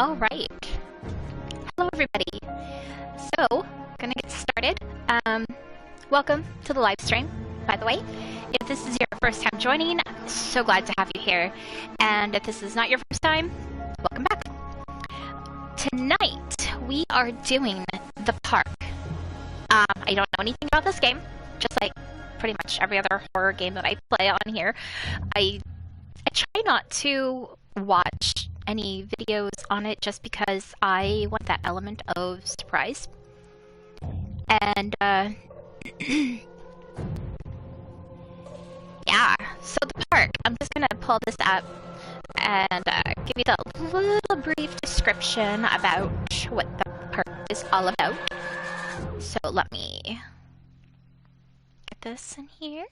All right. Hello, everybody. So, gonna get started. Welcome to the live stream, by the way. If this is your first time joining, so glad to have you here. And if this is not your first time, welcome back. Tonight, we are doing the park. I don't know anything about this game, just like pretty much every other horror game that I play on here. I try not to watch any videos on it just because I want that element of surprise. And, yeah, so the park, I'm just gonna pull this up and give you the little brief description about what the park is all about. So let me get this in here.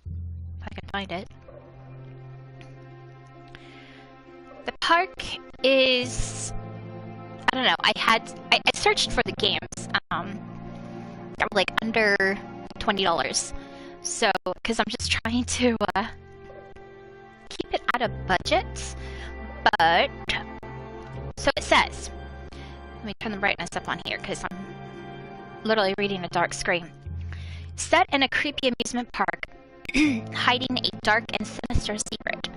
If I can find it. The park is, I don't know, I searched for the games that were like under $20. So, because I'm just trying to keep it at a budget. But, so it says, let me turn the brightness up on here because I'm literally reading a dark screen. Set in a creepy amusement park, hiding a dark and sinister secret.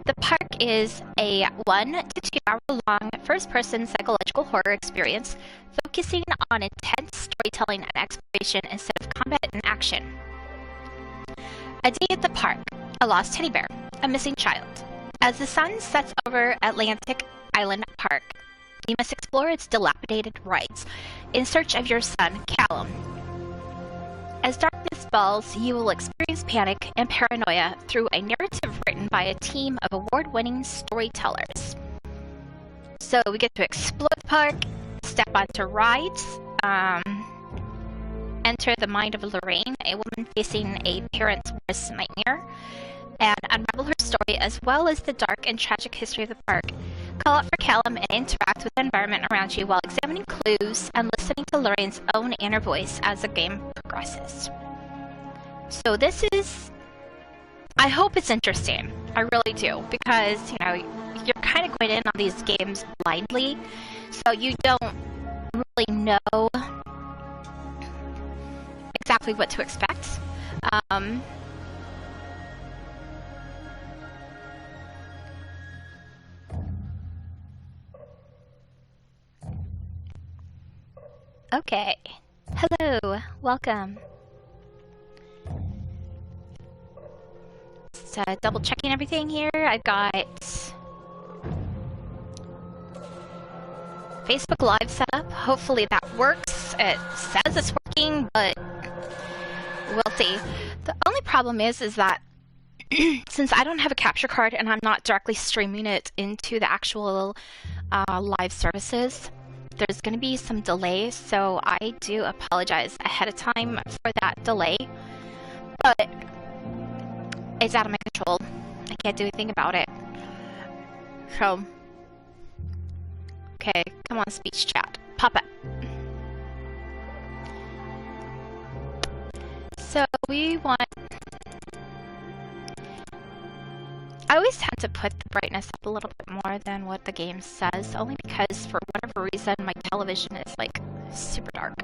The park is a 1 to 2 hour long first-person psychological horror experience focusing on intense storytelling and exploration instead of combat and action. A day at the park, a lost teddy bear, a missing child. As the sun sets over Atlantic Island Park, you must explore its dilapidated rides in search of your son, Callum. As darkness falls, you will experience panic and paranoia through a narrative written by a team of award-winning storytellers. So we get to explore the park, step onto rides, enter the mind of Lorraine, a woman facing a parent's worst nightmare, and unravel her story as well as the dark and tragic history of the park. Call out for Callum and interact with the environment around you while examining clues and listening to Lorraine's own inner voice as the game progresses. So this is, I hope it's interesting. I really do, because, you know, you're kind of going in on these games blindly, so you don't really know exactly what to expect. Okay. Hello. Welcome. Just double checking everything here. I've got Facebook Live set up. Hopefully that works. It says it's working, but we'll see. The only problem is that since I don't have a capture card and I'm not directly streaming it into the actual live services, there's going to be some delay, so I do apologize ahead of time for that delay, but it's out of my control. I can't do anything about it. So, okay, come on, speech chat, pop up. So we want, I always tend to put the brightness up a little bit more than what the game says, only because for whatever reason my television is like super dark.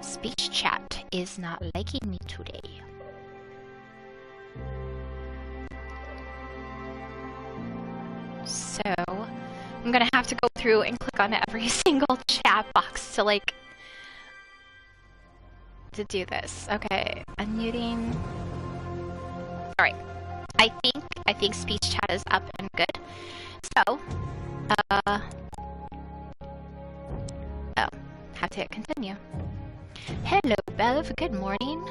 Speech chat is not liking me today. So I'm gonna have to go through and click on every single chat box to like to do this. Okay, unmuting. Alright, I think speech chat is up and good. So, oh, have to hit continue. Hello, Bev, good morning.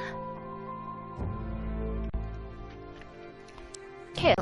Okay,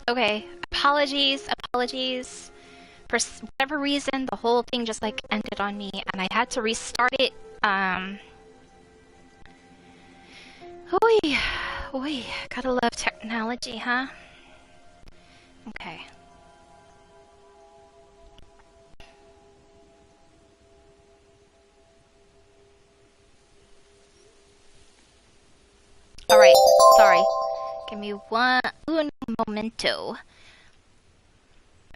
Okay, apologies. For whatever reason, the whole thing just like ended on me, and I had to restart it. Oi, oi, gotta love technology, huh? Okay. Alright, sorry. Give me un momento.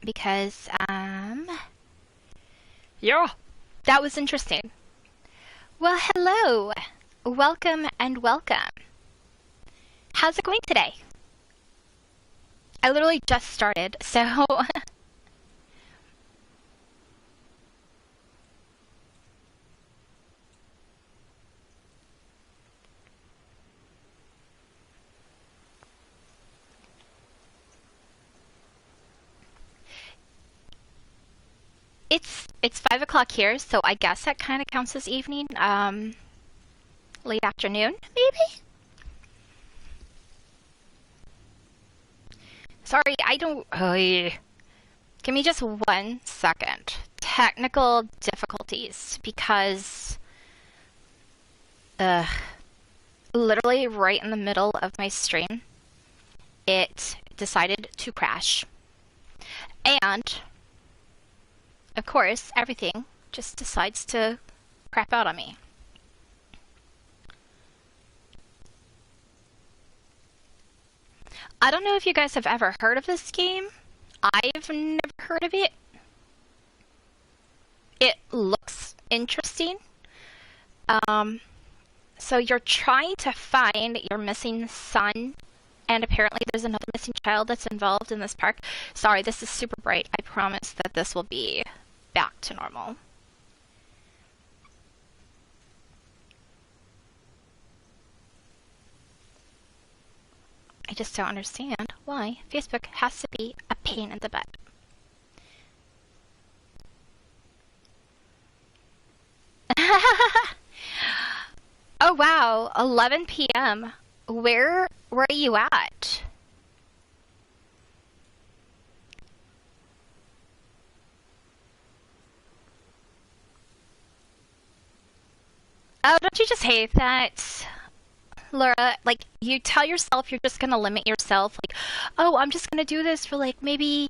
Because, yeah, that was interesting. Well, hello. Welcome and welcome. How's it going today? I literally just started, so... It's 5 o'clock here, so I guess that kind of counts as evening. Late afternoon, maybe? Sorry, I don't... Give me just 1 second. Technical difficulties, because... literally right in the middle of my stream, it decided to crash. And... of course, everything just decides to crap out on me. I don't know if you guys have ever heard of this game. I've never heard of it. It looks interesting. So you're trying to find your missing son, and apparently there's another missing child that's involved in this park. Sorry, this is super bright. I promise that this will be back to normal. I just don't understand why Facebook has to be a pain in the butt. Oh wow, 11 p.m. Where are you at? Oh, don't you just hate that, Laura? Like, you tell yourself you're just gonna limit yourself, like, oh, I'm just gonna do this for like maybe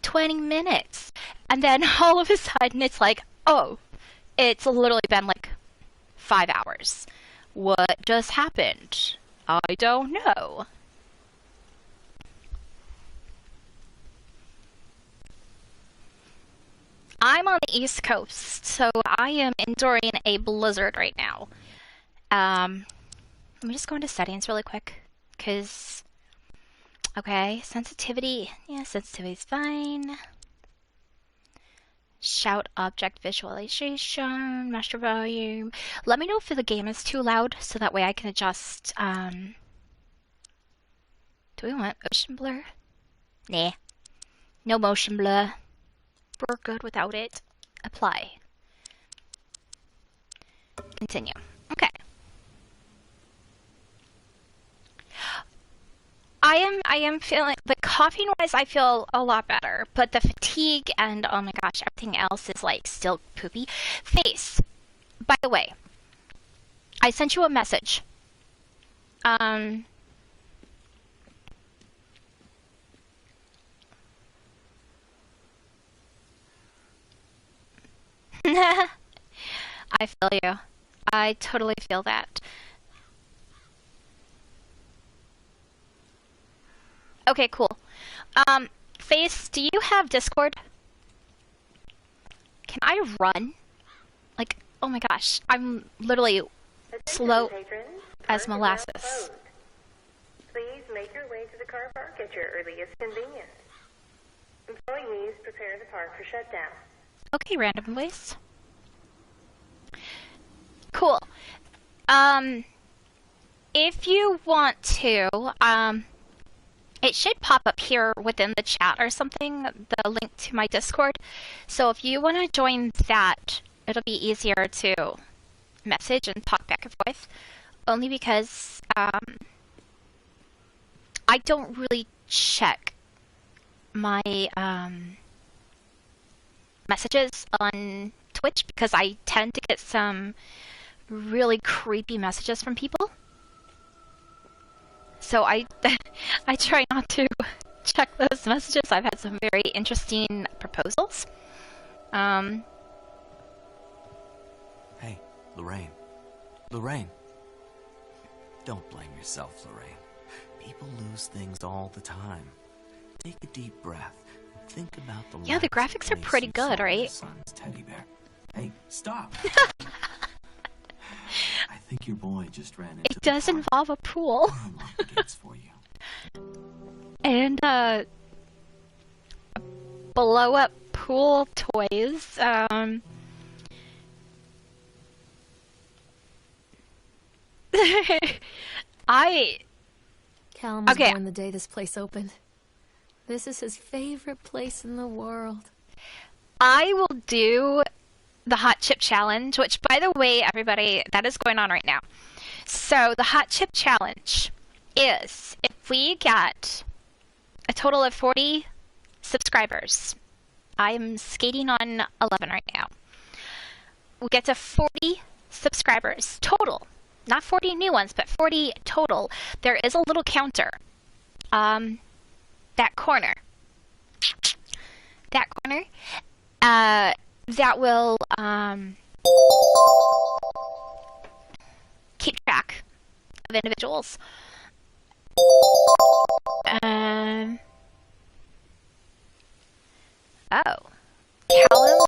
20 minutes. And then all of a sudden it's like, oh, it's literally been like 5 hours. What just happened? I don't know. I'm on the East Coast, so I am enduring a blizzard right now. Let me just go into settings really quick, because, okay, sensitivity, yeah, sensitivity's fine. Shout object visualization, master volume. Let me know if the game is too loud, so that way I can adjust, do we want motion blur? Nah. No motion blur. We're good without it. Apply. Continue. Okay. I am feeling, the coughing wise, I feel a lot better, but the fatigue and oh my gosh, everything else is like still poopy. Face. By the way, I sent you a message. I feel you. I totally feel that. Okay, cool. Face, do you have Discord? Can I run? Like, oh my gosh, I'm literally slow as molasses. Please make your way to the car park at your earliest convenience. Employees prepare the park for shutdown. Okay, random voice. Cool. If you want to, it should pop up here within the chat or something, the link to my Discord. So if you want to join that, it'll be easier to message and talk back and forth. Only because I don't really check my messages on Twitch because I tend to get some really creepy messages from people. So I I try not to check those messages. I've had some very interesting proposals. Hey, Lorraine. Lorraine. Don't blame yourself, Lorraine. People lose things all the time. Take a deep breath and think about the Yeah, the graphics are pretty good, right? Son's teddy bear. Hey, stop! I think your boy just ran into It does involve a pool. I'll unlock the gates for you. And blow up pool toys. Callum was born the day this place opened. This is his favorite place in the world. I will do the hot chip challenge, which, by the way, everybody, that is going on right now. So the hot chip challenge is if we get a total of 40 subscribers. I'm skating on 11 right now. We get to 40 subscribers total. Not 40 new ones, but 40 total. There is a little counter. That corner. That corner. That will keep track of individuals. Oh. Callum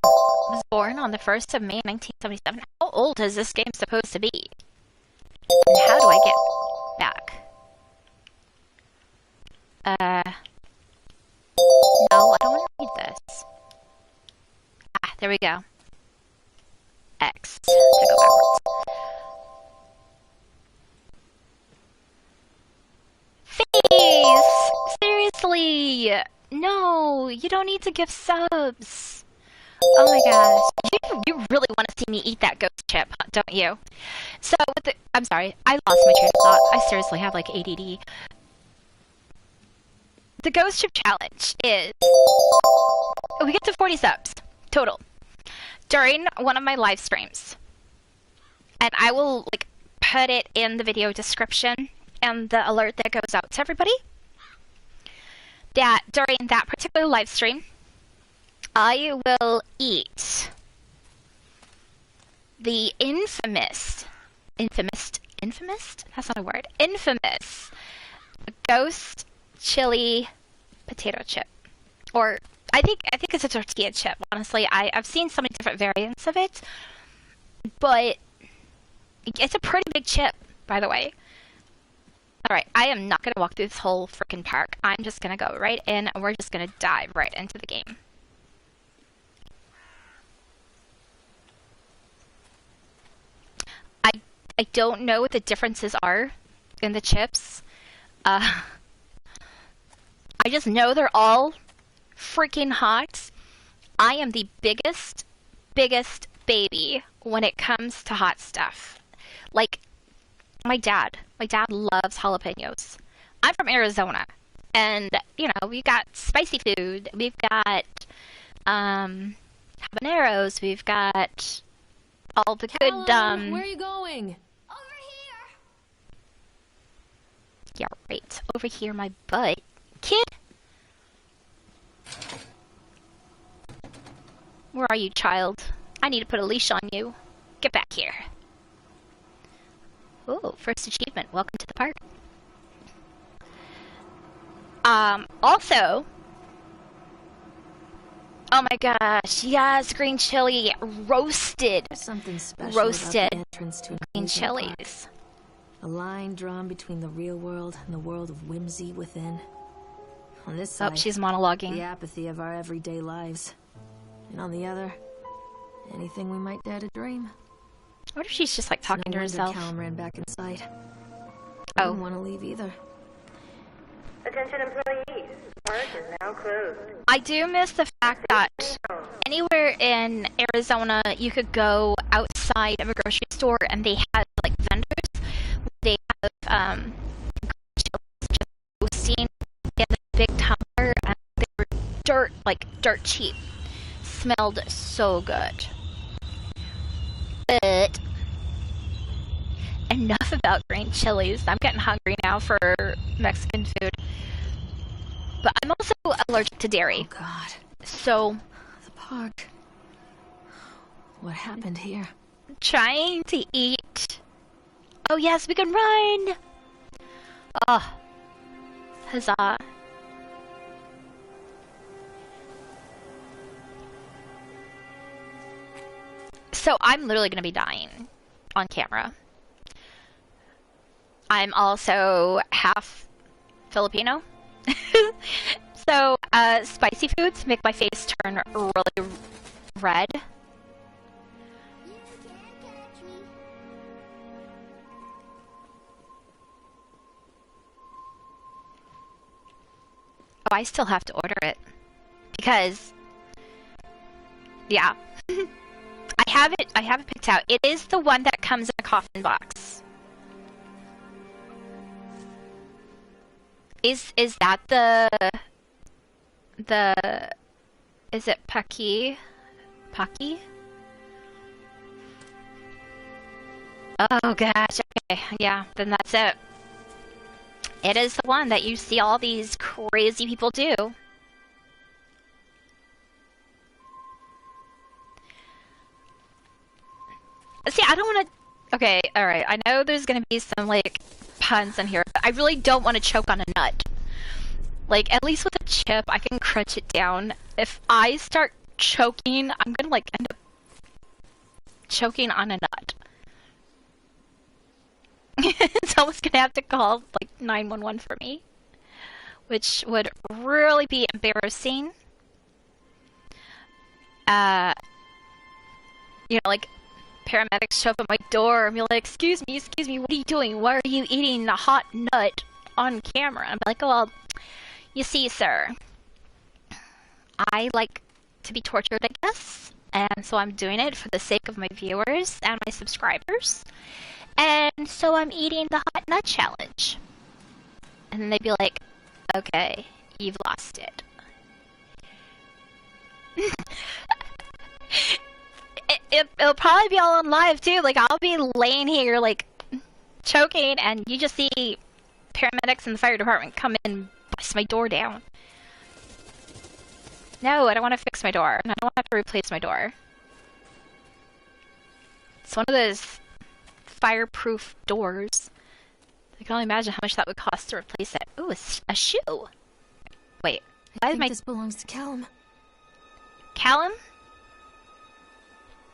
was born on the 1st of May 1977. How old is this game supposed to be? And how do I get back? No, I don't want to read this. Ah, there we go. X to go backwards. Face! Seriously! No, you don't need to give subs. Oh my gosh. You really want to see me eat that ghost chip, don't you? So, I'm sorry, I lost my train of thought. I seriously have like ADD. The ghost chip challenge is we get to 40 subs total during one of my live streams. And I will like put it in the video description and the alert that goes out to everybody. That during that particular live stream, I will eat the infamous, that's not a word, infamous ghost chili potato chip. Or, I think it's a tortilla chip, honestly. I've seen so many different variants of it, but it's a pretty big chip, by the way. Alright, I am not going to walk through this whole freaking park. I'm just going to go right in, and we're just going to dive right into the game. I don't know what the differences are in the chips. I just know they're all freaking hot. I am the biggest baby when it comes to hot stuff. Like, my dad loves jalapenos. I'm from Arizona, and, you know, we got spicy food. We've got, habaneros. We've got all the good, Callum, where are you going? Over here! Yeah, right. Over here, my butt. Kid? Where are you, child? I need to put a leash on you. Get back here. Oh, first achievement. Welcome to the park. Also... Oh my gosh, yes, green chili, roasted. There's something special about the entrance to green chilies. A line drawn between the real world and the world of whimsy within. On this side, she's monologuing. The apathy of our everyday lives. And on the other, anything we might dare to dream. What if she's just like talking to herself? Callum ran back inside. I didn't want to leave either. Attention employees, the park is now closed. I do miss the fact that anywhere in Arizona you could go outside of a grocery store and they have like vendors. They have just roasting in the big like dirt cheap. Smelled so good. But enough about green chilies. I'm getting hungry now for Mexican food. But I'm also allergic to dairy. Oh God. So The park. What happened here? trying to eat. Oh yes, we can run! Oh. Huzzah. So I'm literally gonna be dying on camera. I'm also half Filipino. So, spicy foods make my face turn really red. Oh, I still have to order it. Because, yeah. I have it picked out. It is the one that comes in a coffin box. Is that is it Paki? Paki? Oh gosh, okay, yeah, then that's it. It is the one that you see all these crazy people do. See, I don't want to... Okay, alright, I know there's gonna be some, like, puns in here, but I really don't want to choke on a nut. Like, at least with a chip, I can crunch it down. If I start choking, I'm gonna, like, end up choking on a nut. Someone's gonna have to call, like, 911 for me. Which would really be embarrassing. You know, like, paramedics show up at my door and be like, excuse me, what are you doing? Why are you eating a hot nut on camera? I'm like, oh, well, you see, sir, I like to be tortured, I guess, and so I'm doing it for the sake of my viewers and my subscribers, and so I'm eating the hot nut challenge. And then they'd be like, okay, you've lost it. It'll probably be all on live too. Like, I'll be laying here, like, choking, and you just see paramedics and the fire department come in and bust my door down. No, I don't want to fix my door, and I don't want to have to replace my door. It's one of those fireproof doors. I can only imagine how much that would cost to replace it. Ooh, a shoe. Wait, I think this belongs to Callum. Callum?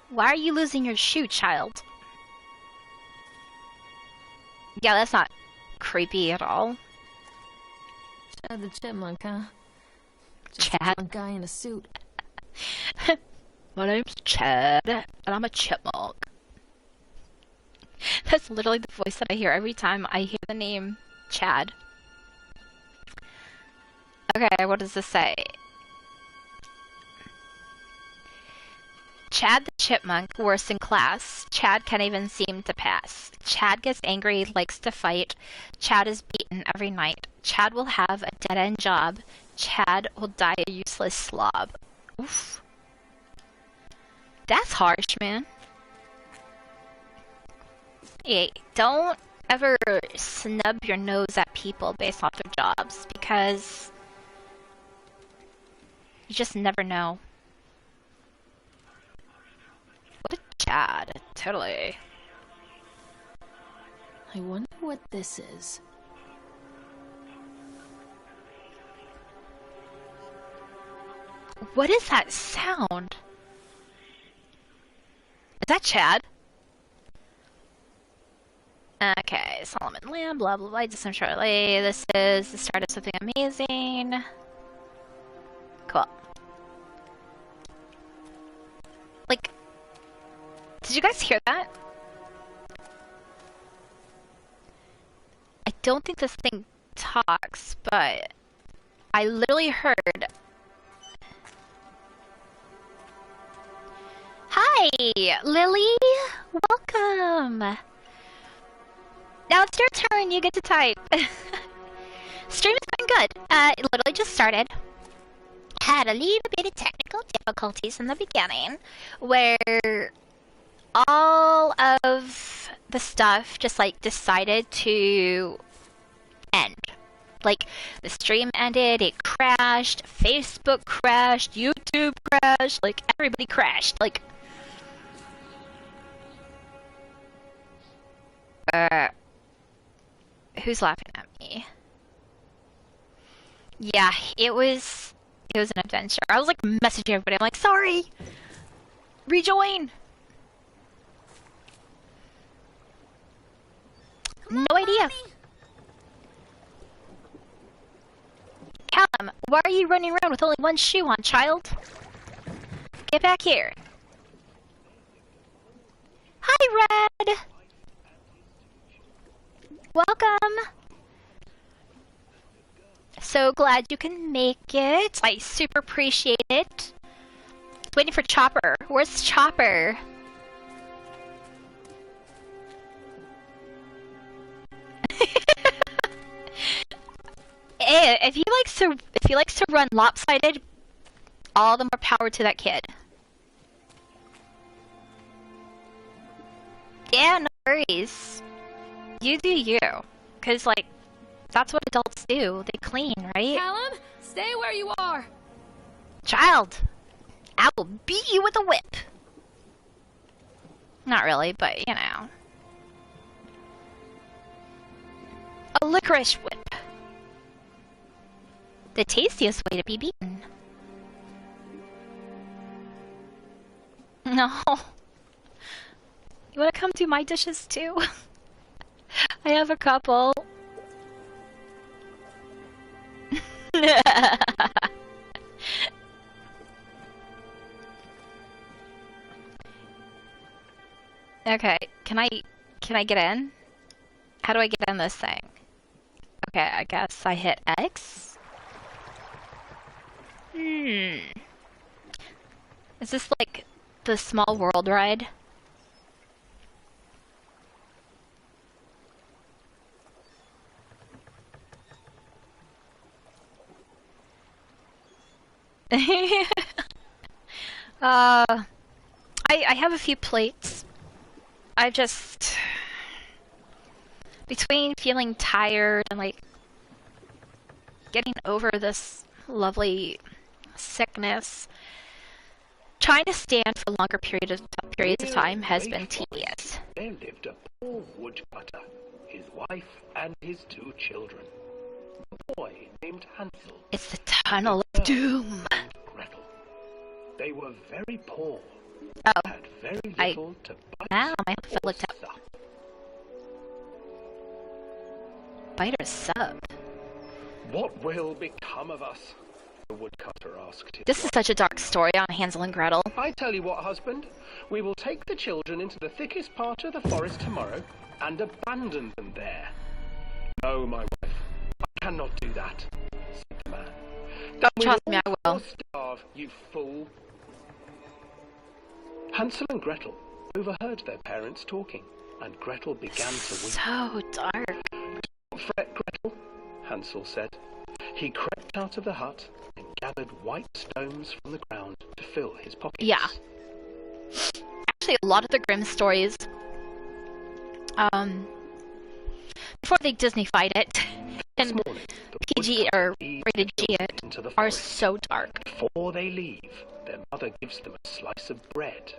Why are you losing your shoe, child? Yeah, that's not creepy at all. Chad the chipmunk, huh? Just Chad? a guy in a suit. My name's Chad, and I'm a chipmunk. That's literally the voice that I hear every time I hear the name Chad. Okay, what does this say? Chad the chipmunk, worst in class. Chad can't even seem to pass. Chad gets angry, likes to fight. Chad is beaten every night. Chad will have a dead-end job. Chad will die a useless slob. Oof. That's harsh, man. Hey, don't ever snub your nose at people based off their jobs, because you just never know. What a Chad, totally. I wonder what this is. What is that sound? Is that Chad? Okay, Solomon Lamb, blah blah blah, just Charlie. This is the start of something amazing. Cool. Like, did you guys hear that? I don't think this thing talks, but I literally heard. Hi, Lily! Welcome! Now it's your turn, you get to type. Stream is going good. It literally just started. had a little bit of technical difficulties in the beginning, where all of the stuff just like decided to end. Like, the stream ended, it crashed, Facebook crashed, YouTube crashed, like, everybody crashed, like... Who's laughing at me? Yeah, it was an adventure. I was, like, messaging everybody, I'm like, sorry! Rejoin! No idea. Callum, why are you running around with only one shoe on, child? Get back here. Hi, Red! Welcome! So glad you can make it. I super appreciate it. Waiting for Chopper. Where's Chopper? Hey, if he likes to run lopsided, all the more power to that kid. Yeah, no worries. You do you. Cause like, that's what adults do. They clean, right? Callum, stay where you are. Child, I will beat you with a whip. Not really, but you know. A licorice whip. The tastiest way to be beaten. No. You wanna come do my dishes too? I have a couple. Okay, can I get in? How do I get in this thing? Okay, I guess I hit X. Is this like the small world ride? I have a few plates. I just... Between feeling tired and like getting over this lovely sickness, trying to stand for longer periods of time has been tedious. There lived a poor woodcutter, his wife and his 2 children. A boy named Hansel. It's the tunnel of doom. And Gretel. They were very poor. Oh, Had very little to bite now my outfit or looked up. sup. Bite or sub? What will become of us? The woodcutter asked his This is wife. such a dark story on Hansel and Gretel. I tell you what, husband. We will take the children into the thickest part of the forest tomorrow and abandon them there. No, my wife. I cannot do that, said the man. Then we Trust me, all I will. starve, you fool. Hansel and Gretel overheard their parents talking, and Gretel began to weep. So dark. Don't fret, Gretel, Hansel said. He crept out of the hut and gathered white stones from the ground to fill his pockets. Yeah. Actually, a lot of the Grimm stories, before they Disney-fied it, This and morning, the PG woodcutter or leads rated the G children it, into the are forest. so dark. Before they leave, their mother gives them a slice of bread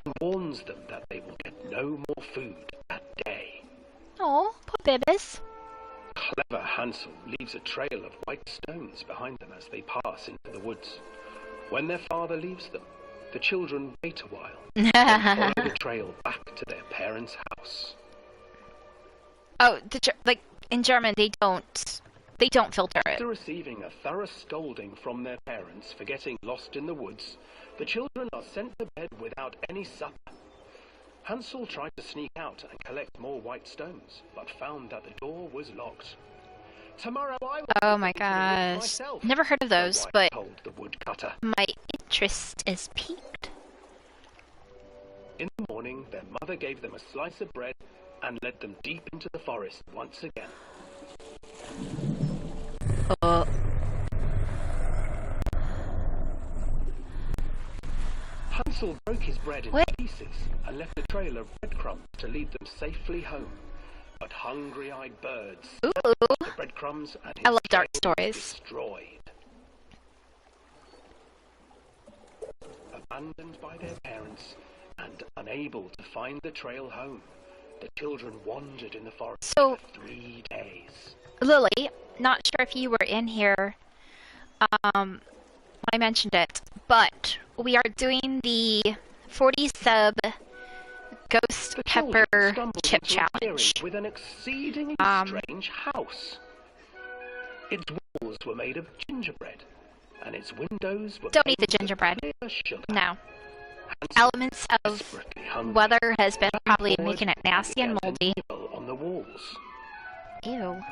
and warns them that they will get no more food that day. Oh, poor babies. Clever Hansel leaves a trail of white stones behind them as they pass into the woods. When their father leaves them, the children wait a while, then follow the trail back to their parents' house. Oh, like in German, they don't filter it. After receiving a thorough scolding from their parents for getting lost in the woods, the children are sent to bed without any supper. Hansel tried to sneak out and collect more white stones, but found that the door was locked. Tomorrow I will Oh my go into the woods gosh. myself, Never heard of the those, wife but told the woodcutter. my interest is piqued. In the morning, their mother gave them a slice of bread and led them deep into the forest once again. Hansel broke his bread into What? pieces and left a trail of breadcrumbs to lead them safely home. But hungry-eyed birds Ooh. the breadcrumbs and his I love dark trail was stories. destroyed. Abandoned by their parents and unable to find the trail home, the children wandered in the forest So- for 3 days. Lily, not sure if you were in here when I mentioned it, but we are doing the 40 sub Ghost The Pepper children stumbled Chip into a clearing Challenge. with an exceedingly strange house. Its walls were made of gingerbread, and its windows were Don't eat the filled with gingerbread. clear sugar. No. Hansel, Elements of desperately hungry, weather has been ran probably forward making it nasty and began to moldy. nibble on the walls. Ew.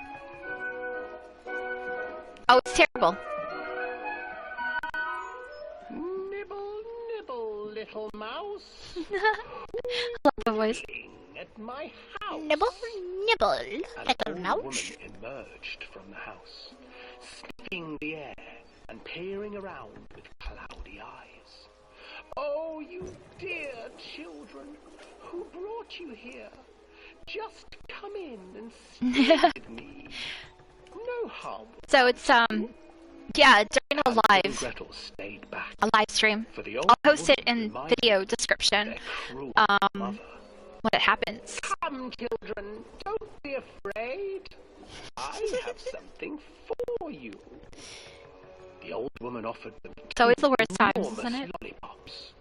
Oh, it's terrible. Nibble, nibble, little mouse. Love the voice. At my house. Nibble, nibble, An little old mouse. woman emerged from the house, sniffing the air and peering around with cloudy eyes. Oh, you dear children, who brought you here? Just come in and stay with me. No harm. So it's yeah, during a Hansel and live Gretel stayed back, stream. for the old I'll post it woman in reminded video them description of their cruel mother. when it happens. Come, children, don't be afraid. I have something for you. The old woman offered them It's always the worst times, enormous isn't it? lollipops.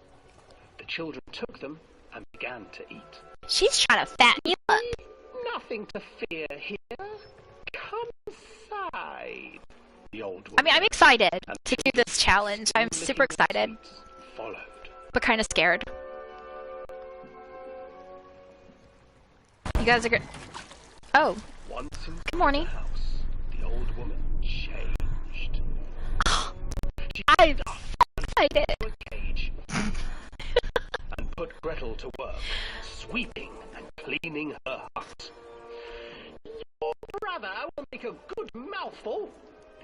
The children took them and began to eat. She's trying to fatten you up. Nothing to fear here. Come inside. The old woman I mean, I'm excited to do this challenge. I'm licking super excited, sweets followed. but kind of scared. You guys are good. Oh, Once inside good morning. the house, the old woman changed. I'm so excited. To a cage and put Gretel to work, sweeping and cleaning her hut. Your brother will make a good mouthful,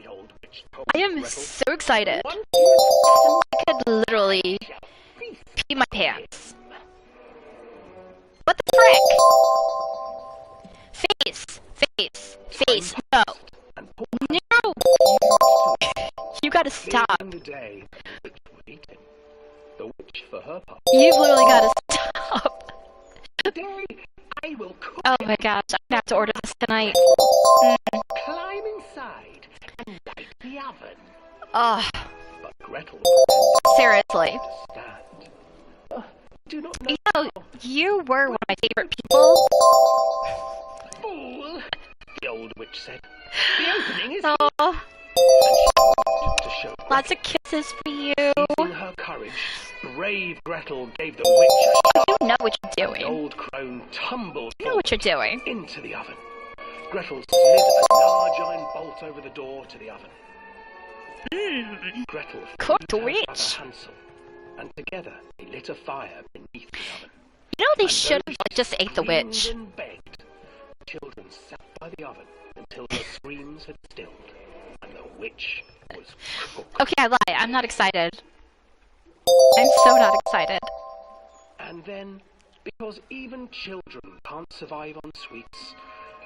the old witch told I am Gretel. so excited. Once he is I could literally shall feast pee my pants. What the frick? Face, no, and put no! You gotta stop. in the day the witch would eat him. The witch, for her part, You've literally gotta stop. today I will cook Oh my gosh, I'm gonna have to order this tonight. climb inside and light the oven. Oh, But Gretel seriously. stand. Do not know, You know, you were one of my favorite people. fool, the old witch said. The opening is Oh, and she moved to show lots of kisses for you. Using her courage, brave Gretel gave the witch a You know what you're The doing. old crone tumbled You know what you're doing. into the oven. Gretel slid a large iron bolt over the door to the oven. Gretel Cooked freed her witch. brother Hansel, and together they lit a fire beneath the oven. You know they And should though have she just ate the screamed witch. and begged, the children sat by the oven until her screams had stilled, and the witch was cooked. Okay, I lie. I'm not excited. I'm so not excited. And then, because even children can't survive on sweets,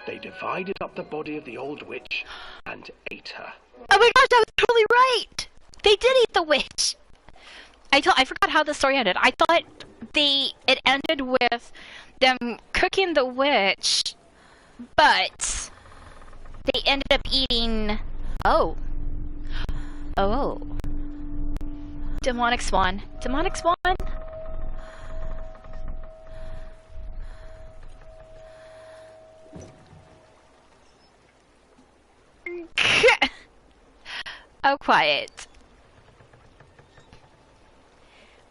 they divided up the body of the old witch and ate her. Oh my gosh, I was totally right. They did eat the witch. I forgot how the story ended. I thought it ended with them cooking the witch, but they ended up eating. Oh. Demonic swan. Demonic swan? Oh, quiet.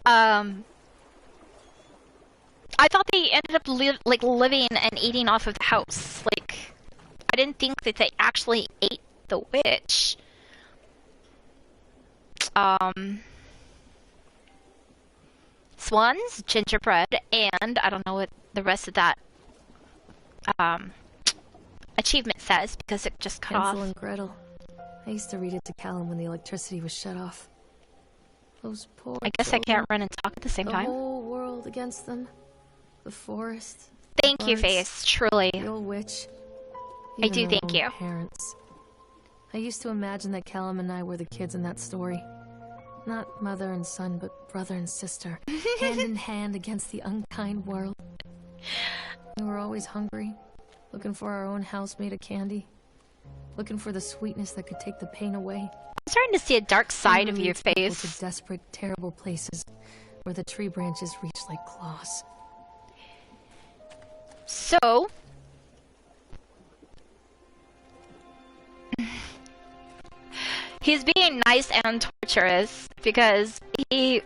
I thought they ended up living and eating off of the house. Like, I didn't think that they actually ate the witch. Swans, gingerbread, and I don't know what the rest of that achievement says because it just cut Hansel off. and Gretel. I used to read it to Callum when the electricity was shut off. Those poor I guess I children. can't run and talk at the same The time. whole world against them. The forest. Thank you, birds, Face. Truly. The old witch. I Even do their thank own you. Parents. I used to imagine that Callum and I were the kids in that story. Not mother and son, but brother and sister. Hand in hand against the unkind world. We were always hungry. Looking for our own house made of candy. Looking for the sweetness that could take the pain away. I'm starting to see a dark side of your People to face. desperate, terrible places where the tree branches reach like claws. So, he's being nice and torturous because I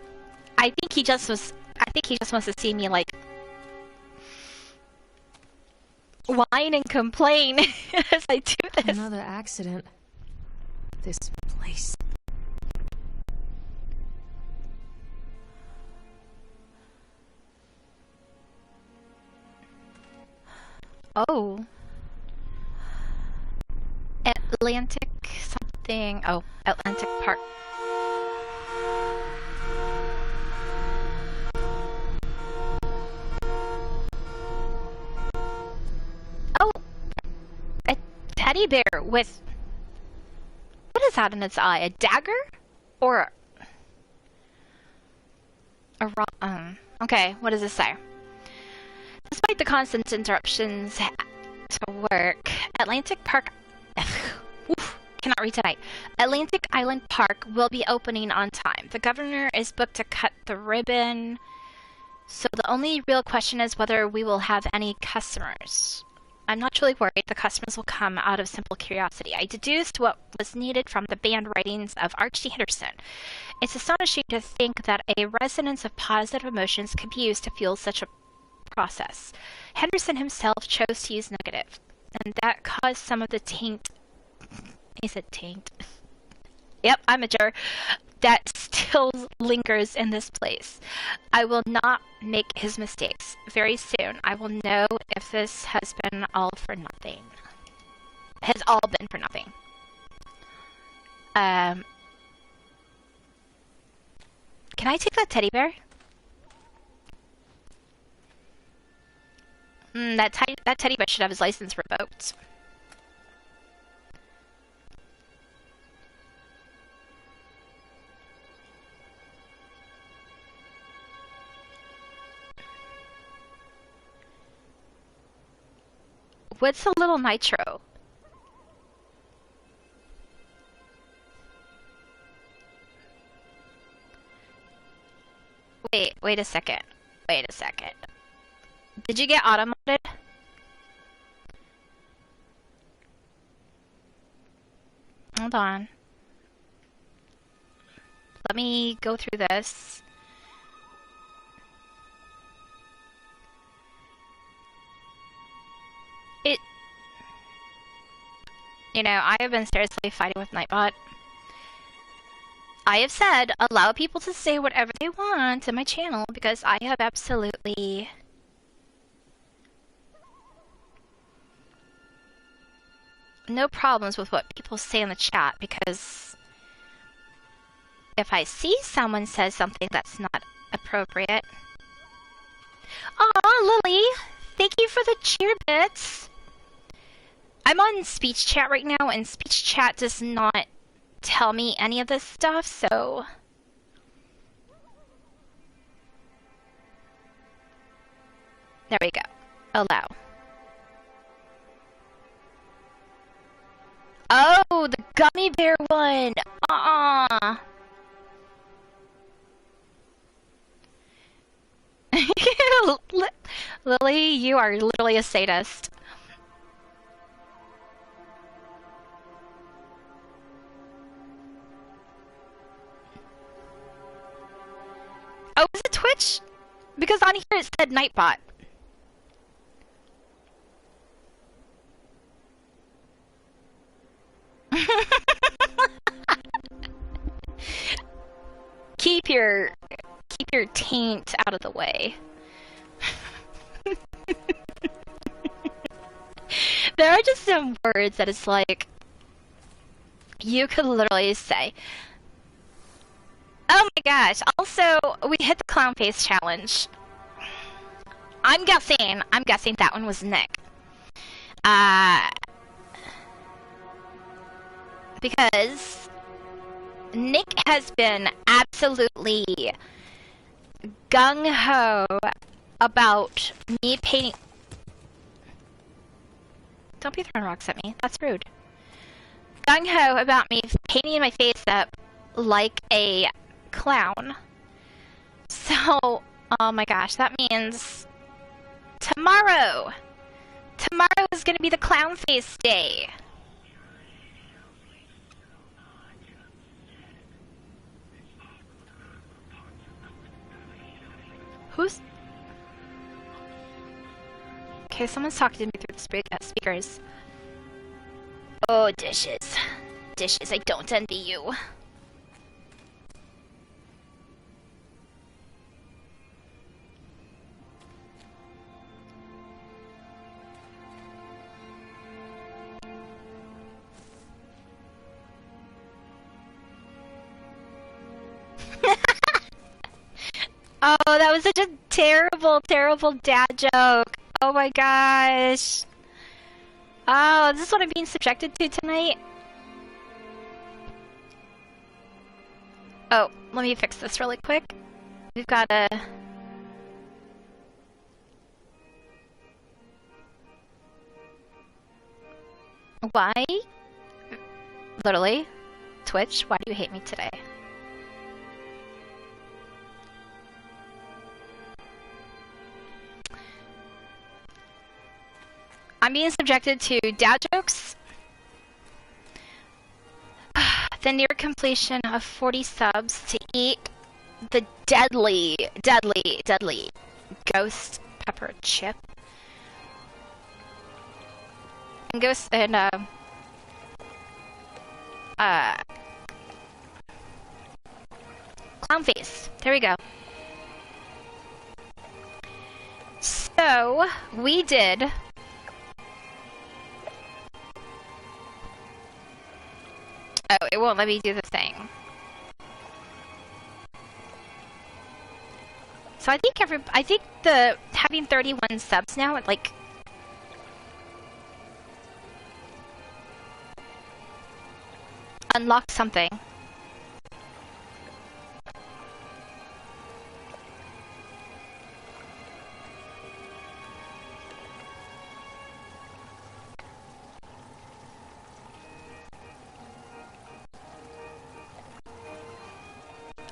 think he just wants to see me like whine and complain as I do this. Another accident. This place. Oh. Atlantic something. Oh, Atlantic Park. Oh, a teddy bear with... What is that in its eye? A dagger? Or a rock? Okay, what does this say? Despite the constant interruptions to work, Atlantic Park... Oof, cannot read tonight. Atlantic Island Park will be opening on time. The governor is booked to cut the ribbon, so the only real question is whether we will have any customers. I'm not truly worried the customers will come out of simple curiosity. I deduced what was needed from the banned writings of Archie Henderson. It's astonishing to think that a resonance of positive emotions could be used to fuel such a process. Henderson himself chose to use negative, and that caused some of the taint. He said taint. Yep, I'm a jerk. That still lingers in this place. I will not make his mistakes. Very soon, I will know if this has been all for nothing. Has all been for nothing. Can I take that teddy bear? That teddy bear should have his license revoked. What's a little nitro? Wait a second. Wait a second. Did you get auto-modded? Hold on. Let me go through this. You know, I have been seriously fighting with Nightbot. I have said, allow people to say whatever they want in my channel because I have absolutely... no problems with what people say in the chat because if I see someone says something that's not appropriate... Aw, Lily! Thank you for the cheer bits! I'm on speech chat right now, and speech chat does not tell me any of this stuff, so... There we go. Allow. Oh, the gummy bear one! Lily, you are literally a sadist. Oh, is it Twitch? Because on here it said Nightbot. Keep your taint out of the way. There are just some words that it's like you could literally say, "Oh my gosh. Also, we hit the clown face challenge. I'm guessing that one was Nick. Because Nick has been absolutely gung-ho about me painting... Don't be throwing rocks at me. That's rude. Gung-ho about me painting my face up like a clown. So, oh my gosh, that means tomorrow is gonna be the clown face day. Who's... Okay, someone's talking to me through the speakers. Oh, dishes. Dishes, I don't envy you. Oh, that was such a terrible, terrible dad joke. Oh my gosh. Oh, this is what I'm being subjected to tonight? Oh, let me fix this really quick. We've got a... Why? Literally. Twitch, why do you hate me today? I'm being subjected to dad jokes. The near completion of 40 subs to eat the deadly ghost pepper chip. And ghost and clown face. There we go. So we did Oh, it won't let me do the thing. So I think the having 31 subs now, it like unlocks something.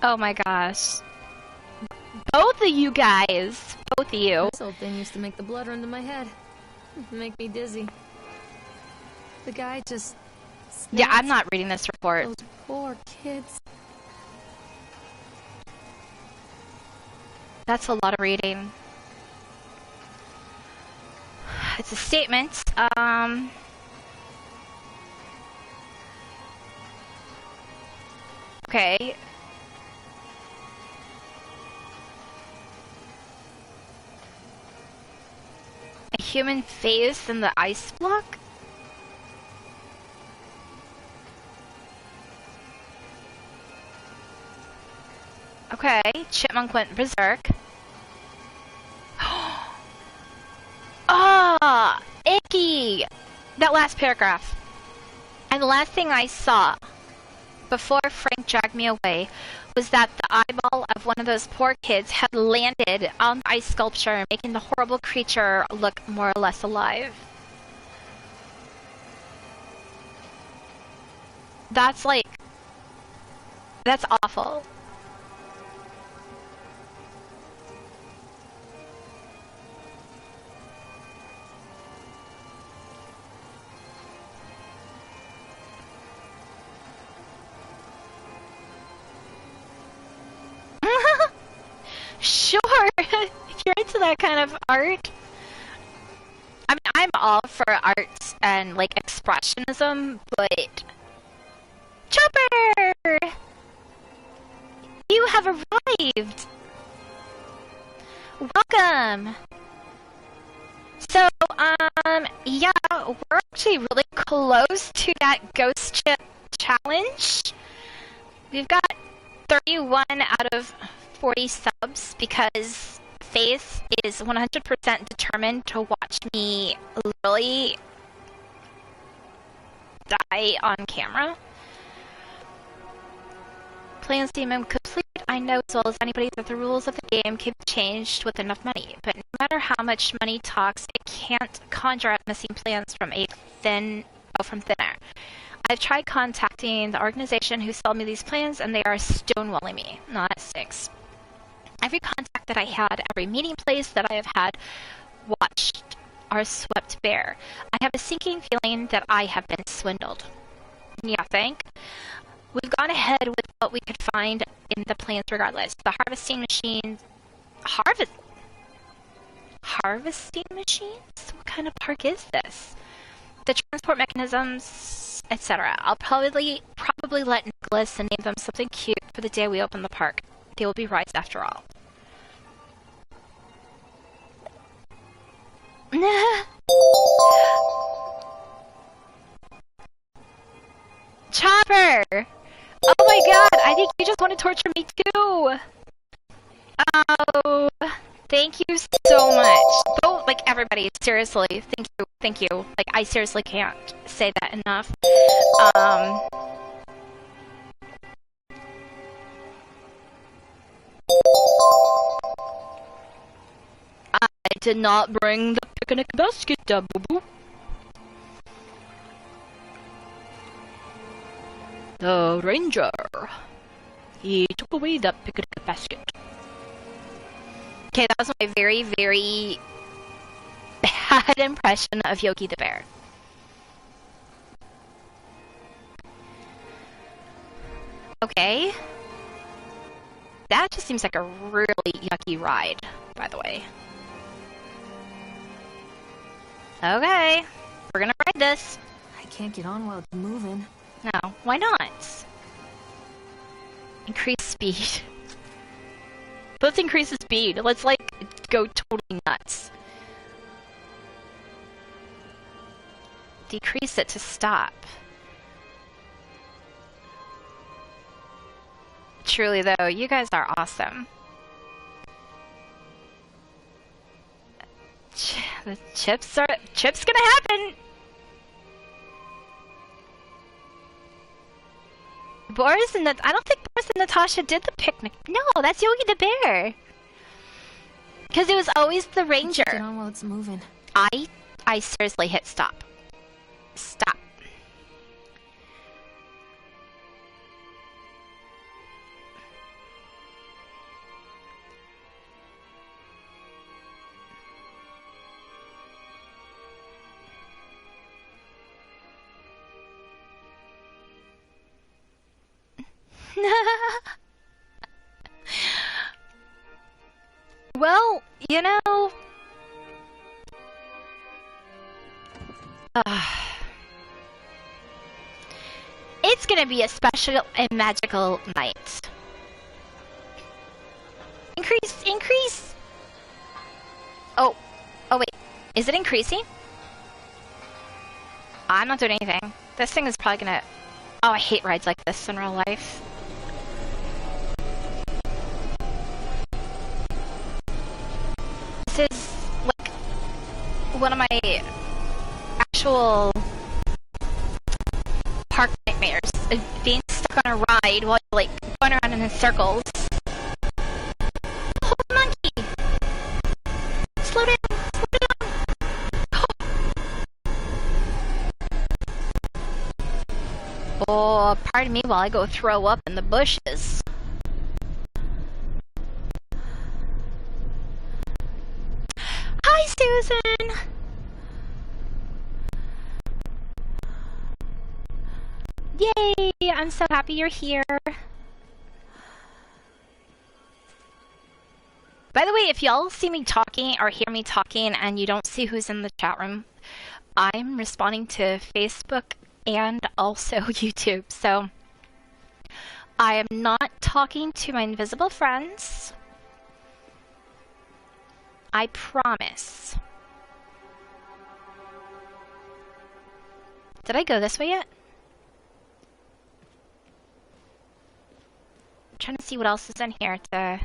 Oh my gosh. Both of you guys. Both of you. This old thing used to make the blood run to my head. Make me dizzy. The guy just... Yeah, I'm not reading this report. Those poor kids. That's a lot of reading. It's a statement. Okay. A human face in the ice block? Okay, Chipmunk went berserk. Ah, icky! That last paragraph. And the last thing I saw before Frank dragged me away was that the eyeball of one of those poor kids had landed on the ice sculpture, making the horrible creature look more or less alive. That's like... That's awful. Sure, if you're into that kind of art. I mean, I'm all for art and, like, expressionism, but... Chopper! You have arrived! Welcome! So, yeah, we're actually really close to that ghost chip challenge. We've got 31 out of 40 subs because Faith is 100% determined to watch me literally die on camera. Plans seem incomplete. I know as well as anybody that the rules of the game can be changed with enough money, but no matter how much money talks, it can't conjure up missing plans from thin air. I've tried contacting the organization who sold me these plans, and they are stonewalling me, not at 6. Every contact that I had, every meeting place that I have had watched are swept bare. I have a sinking feeling that I have been swindled. Yeah, think? We've gone ahead with what we could find in the plans regardless. The harvesting machines... Harvesting machines? What kind of park is this? The transport mechanisms, etc. I'll probably let Nicholas and name them something cute for the day we open the park. They will be rides after all. Chopper! Oh my god, I think you just want to torture me too! Oh, thank you so much. Oh, like everybody, seriously, thank you. Like, I seriously can't say that enough. I did not bring the picnic basket, boo-boo. The ranger. He took away the picnic basket. Okay, that was my very, very bad impression of Yogi the Bear. Okay. That just seems like a really yucky ride, by the way. Okay, we're gonna ride this. I can't get on while it's moving. No, why not? Increase speed. Let's increase the speed. Let's, like, go totally nuts. Decrease it to stop. Truly, though, you guys are awesome. The chips gonna happen! Boris and I don't think Boris and Natasha did the picnic. No, that's Yogi the Bear. Because it was always the ranger. Get on while it's moving. I seriously hit stop. Stop. Well, you know... it's gonna be a special and magical night. Increase! Oh wait, is it increasing? I'm not doing anything. This thing is probably gonna... Oh, I hate rides like this in real life. This is, like, one of my actual park nightmares. Being stuck on a ride while you're, like, going around in circles. Oh, monkey! Slow down! Oh, pardon me while I go throw up in the bushes. Hi, Susan! Yay! I'm so happy you're here. By the way, if y'all see me talking or hear me talking and you don't see who's in the chat room, I'm responding to Facebook and also YouTube, so I am not talking to my invisible friends. I promise. Did I go this way yet? trying to see what else is in here to...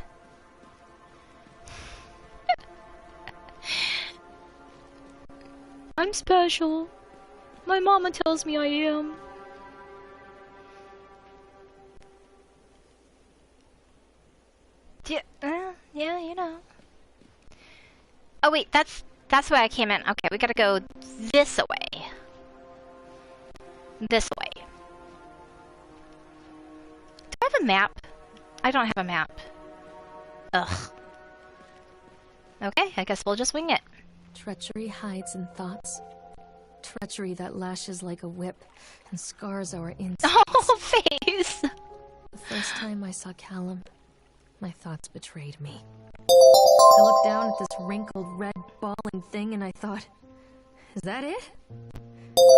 I'm special. My mama tells me I am. Yeah, you know. Oh wait, that's why I came in. Okay, we gotta go this way. This way. Do I have a map? I don't have a map. Ugh. Okay, I guess we'll just wing it. Treachery hides in thoughts. Treachery that lashes like a whip and scars our insides. Oh, face! The first time I saw Callum, my thoughts betrayed me. I looked down at this wrinkled, red, bawling thing and I thought, is that it?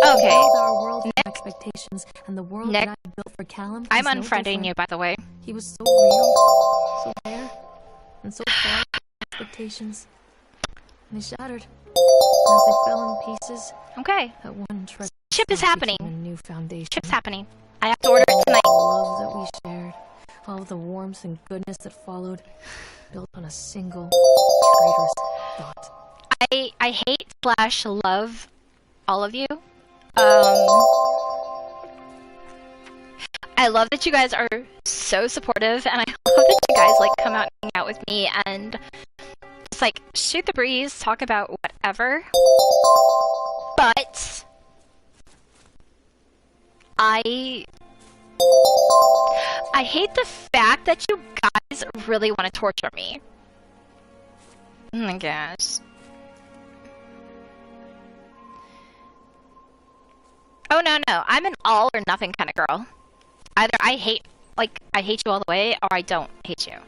Okay. With our world and expectations and the world Nick, that I built for Callum. I'm is no unfriending different. you, by the way. He was so real, so rare, and so far from expectations. And they shattered. As they fell in pieces, Okay. that one treasure Ship is happening. became a new foundation. Ship's happening. I have to order it tonight. All the love that we shared, all of the warmth and goodness that followed, built on a single traitorous thought. I hate slash love all of you. I love that you guys are so supportive, and I love that you guys like come out and hang out with me and just like shoot the breeze, talk about whatever. But I hate the fact that you guys really want to torture me. Oh my gosh. Oh no, I'm an all or nothing kind of girl. Either I hate you all the way, or I don't hate you.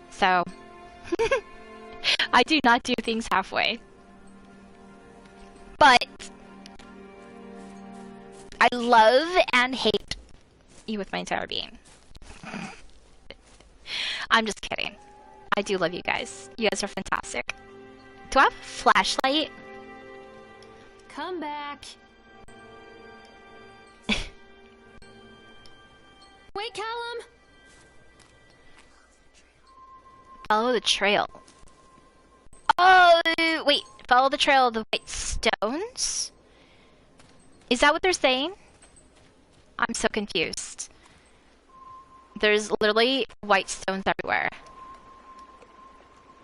So, I do not do things halfway. But, I love and hate you with my entire being. I'm just kidding. I do love you guys. You guys are fantastic. Do I have a flashlight? Come back. Wait, Callum! Follow the trail. Oh, wait. Follow the trail of the white stones? Is that what they're saying? I'm so confused. There's literally white stones everywhere.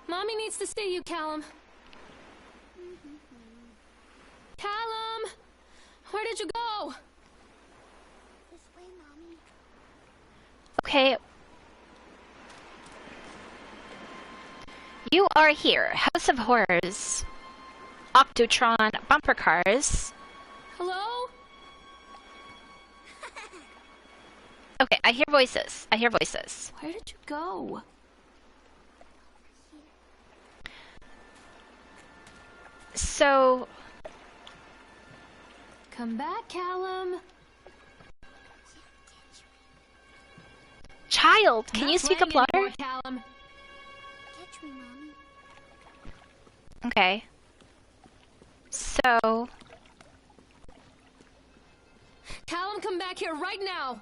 Mommy needs to see you, Callum. Callum! Where did you go? This way, Mommy. Okay. You are here. House of Horrors. Octotron bumper cars. Hello? Okay, I hear voices. I hear voices. Where did you go? So... Come back, Callum. Child, can you speak up louder? Anymore, Callum. Catch me, Mommy. Okay. So... Callum, come back here right now.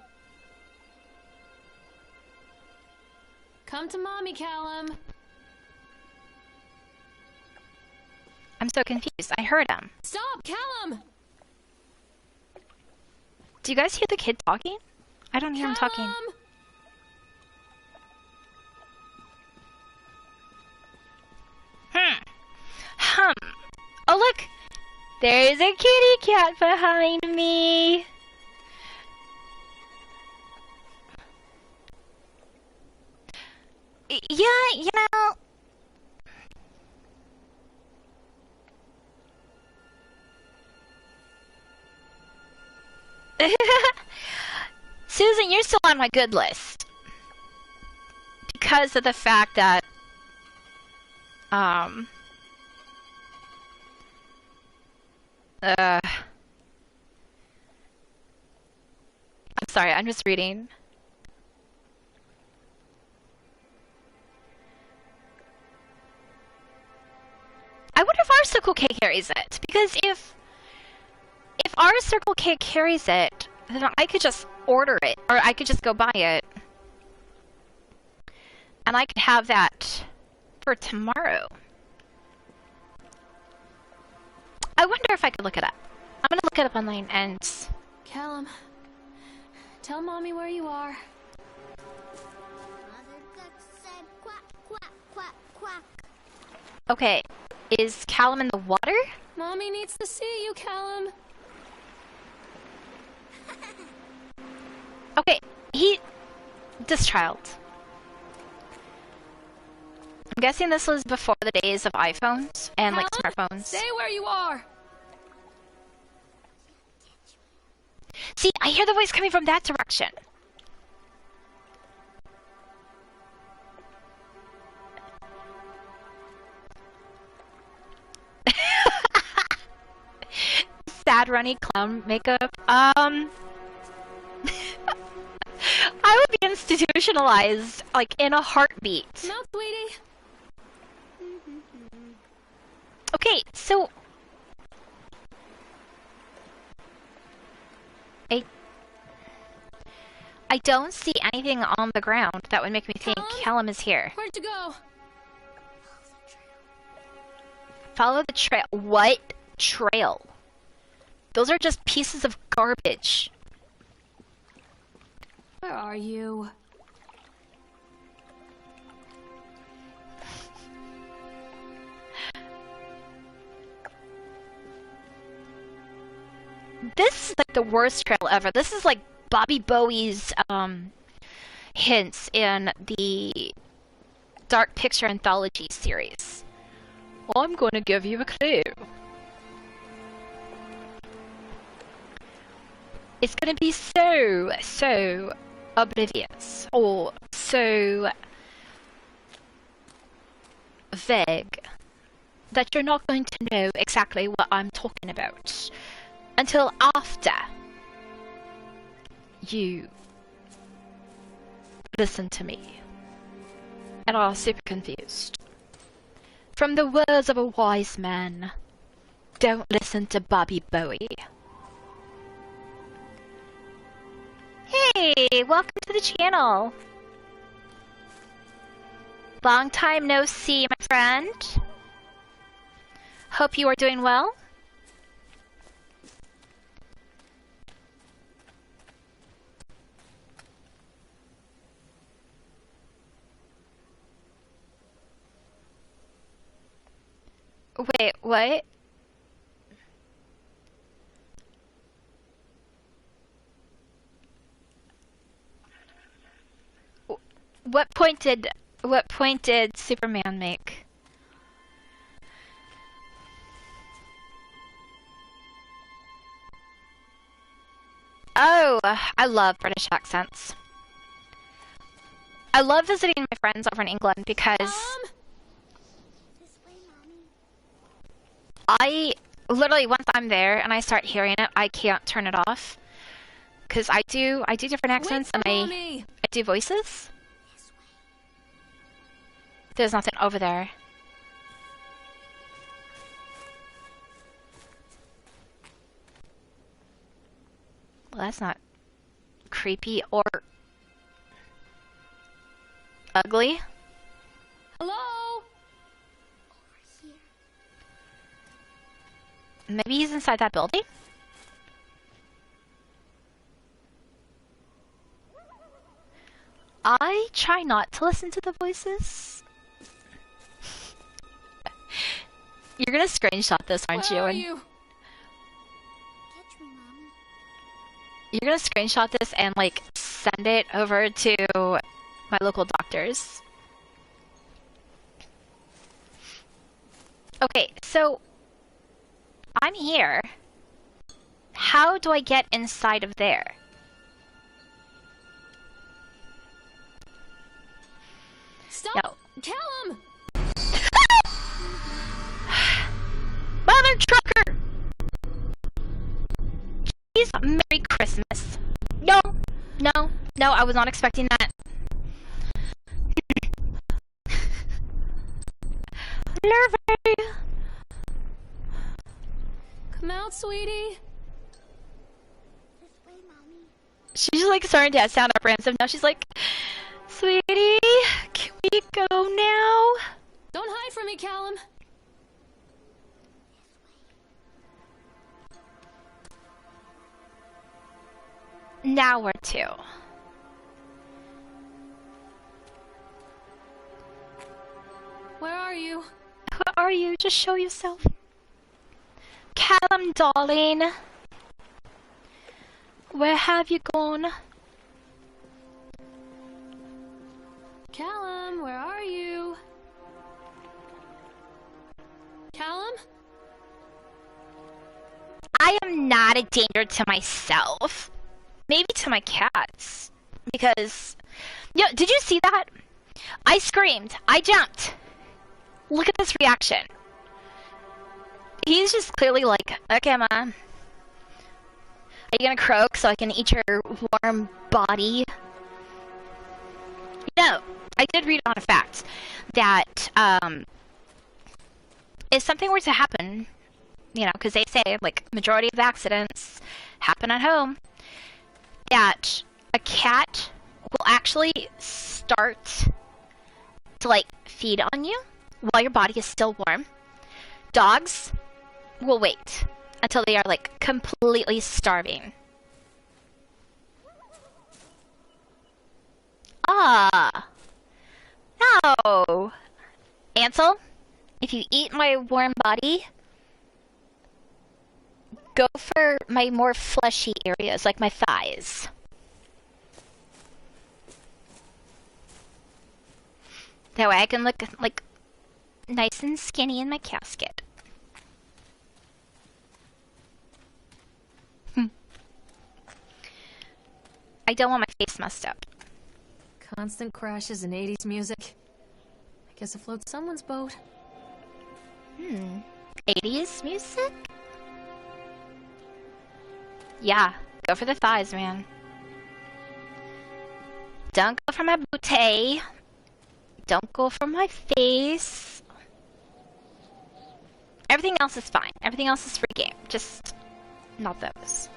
Come to Mommy, Callum. I'm so confused. I heard him. Stop, Callum! Do you guys hear the kid talking? I don't hear him talking. Oh look! There's a kitty cat behind me! Yeah, you know... Susan, you're still on my good list. Because of the fact that... I'm sorry, I'm just reading. I wonder if our Circle K carries it, because if our Circle K carries it, then I could just order it, or I could just go buy it. And I could have that for tomorrow. I wonder if I could look it up. I'm gonna look it up online and... Callum, tell Mommy where you are. Mother duck said quack, quack, quack, quack. Okay, is Callum in the water? Mommy needs to see you, Callum. Okay, this child. I'm guessing this was before the days of iPhones and like Callum, smartphones. stay where you are. See, I hear the voice coming from that direction. Sad runny clown makeup. I would be institutionalized, like, in a heartbeat. No, sweetie. Okay, so... I don't see anything on the ground that would make me think Callum is here. Where'd you go? Follow the trail. What trail? Those are just pieces of garbage. Where are you? This is like the worst trail ever. This is like Bobby Bowie's hints in the Dark Picture Anthology series. I'm gonna give you a clue. It's gonna be so oblivious or so vague that you're not going to know exactly what I'm talking about until after you listen to me and are super confused. From the words of a wise man, don't listen to Bobby Bowie. Hey, welcome to the channel. Long time no see, my friend. Hope you are doing well. Wait, what? What point did Superman make? Oh, I love British accents. I love visiting my friends over in England because This way, Mommy. I literally, once I'm there and I start hearing it, I can't turn it off. Cause I do different accents and I do voices. This way. There's nothing over there. Well, that's not creepy or ugly. Hello? Over here. Maybe he's inside that building? I try not to listen to the voices. You're gonna screenshot this, aren't you? Where are And you? Catch me, Mommy. you're gonna screenshot this and like send it over to my local doctors. Okay, so I'm here. How do I get inside of there? Stop! No. Callum! Mother trucker! Jeez, Merry Christmas. No, I was not expecting that. Lorraine! Come out, sweetie. This way, Mommy. She's like starting to sound apprehensive now. She's like, sweetie, can we me, Callum? Now where to? Where are you? Where are you? Just show yourself. Callum, darling. Where have you gone? Callum, where are you? Callum? I am not a danger to myself. Maybe to my cats. Because... Yo, did you see that? I screamed. I jumped. Look at this reaction. He's just clearly like, okay, Mom. Are you gonna croak so I can eat your warm body? No, I did read on a fact that, if something were to happen, you know, because they say, like, majority of accidents happen at home, that a cat will actually start to, like, feed on you while your body is still warm. Dogs will wait until they are, like, completely starving. Ah. No. Ansel, if you eat my warm body, go for my more fleshy areas, like my thighs. That way I can look, like, nice and skinny in my casket. I don't want my face messed up. Constant crashes and 80s music. I guess it floats someone's boat. 80s music? Yeah, go for the thighs, man. Don't go for my booty. Don't go for my face. Everything else is fine. Everything else is free game. Just not those.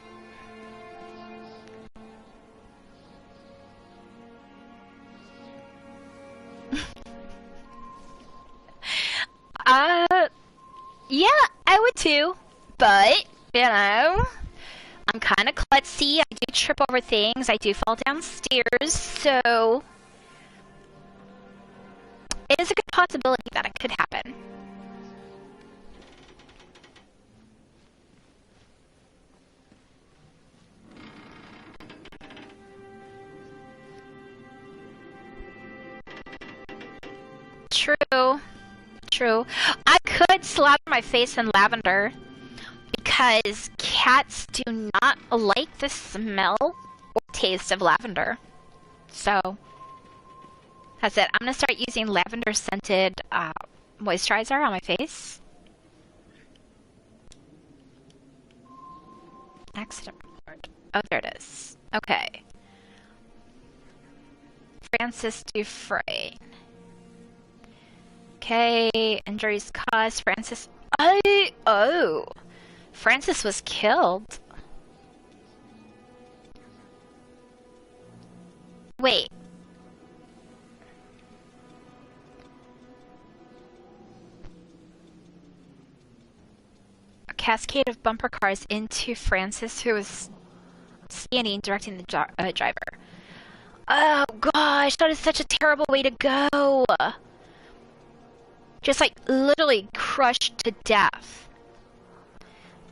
Yeah, I would too. But, you know, I'm kind of klutzy. I do trip over things. I do fall downstairs, so it is a good possibility that it could happen. True. True. I could slap my face in lavender because cats do not like the smell or taste of lavender. So, that's it. I'm gonna start using lavender scented moisturizer on my face. Accident report. Oh, there it is. Okay. Francis Dufresne. Okay, injuries caused. Francis. Oh. Francis was killed. Wait. A cascade of bumper cars into Francis, who was standing directing the driver. Oh gosh, that is such a terrible way to go. Just like literally crushed to death.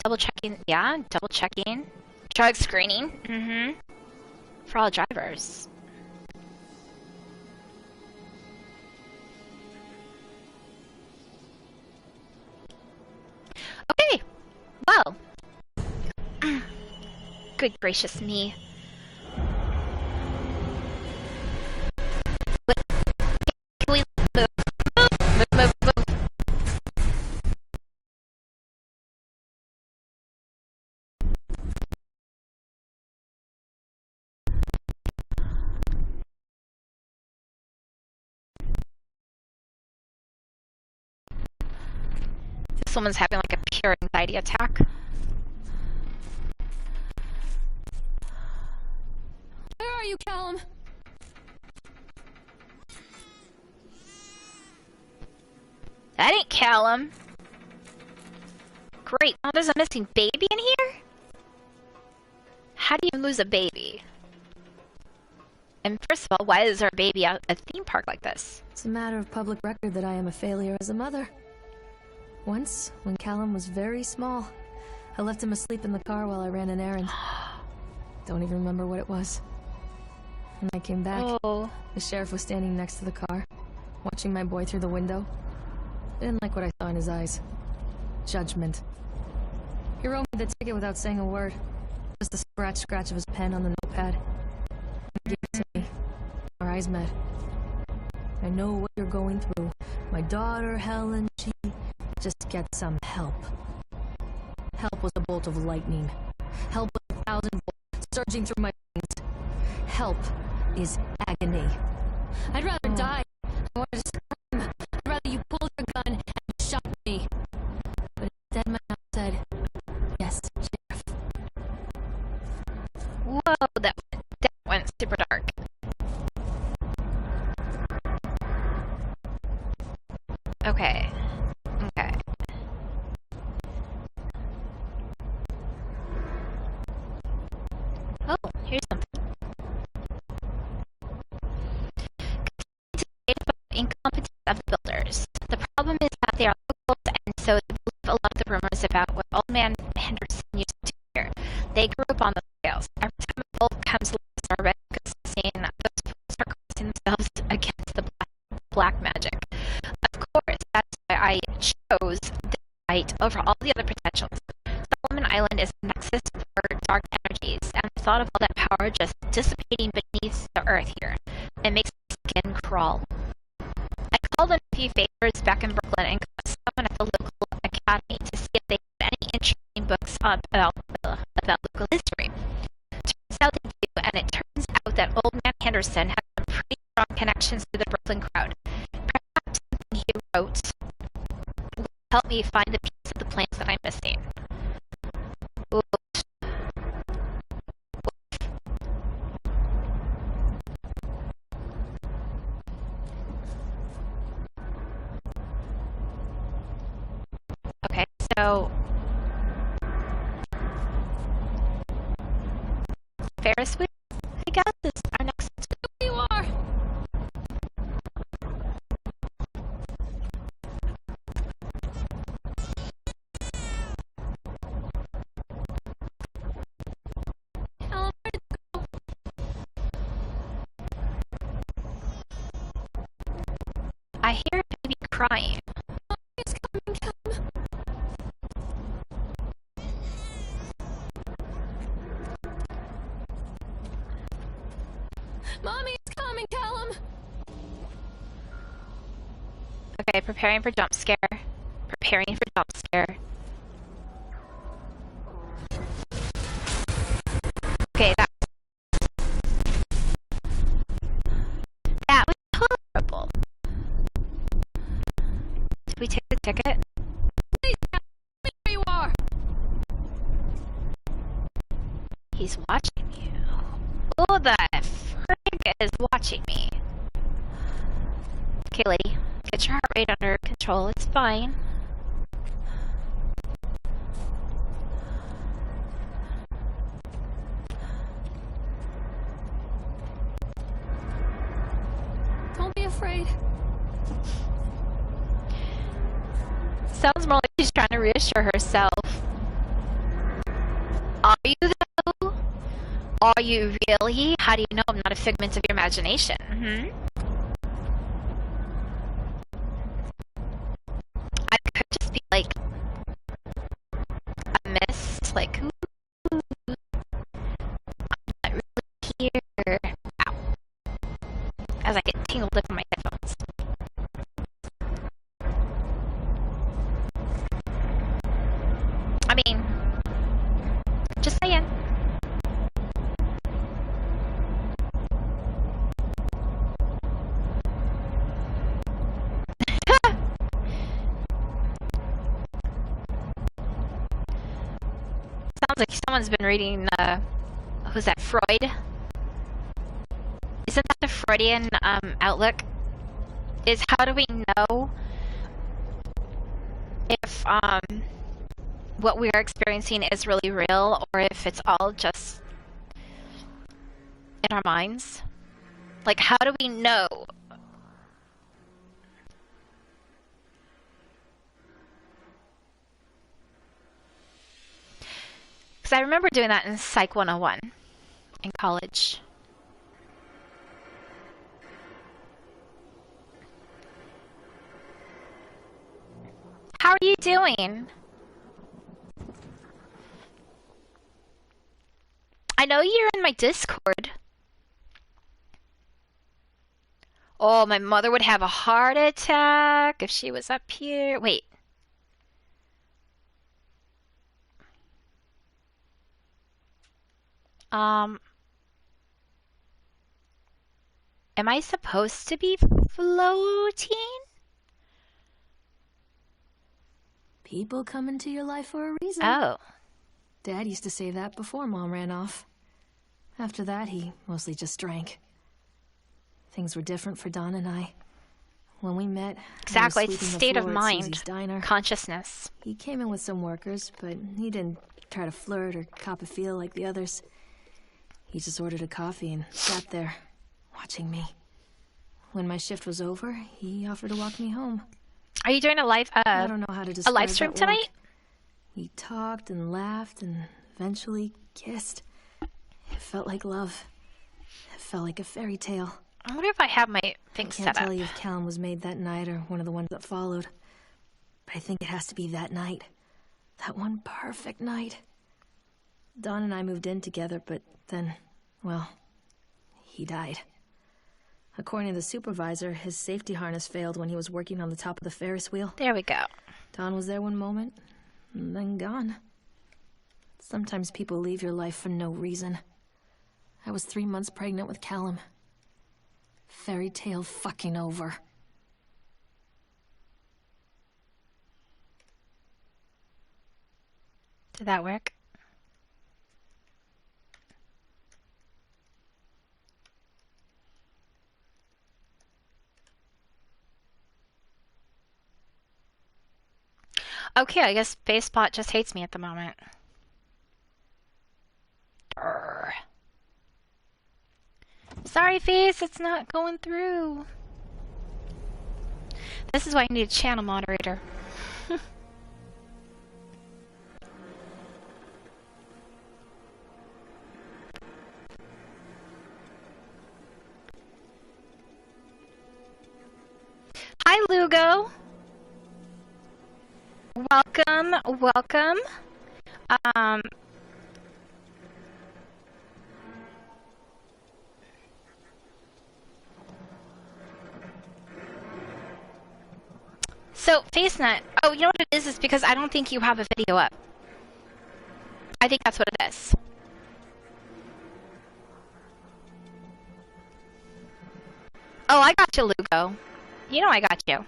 Double checking, yeah, double checking. Drug screening, for all drivers. Okay, well. Good gracious me. Can we move? Move. This woman's having like a pure anxiety attack. Where are you, Callum? That ain't Callum. Great. Oh, there's a missing baby in here? How do you lose a baby? And first of all, why is our baby at a theme park like this? It's a matter of public record that I am a failure as a mother. Once, when Callum was very small, I left him asleep in the car while I ran an errand. Don't even remember what it was. When I came back, the sheriff was standing next to the car, watching my boy through the window. I didn't like what I saw in his eyes. Judgment. He wrote me the ticket without saying a word. Just a scratch of his pen on the notepad. He gave it to me. Our eyes met. I know what you're going through. My daughter, Helen, she just get some help. Help was a bolt of lightning. Help was 1,000 volts surging through my veins. Help is agony. I'd rather die. I wanted to scream. I'd rather you pulled your gun and shot me. But instead my mouth said, yes, Sheriff. Whoa, that went super dark. Okay. Okay. Oh, here's something. Incompetence of builders. The problem is that they are locals, and so they believe a lot of the rumors about what Old Man Henderson used to hear. They grew up on the trails. Every time a bolt comes loose or red goes scene, those folks are crossing themselves against the black magic. Of course, that's why I chose this site over all the other potentials. Solomon Island is a nexus for dark energies, and the thought of all that power just dissipating beneath the earth here, it makes my skin crawl. I called in a few favors back in Brooklyn and got someone at the local academy to see if they had any interesting books about local history. Turns out they do, and it turns out that Old Man Henderson has some pretty strong connections to the Brooklyn crowd. Perhaps something he wrote will help me find the piece of the plans that I'm missing. Ooh. Okay, so Ferris wheel, I guess, is our next. There you are! Callum, where did you go? I hear a baby crying. It's coming, Callum. Mommy, it's coming, Callum! Okay, preparing for jump scare. Preparing for jump scare. Okay, that was horrible. Did we take the ticket? Please, Callum, where you are! He's watching you. Who the frick is watching me? Okay, lady. Get your heart rate under control. It's fine. Don't be afraid. Sounds more like she's trying to reassure herself. Are you though? Are you really? How do you know I'm not a figment of your imagination? I could just be like a mist, like, ooh, I'm not really here. Ow. As I get tangled up in my headphones. I mean, just saying. Sounds like someone's been reading, who's that, Freud? Isn't that the Freudian, outlook? Is how do we know if what we are experiencing is really real or if it's all just in our minds. Like, how do we know? Because I remember doing that in Psych 101 in college. How are you doing? I know you're in my Discord. Oh, my mother would have a heart attack if she was up here. Wait. Am I supposed to be floating? People come into your life for a reason. Oh. Dad used to say that before Mom ran off. After that, he mostly just drank. Things were different for Don and I. When we met, Exactly, I was it's a sweeping the state of floor at mind, Susie's diner. consciousness. He came in with some workers, but he didn't try to flirt or cop a feel like the others. He just ordered a coffee and sat there, watching me. When my shift was over, he offered to walk me home. Are you doing a live I don't know how to describe live stream that tonight? walk. We talked and laughed and eventually kissed. It felt like love. It felt like a fairy tale. I wonder if I have my thing I set can't up. tell you if Callum was made that night or one of the ones that followed. But I think it has to be that night. That one perfect night. Dawn and I moved in together, but then, well, he died. According to the supervisor, his safety harness failed when he was working on the top of the Ferris wheel. There we go. Dawn was there one moment, and then gone. Sometimes people leave your life for no reason. I was 3 months pregnant with Callum. Fairy tale fucking over. Did that work? Okay, I guess Facebot just hates me at the moment. Brr. Sorry, Face, it's not going through. This is why I need a channel moderator. Hi, Lugo. Welcome, welcome. So, FaceNet. Oh, you know what it is? It's because I don't think you have a video up. I think that's what it is. Oh, I got you, Lugo. You know I got you.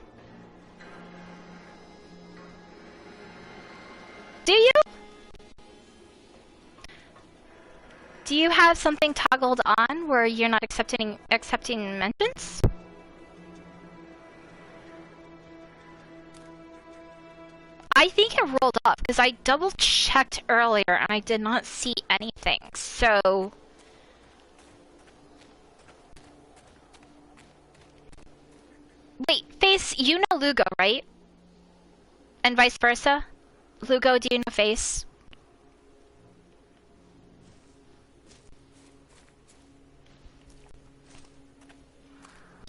Do you? Do you have something toggled on where you're not accepting mentions? I think it rolled up because I double checked earlier and I did not see anything. So wait, Face, you know Lugo, right? And vice versa? Lugo, do you know Face?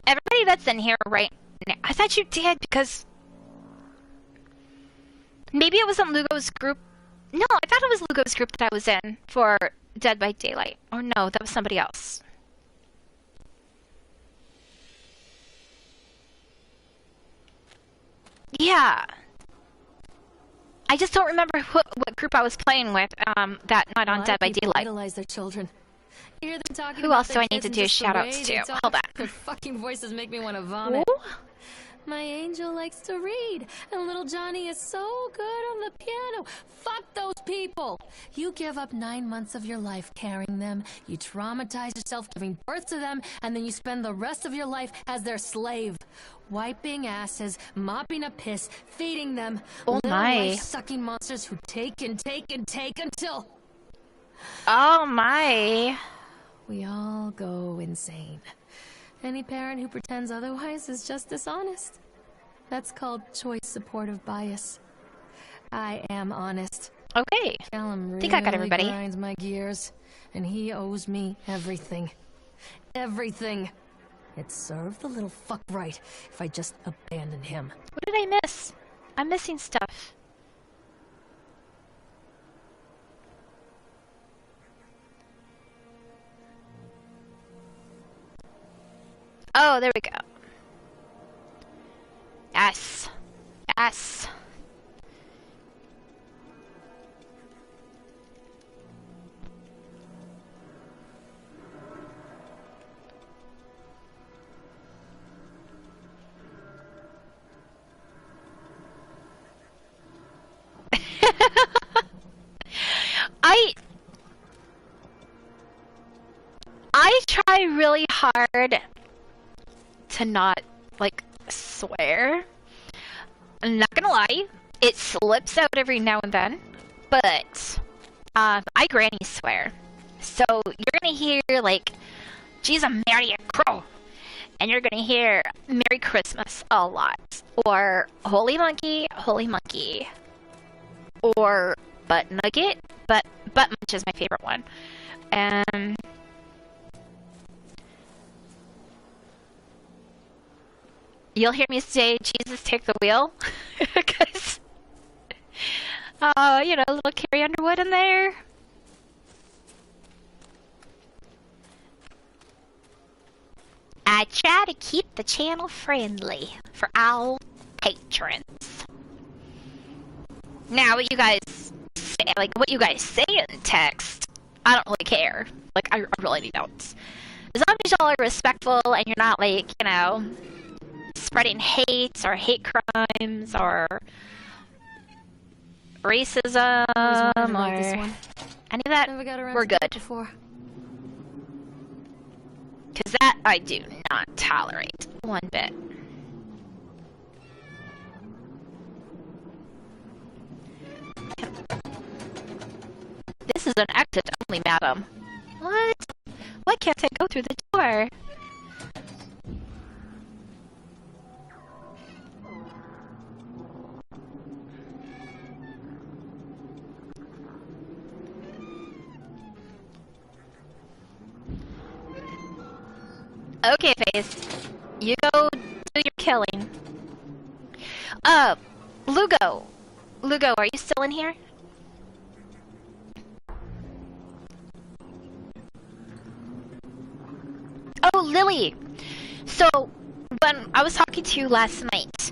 Everybody that's in here right now, I thought you did because maybe it wasn't Lugo's group. No, I thought it was Lugo's group that I was in for Dead by Daylight. Or no, that was somebody else. Yeah. I just don't remember what group I was playing with that night on Dead by Daylight. Idolize their children. You hear them talking Who about else do their I need kids to in do just the shout way outs they to? talk. Hold on. Their fucking voices make me want to vomit. Ooh. My angel likes to read, and little Johnny is so good on the piano. Fuck those people! You give up 9 months of your life carrying them, you traumatize yourself giving birth to them, and then you spend the rest of your life as their slave. Wiping asses, mopping a piss, feeding them. Oh little my. life-sucking monsters who take and take and take until... Oh my. we all go insane. Any parent who pretends otherwise is just dishonest. That's called choice supportive bias. I am honest. Okay. Callum really Think I got everybody. grinds my gears, and he owes me everything. Everything. It served the little fuck right if I just abandoned him. What did I miss? I'm missing stuff. Oh, there we go. Yes. Yes. I try really hard to not, like, swear. I'm not gonna lie, it slips out every now and then, but, I granny swear. So, you're gonna hear, like, geez, I'm marry a crow, and you're gonna hear Merry Christmas a lot, or Holy Monkey, or Butt Nugget, but Butt Munch is my favorite one. You'll hear me say, Jesus, take the wheel. Because, you know, a little Carrie Underwood in there. I try to keep the channel friendly for all patrons. Now, what you guys say, like, what you guys say in text, I don't really care. Like, I really don't. As long as y'all are respectful and you're not, like, you know, spreading hate or hate crimes or racism or any of that, we're good. Because that I do not tolerate one bit. This is an exit only, madam. What? Why can't I go through the door? Okay, Face. You go do your killing. Lugo. Lugo, are you still in here? Oh, Lily! So, when I was talking to you last night,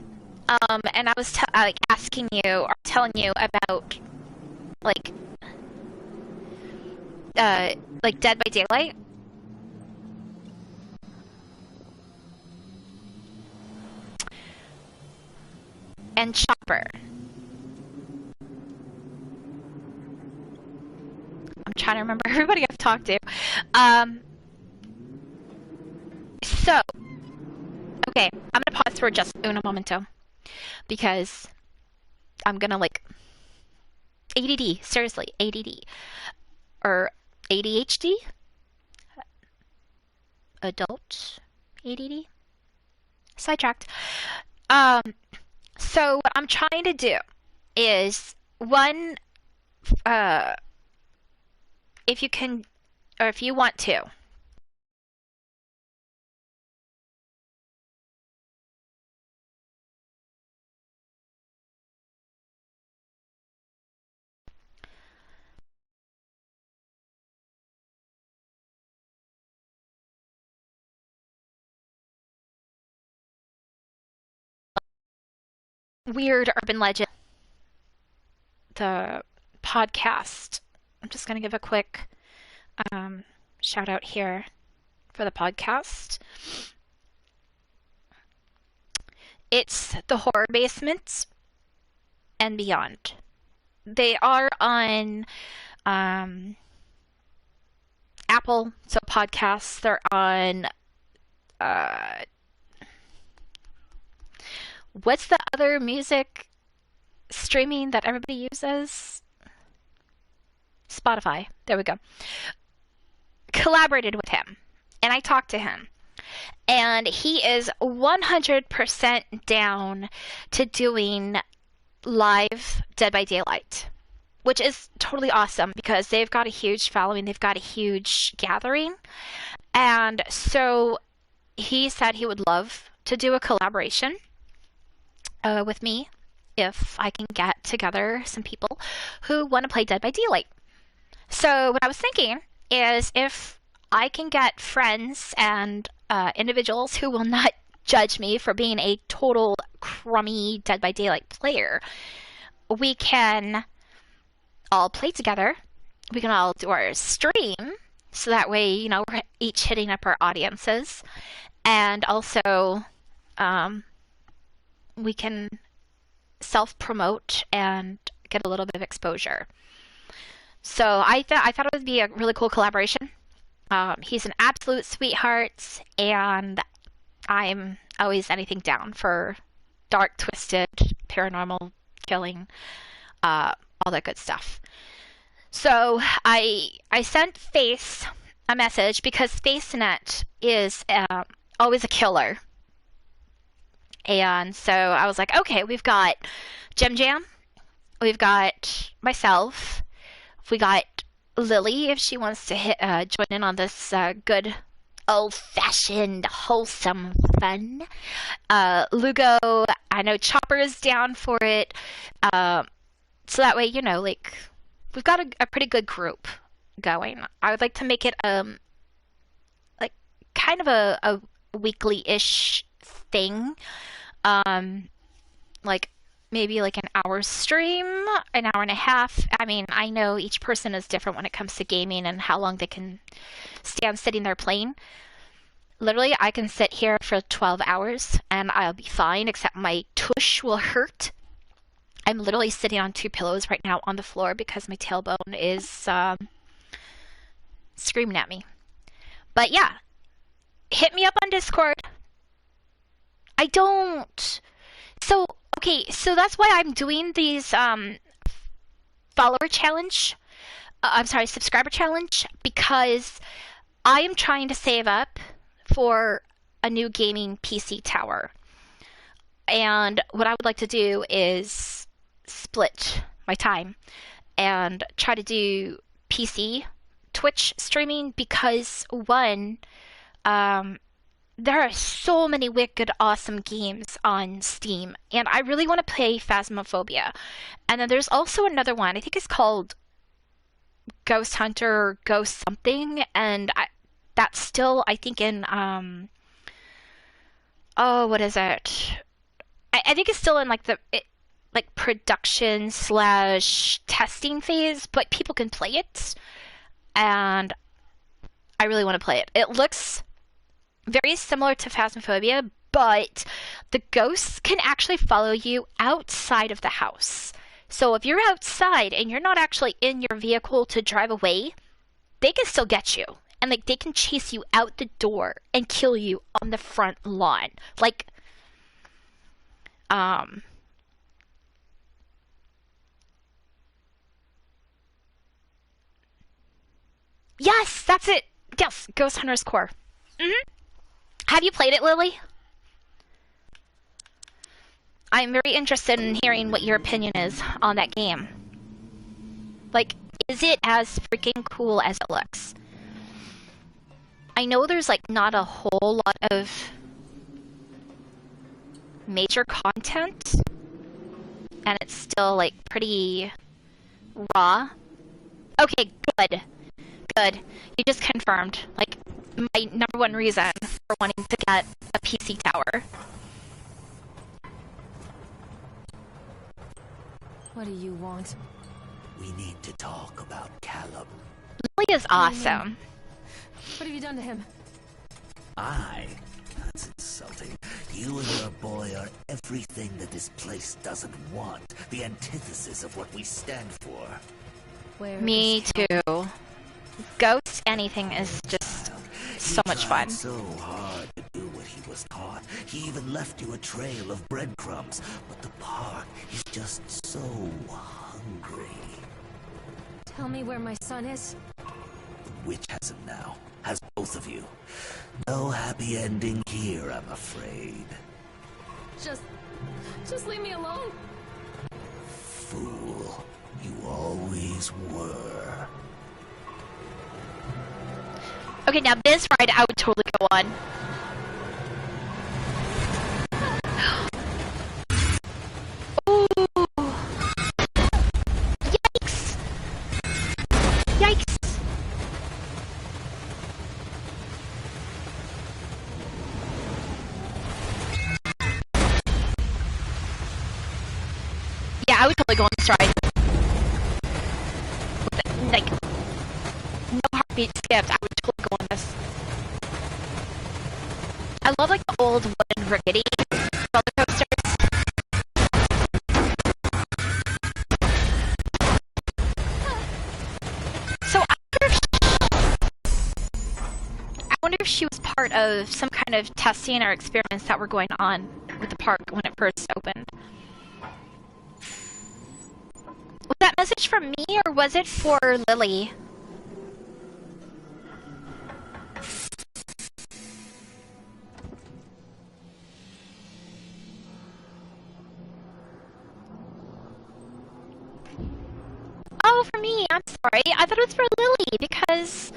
and I was like asking you, or telling you about, like Dead by Daylight, and Chopper. I'm trying to remember everybody I've talked to. So, okay, I'm gonna pause for just un momento, because I'm gonna, like, ADD, seriously, ADD, or ADHD? Adult ADD? Sidetracked. So what I'm trying to do is, one, if you can, or if you want to, Weird Urban Legend, the podcast. I'm just going to give a quick shout out here for the podcast. it's the horror basements and beyond. They are on Apple, so podcasts. They're on what's the other music streaming that everybody uses? Spotify. There we go. Collaborated with him, and I talked to him, and he is 100% down to doing live Dead by Daylight, which is totally awesome because they've got a huge following, they've got a huge gathering, and so he said he would love to do a collaboration with me if I can get together some people who want to play Dead by Daylight. So what I was thinking is if I can get friends and individuals who will not judge me for being a total crummy Dead by Daylight player, we can all play together. We can all do our stream, so that way, you know, we're each hitting up our audiences, and also we can self-promote and get a little bit of exposure. So I thought it would be a really cool collaboration. He's an absolute sweetheart, and I'm always anything down for dark, twisted, paranormal, killing, all that good stuff. So I sent Face a message because FaceNet is always a killer. And so I was like, okay, we've got Jim Jam, we've got myself, we got Lily if she wants to join in on this good old-fashioned, wholesome fun. Lugo, I know Chopper's down for it. So that way, you know, like, we've got a pretty good group going. I would like to make it like kind of a weekly-ish thing. Like maybe like an hour stream, an hour and a half. I mean, I know each person is different when it comes to gaming and how long they can stand sitting there playing. Literally, I can sit here for 12 hours and I'll be fine, except my tush will hurt. I'm literally sitting on 2 pillows right now on the floor because my tailbone is screaming at me. But yeah, hit me up on Discord. I don't... So, okay, so that's why I'm doing these follower challenge. Subscriber challenge, because I am trying to save up for a new gaming PC tower. And what I would like to do is split my time and try to do PC Twitch streaming because, one, there are so many wicked awesome games on Steam, and I really want to play Phasmophobia. And then there's also another one, I think it's called Ghost Hunter or Ghost something, and that's still, I think, in, what is it? I think it's still in, like, like, production / testing phase, but people can play it, and I really want to play it. It looks very similar to Phasmophobia, but the ghosts can actually follow you outside of the house. So if you're outside and you're not actually in your vehicle to drive away, they can still get you. And like they can chase you out the door and kill you on the front lawn. Like, yes, that's it. Yes, Ghost Hunter's Core. Have you played it, Lily? I'm very interested in hearing what your opinion is on that game. Like, is it as freaking cool as it looks? I know there's, like, not a whole lot of major content, and it's still, like, pretty raw. Okay, good. Good. You just confirmed, like, my number one reason for wanting to get a PC tower. What do you want? We need to talk about Callum. Lily is awesome. What have you done to him? That's insulting. You and your boy are Everything that this place doesn't want. The antithesis of what we stand for. Where Me is Callum? too. Ghost anything is just so much He tried fun. so hard to do what he was taught. He even left you a trail of breadcrumbs. But the park is just so hungry. Tell me where my son is. The witch has him now. Has both of you. No happy ending here, I'm afraid. Just leave me alone. Fool. You always were. Okay, now this ride I would totally go on. Ooh. Yikes! Yikes! Yeah, I would totally go on this ride. Like, no heartbeat skipped, I would totally go on this. I love like the old wooden rickety roller coasters. So I wonder if she was part of some kind of testing or experiments that were going on with the park when it first opened. Was that message from me or was it for Lily? Oh, for me. I'm sorry. I thought it was for Lily because,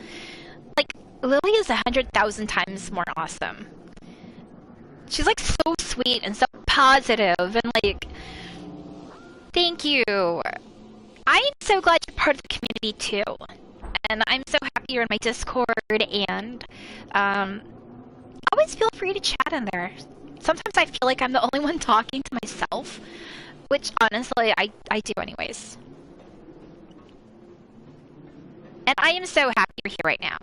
like, Lily is 100,000 times more awesome. She's, like, so sweet and so positive and, like, thank you. I'm so glad you're part of the community, too. And I'm so happy you're in my Discord and, always feel free to chat in there. Sometimes I feel like I'm the only one talking to myself, which, honestly, I do anyways. And I am so happy you're here right now.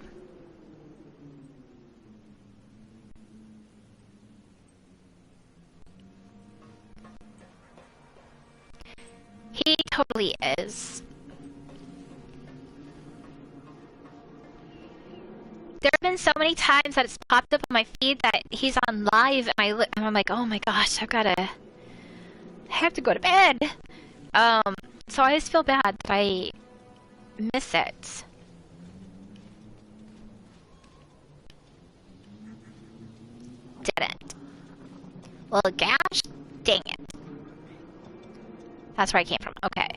He totally is. There have been so many times that it's popped up on my feed that he's on live, and I'm like, oh my gosh, I have to go to bed. So I just feel bad that I miss it. Didn't. Well, gosh, dang it. That's where I came from. Okay.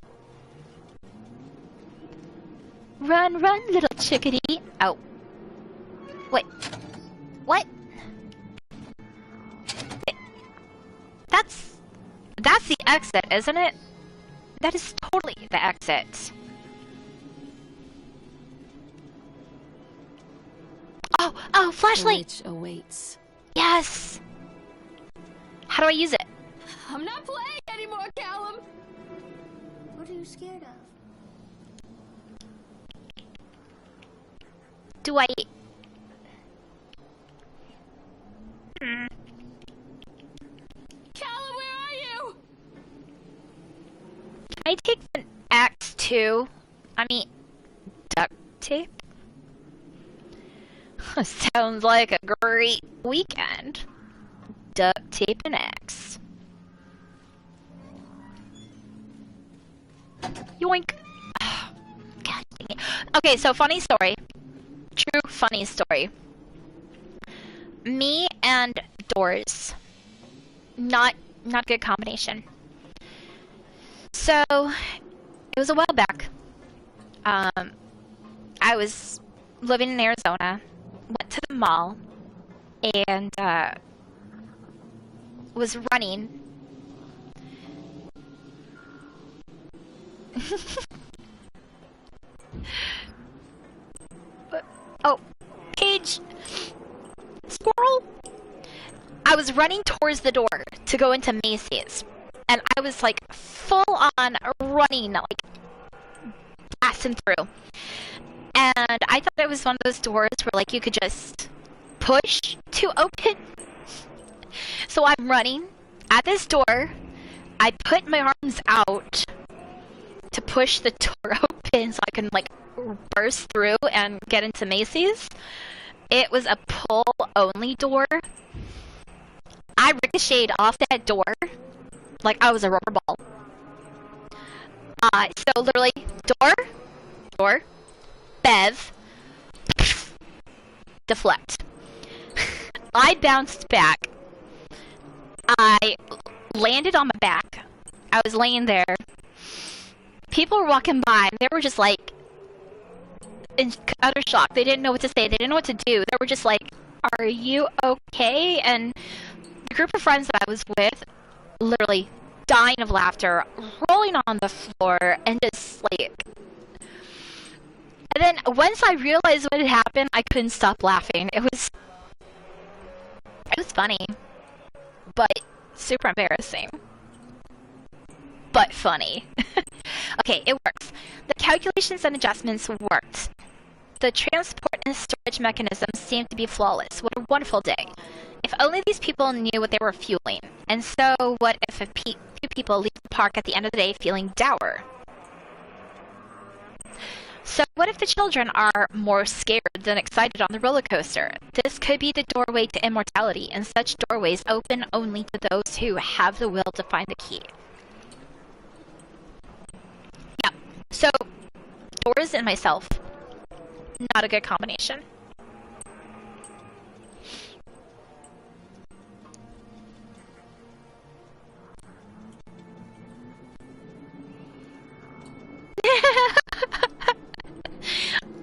Run, run, little chickadee. Oh. Wait. What? That's the exit, isn't it? That is totally the exit. Oh, flashlight! Which awaits. Yes! How do I use it? I'm not playing anymore, Callum! What are you scared of? Do I... Callum, where are you? Can I take an Act 2? I mean, duct tape? Sounds like a great weekend. Duct tape and axe. Yoink. God dang it. Okay, so funny story. True funny story. Me and doors. Not good combination. So, it was a while back. I was living in Arizona, went to the mall, and was running. Oh, Paige! Squirrel! I was running towards the door to go into Macy's, and I was like full on running, like blasting through. And I thought it was one of those doors where like you could just push to open. So I'm running, at this door, I put my arms out to push the door open so I can, like, burst through and get into Macy's. It was a pull-only door. I ricocheted off that door like I was a rubber ball. So literally, door, Bev, deflect. I bounced back. I landed on my back. I was laying there. People were walking by, and they were just like, in utter shock. They didn't know what to say. They didn't know what to do. They were just like, "Are you okay?" And the group of friends that I was with, literally dying of laughter, rolling on the floor, and just like... And then once I realized what had happened, I couldn't stop laughing. It was funny, but super embarrassing. But funny. Okay, it works. The calculations and adjustments worked. The transport and storage mechanisms seemed to be flawless. What a wonderful day. If only these people knew what they were fueling. And so, what if few people leave the park at the end of the day feeling dour? So what if the children are more scared than excited on the roller coaster? This could be the doorway to immortality, and such doorways open only to those who have the will to find the key. Yeah, so doors and myself, not a good combination.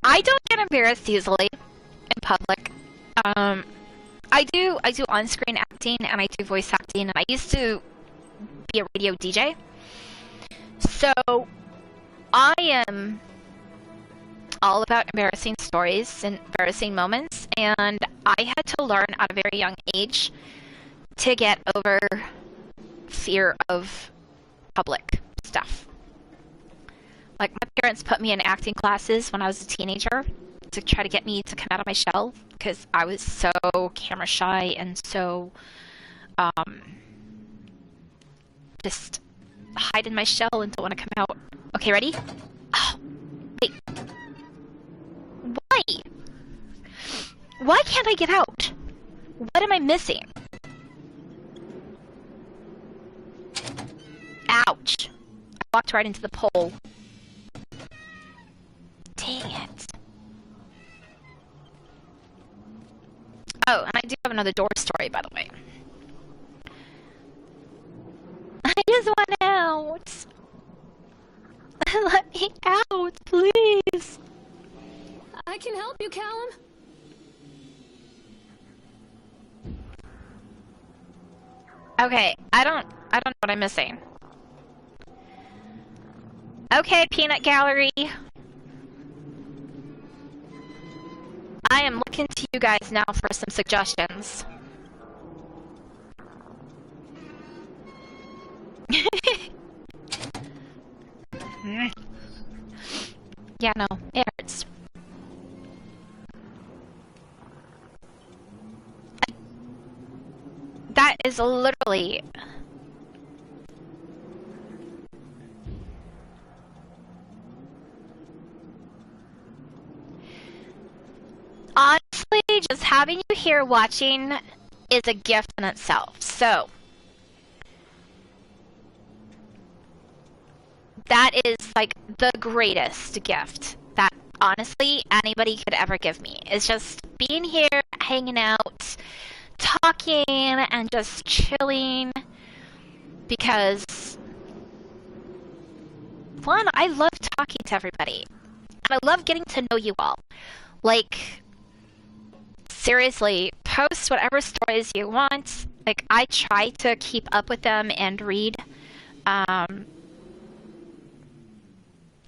I don't get embarrassed easily in public. I do on-screen acting and I do voice acting, and I used to be a radio DJ. So I am all about embarrassing stories and embarrassing moments, and I had to learn at a very young age to get over fear of public stuff. Like, my parents put me in acting classes when I was a teenager to try to get me to come out of my shell, because I was so camera shy and so, just hide in my shell and don't want to come out. Okay, ready? Oh, wait. Why? Why can't I get out? What am I missing? Ouch. I walked right into the pole. Dang it. Oh, and I do have another door story, by the way. I just want out. Let me out, please. I can help you, Callum. Okay, I don't know what I'm missing. Okay, Peanut Gallery. I am looking to you guys now for some suggestions. Yeah, no, it hurts. That is literally... Honestly, just having you here watching is a gift in itself. So, that is like the greatest gift that honestly anybody could ever give me. Is just being here, hanging out, talking, and just chilling. Because, one, I love talking to everybody. And I love getting to know you all. Like... Seriously, post whatever stories you want. Like, I try to keep up with them and read.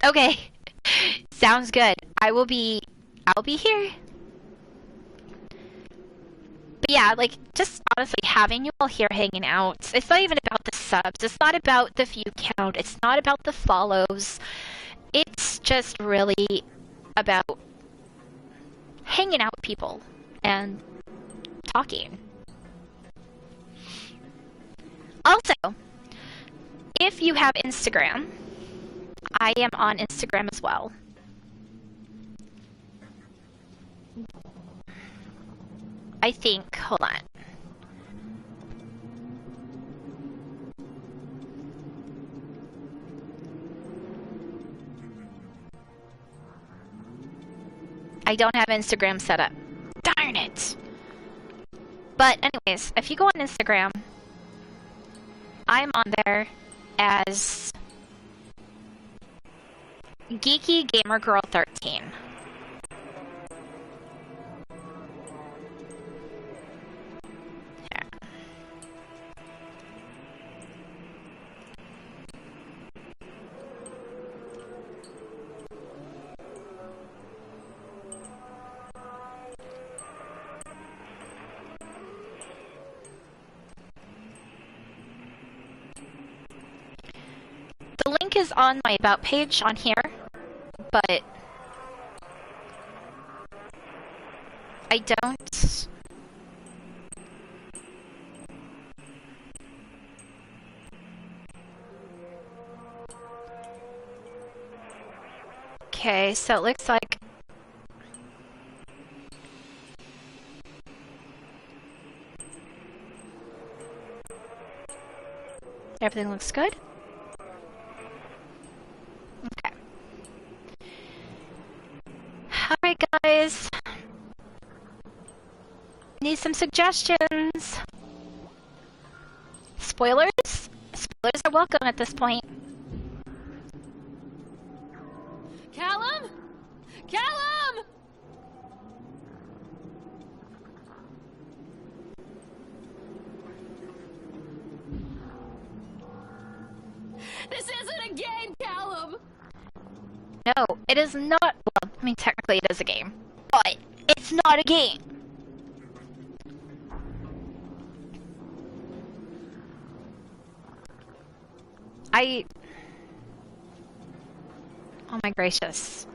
Okay. Sounds good. I'll be here. But yeah, like, just honestly, having you all here hanging out, it's not even about the subs. It's not about the view count. It's not about the follows. It's just really about hanging out with people. And talking. Also, if you have Instagram, I am on Instagram as well. I think, hold on. I don't have Instagram set up. Darn it! But anyways, if you go on Instagram, I'm on there as Geeky Gamer Girl 13. The link is on my About page on here, but I don't... Okay, so it looks like... Everything looks good? Okay. Alright guys. Need some suggestions. Spoilers? Spoilers are welcome at this point. Callum? Callum! This isn't a game, Callum! No, it is not. Well, I mean, technically it is a game, but it's not a game. Oh my gracious.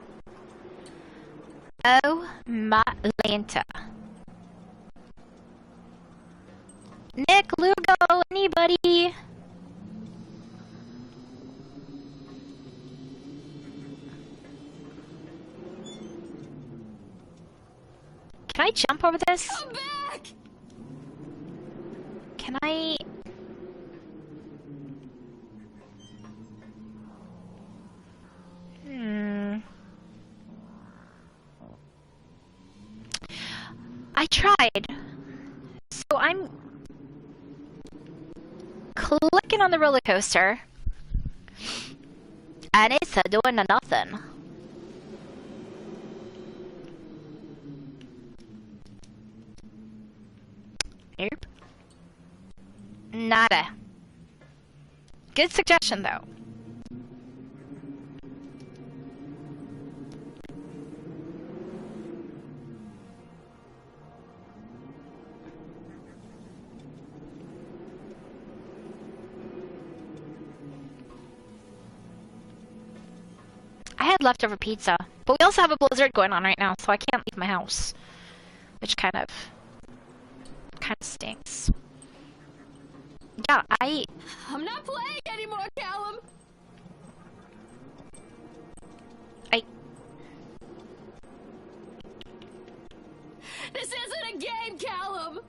Oh my Lanta. Nick, Lugo, anybody? Can I jump over this? Come back! Can I... I tried. So I'm clicking on the roller coaster, and it's doing nothing. Nope. Nada. Good suggestion, though. I had leftover pizza, but we also have a blizzard going on right now, so I can't leave my house, which kind of stinks. Yeah, I'm not playing anymore, Callum! This isn't a game, Callum!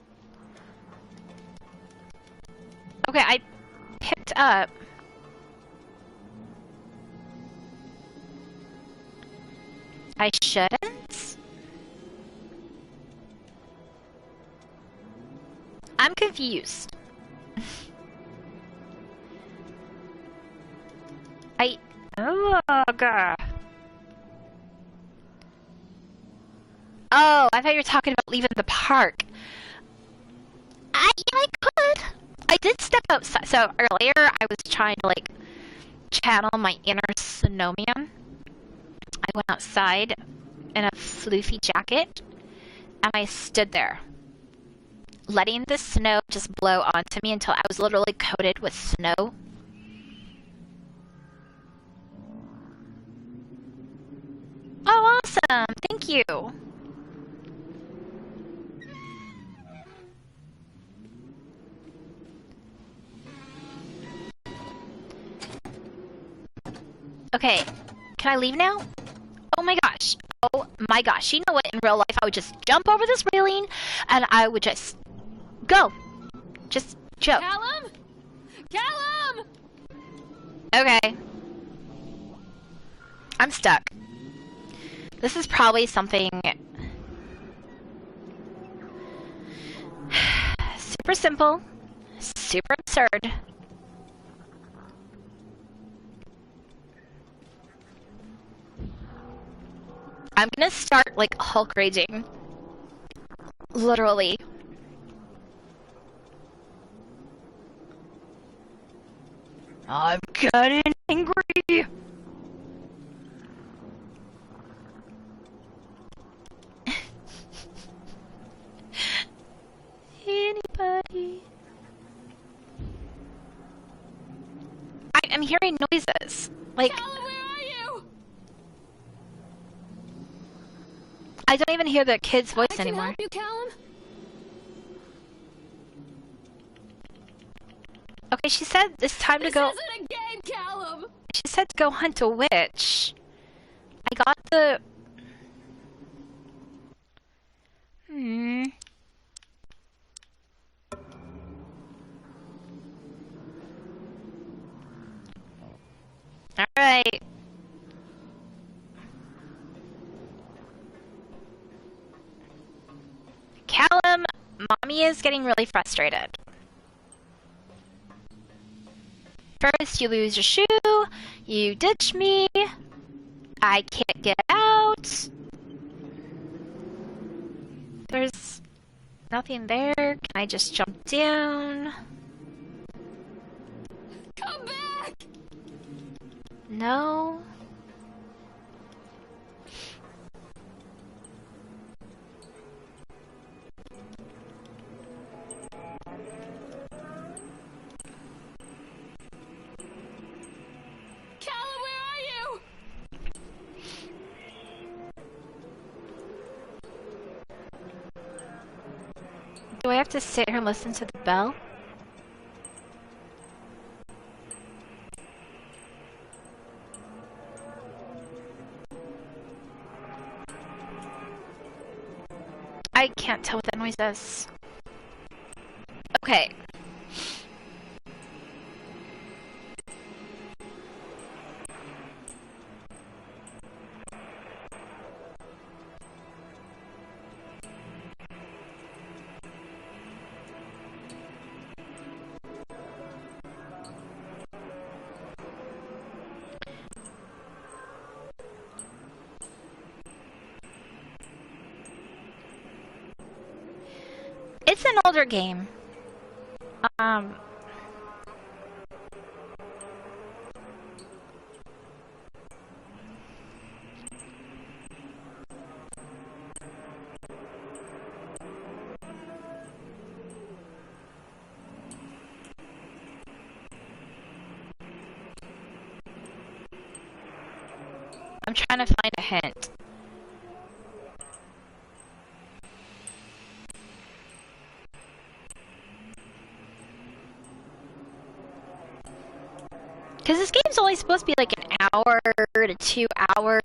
Okay, I picked up... I shouldn't? I'm confused. Oh, God. Oh, I thought you were talking about leaving the park. I could. I did step outside. So earlier, I was trying to, like, channel my inner snowman. I went outside in a floofy jacket, and I stood there, letting the snow just blow onto me until I was literally coated with snow. Oh, awesome! Thank you! Okay, can I leave now? Oh my gosh. Oh my gosh. You know what? In real life, I would just jump over this railing and I would just go. Just jump. Callum? Callum! Okay. I'm stuck. This is probably something super simple, super absurd. I'm gonna start like Hulk raging. Literally. I'm getting angry. Anybody? I'm hearing noises. Like, Callum, where are you? I don't even hear the kid's voice I can anymore. help you, Callum? Okay, she said it's time to go. This isn't a game, Callum! She said to go hunt a witch. I got the. Alright. Callum, mommy is getting really frustrated. First, you lose your shoe, you ditch me, I can't get out. There's nothing there. Can I just jump down? Come back! No. Callum, where are you? Do I have to sit here and listen to the bell? I can't tell what that noise is. Okay. It's an older game. I'm trying to find a hint. Because this game's only supposed to be like an hour to 2 hour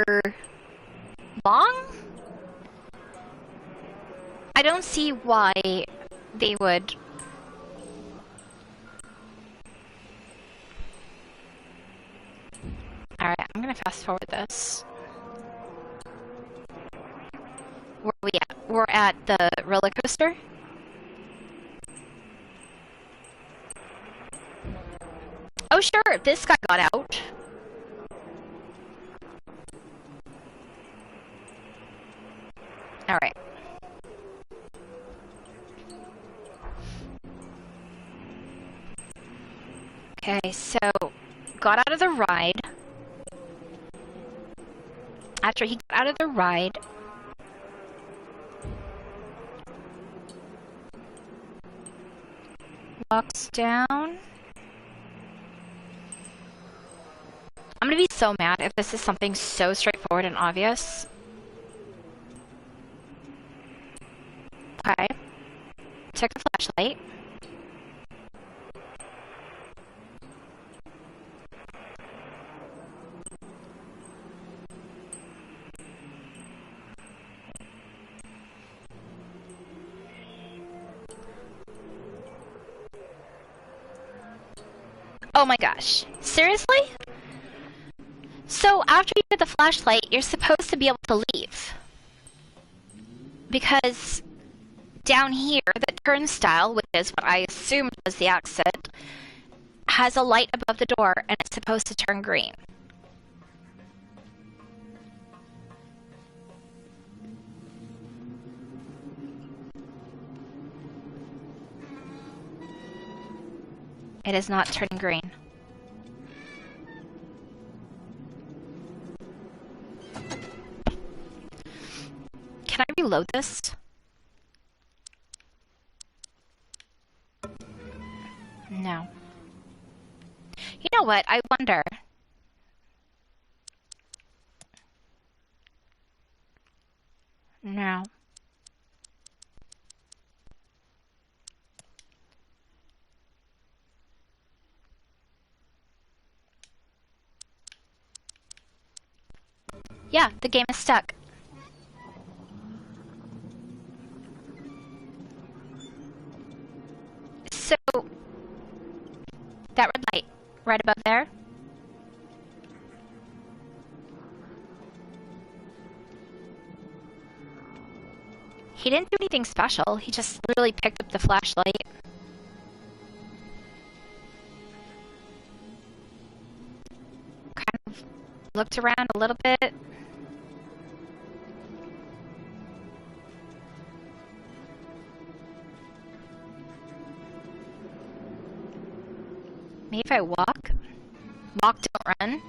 long? I don't see why they would. Alright, I'm gonna fast forward this. Where are we at? We're at the roller coaster? Oh sure, this guy got out. Alright. Okay, so got out of the ride. After he got out of the ride, walks down. I'm gonna be so mad if this is something so straightforward and obvious. Okay. Took the flashlight. Oh my gosh. Seriously? So after you get the flashlight, you're supposed to be able to leave. Because down here, the turnstile, which is what I assumed was the exit, has a light above the door and it's supposed to turn green. It is not turning green. Can I reload this? No. You know what? I wonder. No. Yeah, the game is stuck. So, that red light right above there. He didn't do anything special. He just literally picked up the flashlight. Kind of looked around a little bit. Maybe if I walk? Walk, don't run.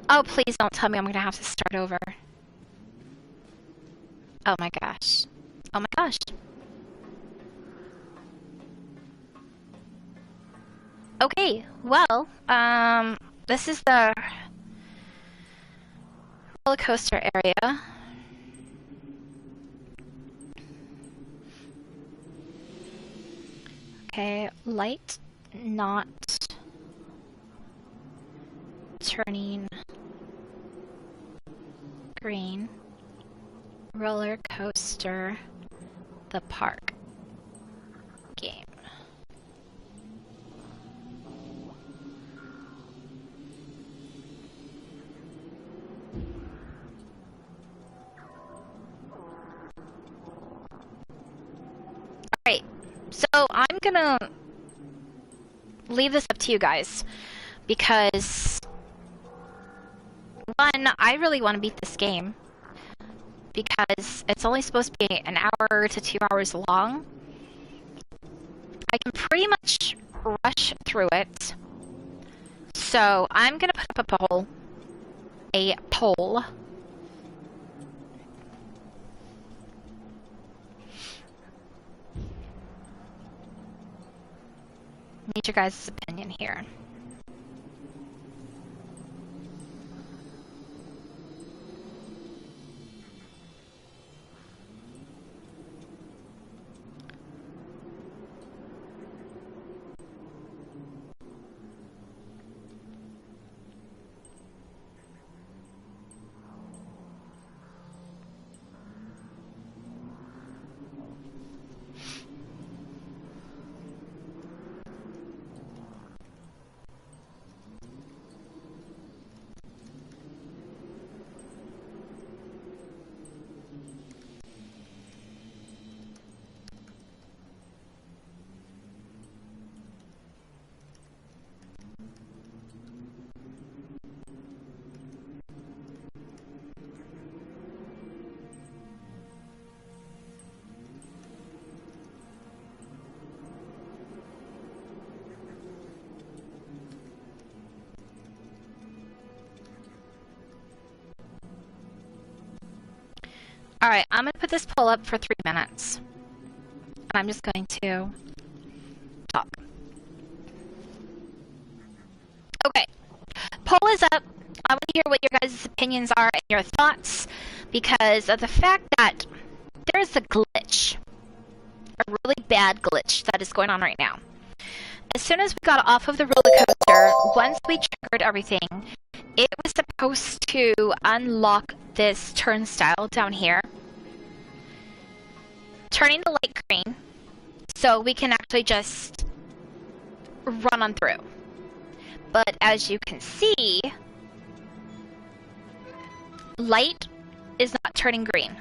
Oh, please don't tell me I'm gonna have to start over. Oh my gosh. Oh my gosh. Okay, well, this is the roller coaster area. Okay, light not turning green. Roller coaster, the park game. Alright, so I'm gonna leave this up to you guys because one, I really want to beat this game because it's only supposed to be an hour to 2 hours long. I can pretty much rush through it. So I'm gonna put up a poll. Need your guys' opinion here. Alright, I'm going to put this poll up for 3 minutes. And I'm just going to talk. Okay. Poll is up. I want to hear what your guys' opinions are and your thoughts because of the fact that there's a glitch. A really bad glitch that is going on right now. As soon as we got off of the roller coaster, once we triggered everything, it was supposed to unlock this turnstile down here, turning the light green, so we can actually just run on through. But as you can see, light is not turning green.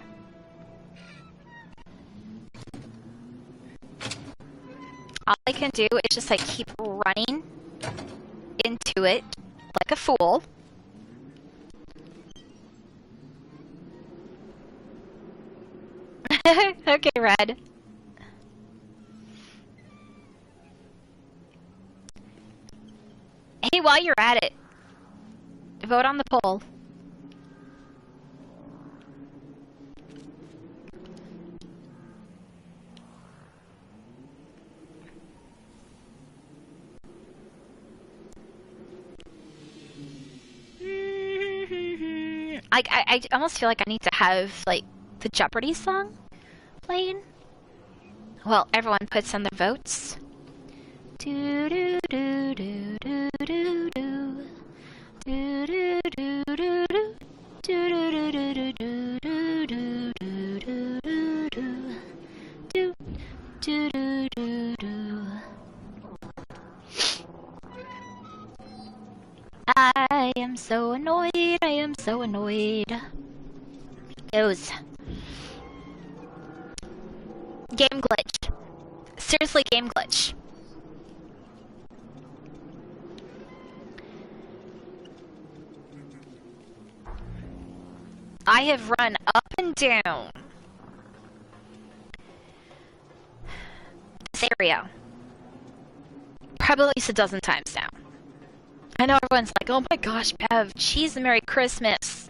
All I can do is just like keep running into it like a fool. Okay, Red. Hey, while you're at it, vote on the poll. I almost feel like I need to have, like, the Jeopardy song playing. Well, everyone puts in their votes. Do do do do do do do. Do do do do do. Do do do do do do do do do do do. Do do do do do. I am so annoyed, I am so annoyed. Those. Game glitch. Seriously, game glitch. I have run up and down this area probably at least a dozen times now. I know everyone's like, oh my gosh, Bev, jeez, Merry Christmas.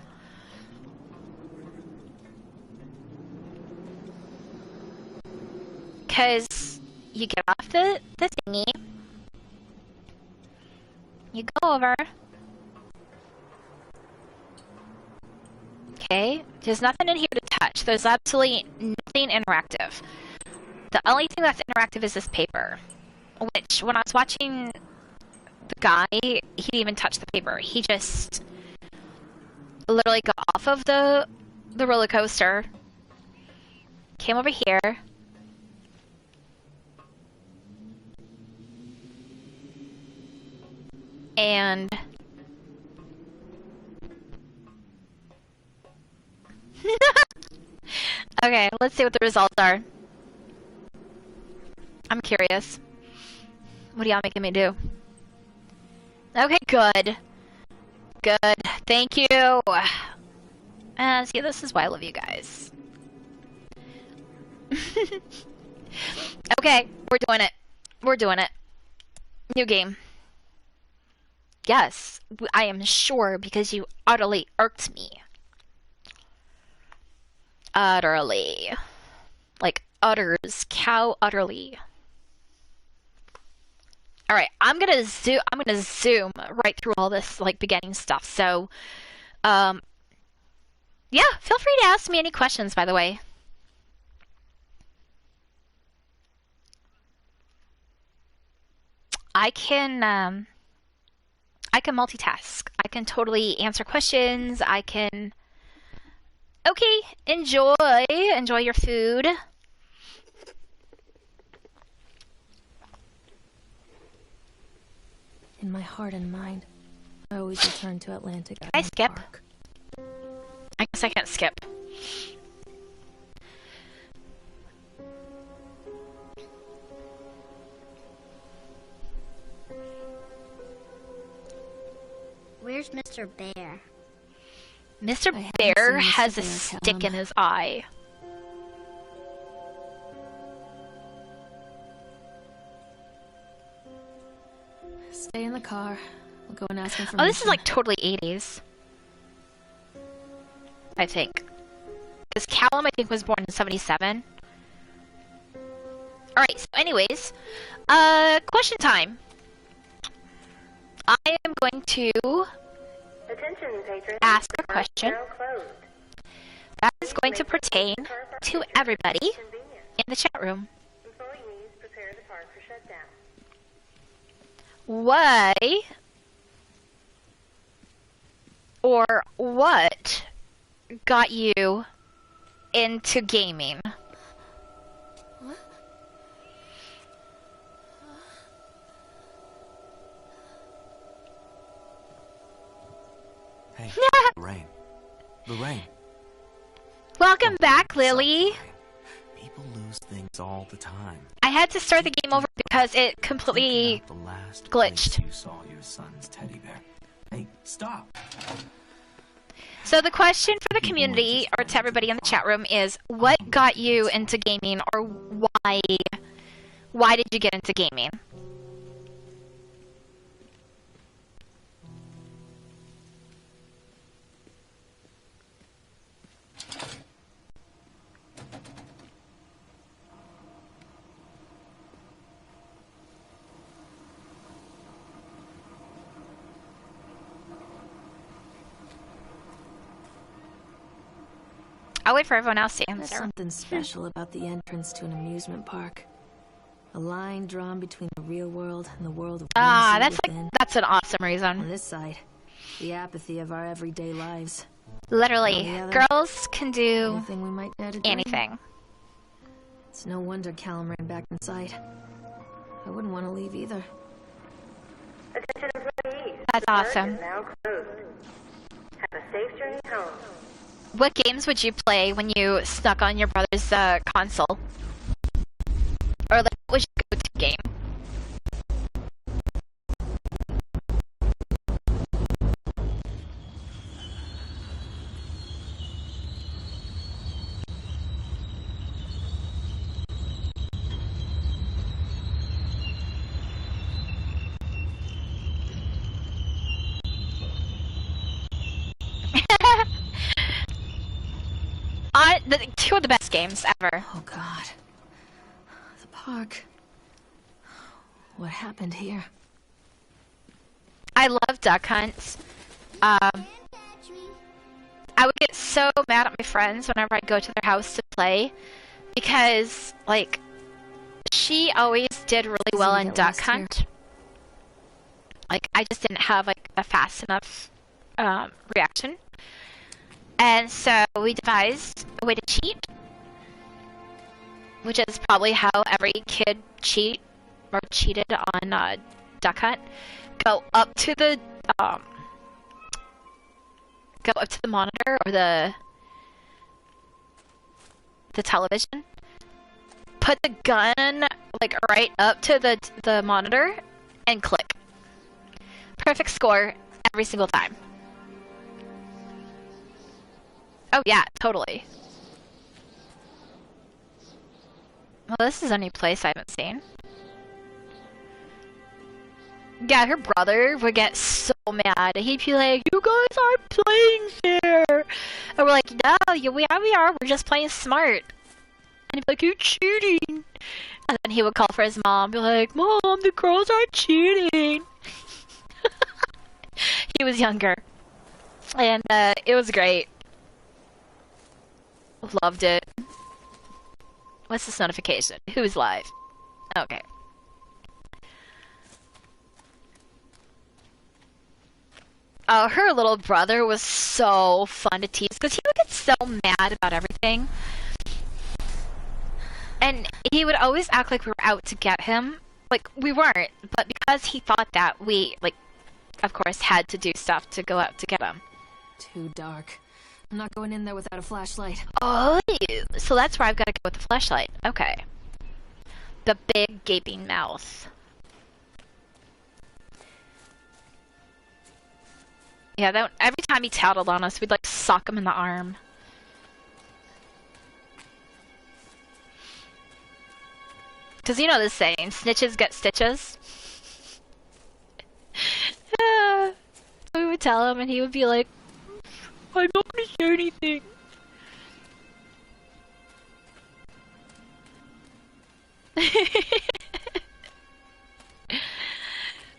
Because you get off the thingy, you go over. Okay, there's nothing in here to touch. There's absolutely nothing interactive. The only thing that's interactive is this paper, which when I was watching the guy, he didn't even touch the paper. He just literally got off of the roller coaster, came over here, and okay, let's see what the results are. I'm curious. What are y'all making me do? Okay, good. Good. Thank you. See, this is why I love you guys. Okay, we're doing it. We're doing it. New game. Yes, I am sure because you utterly irked me. Utterly. Like, utters. Cow utterly. Alright, I'm gonna zoom right through all this, like, beginning stuff, so, yeah, feel free to ask me any questions, by the way. I can multitask. I can totally answer questions, I can... Okay, enjoy your food. In my heart and mind, I always return to Atlantic Avenue Can I skip? Park. I guess I can't skip. Where's Mr. Bear? Mr. I haven't Bear seen Mr. has a Bear, stick Callum. in his eye. Stay in the car. We'll go and ask him for Oh, this is permission. like totally 80s. I think. Because Callum, I think, was born in 77. Alright, so anyways. Question time. I am going to Attention, patrons. ask a The park is question now closed. that is going to pertain to everybody in the chat room. Employees prepare the park for shutdown. Why or what got you into gaming? Hey, Lorraine. Lorraine. Welcome back, Lily. People lose things all the time. I had to start the game over because it completely The last glitched. place you saw your son's teddy bear. Hey, stop! So the question for the community, or to everybody in the chat room, is what got you into gaming, or why did you get into gaming? I'll wait for everyone else to There's answer. something special about the entrance to an amusement park. A line drawn between the real world and the world of Ah, whimsy that's within. that's an awesome On reason. this side, the apathy of our everyday lives. Literally, On the other, girls can do anything we might dare to dream. anything. It's no wonder Callum ran back inside. I wouldn't want to leave either. Attention employees. That's the park awesome. is now closed. Have a safe journey home. What games would you play when you snuck on your brother's console? Or like, what was your go-to game? Two of the best games ever. Oh God. The park. What happened here? I love duck hunts. I would get so mad at my friends whenever I'd go to their house to play because, like, she always did really well in duck hunt. Like, I just didn't have, like, a fast enough reaction. And so we devised a way to cheat, which is probably how every kid cheated on duck hunt. Go up to the monitor or the television. Put the gun like right up to the monitor and click. Perfect score every single time. Oh yeah, totally. Well, this is a new place I haven't seen. Yeah, her brother would get so mad. He'd be like, "You guys aren't playing fair," and we're like, "No, yeah, we are. We're just playing smart." And he'd be like, "You're cheating," and then he would call for his mom, be like, "Mom, the girls are cheating." He was younger, and it was great. Loved it. What's this notification? Who's live? Okay. Oh, her little brother was so fun to tease because he would get so mad about everything. And he would always act like we were out to get him. Like, we weren't, but because he thought that, we, like, of course, had to do stuff to go out to get him. Too dark. I'm not going in there without a flashlight. Oh, so that's where I've got to go with the flashlight. Okay. The big gaping mouth. Yeah, that, every time he tattled on us, we'd like sock him in the arm. Cause you know the saying, snitches get stitches. We would tell him and he would be like, "I'm not gonna say anything."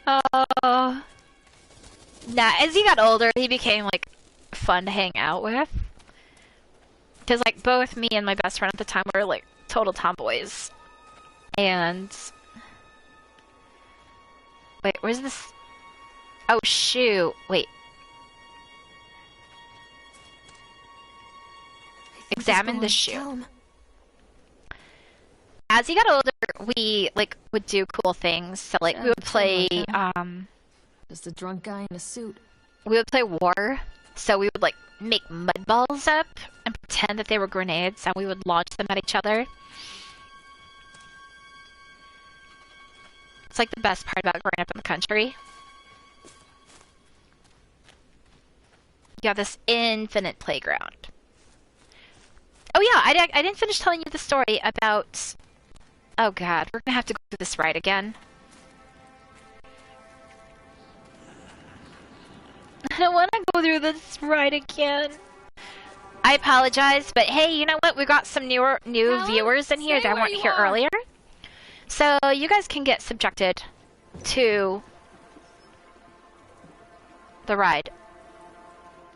Oh. Nah, as he got older, he became, like, fun to hang out with. Because, like, both me and my best friend at the time were, like, total tomboys. And... Wait, where's this? Oh, shoot. Wait. examine the shoe. Callum. As he got older, we like would do cool things. So like we would play Just a drunk guy in a suit. we would play war. So we would like make mud balls up and pretend that they were grenades, and we would launch them at each other. It's like the best part about growing up in the country. You have this infinite playground. Oh yeah, I didn't finish telling you the story about... Oh god, we're gonna have to go through this ride again. I don't want to go through this ride again. I apologize, but hey, you know what? We got some new viewers in here that weren't here earlier. So you guys can get subjected to the ride.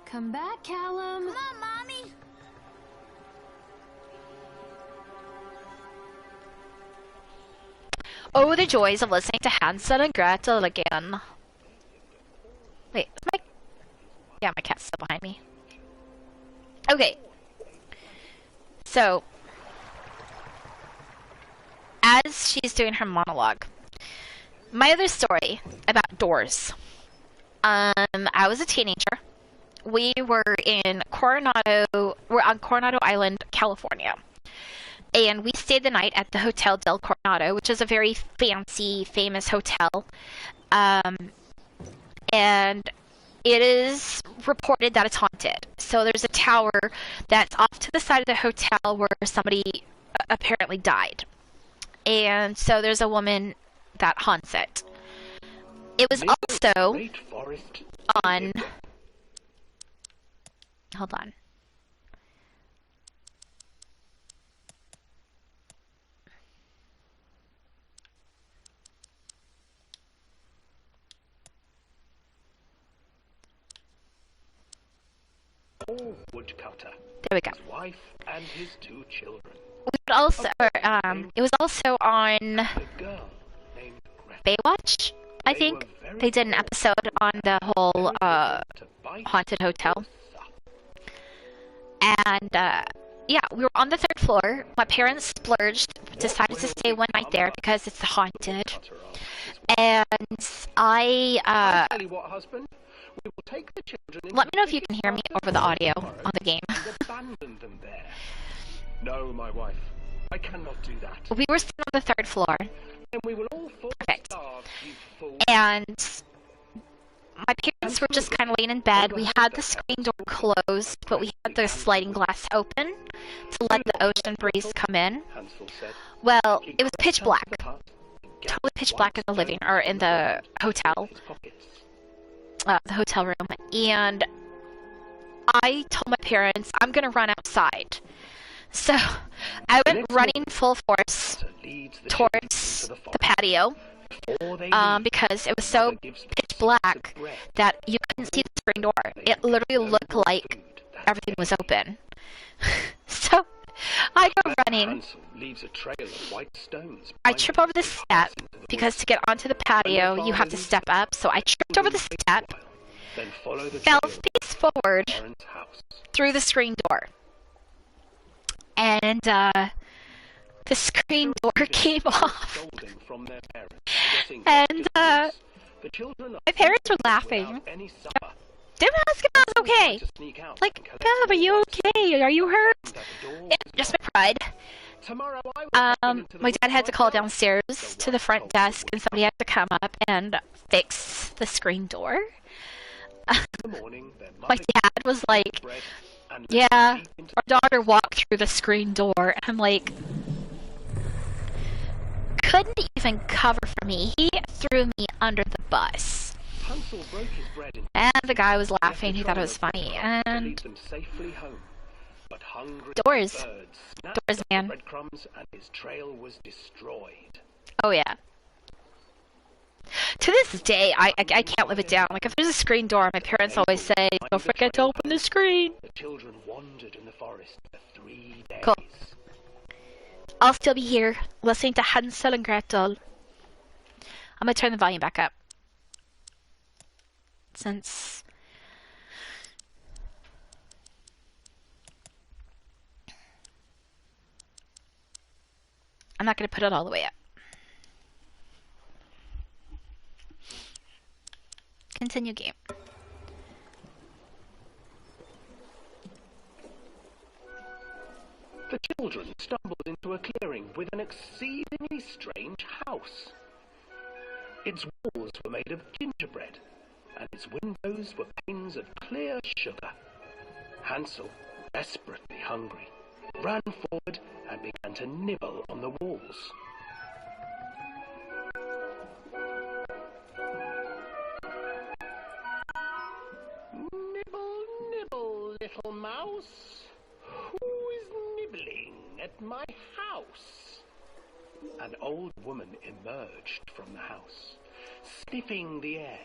Come back, Callum. Come on, Mommy. Oh, the joys of listening to Hansel and Gretel again. Wait, is my... Yeah, my cat's still behind me. Okay. So, as she's doing her monologue, my other story about doors. I was a teenager. We were on Coronado Island, California. And we stayed the night at the Hotel del Coronado, which is a very fancy, famous hotel. And it is reported that it's haunted. So there's a tower that's off to the side of the hotel where somebody apparently died. And so there's a woman that haunts it. It was also on... Hold on. Woodcutter. There we go. His wife and his 2 children. We would also, it was also on A girl named Gretel. Baywatch, I think. They did an episode on the whole haunted hotel. And yeah, we were on the 3rd floor. My parents splurged, decided to stay one night there because it's haunted. And I Tell you what, husband, we will take the children into let me know if you can hear me over the audio on the game. and abandon them there. No, my wife, I cannot do that. We were sitting on the 3rd floor, Then we will all fall Perfect. starve, you fool. and my parents were just kind of laying in bed. We had the screen door closed, but we had the sliding glass open to let the ocean breeze come in. Hansel said, Well, it was pitch "Keep black. the hut and get Totally pitch black in the living, or in the hotel, his pockets." the hotel room. And I told my parents, I'm gonna run outside. So I went running full force So leads the towards children into the patio, Before they leave, because it was so mother gives pitch pieces black of bread. that you couldn't see the screen door. It literally looked like everything was open. So I go running. Hansel leaves a trail of white stones. I behind trip him over the and step hides into the because woods. to get onto the patio you have to step up. So I tripped over the step, Then follow the fell trail face forward to Lauren's house. through the screen door, and the screen door came off. Scolding from their parents, getting And lost in the woods. The children are my parents were without laughing. any supper. They were asking if I was okay. To sneak out Like, and collect Gab, are you more okay? Are you hurt? at the door Yeah, was just locked. my pride. Tomorrow I will take them into the My woods dad had to call myself. downstairs to the front desk, and somebody had to come up and fix the screen door. In the morning, their My mother dad was like, bread and yeah, deep into our daughter walked through the screen door. And I'm like, couldn't even cover for me. He threw me under the bus. Hansel broke his bread in And the guy was laughing. left He the thought it was child funny. to And lead them safely home. But hungry Doors. birds snapped Doors, at man. the breadcrumbs and his trail was destroyed. oh yeah. To this day, I can't live it down. Like, if there's a screen door, my parents always say, don't forget to open the screen. The children wandered in the forest for 3 days. Cool. I'll still be here, listening to Hansel and Gretel. I'm gonna turn the volume back up. Since... I'm not going to put it all the way up. Continue game. The children stumbled into a clearing with an exceedingly strange house. Its walls were made of gingerbread, and its windows were panes of clear sugar. Hansel, desperately hungry, ran forward and began to nibble on the walls. Nibble, nibble, little mouse. Who is nibbling at my house? An old woman emerged from the house, sniffing the air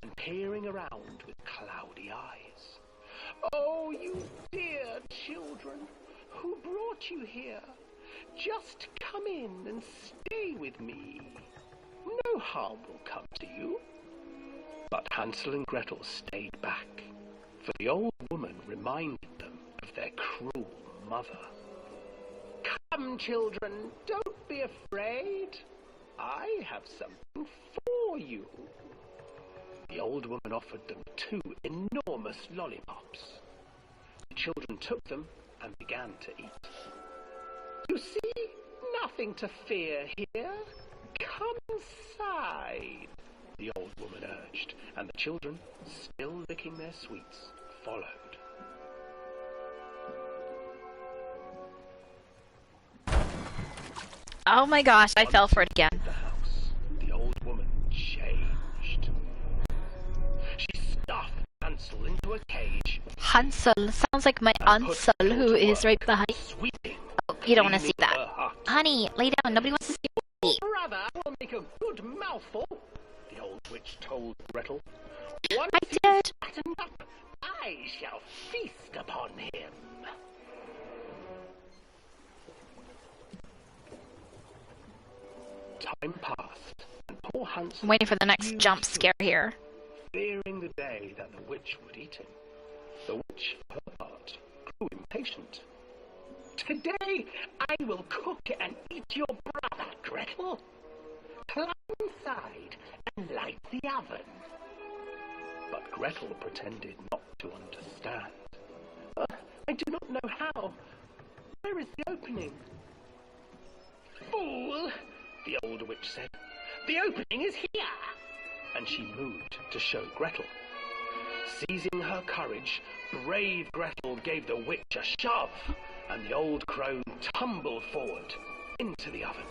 and peering around with cloudy eyes. Oh, you dear children, who brought you here? Just come in and stay with me. No harm will come to you. But Hansel and Gretel stayed back, for the old woman reminded them of their cruel mother. Come, children, don't be afraid. I have something for you. The old woman offered them 2 enormous lollipops. The children took them and began to eat. You see, nothing to fear here. Come inside, the old woman urged, and the children, still licking their sweets, followed. Oh my gosh, I fell for it again. The house, the old woman changed. She stuffed Hansel into a cage. Hansel sounds like my Hansel, who is right behind. Sweeping, Oh, you don't want to see cleaning that. her hut. Honey, lay down. Nobody wants to see me. Brother will make a good mouthful, the old witch told Gretel. Once I he's did. fattened up, I shall feast upon him. Time passed, and poor Hansel, I'm waiting for the next used jump to scare here. fearing the day that the witch would eat him. The witch, for her part, grew impatient. Today I will cook and eat your brother, Gretel. Climb inside and light the oven. But Gretel pretended not to understand. I do not know how. Where is the opening? Fool, the old witch said. The opening is here. And she moved to show Gretel. Seizing her courage, brave Gretel gave the witch a shove, and the old crone tumbled forward into the oven.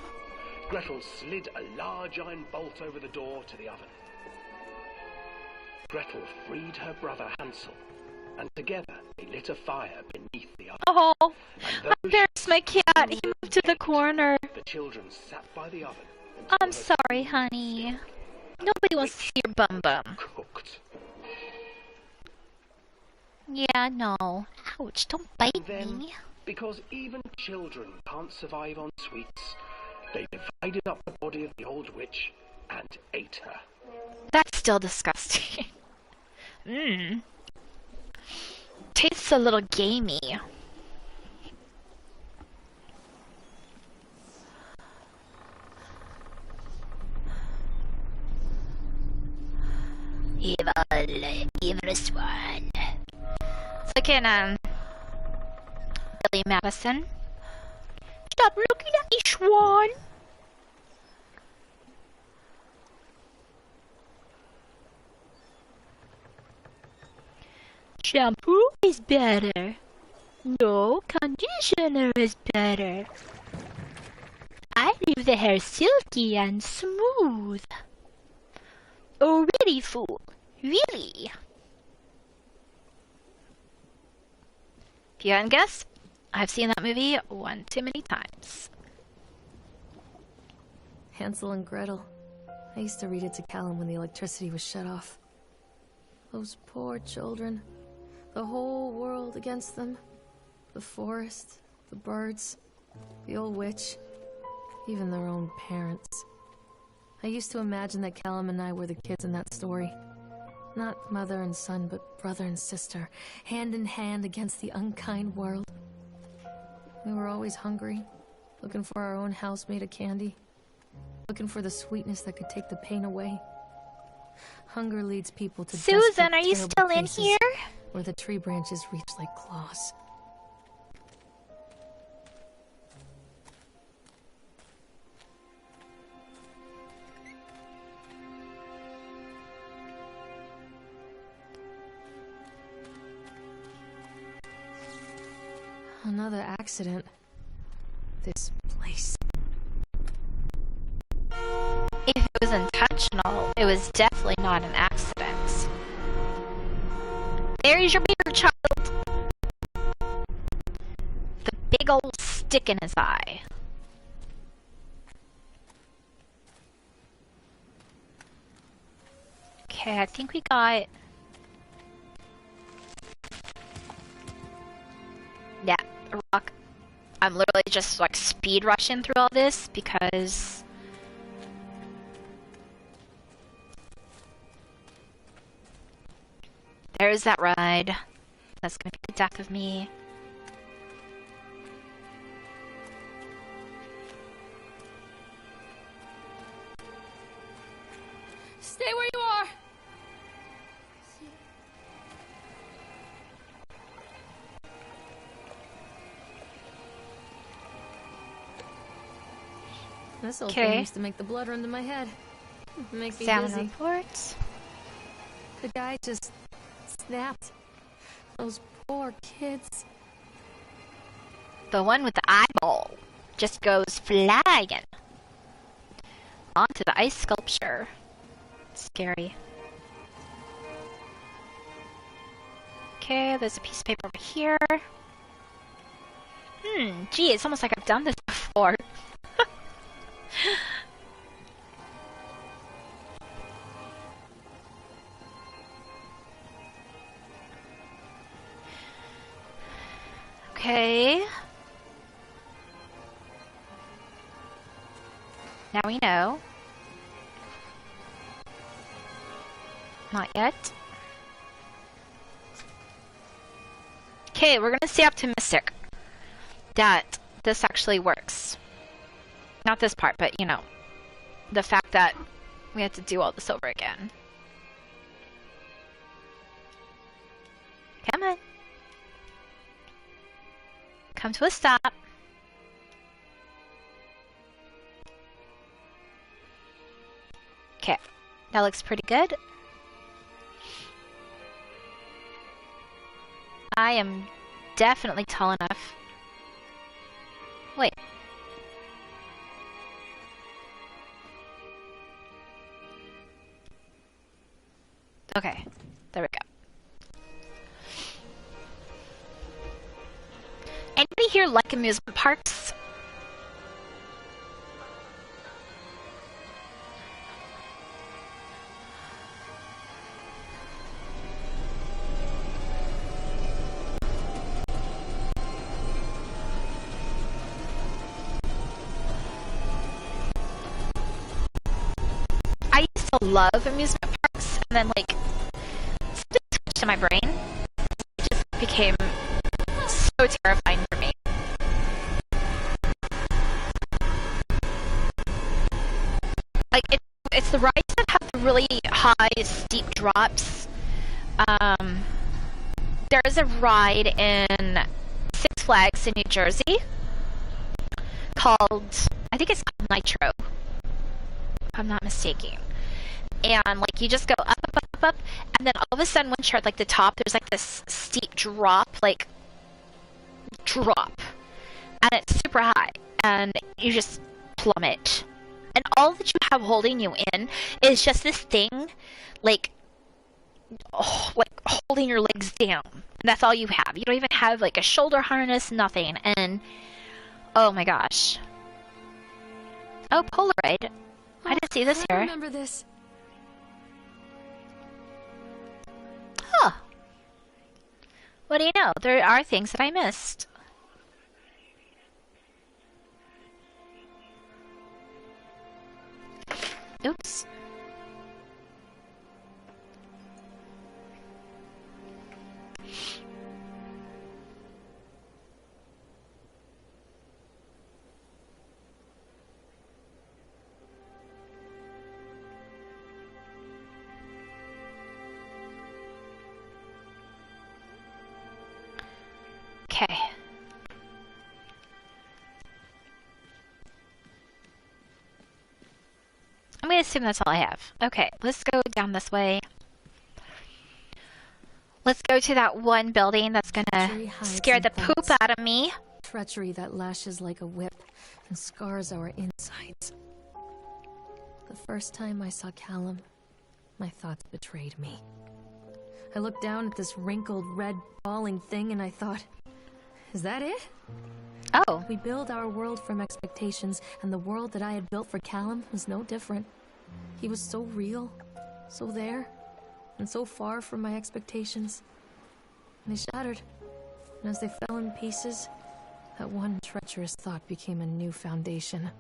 Gretel slid a large iron bolt over the door to the oven. Gretel freed her brother Hansel, and together they lit a fire beneath the oven. Oh, And though there's my cat. He moved to the corner. the children sat by the oven until I'm her sorry, honey. Nobody wants to see your bum bum. cooked. Yeah, no. Ouch, don't bite And then, me. because even children can't survive on sweets, they divided up the body of the old witch and ate her. That's still disgusting. Mmm. Tastes a little gamey. Evil swan. It's like in, Billy Madison. Stop looking at me, swan! Shampoo is better. No, conditioner is better. I leave the hair silky and smooth. Oh, really, fool? Really? If you hadn't guessed, I've seen that movie one too many times. Hansel and Gretel. I used to read it to Callum when the electricity was shut off. Those poor children. The whole world against them. The forest, the birds, the old witch, even their own parents. I used to imagine that Callum and I were the kids in that story. Not mother and son, but brother and sister, hand in hand against the unkind world. We were always hungry, Looking for our own house made of candy. Looking for the sweetness that could take the pain away. Hunger leads people to Susan, desperate, are you terrible still in places here? where the tree branches reach like claws. Another accident. This place. If it was intentional, it was definitely not an accident. There's your beer, child! The big old stick in his eye. Okay, I think we got... Yeah, a rock. I'm literally just like speed rushing through all this because... There's that ride. That's gonna be the death of me. Stay where you are! This old thing used to make the blood run to my head. Make me Examine dizzy. reports. The guy just snapped. Those poor kids. The one with the eyeball just goes flying onto the ice sculpture. Scary. Okay, there's a piece of paper over here. Gee, it's almost like I've done this before. Okay. Now we know. Not yet. Okay, we're gonna stay optimistic that this actually works. Not this part, but you know, the fact that we have to do all this over again. Come on. Come to a stop. Okay, that looks pretty good. I am definitely tall enough. Wait. Okay, there we go. Anybody here like amusement parks? I used to love amusement parks, and then like something switched to my brain. It just became so terrifying for me. Like it's the rides that have the really high, steep drops. There's a ride in Six Flags in New Jersey called, I think it's called Nitro, if I'm not mistaken. And like you just go up, up, up, up, up, and then all of a sudden once you're at like the top, there's like this steep drop, like drop, and it's super high, and you just plummet. And all that you have holding you in is just this thing, like holding your legs down. And that's all you have. You don't even have like a shoulder harness, nothing. And oh my gosh. Oh, Polaroid. I didn't see this I here. remember this. Huh. What do you know? There are things that I missed. Oops. gonna assume that's all I have. Okay, let's go down this way. Let's go to that one building that's gonna scare the poop out of me. Treachery that lashes like a whip and scars our insides. The first time I saw Callum, my thoughts betrayed me. I looked down at this wrinkled, red, bawling thing and I thought, is that it? Oh. We build our world from expectations, and the world that I had built for Callum was no different. He was so real, so there, and so far from my expectations. And they shattered, and as they fell in pieces, that one treacherous thought became a new foundation.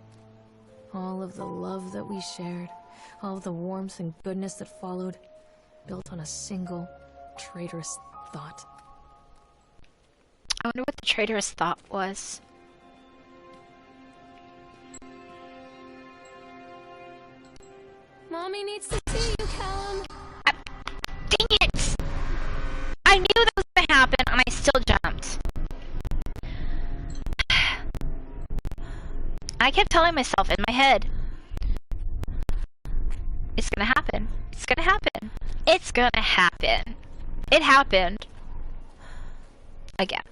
All of the love that we shared, all of the warmth and goodness that followed, built on a single, traitorous thought. I wonder what the traitorous thought was. Mommy needs to see you, Callum. Dang it! I knew that was gonna happen, and I still jumped. I kept telling myself in my head, it's gonna happen. It's gonna happen. It's gonna happen. It happened. Again.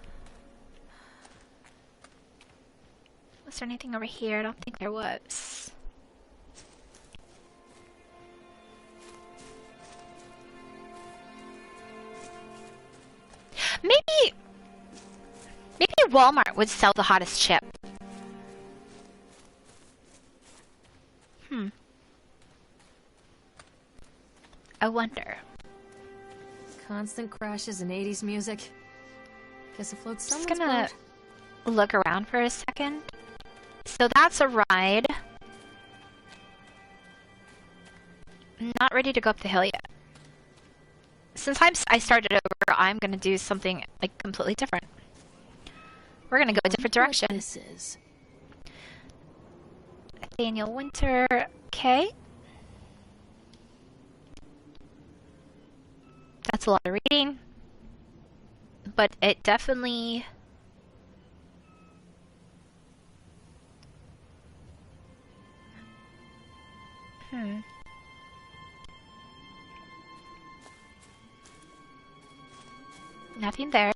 Was there anything over here? I don't think there was. Maybe Walmart would sell the hottest chip. I wonder. Constant crashes and 80s music. Guess it floats Just someone's gonna boat. look around for a second. So that's a ride. Not ready to go up the hill yet. Since I started over, I'm gonna do something like completely different. We're gonna go a different direction. This is Daniel Winter. Okay. That's a lot of reading. But it definitely... Nothing there.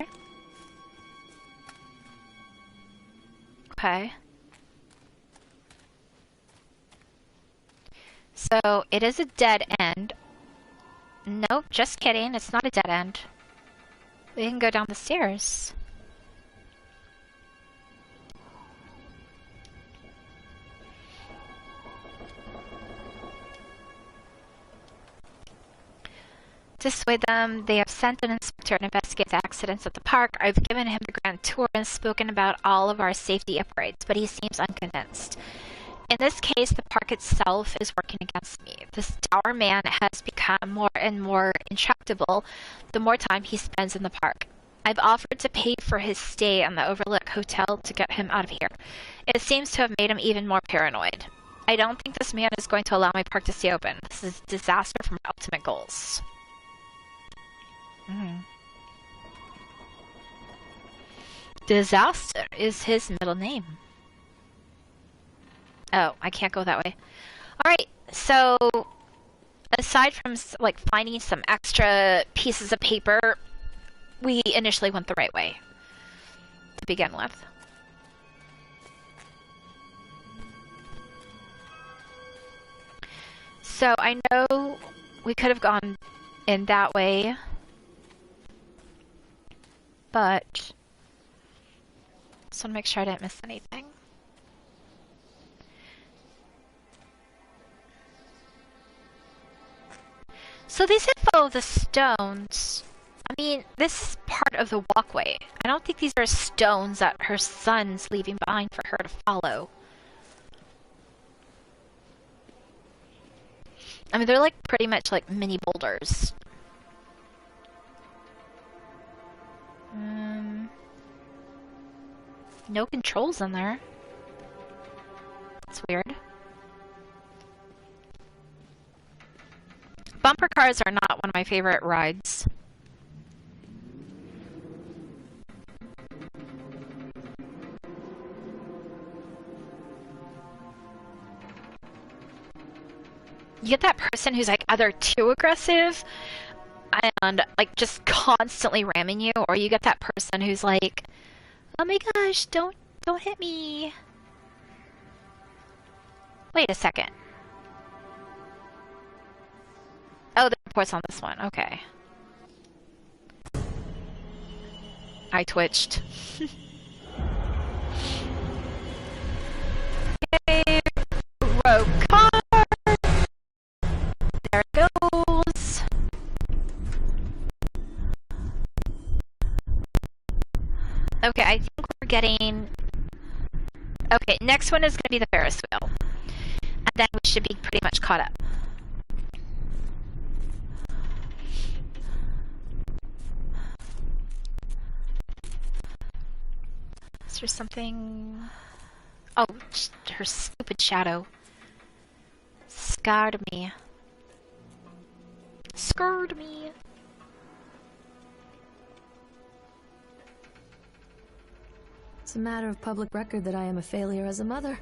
Okay. So, it is a dead end. Nope, just kidding. It's not a dead end. We can go down the stairs. To dissuade them, they have sent an inspector to investigate the accidents at the park. I've given him the grand tour and spoken about all of our safety upgrades, but he seems unconvinced. In this case, the park itself is working against me. This dour man has become more and more intractable the more time he spends in the park. I've offered to pay for his stay in the Overlook Hotel to get him out of here. It seems to have made him even more paranoid. I don't think this man is going to allow my park to stay open. This is a disaster for my ultimate goals. Disaster is his middle name. Oh, I can't go that way. Alright, so aside from like finding some extra pieces of paper, we initially went the right way to begin with. So I know we could have gone in that way, but just want to make sure I didn't miss anything. So they said follow the stones. I mean, this is part of the walkway. I don't think these are stones that her son's leaving behind for her to follow. I mean, they're like pretty much like mini boulders. No controls in there. That's weird. Bumper cars are not one of my favorite rides. you get that person who's like either too aggressive and like just constantly ramming you, or you get that person who's like, oh my gosh, don't hit me. Wait a second. Oh, the report's on this one. Okay. I twitched. Okay. Rogue car. There it goes. Okay, I think we're getting... Okay, next one is going to be the Ferris wheel. And then we should be pretty much caught up. Is there something... Oh, her stupid shadow. Scared me. Scared me. It's a matter of public record that I am a failure as a mother.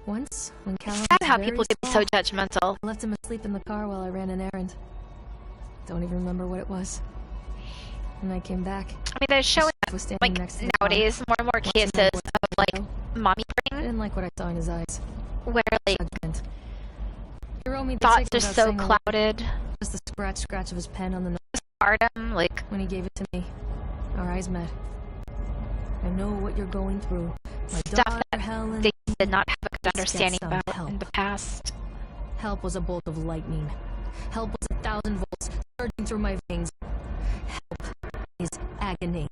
Once, when Callum It's sad was how very people can be small, so judgmental. I left him asleep in the car while I ran an errand. Don't even remember what it was. When I came back, I mean, they're showing was that, standing like, next to the nowadays, more and more Watching cases my of, boy's like, window. mommy I brain, didn't like what I saw in his eyes. where, like, Judgment. He wrote me the thoughts ticket are without so saying a word. clouded. Just the scratch of his pen on the note. Stardom, like, When he gave it to me, our eyes met. I know what you're going through. My stuff daughter, that Helen. they did not have a good Let's get understanding some about help. in the past. Help was a bolt of lightning. Help was 1,000 volts surging through my veins. Help is agony.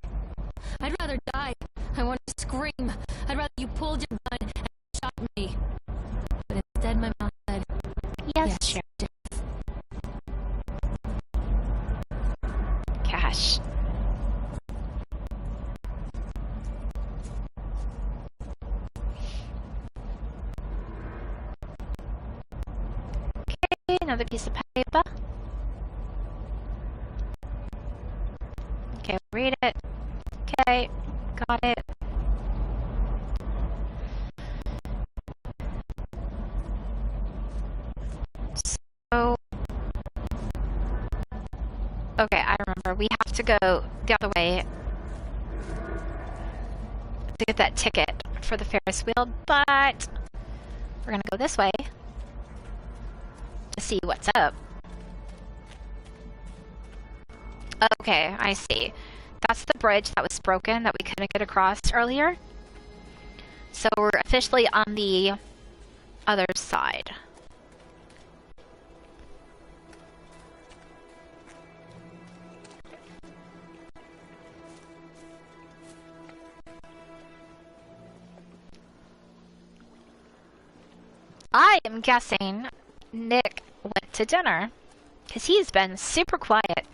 I'd rather die. I want to scream. I'd rather you pulled your gun and shot me. But instead, my mouth said, Yes, sure. Cash. Okay, another piece of paper. Okay, read it. Okay, got it. So, okay, I remember. We have to go the other way to get that ticket for the Ferris wheel, but we're gonna go this way to see what's up. Okay, I see. That's the bridge that was broken that we couldn't get across earlier. So we're officially on the other side. I am guessing Nick went to dinner, because he's been super quiet.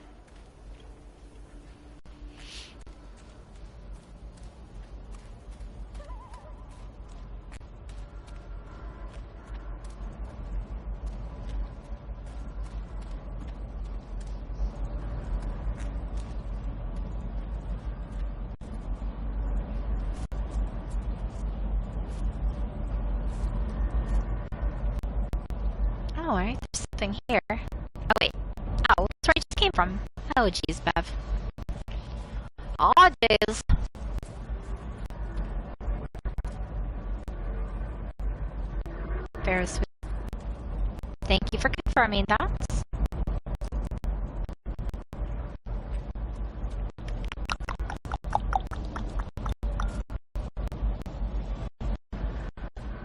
Oh, alright, there's something here. Oh, wait. Oh, that's where I just came from. Oh, jeez, Bev. Aw, jeez. Ferris wheel. Thank you for confirming that.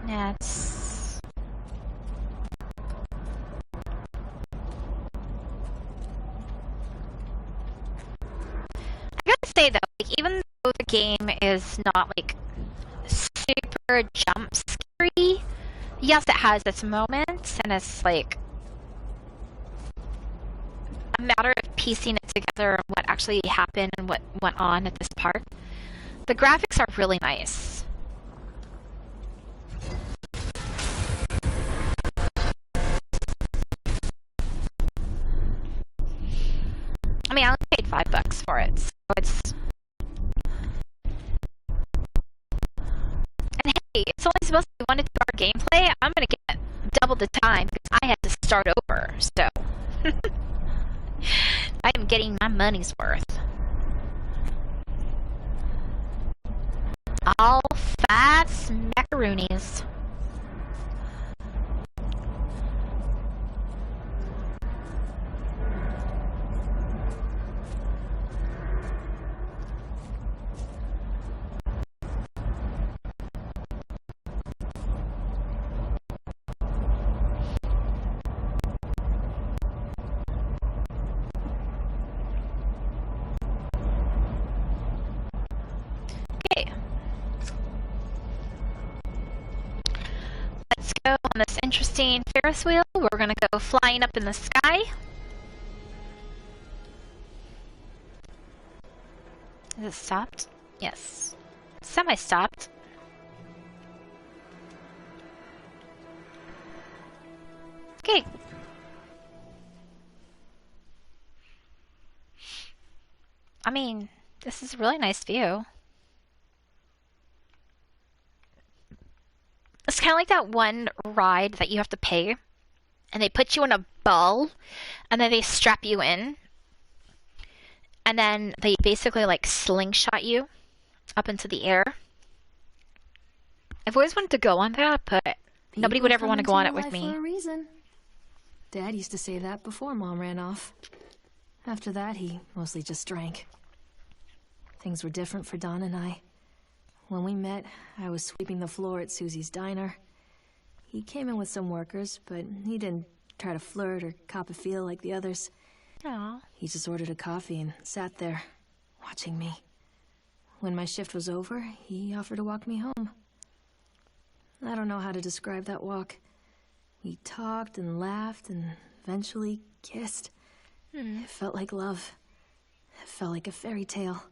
That's... I gotta say though, like, even though the game is not like super jump scary, yes, it has its moments, and it's like a matter of piecing it together and what actually happened and what went on at this park. The graphics are really nice. I mean, I only paid $5 for it, so it's... And hey, it's only supposed to be 1 to 2 hour gameplay. I'm gonna get double the time because I had to start over, so I am getting my money's worth. All 5 smackaroonies. Let's go on this interesting Ferris wheel. We're gonna go flying up in the sky. Is it stopped? Yes. Semi-stopped. Okay. I mean, this is a really nice view. It's kind of like that one ride that you have to pay, and they put you in a ball, and then they strap you in, and then they basically like slingshot you up into the air. I've always wanted to go on that, but nobody would ever want to go on it with me. For a reason. Dad used to say that before Mom ran off. After that, he mostly just drank. Things were different for Don and I. When we met, I was sweeping the floor at Susie's diner. He came in with some workers, but he didn't try to flirt or cop a feel like the others. Aww. He just ordered a coffee and sat there, watching me. When my shift was over, he offered to walk me home. I don't know how to describe that walk. We talked and laughed and eventually kissed. It felt like love. It felt like a fairy tale.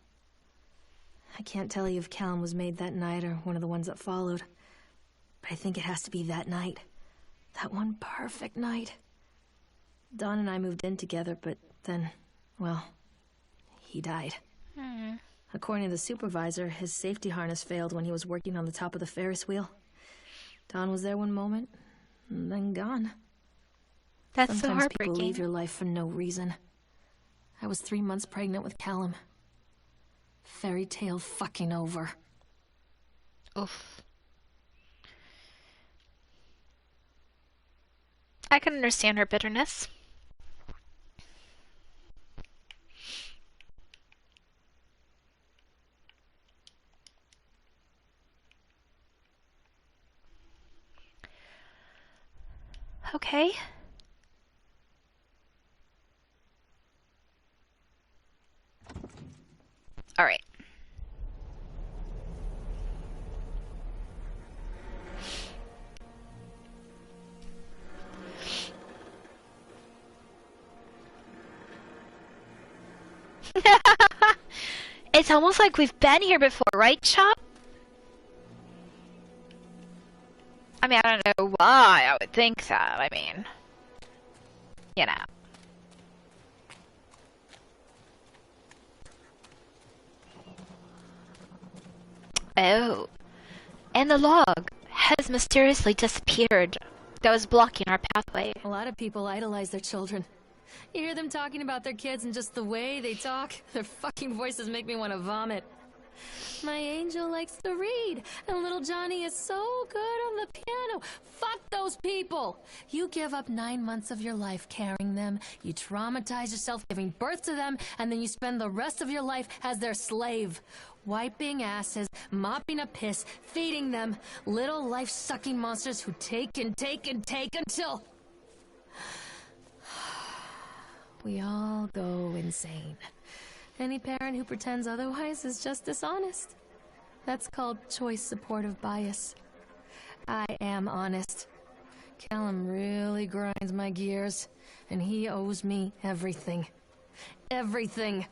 I can't tell you if Callum was made that night or one of the ones that followed. But I think it has to be that night. That one perfect night. Dawn and I moved in together, but then, well, he died. According to the supervisor, his safety harness failed when he was working on the top of the Ferris wheel. Dawn was there one moment, and then gone. That's so Sometimes heartbreaking. people leave your life for no reason. I was 3 months pregnant with Callum. Fairy tale fucking over. Oof. I can understand her bitterness. Okay. All right. It's almost like we've been here before, right, Chop? I mean, I don't know why I would think that. I mean, you know. Oh. And the log has mysteriously disappeared. That was blocking our pathway. A lot of people idolize their children. You hear them talking about their kids and just the way they talk, their fucking voices make me want to vomit. My angel likes to read, and little Johnny is so good on the piano. Fuck those people! You give up 9 months of your life carrying them, you traumatize yourself giving birth to them, and then you spend the rest of your life as their slave. Wiping asses, mopping a piss, feeding them. Little life-sucking monsters who take and take and take until... we all go insane. Any parent who pretends otherwise is just dishonest. That's called choice supportive bias. I am honest. Callum really grinds my gears, and he owes me everything. Everything.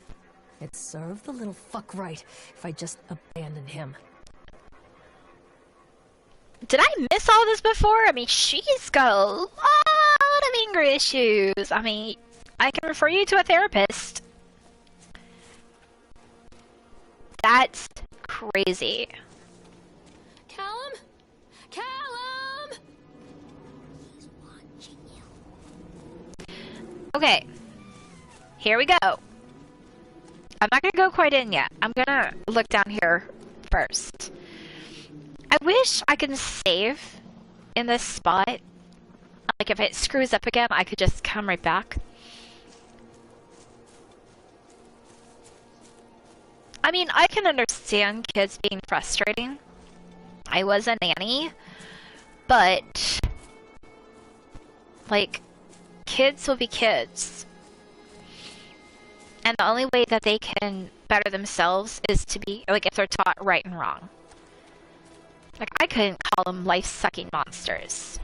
It served the little fuck right if I just abandoned him. Did I miss all this before? I mean, she's got a lot of anger issues. I mean, I can refer you to a therapist. That's crazy. Callum? Callum! He's watching you. Okay. Here we go. I'm not gonna go quite in yet. I'm gonna look down here first. I wish I could save in this spot. Like, if it screws up again, I could just come right back. I mean, I can understand kids being frustrating. I was a nanny, but, like, kids will be kids. And the only way that they can better themselves is to be, like, if they're taught right and wrong. Like, I couldn't call them life-sucking monsters.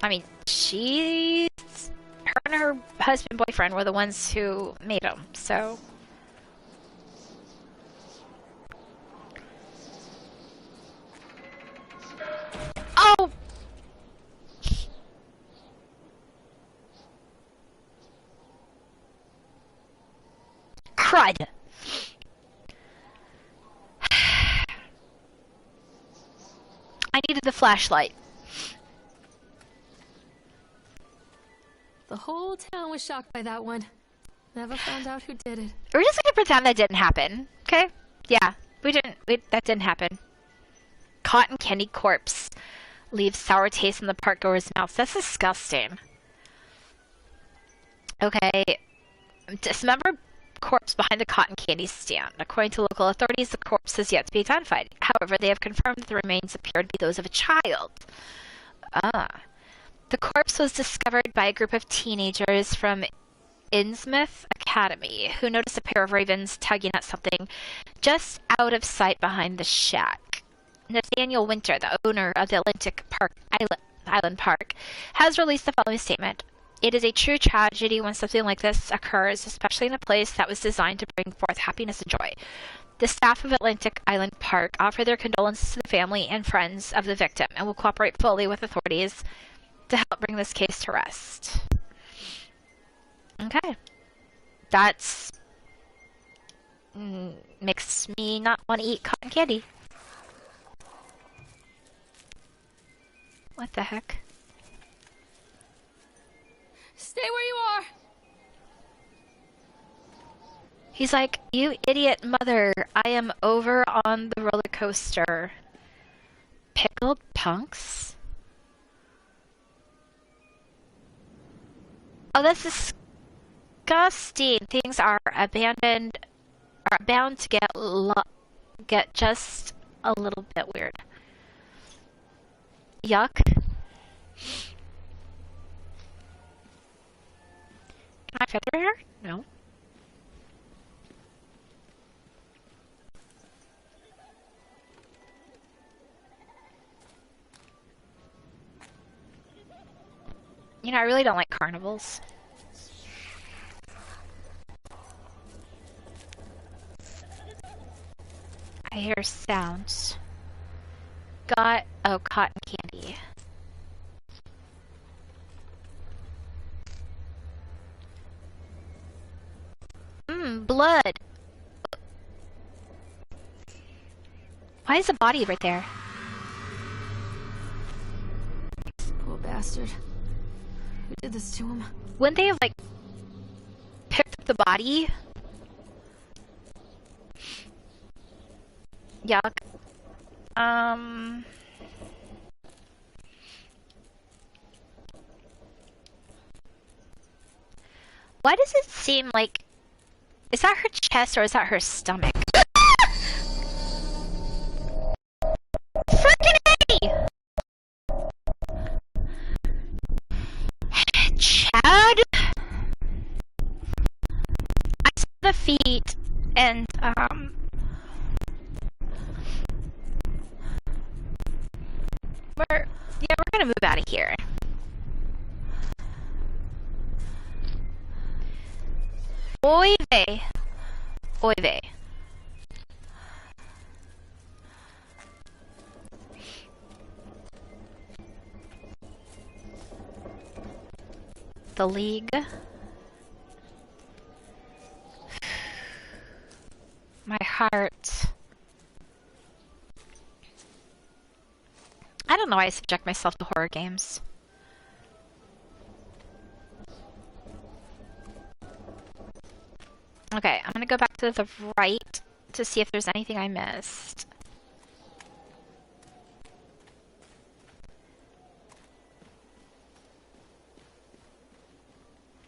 I mean, her and her husband, boyfriend were the ones who made them, so... Oh! Crud! I needed the flashlight. The whole town was shocked by that one. Never found out who did it. We're just gonna pretend that didn't happen, okay? Yeah, that didn't happen. Cotton candy corpse leaves sour taste in the park goer's mouths. That's disgusting. Okay, dismembered corpse behind the cotton candy stand. According to local authorities, the corpse has yet to be identified. However, they have confirmed that the remains appear to be those of a child. The corpse was discovered by a group of teenagers from Innsmouth Academy, who noticed a pair of ravens tugging at something just out of sight behind the shack. Nathaniel Winter, the owner of the Atlantic Island Park, has released the following statement. It is a true tragedy when something like this occurs, especially in a place that was designed to bring forth happiness and joy. The staff of Atlantic Island Park offer their condolences to the family and friends of the victim and will cooperate fully with authorities to help bring this case to rest. Okay. That's... makes me not want to eat cotton candy. What the heck? Stay where you are! He's like, you idiot mother, I am over on the roller coaster. Pickled punks? Oh, that's disgusting. Things are abandoned, are bound to get just a little bit weird. Yuck. Can I feather her? No. You know, I really don't like carnivals. I hear sounds. Oh, cotton candy. Blood. Why is a body right there? Poor bastard. Who did this to him? Wouldn't they have, like, picked up the body? Yuck. Why does it seem like... Is that her chest or is that her stomach? Frickin' A! Chad? I saw the feet and, we're gonna move out of here. Oy vey. Oy vey. The League. My heart. I don't know why I subject myself to horror games. Okay, I'm gonna go back to the right to see if there's anything I missed.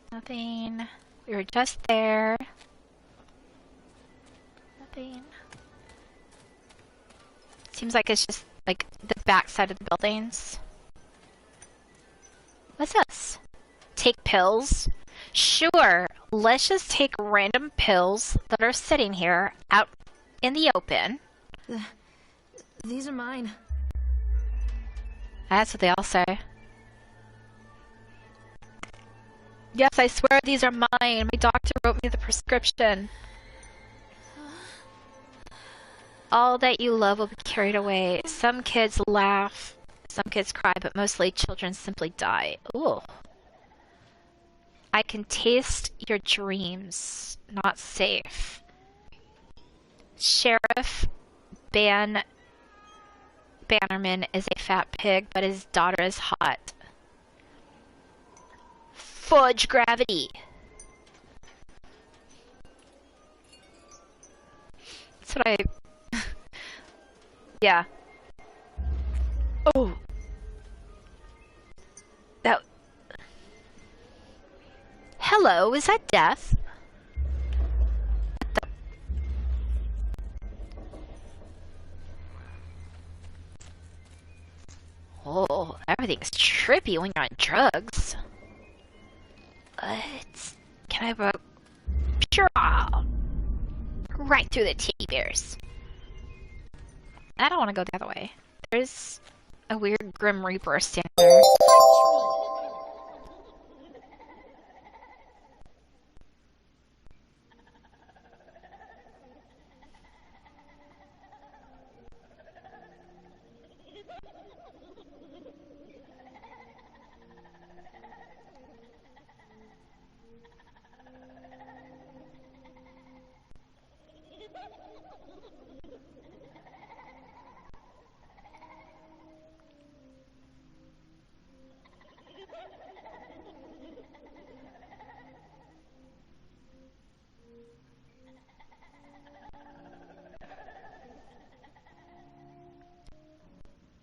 Nothing. We were just there. Nothing. Seems like it's just like the back side of the buildings. What's this? Take pills? Sure, let's just take random pills that are sitting here out in the open. These are mine. That's what they all say. Yes, I swear these are mine. My doctor wrote me the prescription. All that you love will be carried away. Some kids laugh, some kids cry, but mostly children simply die. Ooh. I can taste your dreams. Not safe. Sheriff Bannerman is a fat pig, but his daughter is hot. Fudge gravity. That's what I... Yeah. Oh. That... Hello, is that Death? What the... Oh, everything's trippy when you're on drugs. What? Can I vote? Sure. Right through the teddy bears. I don't want to go the other way. There's a weird Grim Reaper standing there.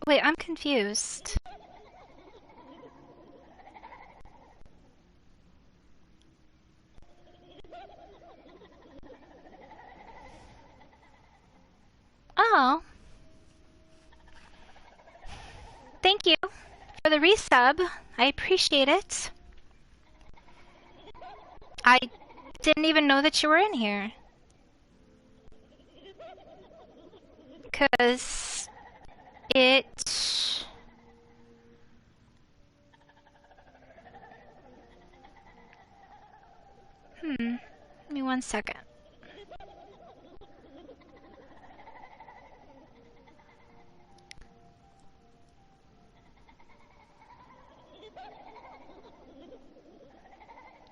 Wait, I'm confused. Oh. Thank you for the resub. I appreciate it. I didn't even know that you were in here. 'Cause it... Give me 1 second.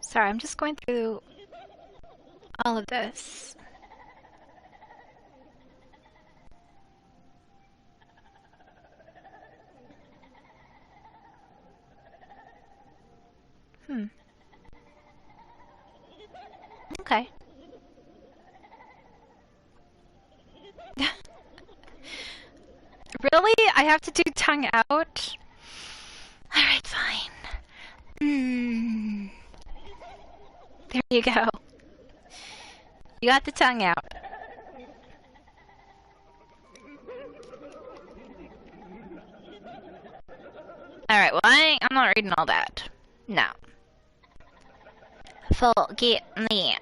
Sorry, I'm just going through all of this. Okay. Really? I have to do tongue out? Alright, fine. There you go. You got the tongue out. Alright, well, I'm not reading all that. No. Forget that.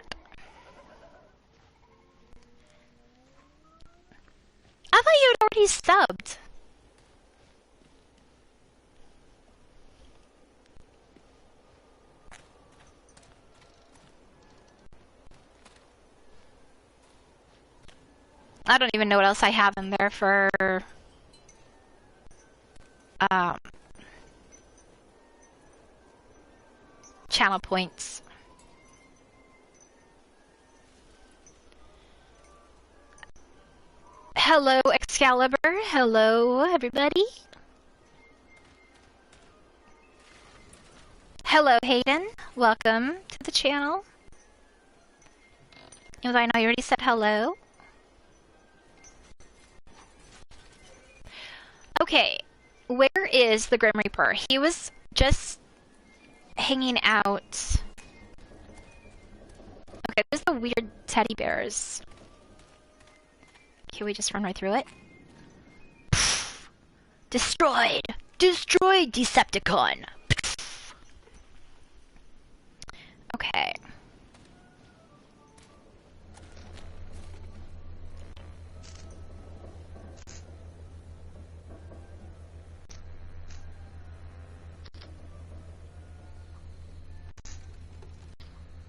I thought you had already subbed. I don't even know what else I have in there for channel points. Hello, Excalibur. Hello, everybody. Hello, Hayden. Welcome to the channel. Was I know you already said hello? Okay, where is the Grim Reaper? He was just hanging out. Okay, there's the weird teddy bears. Can we just run right through it? Pfft. Destroyed! Destroyed, Decepticon! Pfft. Okay.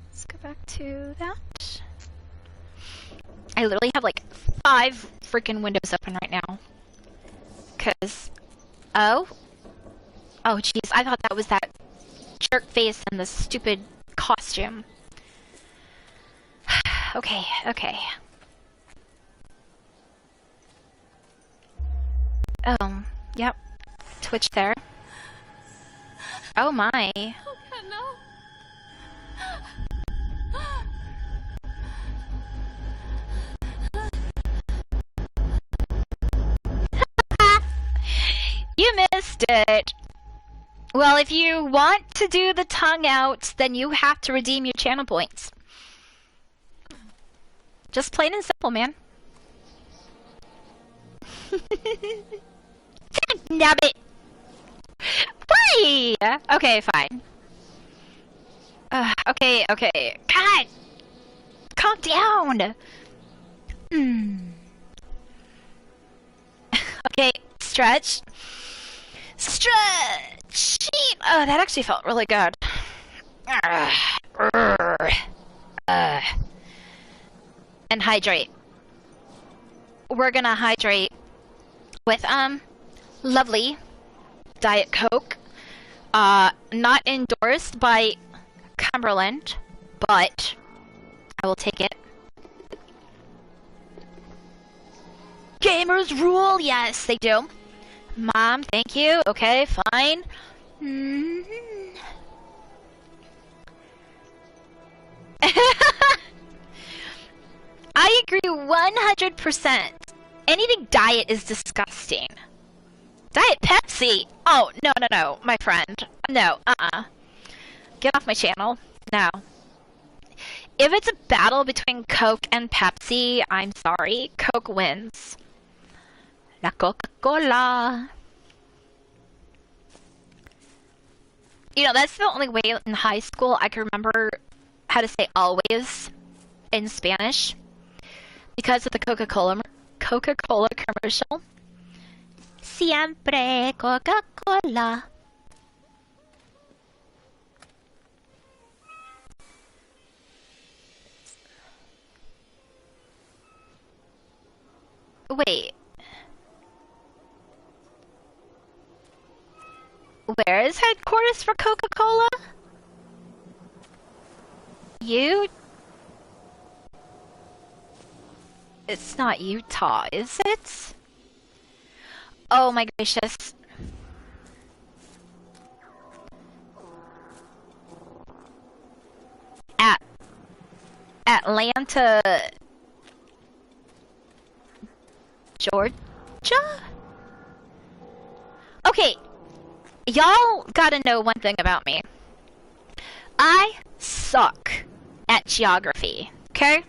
Let's go back to that. I literally have like 5 freaking windows open right now. Cause, oh jeez, I thought that was that jerk face in the stupid costume. Okay. Yep. Twitch there. Oh my. Oh God, no. You missed it! Well, if you want to do the tongue out, then you have to redeem your channel points. Just plain and simple, man. Nabbit! Why? Okay, fine. Okay. God! Calm down! Okay, stretch. Stretch! Oh, that actually felt really good. And hydrate. We're gonna hydrate with, lovely Diet Coke. Not endorsed by Cumberland, but I will take it. Gamers rule! Yes, they do. Mom, thank you. Okay, fine. I agree 100%. Anything diet is disgusting. Diet Pepsi? Oh, no, my friend. No, Get off my channel. No. If it's a battle between Coke and Pepsi, I'm sorry. Coke wins. La Coca-Cola. You know, that's the only way in high school I can remember how to say always in Spanish. Because of the Coca-Cola commercial. Siempre Coca-Cola. Wait. Where is headquarters for Coca-Cola? It's not Utah, is it? Oh my gracious. Atlanta, Georgia? Okay, y'all gotta know one thing about me. I suck at geography, okay?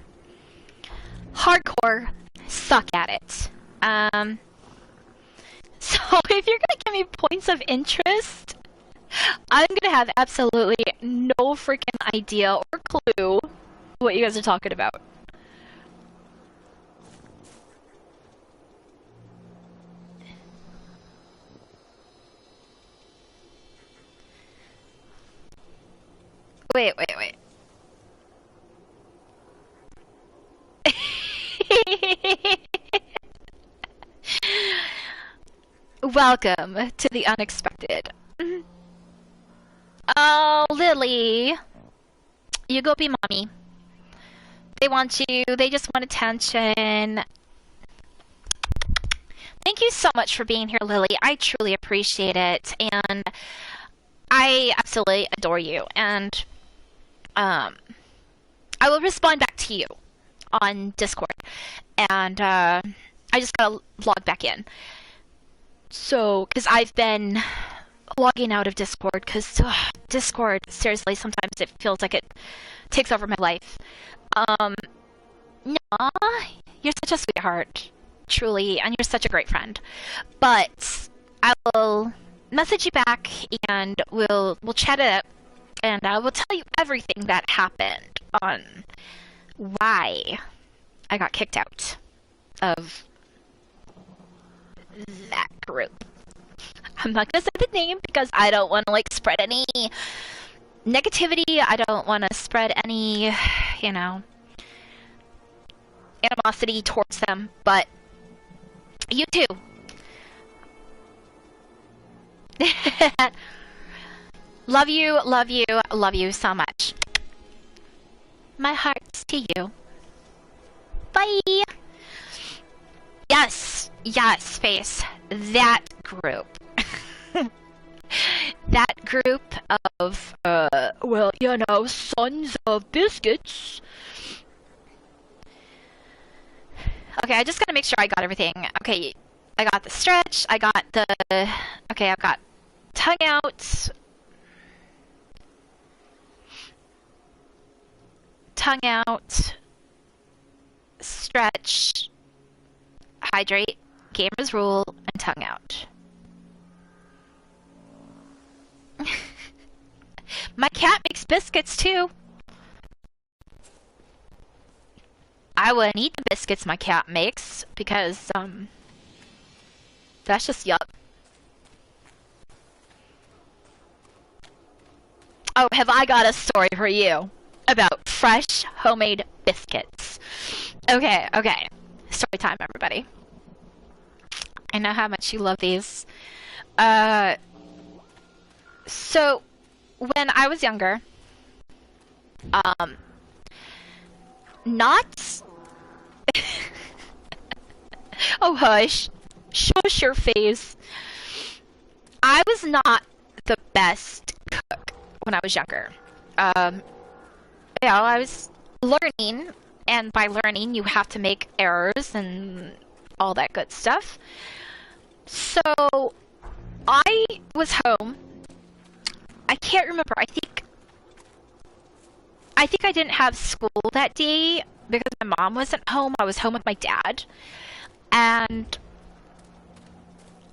Hardcore suck at it. So if you're gonna give me points of interest, I'm gonna have absolutely no freaking idea or clue what you guys are talking about. Wait. Welcome to the unexpected. Oh, Lily. You go be mommy. They want you. They just want attention. Thank you so much for being here, Lily. I truly appreciate it. And I absolutely adore you. And I will respond back to you. on Discord, and I just gotta log back in. So, because I've been logging out of Discord, because Discord, seriously, sometimes it feels like it takes over my life. Nah, you're such a sweetheart, truly, and you're such a great friend. But I will message you back, and we'll chat it up, and I will tell you everything that happened on why I got kicked out of that group. I'm not gonna say the name because I don't want to like spread any negativity. I don't want to spread any, you know, animosity towards them. But you too. Love you, love you, love you so much. My heart's to you. Bye. Yes, yes, Face. That group. That group of, well, you know, sons of biscuits. Okay, I just gotta make sure I got everything. Okay, I got the stretch, I got the, okay, I've got tongue out. Tongue out. Stretch. Hydrate. Gamer's rule. And tongue out. My cat makes biscuits too. I wouldn't eat the biscuits my cat makes because, that's just yuck. Oh, have I got a story for you about fresh homemade biscuits? Okay, okay. Story time, everybody. I know how much you love these. So, when I was younger, not... Oh, hush. Shush your face. I was not the best cook when I was younger. You know, I was learning, and by learning, you have to make errors and all that good stuff. So, I was home. I can't remember. I think I didn't have school that day because my mom wasn't home. I was home with my dad. And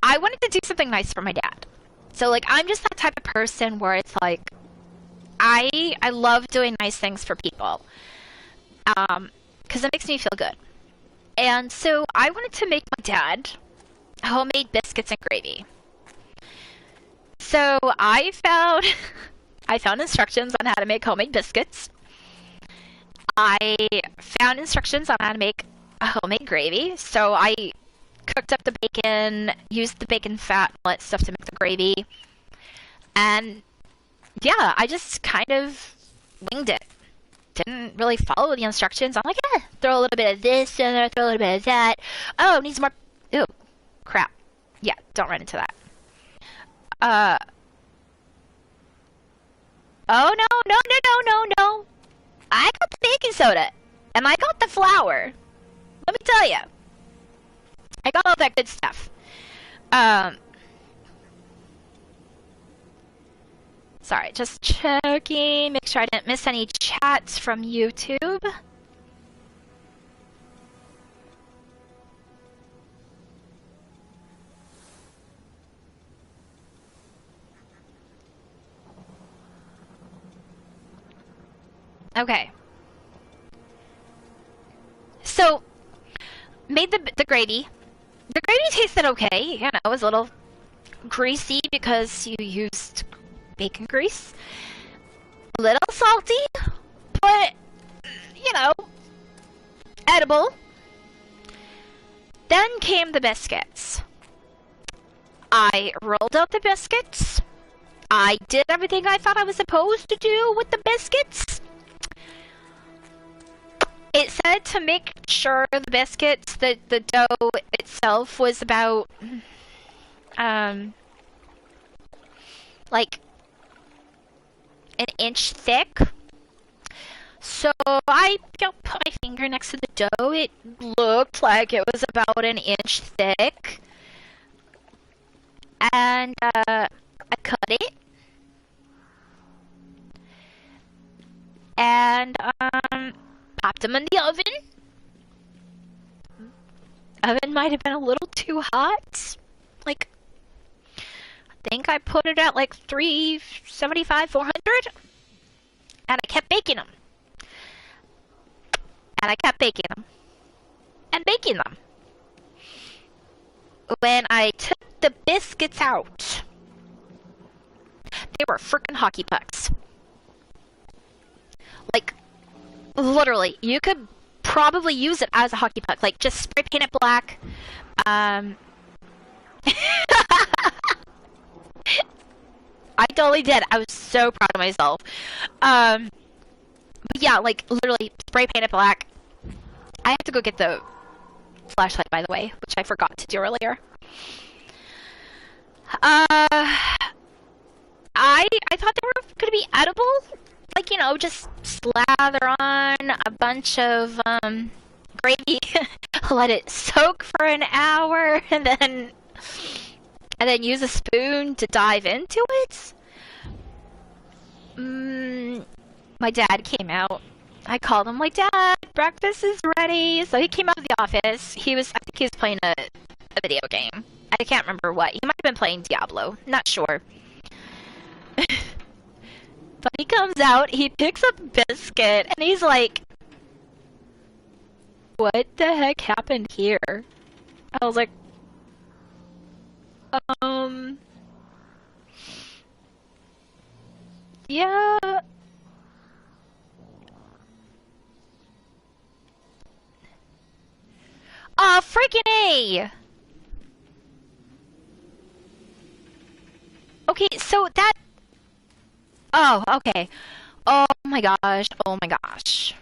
I wanted to do something nice for my dad. So, like, I'm just that type of person where it's like, I love doing nice things for people. Because it makes me feel good. And so I wanted to make my dad homemade biscuits and gravy. So I found instructions on how to make homemade biscuits. I found instructions on how to make a homemade gravy. So I cooked up the bacon, used the bacon fat and all that stuff to make the gravy. And yeah, I just kind of winged it. Didn't really follow the instructions. I'm like, throw a little bit of this in there, throw a little bit of that. Oh, needs more. Ew, crap. Yeah, don't run into that. Oh, no. I got the baking soda. And I got the flour. Let me tell you. I got all that good stuff. Sorry, just checking. Make sure I didn't miss any chats from YouTube. Okay. So, made the gravy. The gravy tasted okay. You know, it was a little greasy because you used bacon grease. A little salty, but, you know, edible. Then came the biscuits. I rolled out the biscuits. I did everything I thought I was supposed to do with the biscuits. It said to make sure the biscuits, the dough itself was about, like, an inch thick. So I put my finger next to the dough. It looked like it was about an inch thick. And I cut it. And popped them in the oven. Oven might have been a little too hot. Like, I think I put it at like 375, 400. And I kept baking them. And I kept baking them. And baking them. When I took the biscuits out, they were frickin' hockey pucks. Like, literally, you could probably use it as a hockey puck. Like, just spray paint it black. I totally did. I was so proud of myself. But yeah, like, literally, spray paint it black. I have to go get the flashlight, by the way, which I forgot to do earlier. I thought they were gonna be edible. Like, you know, just slather on a bunch of gravy, let it soak for an hour, and then use a spoon to dive into it. My dad came out. I called him like, Dad, breakfast is ready. So he came out of the office. I think he was playing a video game. I can't remember what. He might have been playing Diablo. Not sure. But he comes out, he picks up a biscuit, and he's like, what the heck happened here? I was like, yeah. Oh, freaking A! Okay, so that... Oh, okay. Oh my gosh, oh my gosh.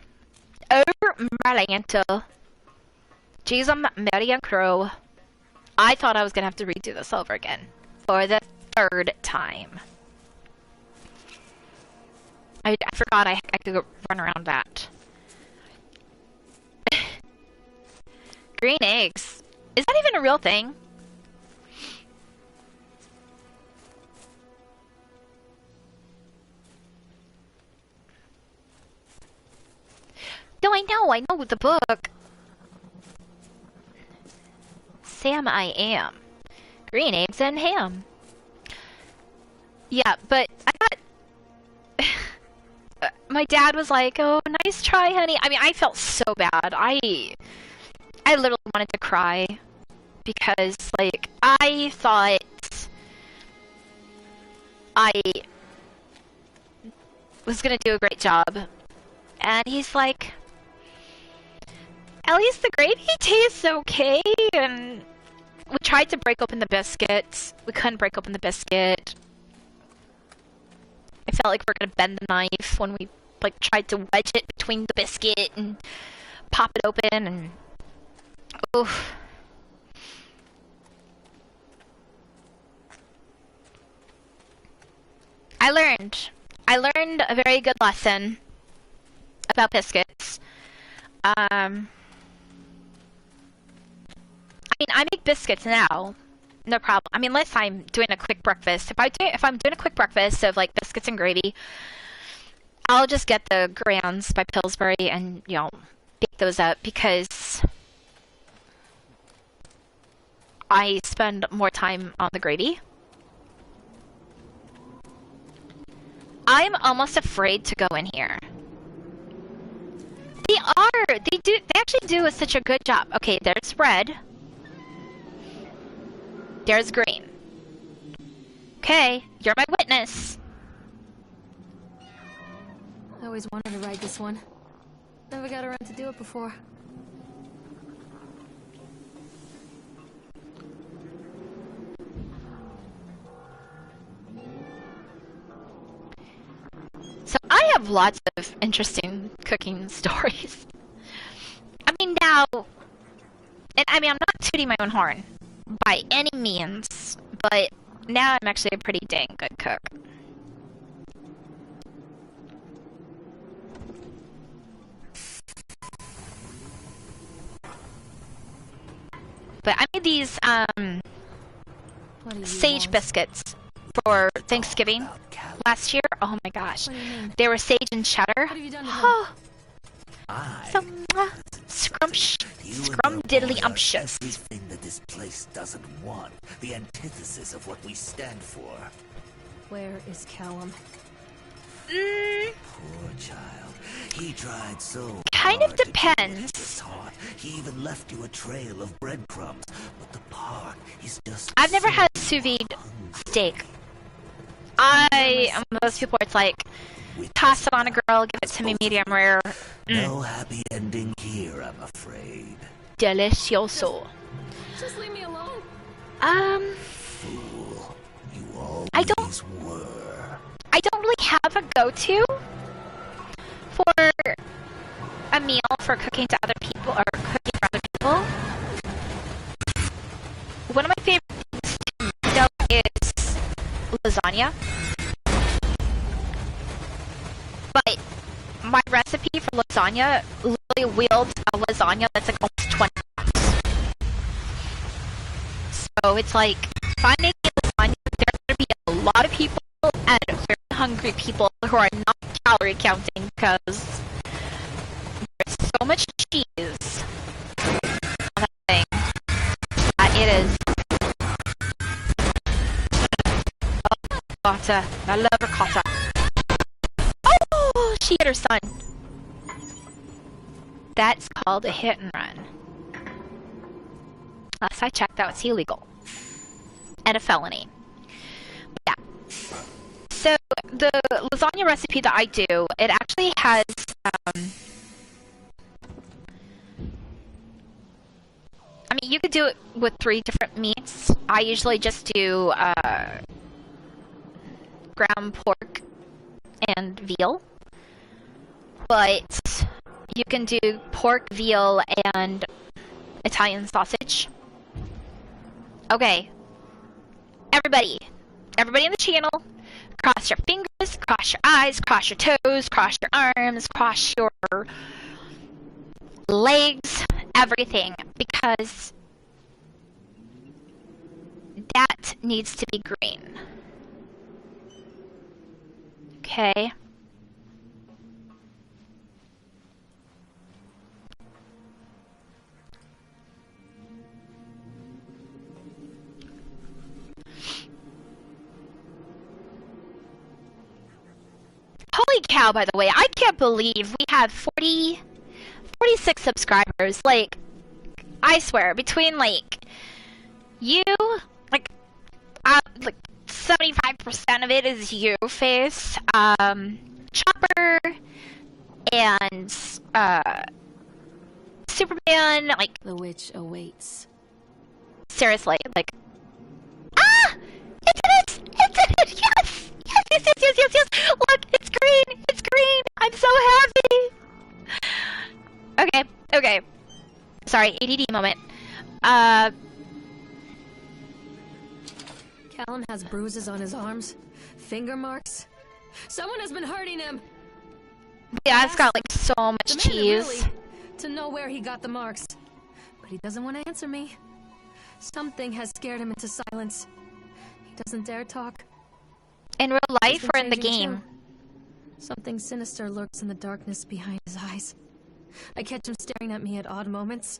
Oh my Lanta. Jesus, Mary and Crow. I thought I was gonna have to redo this over again. For the third time. I forgot I could go run around that. Green eggs. Is that even a real thing? No, I know the book. Sam, I am. Green eggs and ham. Yeah, but I got... my dad was like, oh, nice try, honey. I mean, I felt so bad. I literally wanted to cry. Because, like, I thought... I was gonna do a great job. And he's like... At least the gravy tastes okay, and we tried to break open the biscuit. We couldn't break open the biscuit. I felt like we were gonna bend the knife when we like tried to wedge it between the biscuit and pop it open, and oof. I learned a very good lesson about biscuits. I mean, I make biscuits now, no problem. I mean, unless I'm doing a quick breakfast. If I'm doing a quick breakfast of like biscuits and gravy, I'll just get the Grands by Pillsbury and, you know, bake those up because I spend more time on the gravy. I'm almost afraid to go in here. They actually do such a good job. Okay, there's red. There's green. Okay, you're my witness. I always wanted to ride this one. Never got around to do it before. So I have lots of interesting cooking stories. I mean, now, and I mean, I'm not tooting my own horn by any means, but now I'm actually a pretty dang good cook. But I made these What do you sage want? biscuits for Thanksgiving last year. Oh my gosh. What do you mean? They were sage and cheddar. What have you done to them? Oh, I, so scrum diddly umptious. everything that this place doesn't want. The antithesis of what we stand for. Where is Callum? Poor child. He tried so Kind of hard to keep what he depends. was taught. He even left you a trail of breadcrumbs. But the park is just I've never so had sous vide hungry. steak. I am one of those people where it's like, toss it on a grill, give it to me medium rare. No happy ending here, I'm afraid. Delicioso. Just leave me alone. Fool. You always I don't- were. I don't really have a go-to for a meal for cooking to other people or cooking for other people. One of my favorite things to make though is lasagna. But my recipe for lasagna literally wields a lasagna that's like almost 20 bucks. So it's like, if I make lasagna, there's going to be a lot of people and very hungry people who are not calorie counting because there's so much cheese on that thing that it is. Oh, ricotta. I love ricotta. Oh, she hit her son. That's called a hit and run. Last I checked, that was illegal. And a felony. But yeah. So, the lasagna recipe that I do, it actually has, I mean, you could do it with 3 different meats. I usually just do, ground pork and veal. But you can do pork, veal, and Italian sausage. Okay. Everybody in the channel, cross your fingers, cross your eyes, cross your toes, cross your arms, cross your legs, everything, because that needs to be green. Okay. Holy cow, by the way, I can't believe we have 46 subscribers. Like, I swear, between, like, you, like 75% of it is you, Face, Chopper, and, Superman, like, The witch awaits. seriously, like, ah! It did it! It did it! Yes! Yes, yes, yes, yes, yes, yes! Look, it's green! It's green! I'm so happy! Okay, okay. Sorry, ADD moment. Callum has bruises on his arms, finger marks. Someone has been hurting him. Yeah, it's got, like, so much Demanded cheese. really to know where he got the marks. But he doesn't want to answer me. Something has scared him into silence. He doesn't dare talk. In real life He's or been in the changing game? too. Something sinister lurks in the darkness behind his eyes. I catch him staring at me at odd moments.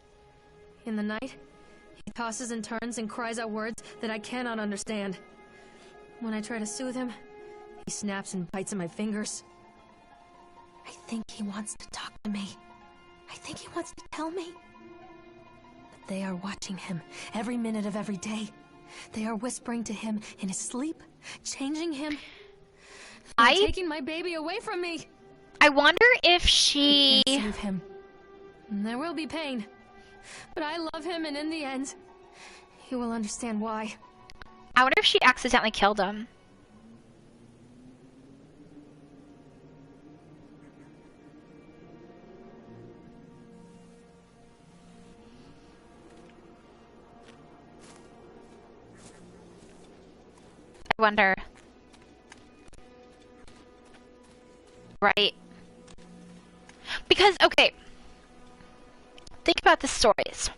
In the night, he tosses and turns and cries out words that I cannot understand. When I try to soothe him, he snaps and bites at my fingers. I think he wants to talk to me. I think he wants to tell me. But they are watching him every minute of every day. They are whispering to him in his sleep, changing him. They're taking my baby away from me. I wonder if she... I can't save him. There will be pain. But I love him, and in the end, he will understand why. I wonder if she accidentally killed him. I wonder. Right. Because, okay. Think about the stories.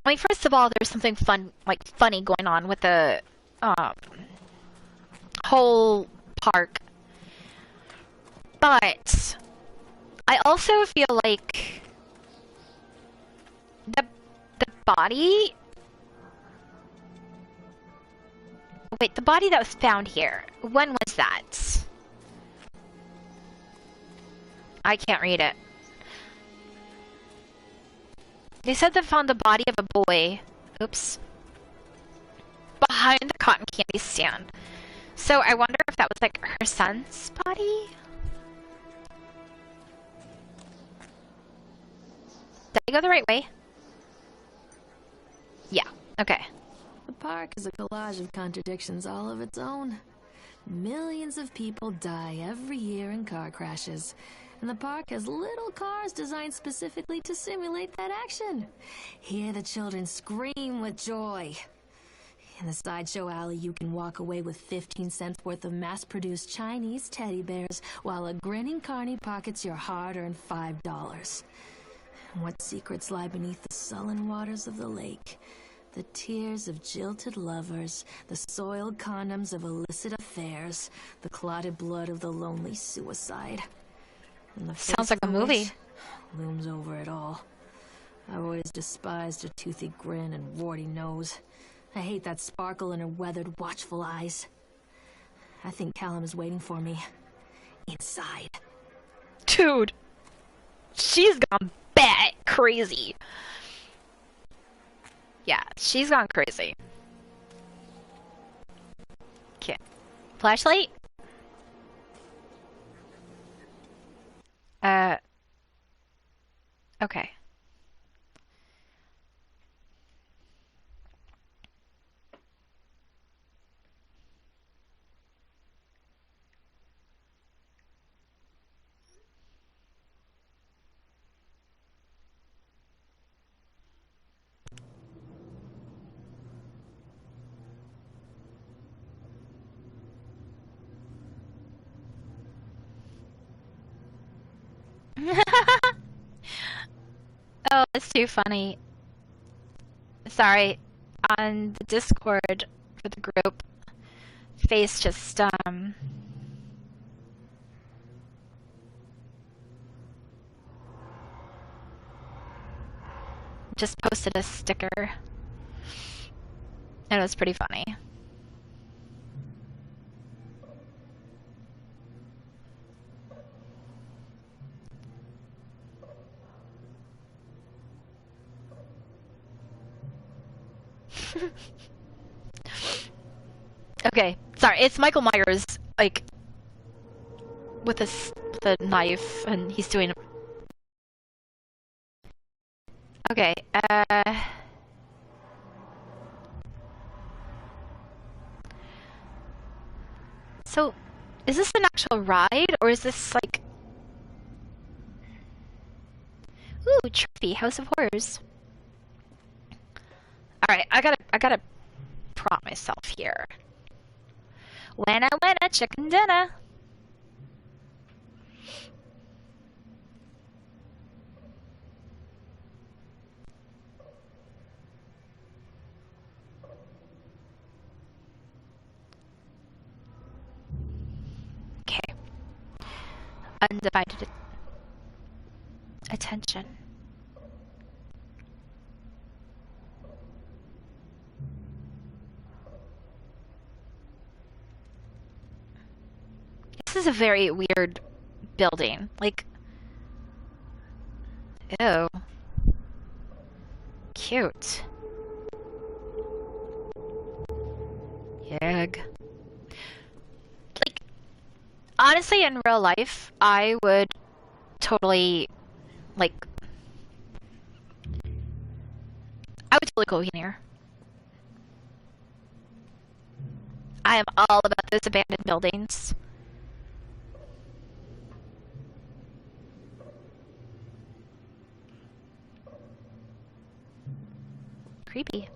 I mean, first of all, there's something funny going on with the whole park. But I also feel like the body. Wait, the body that was found here. When was that? I can't read it. They said they found the body of a boy. Oops. Behind the cotton candy stand. So I wonder if that was like her son's body? Did I go the right way? Yeah, okay. The park is a collage of contradictions all of its own. Millions of people die every year in car crashes, and the park has little cars designed specifically to simulate that action. Hear the children scream with joy. In the sideshow alley, you can walk away with 15 cents worth of mass-produced Chinese teddy bears, while a grinning carny pockets your hard-earned $5. What secrets lie beneath the sullen waters of the lake? The tears of jilted lovers, the soiled condoms of illicit affairs, the clotted blood of the lonely suicide. And the Sounds like a movie. Looms over it all. I've always despised her toothy grin and warty nose. I hate that sparkle in her weathered, watchful eyes. I think Callum is waiting for me. Inside. Dude. She's gone bat crazy. Yeah, she's gone crazy. Okay. Flashlight? Okay. Oh, it's too funny. Sorry, on the Discord for the group, Face just posted a sticker, and it was pretty funny. Okay, sorry, it's Michael Myers, like, with a knife, and he's doing... Okay, so, is this an actual ride, or is this, like... Ooh, trophy, House of Horrors. Alright, I gotta prompt myself here. When I went a chicken dinner. Okay. Undivided attention. This is a very weird building. Like, ew. Cute. Yeg. Like, honestly, in real life, I would totally, like, I would totally go in here. I am all about those abandoned buildings. Creepy.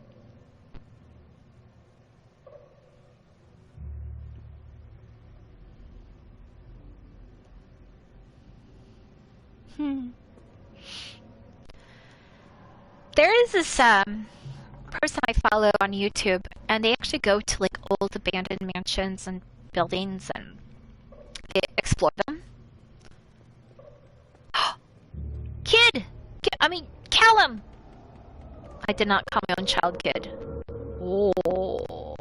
There is this person I follow on YouTube, and they actually go to like old abandoned mansions and buildings and they explore them. Kid! I mean, Callum! I did not call my own child kid. Oh.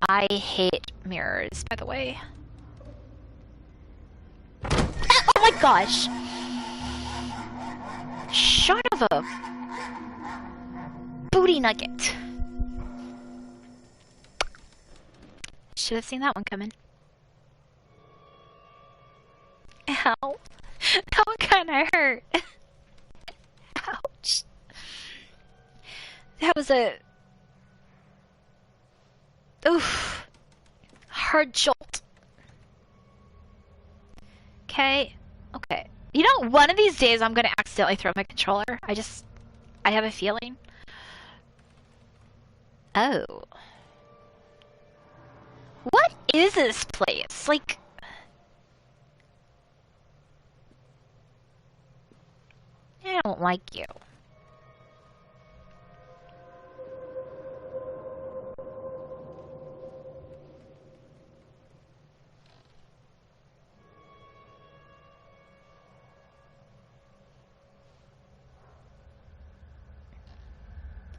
I hate mirrors, by the way. Oh my gosh! Son of a booty nugget. Should have seen that one coming. Ow. That one kinda hurt. Ouch. That was a... oof. Hard jolt. Okay. Okay. You know, one of these days I'm gonna accidentally throw my controller. I have a feeling. Oh. What is this place? Like... I don't like you.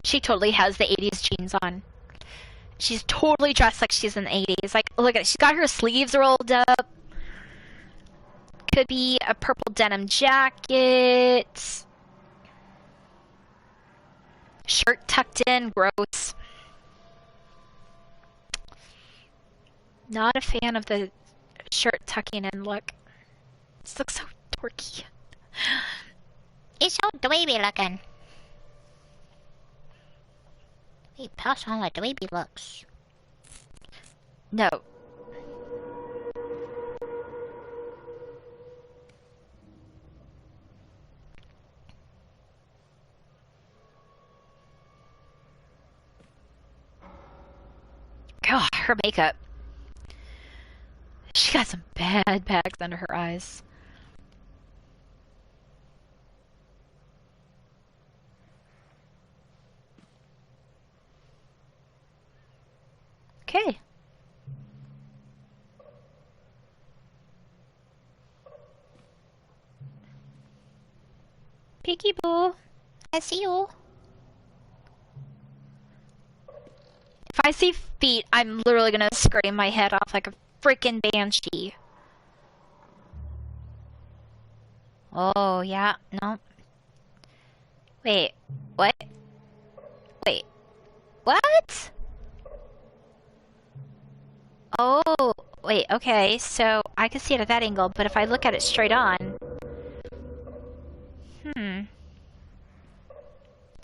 She totally has the 80s jeans on. She's totally dressed like she's in the 80s. Like, look at it. She's got her sleeves rolled up. Could be a purple denim jacket. Shirt tucked in. Gross. Not a fan of the shirt tucking in look. This looks so dorky. It's so dweeby looking. He pass on the dweeby looks. No. God, her makeup. She got some bad bags under her eyes. Okay. Peekaboo. I see you. If I see feet, I'm literally gonna scream my head off like a freaking banshee. Oh, yeah, no. Wait, what? Wait, what? Oh, wait, okay, so I can see it at that angle, but if I look at it straight on... Is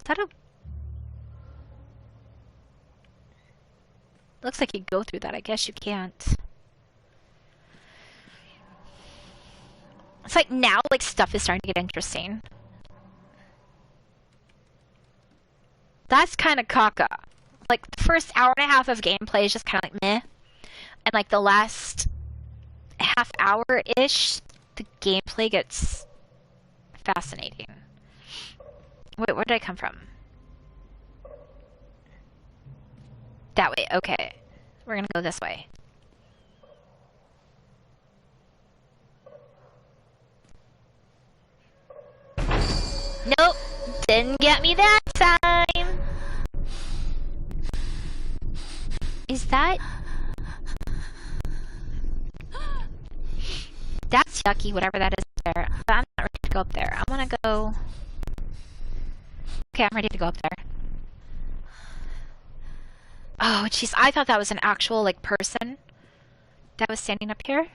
that a... Looks like you go through that. I guess you can't. It's like now, like, stuff is starting to get interesting. That's kind of caca. Like, the first hour and a half of gameplay is just kind of like meh. And like the last half hour-ish, the gameplay gets fascinating. Wait, where did I come from? That way, okay. We're gonna go this way. Nope, didn't get me that time. Is that... That's yucky, whatever that is there. But I'm not ready to go up there. I wanna go... Okay, I'm ready to go up there. Oh, jeez, I thought that was an actual, like, person that was standing up here.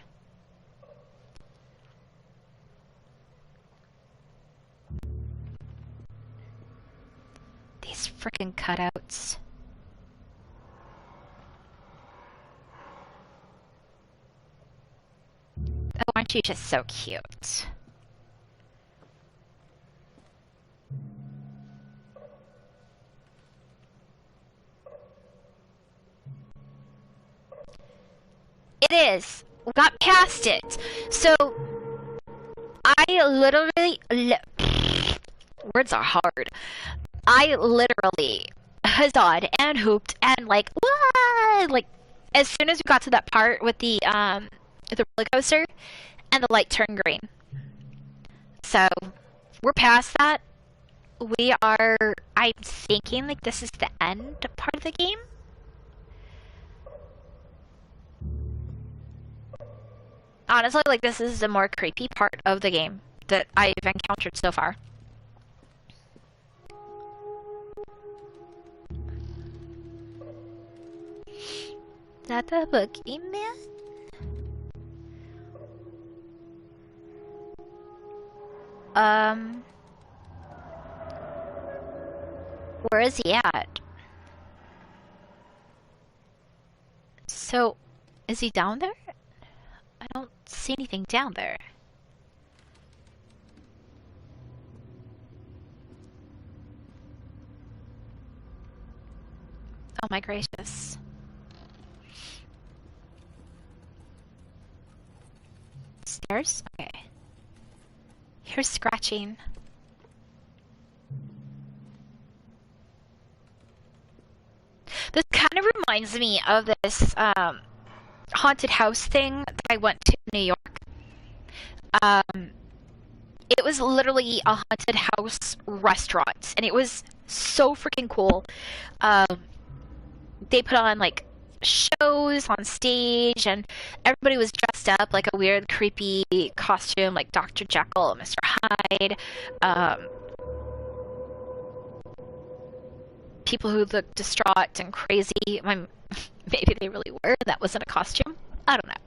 These frickin' cutouts. Oh, aren't you just so cute? It is. We got past it. So, I literally... words are hard. I literally huzzawed and hooped and like, what? Like, as soon as we got to that part with the roller coaster, and the light turned green. So, we're past that. We are, I'm thinking like this is the end part of the game. Honestly, like this is the more creepy part of the game that I've encountered so far. Is that the boogeyman? Where is he at? So, is he down there? I don't see anything down there. Oh my gracious. Stairs? Okay. Here's scratching. This kind of reminds me of this haunted house thing that I went to in New York. It was literally a haunted house restaurant, and it was so freaking cool. They put on like shows on stage, and everybody was dressed up like a weird, creepy costume, like Dr. Jekyll and Mr. Hyde. People who looked distraught and crazy. Maybe they really were. That wasn't a costume. I don't know.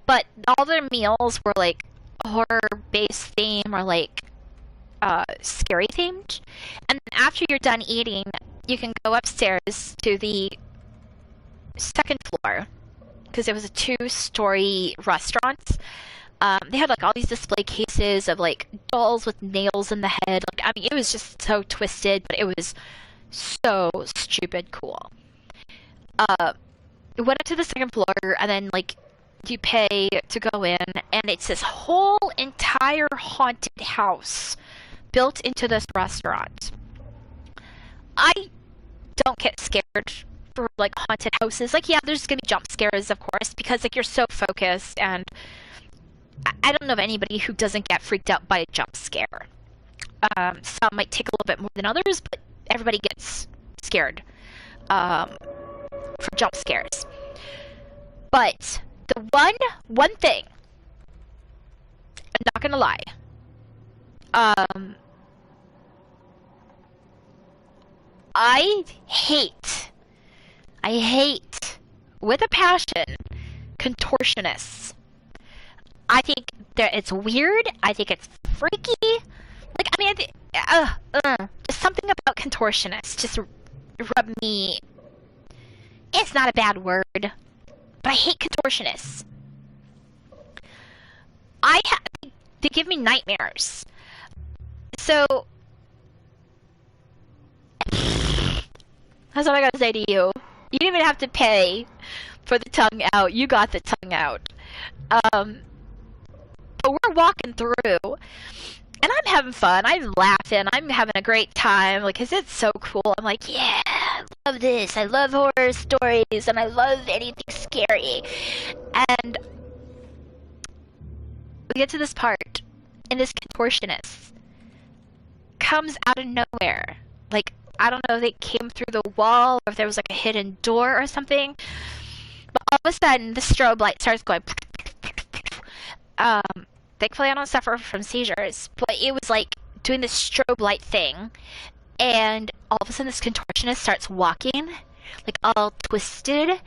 But all their meals were like horror-based theme or like scary themed. And then after you're done eating, you can go upstairs to the second floor because it was a 2-story restaurant. They had like all these display cases of like dolls with nails in the head. Like, I mean, it was just so twisted, but it was so stupid cool. We went up to the second floor, and then like you pay to go in, and it's this whole entire haunted house built into this restaurant. I don't get scared for like haunted houses. Like, yeah, there's gonna be jump scares, of course, because like you're so focused, and I don't know of anybody who doesn't get freaked out by a jump scare. Some might take a little bit more than others, but everybody gets scared for jump scares. But the one thing, I'm not gonna lie, I hate with a passion contortionists. I think that it's weird. I think it's freaky. Like, I mean, just something about contortionists just rub me. It's not a bad word, but I hate contortionists. They give me nightmares. So that's what I gotta say to you. You didn't even have to pay for the tongue out. You got the tongue out. But we're walking through, and I'm having fun. I'm laughing. I'm having a great time. Like, 'cause it's so cool. I'm like, yeah, I love this. I love horror stories, and I love anything scary. And we get to this part, and this contortionist comes out of nowhere. Like, I don't know if they came through the wall, or if there was like a hidden door or something. But all of a sudden, the strobe light starts going. Thankfully I don't suffer from seizures, but it was like doing this strobe light thing, and all of a sudden this contortionist starts walking, like all twisted,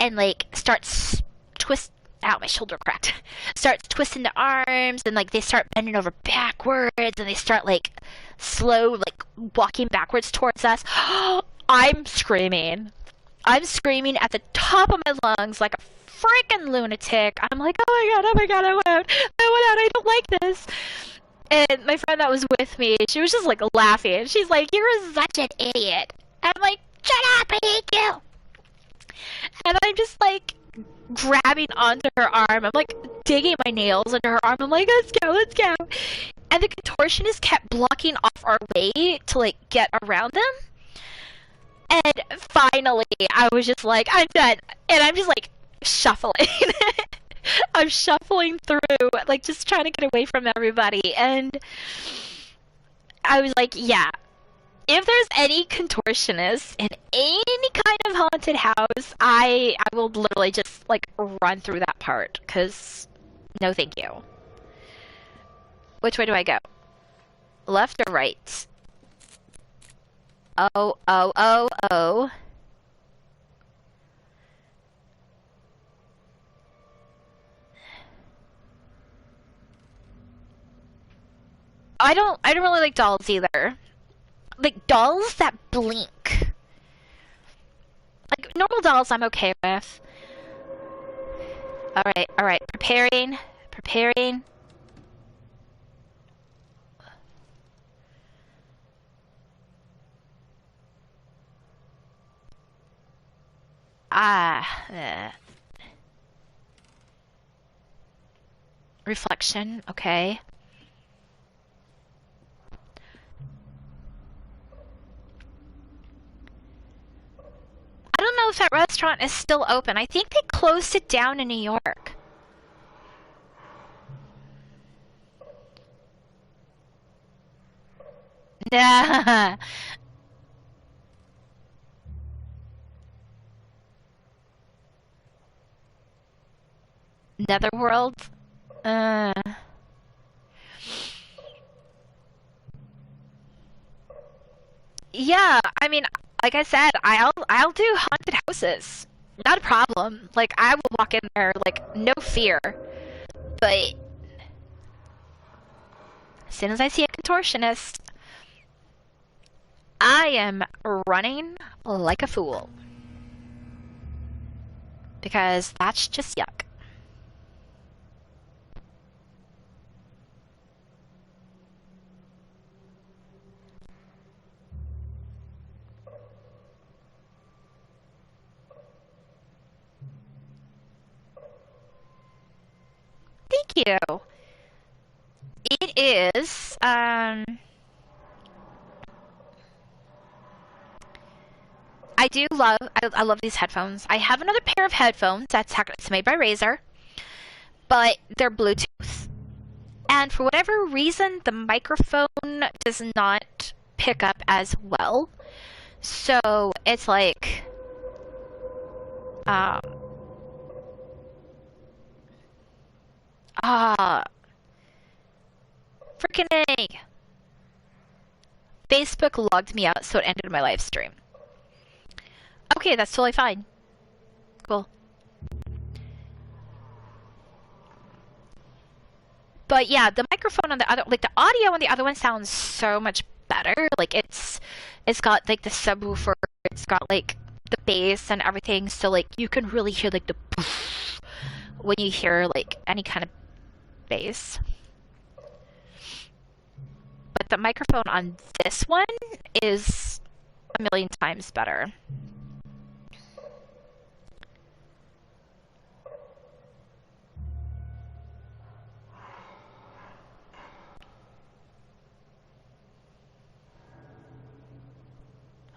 and like starts ow, my shoulder cracked. Starts twisting their arms, and like they start bending over backwards, and they start like slow, like walking backwards towards us. I'm screaming at the top of my lungs like a freaking lunatic. I'm like, oh my god, I went out, I don't like this. And my friend that was with me, she was just like laughing. She's like, you're such an idiot. And I'm like, shut up, I hate you. And I'm just like grabbing onto her arm. I'm like digging my nails into her arm. I'm like, let's go. and the contortionist kept blocking off our way to like get around them. And finally, I was just like, I'm done. And I'm just like shuffling. I'm shuffling through, like just trying to get away from everybody. And I was like, yeah, if there's any contortionist in any kind of haunted house, I will literally just like run through that part. Because no thank you. Which way do I go? Left or right? Oh. I don't really like dolls either. Like dolls that blink. Like normal dolls I'm okay with. Alright. Preparing. Reflection, okay. I don't know if that restaurant is still open. I think they closed it down in New York. Nah. Netherworld? Yeah, I mean, like I said, I'll do haunted houses. Not a problem. Like I will walk in there like no fear. But as soon as I see a contortionist, I am running like a fool. Because that's just yuck. Thank you. It is, I love these headphones. I have another pair of headphones it's made by Razer, but they're Bluetooth. And for whatever reason, the microphone does not pick up as well. So it's like, freaking A. Facebook logged me out, so it ended my live stream. Okay, that's totally fine. Cool. But yeah, the microphone on the other, like the audio on the other one sounds so much better. Like it's got like the subwoofer, it's got like the bass and everything, so like you can really hear like the poof when you hear like any kind of bass. But the microphone on this one is a million times better.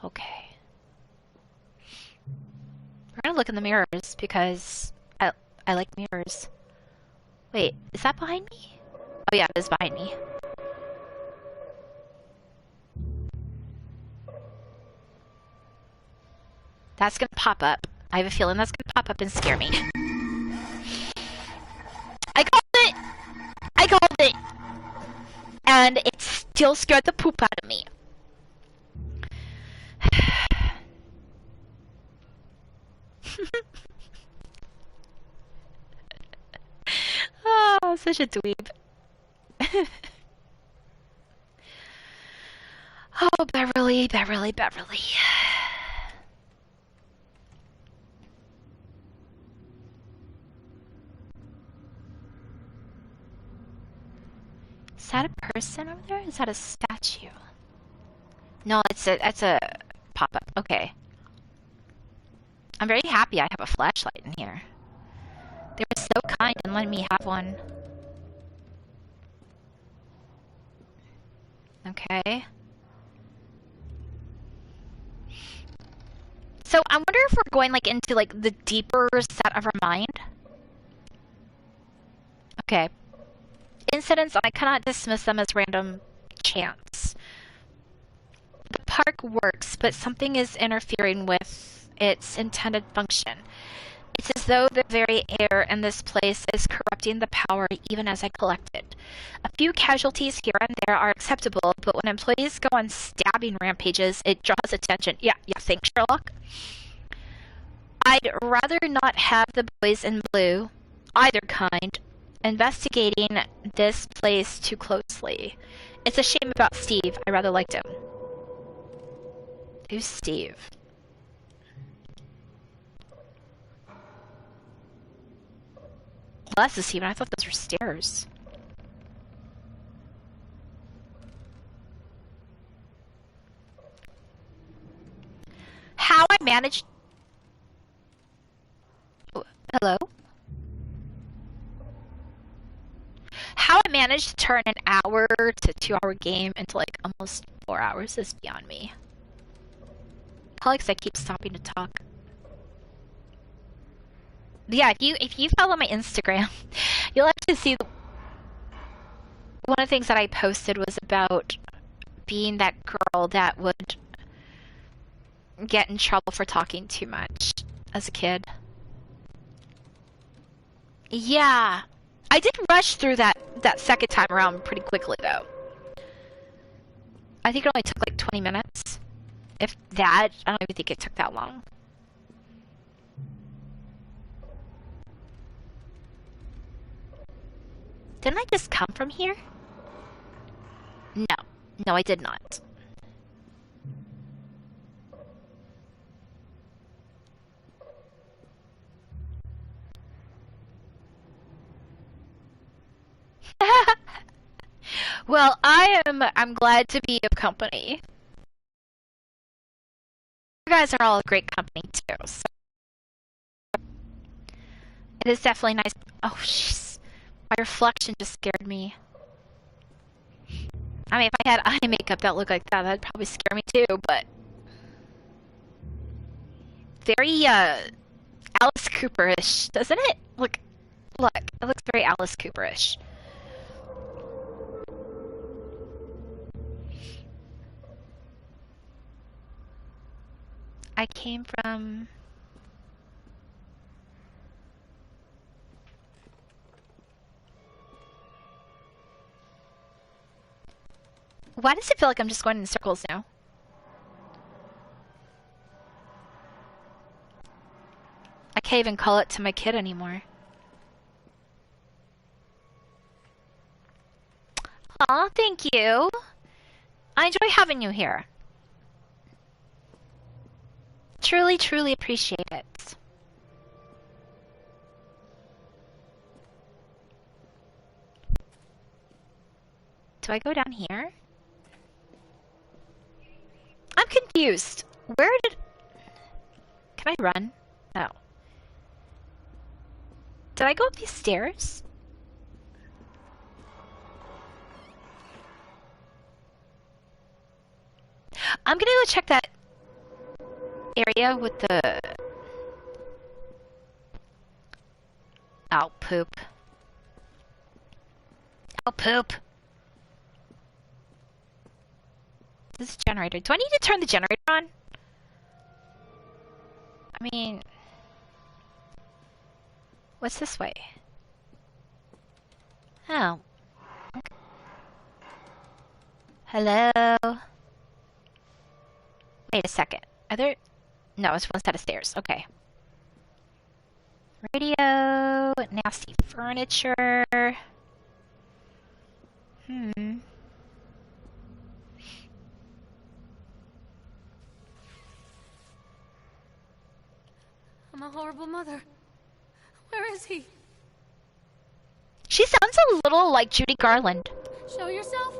Okay. We're gonna look in the mirrors because I like mirrors. Wait, is that behind me? Oh yeah, it is behind me. That's gonna pop up. I have a feeling that's gonna pop up and scare me. I called it! I called it! And it still scared the poop out of me. Oh, such a dweeb. Oh, Beverly. Is that a person over there? Is that a statue? No, it's a pop-up. Okay. I'm very happy I have a flashlight in here. They were so kind in letting me have one. Okay. So I wonder if we're going like into like the deeper set of our mind. Okay. Incidents, I cannot dismiss them as random chance. The park works, but something is interfering with its intended function. It's as though the very air in this place is corrupting the power even as I collect it. A few casualties here and there are acceptable, but when employees go on stabbing rampages, it draws attention. Yeah, thanks, Sherlock. I'd rather not have the boys in blue, either kind, investigating this place too closely. It's a shame about Steve. I rather liked him. Who's Steve? Well, that's the Steven. I thought those were stairs. How I managed... Oh, hello? How I managed to turn an hour to 2-hour game into like almost 4 hours is beyond me. Probably because I keep stopping to talk. But yeah, if you follow my Instagram, you'll actually see one of the things that I posted was about being that girl that would get in trouble for talking too much as a kid. Yeah, I did rush through that second time around pretty quickly though. I think it only took like 20 minutes. If that, I don't even think it took that long. Didn't I just come from here? No, I did not. Well, I'm glad to be of company. You guys are all a great company too, so it is definitely nice. Oh, jeez. My reflection just scared me. I mean, if I had eye makeup that looked like that, that'd probably scare me too, but... Very, Alice Cooper-ish, doesn't it? Look, it looks very Alice Cooper-ish. I came from... Why does it feel like I'm just going in circles now? I can't even call it to my kid anymore. Aw, thank you. I enjoy having you here. Truly, truly appreciate it. Do I go down here? I'm confused. Where did... Can I run? No. Did I go up these stairs? I'm gonna go check that area with the... Ow, poop. Ow, poop. This generator. Do I need to turn the generator on? I mean... What's this way? Oh. Okay. Hello? Wait a second. Are there... No, it's one set of stairs. Okay. Radio... Nasty furniture... I'm a horrible mother. Where is he? She sounds a little like Judy Garland. Show yourself.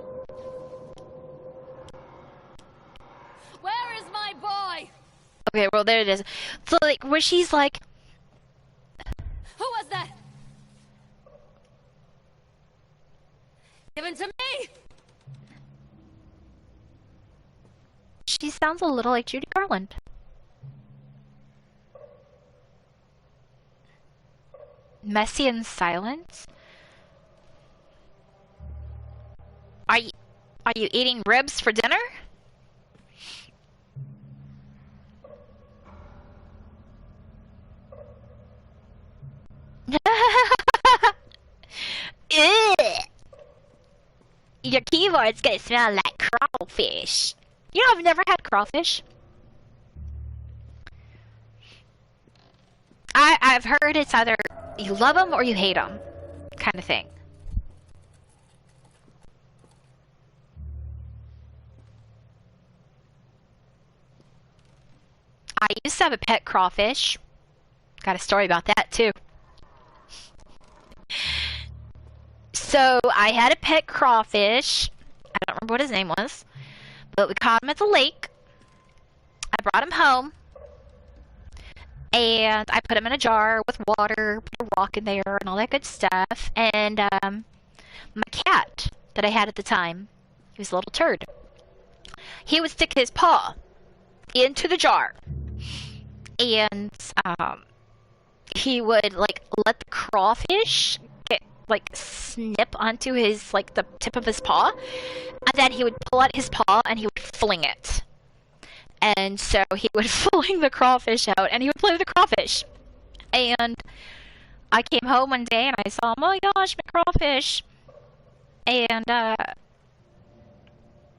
Where is my boy? Okay, well there it is. So like where she's like... Who was that? Give it to me! She sounds a little like Judy Garland. Messy and silent? Are you eating ribs for dinner? Ugh. Your keyboard's gonna smell like crawfish. You know, I've never had crawfish. I've heard it's either you love them or you hate them, kind of thing. I used to have a pet crawfish. Got a story about that too. So I had a pet crawfish. I don't remember what his name was, but we caught him at the lake. I brought him home, and I put him in a jar with water, put a rock in there, and all that good stuff. And my cat that I had at the time, he was a little turd. He would stick his paw into the jar, and he would like let the crawfish get like snip onto his like the tip of his paw, and then he would pull out his paw and he would fling it. And so he would fling the crawfish out and he would play with the crawfish. And I came home one day and I saw him, oh my gosh, my crawfish. And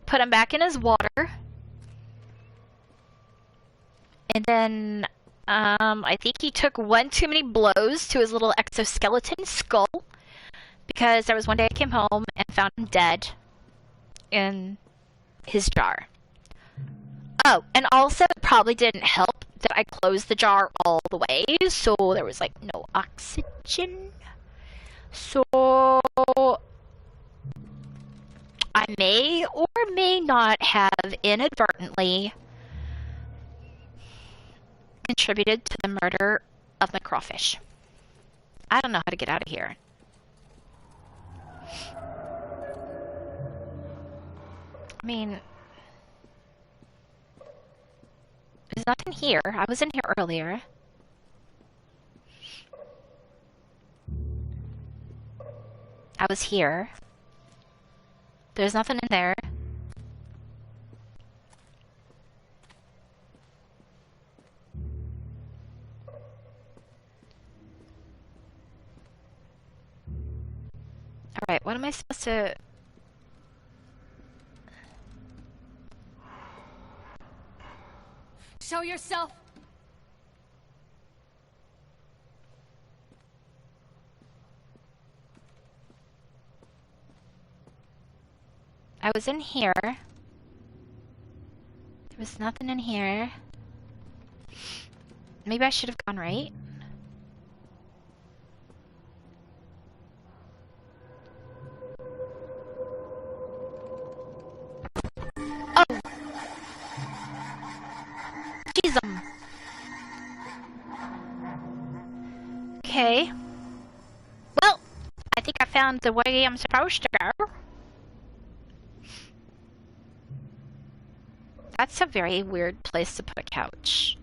put him back in his water. And then I think he took one too many blows to his little exoskeleton skull, because there was one day I came home and found him dead in his jar. Oh, and also it probably didn't help that I closed the jar all the way, so there was like no oxygen. So I may or may not have inadvertently contributed to the murder of my crawfish. I don't know how to get out of here. I mean, there's nothing here. I was in here earlier. I was here. There's nothing in there. Alright, what am I supposed to... Show yourself! I was in here. There was nothing in here. Maybe I should have gone right. Oh! Jeez, okay. Well, I think I found the way I'm supposed to go. That's a very weird place to put a couch.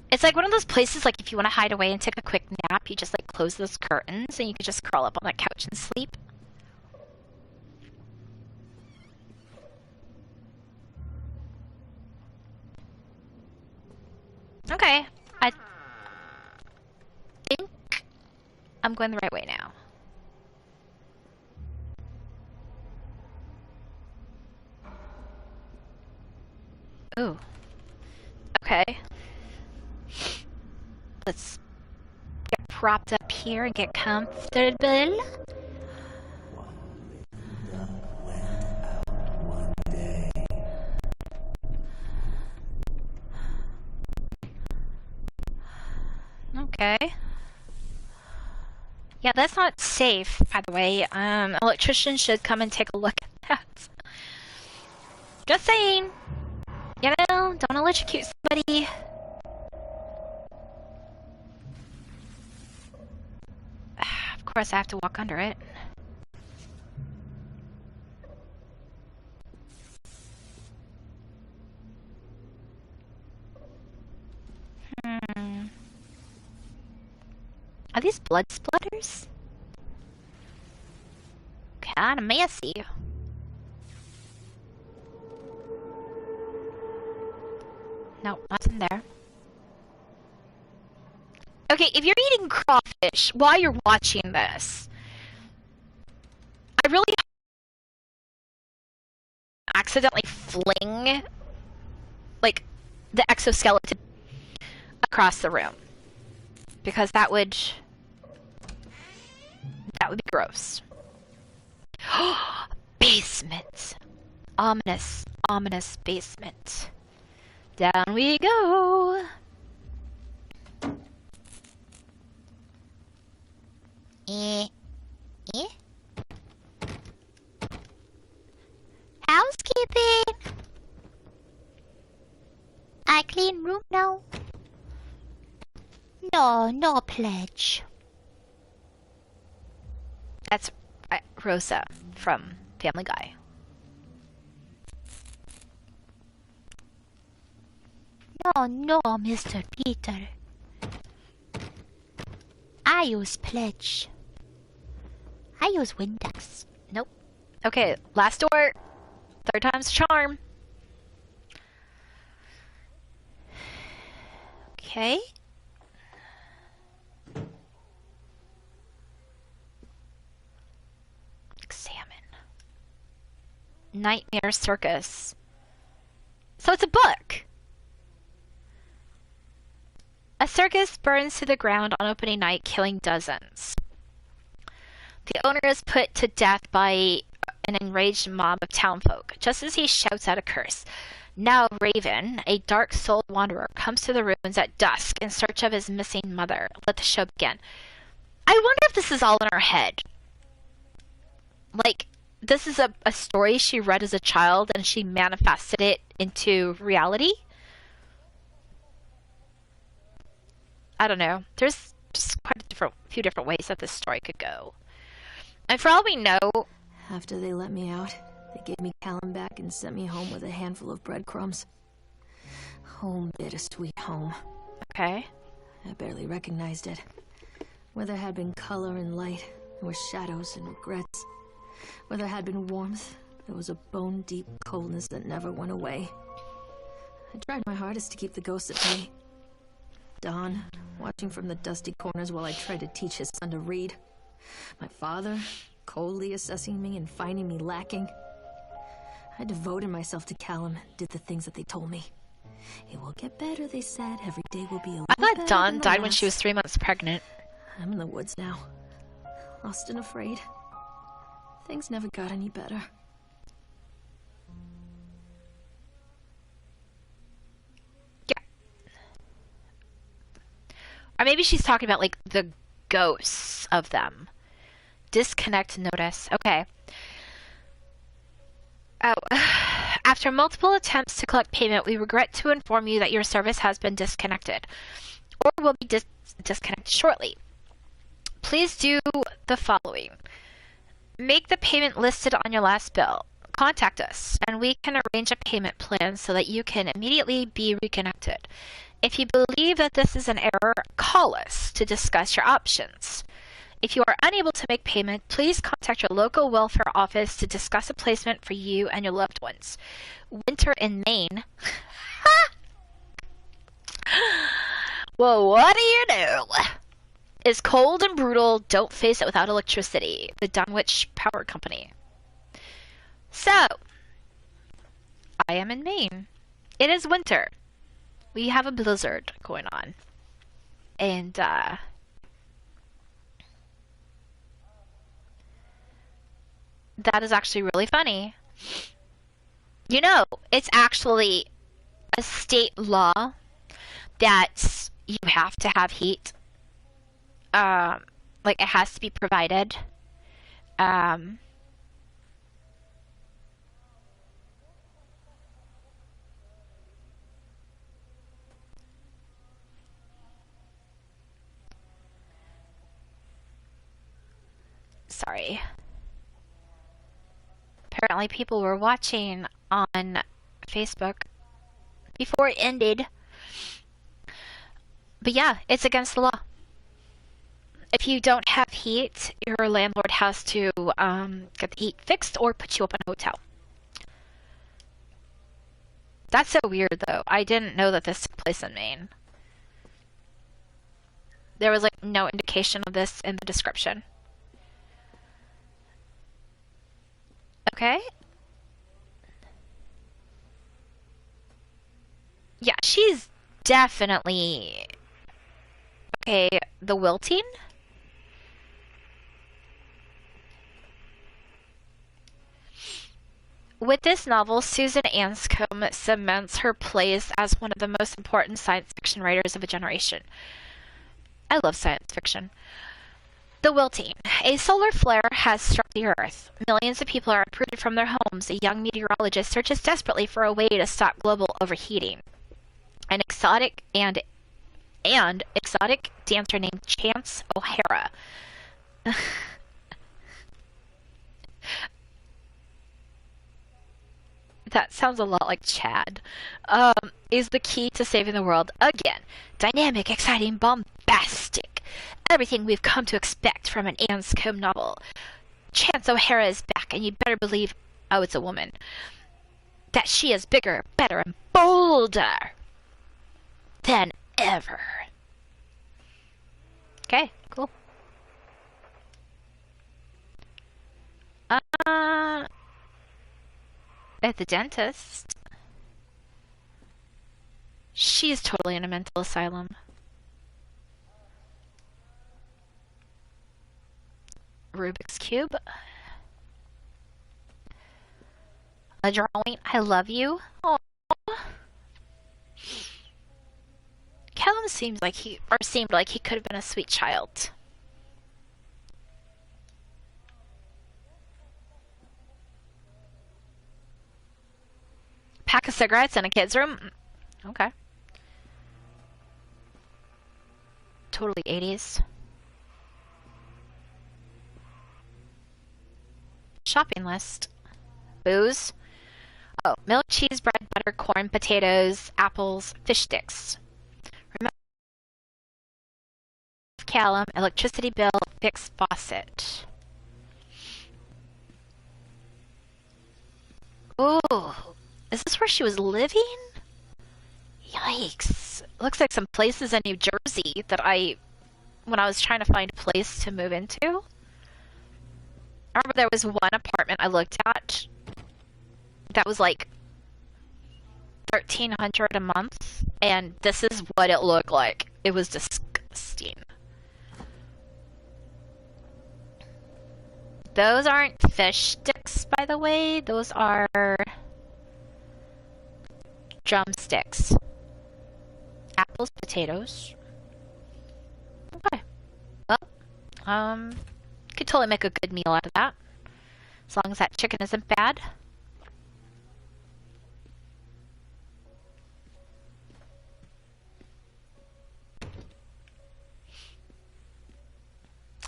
It's like one of those places, like if you want to hide away and take a quick nap, you just like close those curtains and you can just crawl up on that couch and sleep. Okay, I think I'm going the right way now. Ooh. Okay. Let's get propped up here and get comfortable. Okay. Yeah, that's not safe, by the way. Electrician should come and take a look at that. Just saying. You know, don't electrocute somebody. Of course, I have to walk under it. Hmm. Are these blood splatters? Kinda messy. No, nothing there. Okay, if you're eating crawfish while you're watching this, I really accidentally fling, like, the exoskeleton across the room. Because that would be gross. Basement. Ominous, ominous basement. Down we go. Eh? Housekeeping! I clean room now. No pledge. That's Rosa from Family Guy. No, Mr. Peter. I use pledge. I use Windex. Nope. Okay, last door. Third time's a charm. Okay. Examine. Nightmare Circus. So it's a book. A circus burns to the ground on opening night, killing dozens. The owner is put to death by an enraged mob of townfolk, just as he shouts out a curse. Now Raven, a dark-souled wanderer, comes to the ruins at dusk in search of his missing mother. Let the show begin. I wonder if this is all in her head. Like, this is a story she read as a child and she manifested it into reality? I don't know. There's just quite a few different ways that this story could go. And for all we know... After they let me out, they gave me Callum back and sent me home with a handful of breadcrumbs. Home, bittersweet home. Okay. I barely recognized it. Where there had been color and light, there were shadows and regrets. Where there had been warmth, there was a bone-deep coldness that never went away. I tried my hardest to keep the ghosts at bay. Don, watching from the dusty corners while I tried to teach his son to read. My father, coldly assessing me and finding me lacking. I devoted myself to Callum and did the things that they told me. It will get better, they said. Every day will be a little I better thought Dawn than the died when last. she was 3 months pregnant. I'm in the woods now. Lost and afraid. Things never got any better. Yeah. Or maybe she's talking about, like, the ghosts of them. Disconnect notice. Okay. Oh. After multiple attempts to collect payment, we regret to inform you that your service has been disconnected. Or will be disconnected shortly. Please do the following. Make the payment listed on your last bill. Contact us, and we can arrange a payment plan so that you can immediately be reconnected. If you believe that this is an error, call us to discuss your options. If you are unable to make payment, please contact your local welfare office to discuss a placement for you and your loved ones. Winter in Maine. Well, what do you do? Is cold and brutal. Don't face it without electricity. The Dunwich Power Company. So, I am in Maine. It is winter. We have a blizzard going on. And, that is actually really funny. You know, it's actually a state law that you have to have heat. Like, it has to be provided. Sorry. Apparently people were watching on Facebook before it ended. But yeah, it's against the law. If you don't have heat, your landlord has to get the heat fixed or put you up in a hotel. That's so weird, though. I didn't know that this took place in Maine. There was, like, no indication of this in the description. Okay. Yeah, she's definitely... Okay, the Wilting? With this novel, Susan Anscombe cements her place as one of the most important science fiction writers of a generation. I love science fiction. The Wilting. A solar flare has struck the Earth. Millions of people are uprooted from their homes. A young meteorologist searches desperately for a way to stop global overheating. An exotic dancer named Chance O'Hara. That sounds a lot like Chad. Is the key to saving the world again. Dynamic, exciting, bombastic. Everything we've come to expect from an Anscombe novel. Chance O'Hara is back, and you better believe, oh, it's a woman, that she is bigger, better, and bolder than ever. Okay, cool. At the dentist. She is totally in a mental asylum. Rubik's Cube. A drawing. I love you. Aww. Callum seemed like he could have been a sweet child. Pack of cigarettes in a kid's room? Okay. Totally 80s. Shopping list. Booze. Oh, milk, cheese, bread, butter, corn, potatoes, apples, fish sticks. Remember Callum, electricity bill, fixed faucet. Ooh. Is this where she was living? Yikes. Looks like some places in New Jersey that when I was trying to find a place to move into. I remember there was one apartment I looked at that was like $1,300 a month, and this is what it looked like. It was disgusting. Those aren't fish sticks, by the way. Those are drumsticks. Apples, potatoes. Okay. Well, could totally make a good meal out of that. As long as that chicken isn't bad.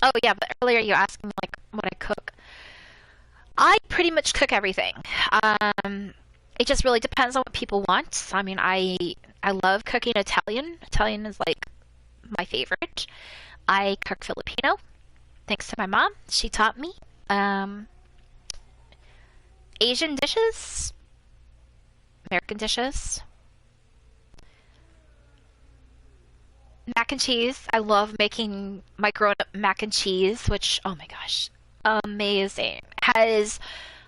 Oh yeah, but earlier you asked me like what I cook. I pretty much cook everything. It just really depends on what people want. I mean, I love cooking Italian. Italian is like my favorite. I cook Filipino, thanks to my mom. She taught me. Asian dishes, American dishes. Mac and cheese. I love making my grown-up mac and cheese, which, oh my gosh, amazing. Has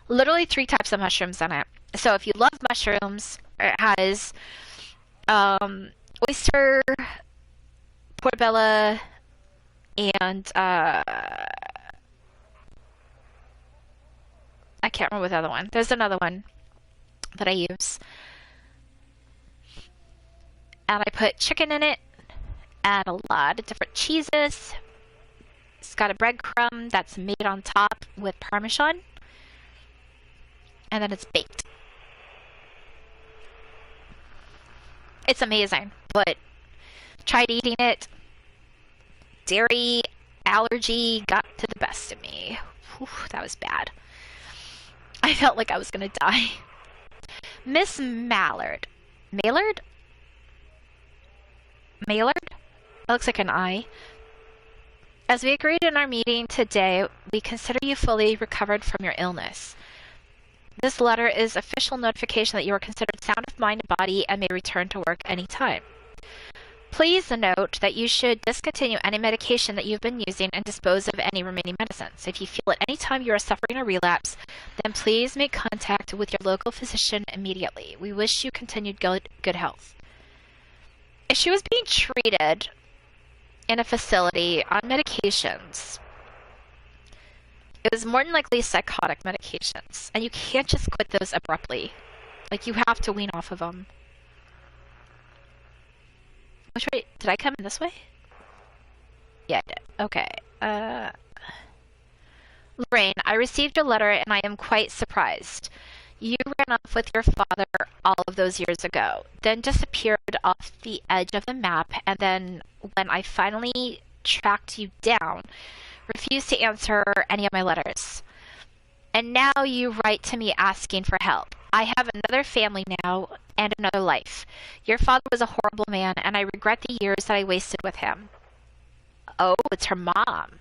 literally 3 types of mushrooms in it. So if you love mushrooms, it has oyster, portobello, and I can't remember the other one. There's another one that I use. And I put chicken in it, and a lot of different cheeses. It's got a breadcrumb that's made on top with Parmesan. And then it's baked. It's amazing, but tried eating it. Dairy allergy got to the best of me. Whew, that was bad. I felt like I was gonna die. Miss Mallard. Maillard? Maillard? looks like an I. As we agreed in our meeting today, we consider you fully recovered from your illness. This letter is official notification that you are considered sound of mind and body and may return to work anytime. Please note that you should discontinue any medication that you've been using and dispose of any remaining medicines. If you feel at any time you are suffering a relapse, then please make contact with your local physician immediately. We wish you continued good health. If she was being treated in a facility on medications, it was more than likely psychotic medications, and you can't just quit those abruptly. Like, you have to wean off of them. Which way? Did I come in this way? Yeah, I did. Okay. Lorraine, I received your letter and I am quite surprised. You ran off with your father all of those years ago, then disappeared off the edge of the map, and then when I finally tracked you down, refused to answer any of my letters. And now you write to me asking for help. I have another family now and another life. Your father was a horrible man, and I regret the years that I wasted with him. Oh, it's her mom.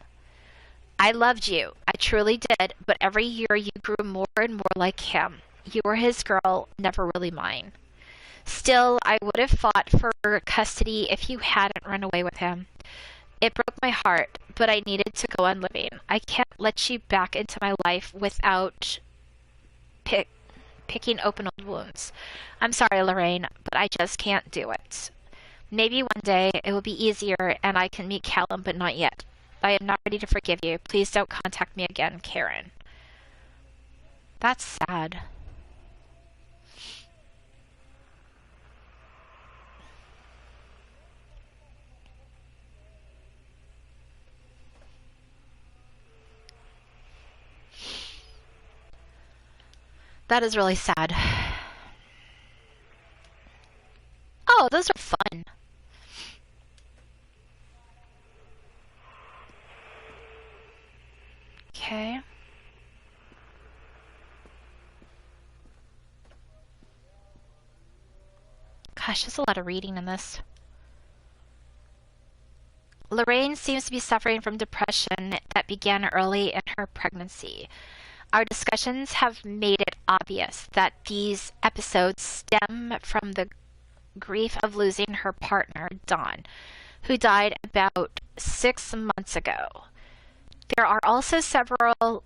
I loved you. I truly did, but every year you grew more and more like him. You were his girl, never really mine. Still, I would have fought for custody if you hadn't run away with him. It broke my heart, but I needed to go on living. I can't let you back into my life without picking open old wounds. I'm sorry, Lorraine, but I just can't do it. Maybe one day it will be easier and I can meet Callum, but not yet. I am not ready to forgive you. Please don't contact me again, Karen. That's sad. That is really sad. Oh, those are fun. Okay. Gosh, there's a lot of reading in this. Lorraine seems to be suffering from depression that began early in her pregnancy. Our discussions have made it obvious that these episodes stem from the grief of losing her partner, Dawn, who died about 6 months ago. There are also several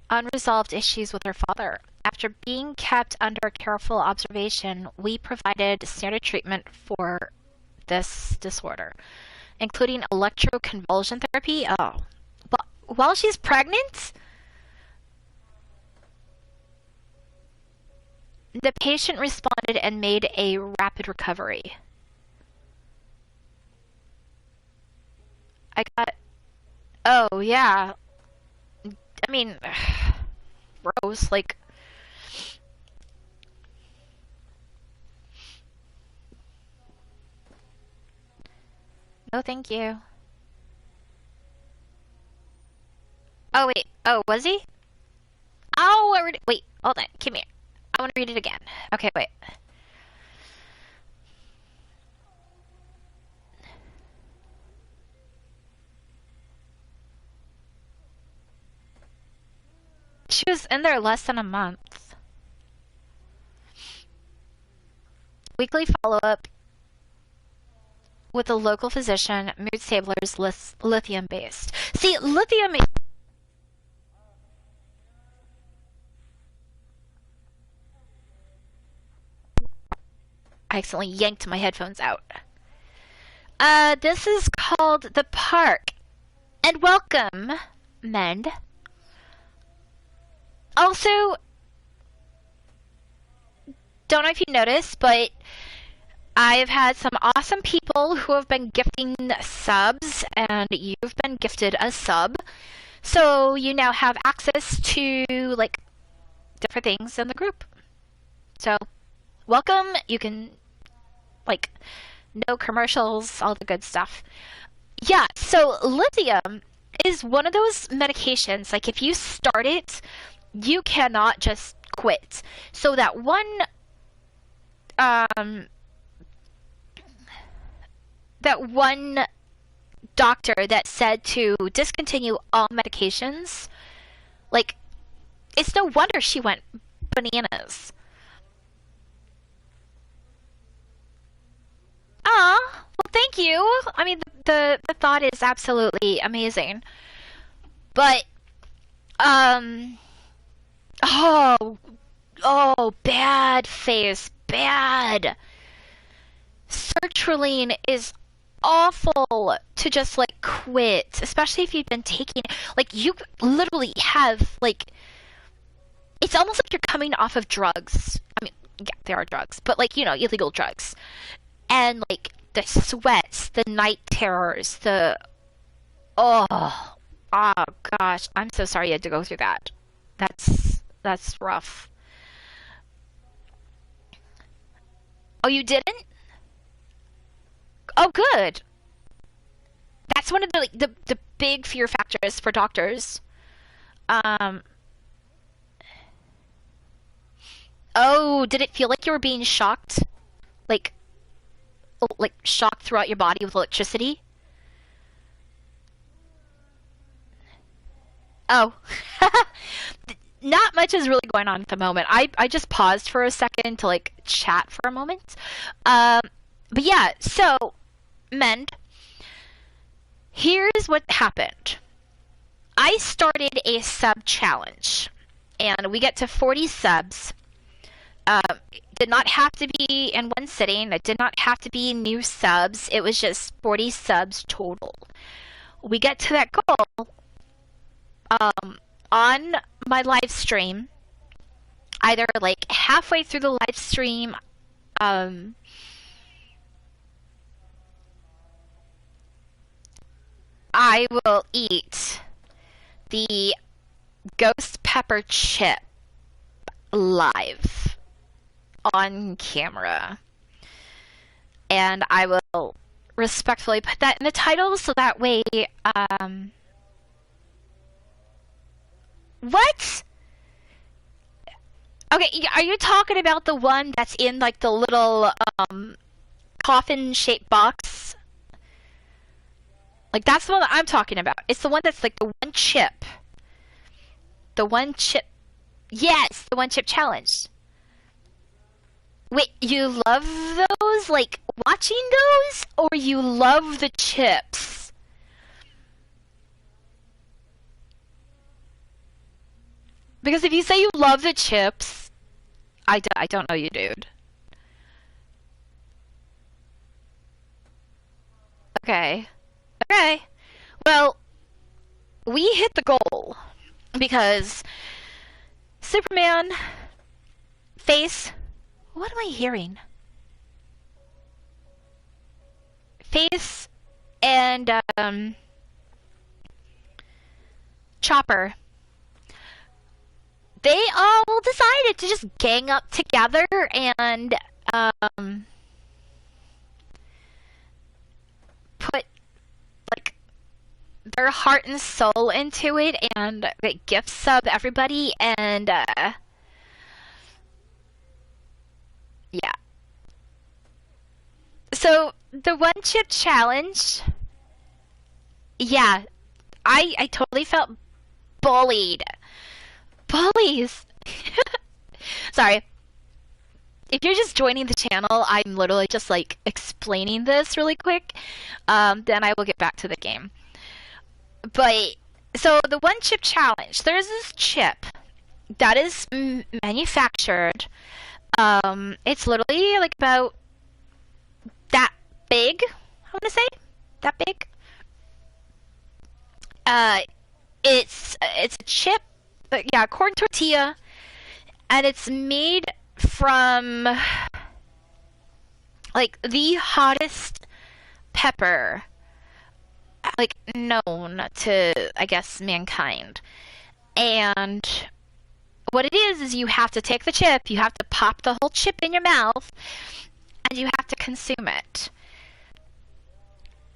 unresolved issues with her father. After being kept under careful observation, we provided standard treatment for this disorder, including electroconvulsion therapy. Oh, but while she's pregnant? The patient responded and made a rapid recovery. Oh, yeah. I mean, gross, like... No, thank you. Oh, wait. Oh, was he? Oh, wait, hold on. Come here. I want to read it again. Okay, wait. She was in there less than a month. Weekly follow-up with a local physician, mood stabilizers, lithium-based. See, lithium... I accidentally yanked my headphones out. This is called The Park. And welcome, Mend. Also, don't know if you noticed, but I've had some awesome people who have been gifting subs, and you've been gifted a sub. So you now have access to, like, different things in the group. So, welcome. You can, like, no commercials, all the good stuff. Yeah, so lithium is one of those medications, like, if you start it, you cannot just quit. So that one, that one doctor that said to discontinue all medications, like, it's no wonder she went bananas. Well, thank you. I mean, the thought is absolutely amazing. But, oh, bad face, bad. Sertraline is awful to just, like, quit, especially if you've been taking, like, you literally have, like, it's almost like you're coming off of drugs. I mean, yeah, there are drugs, but, like, you know, illegal drugs. And, like, the sweats, the night terrors, oh gosh, I'm so sorry you had to go through that. That's rough. Oh, you didn't? Oh, good. That's one of the, like, the big fear factors for doctors. Oh, did it feel like you were being shocked? Like shocked throughout your body with electricity? Oh. Not much is really going on at the moment. I just paused for a second to, like, chat for a moment. But yeah, so, Mend, here's what happened. I started a sub challenge, and we get to 40 subs. Did not have to be in one sitting. It did not have to be new subs. It was just 40 subs total. We get to that goal on my live stream, either, like, halfway through the live stream, I will eat the ghost pepper chip live on camera. And I will respectfully put that in the title so that way, what? Okay, are you talking about the one that's in, like, the little, coffin-shaped box? Like, that's the one that I'm talking about. It's the one that's, like, the one chip. The one chip. Yes, the one chip challenge. Wait, you love those? Like, watching those? Or you love the chips? Because if you say you love the chips, I don't know you, dude. Okay. Okay. Well, we hit the goal. Because Superman, Face, what am I hearing? Face and Chopper, they all decided to just gang up together and put, like, their heart and soul into it and, like, gift sub everybody, and yeah. So the one chip challenge, yeah, I totally felt bullied. Bullies. Sorry. If you're just joining the channel, I'm literally just, like, explaining this really quick. Then I will get back to the game. But, so the one chip challenge, there's this chip that is manufactured. It's literally, like, about that big, I want to say. That big. It's a chip, yeah, corn tortilla, and it's made from, like, the hottest pepper, like, known to, I guess, mankind. And what it is you have to take the chip, you have to pop the whole chip in your mouth, and you have to consume it.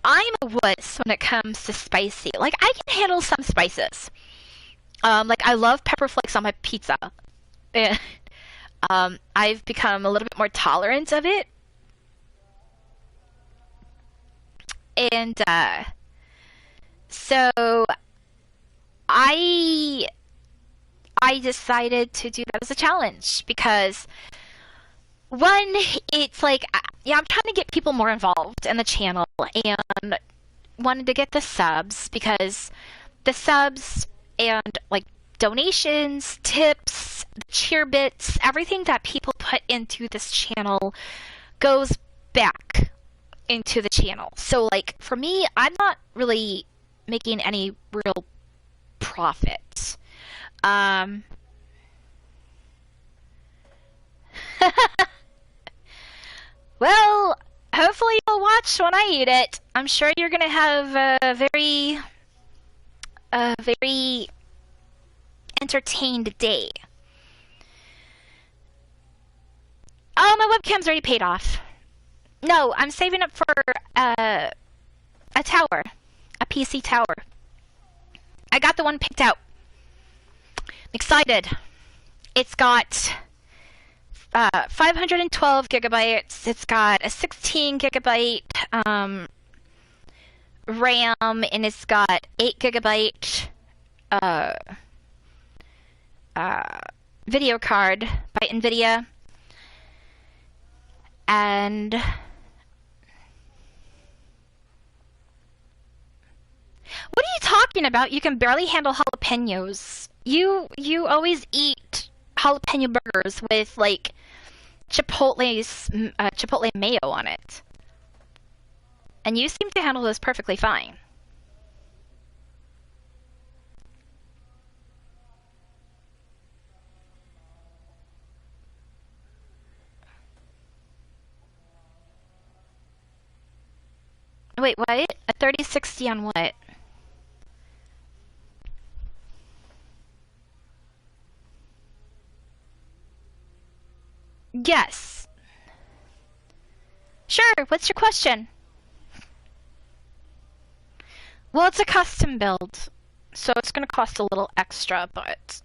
I'm a wuss when it comes to spicy. Like, I can handle some spices. Like, I love pepper flakes on my pizza. I've become a little bit more tolerant of it. And so I decided to do that as a challenge because one, it's like, yeah, I'm trying to get people more involved in the channel and wanted to get the subs because the subs and like donations, tips, cheer bits, everything that people put into this channel goes back into the channel. So like for me, I'm not really making any real profit. Well, hopefully you'll watch when I eat it. I'm sure you're gonna have a very entertained day. Oh, my webcam's already paid off. No, I'm saving up for a tower, a PC tower. I got the one picked out. I'm excited. It's got 512 gigabytes. It's got a 16 gigabyte RAM, and it's got 8 gigabyte video card by NVIDIA. And what are you talking about? You can barely handle jalapenos. You always eat jalapeno burgers with like Chipotle mayo on it. And you seem to handle this perfectly fine. Wait, what? A 3060 on what? Yes. Sure, what's your question? Well, it's a custom build, so it's gonna cost a little extra, but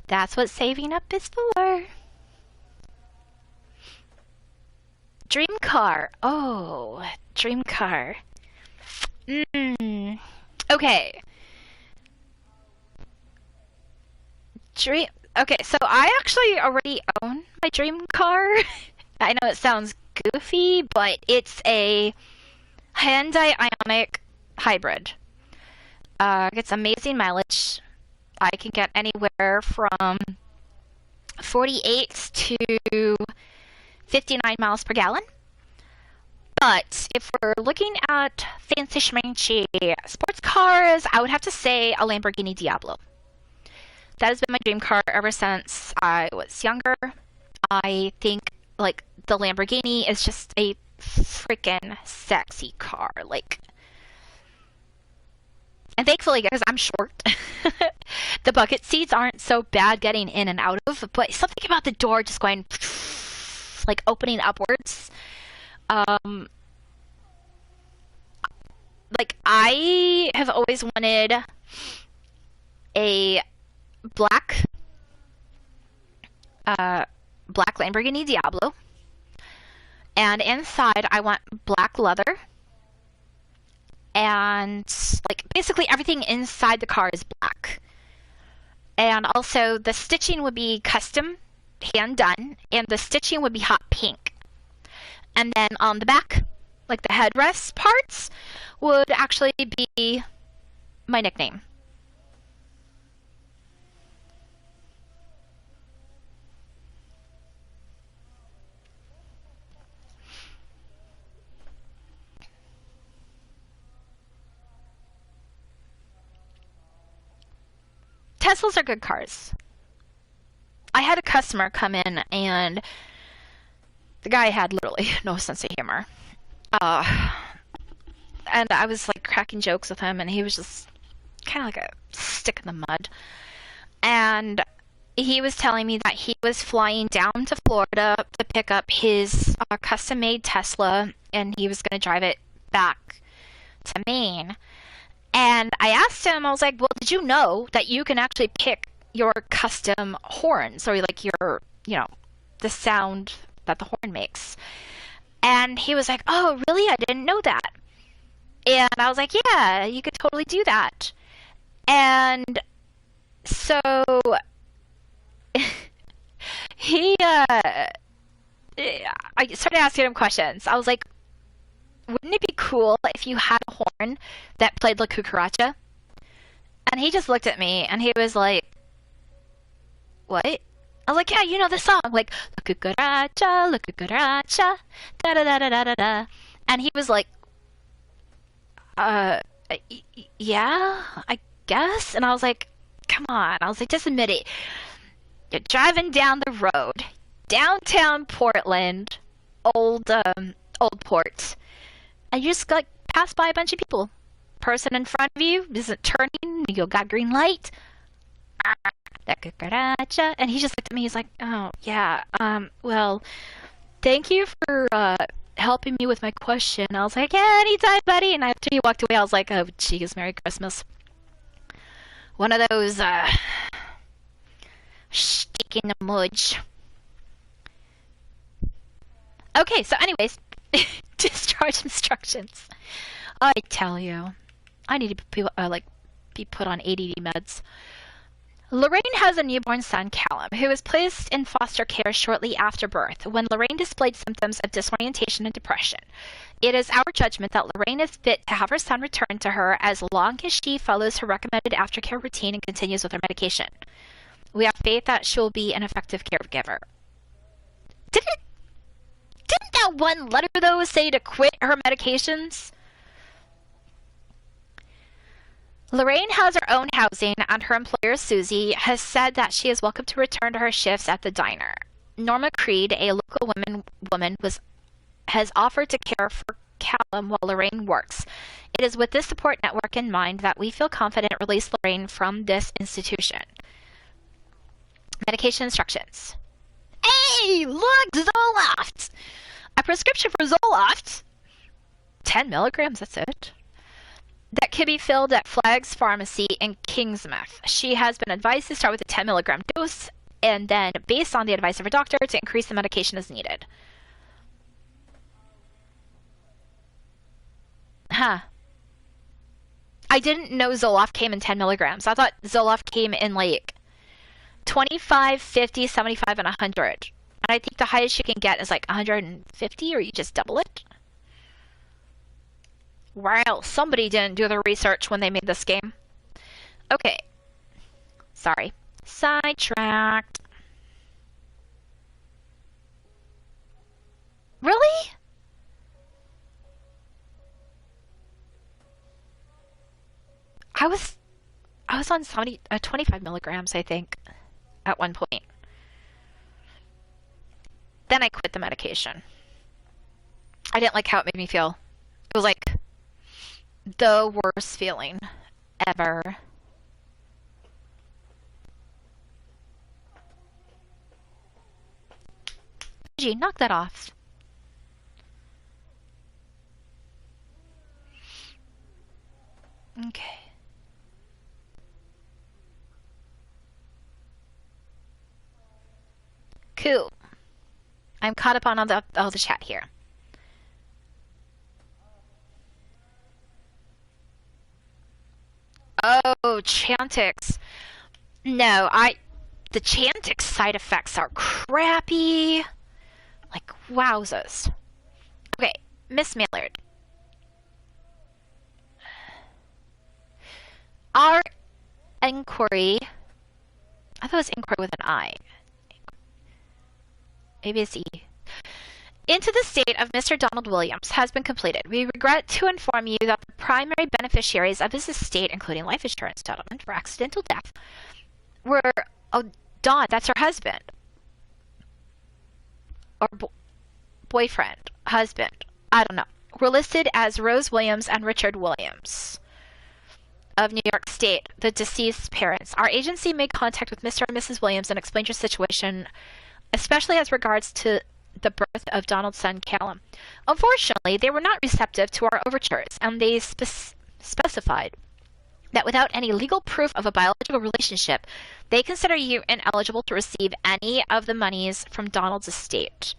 that's what saving up is for. Dream car. Oh, dream car. Okay. Okay, so I actually already own my dream car. I know it sounds goofy, but it's a Hyundai Ioniq hybrid. Gets amazing mileage. I can get anywhere from 48 to 59 miles per gallon. But if we're looking at fancy schmancy sports cars, I would have to say a Lamborghini Diablo. That has been my dream car ever since I was younger. I think like the Lamborghini is just a freaking sexy car. Like, and thankfully, because I'm short, the bucket seats aren't so bad getting in and out of, but something about the door just going like opening upwards. Like I have always wanted a black Lamborghini Diablo, and inside I want black leather, and like basically everything inside the car is black, and also the stitching would be custom hand done, and the stitching would be hot pink, and then on the back, like the headrest parts, would actually be my nickname. Teslas are good cars. I had a customer come in and the guy had literally no sense of humor. And I was like cracking jokes with him and he was just kind of like a stick in the mud. And he was telling me that he was flying down to Florida to pick up his custom-made Tesla and he was going to drive it back to Maine. And I asked him, I was like, well, did you know that you can actually pick your custom horns or like your, you know, the sound that the horn makes? And he was like, oh, really? I didn't know that. And I was like, yeah, you could totally do that. And so I started asking him questions. I was like, wouldn't it be cool if you had a horn that played La Cucaracha? And he just looked at me and he was like, what? I was like, yeah, you know the song, like, La Cucaracha, da da da da da da da. And he was like, yeah, I guess. And I was like, come on. I was like, just admit it. You're driving down the road, downtown Portland, old port, and you just like pass by a bunch of people. Person in front of you isn't turning. You got green light. And he just looked at me. He's like, oh yeah, well, thank you for helping me with my question. I was like, yeah, anytime, buddy. And after he walked away, I was like, oh geez, Merry Christmas. One of those sticking a mudge. Okay, so anyways, discharge instructions. I tell you, I need to be put on ADD meds. Lorraine has a newborn son, Callum, who was placed in foster care shortly after birth when Lorraine displayed symptoms of disorientation and depression. It is our judgment that Lorraine is fit to have her son returned to her as long as she follows her recommended aftercare routine and continues with her medication. We have faith that she will be an effective caregiver. Didn't that one letter, though, say to quit her medications? Lorraine has her own housing, and her employer, Susie, has said that she is welcome to return to her shifts at the diner. Norma Creed, a local woman, has offered to care for Callum while Lorraine works. It is with this support network in mind that we feel confident to release Lorraine from this institution. Medication instructions. Hey, look, Zoloft! A prescription for Zoloft. 10 milligrams, that's it. That can be filled at Flagg's Pharmacy in Kingsmouth. She has been advised to start with a 10 milligram dose, and then, based on the advice of her doctor, to increase the medication as needed. Huh. I didn't know Zoloft came in 10 milligrams. I thought Zoloft came in like 25, 50, 75, and 100. And I think the highest you can get is like 150, or you just double it. Well, somebody didn't do the research when they made this game. Okay. Sorry. Sidetracked. Really? I was on 25 milligrams, I think, at one point. Then I quit the medication. I didn't like how it made me feel. It was like the worst feeling ever. Gee, knock that off. Okay. Cool. I'm caught up on all the chat here. Oh, Chantix. No, the Chantix side effects are crappy. Like, wowzers. Okay, Miss Mallard. Our inquiry... I thought it was inquiry with an I. Maybe it's E. Into the state of Mr. Donald Williams has been completed. We regret to inform you that the primary beneficiaries of his estate, including life insurance settlement for accidental death, were... Oh, Don, that's her husband. Or boyfriend. Husband. I don't know. Were listed as Rose Williams and Richard Williams of New York State, the deceased parents. Our agency made contact with Mr. and Mrs. Williams and explained your situation, especially as regards to the birth of Donald's son, Callum. Unfortunately, they were not receptive to our overtures, and they specified that without any legal proof of a biological relationship, they consider you ineligible to receive any of the monies from Donald's estate.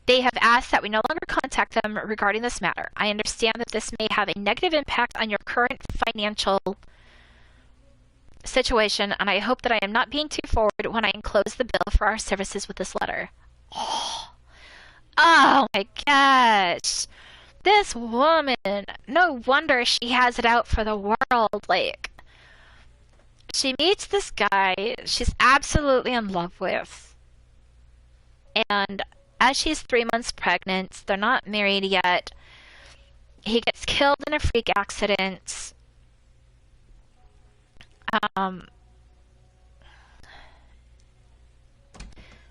They have asked that we no longer contact them regarding this matter. I understand that this may have a negative impact on your current financial situation, and I hope that I am not being too forward when I enclose the bill for our services with this letter. Oh my gosh. This woman, no wonder she has it out for the world. Like, she meets this guy she's absolutely in love with. And as she's 3 months pregnant, they're not married yet. He gets killed in a freak accident.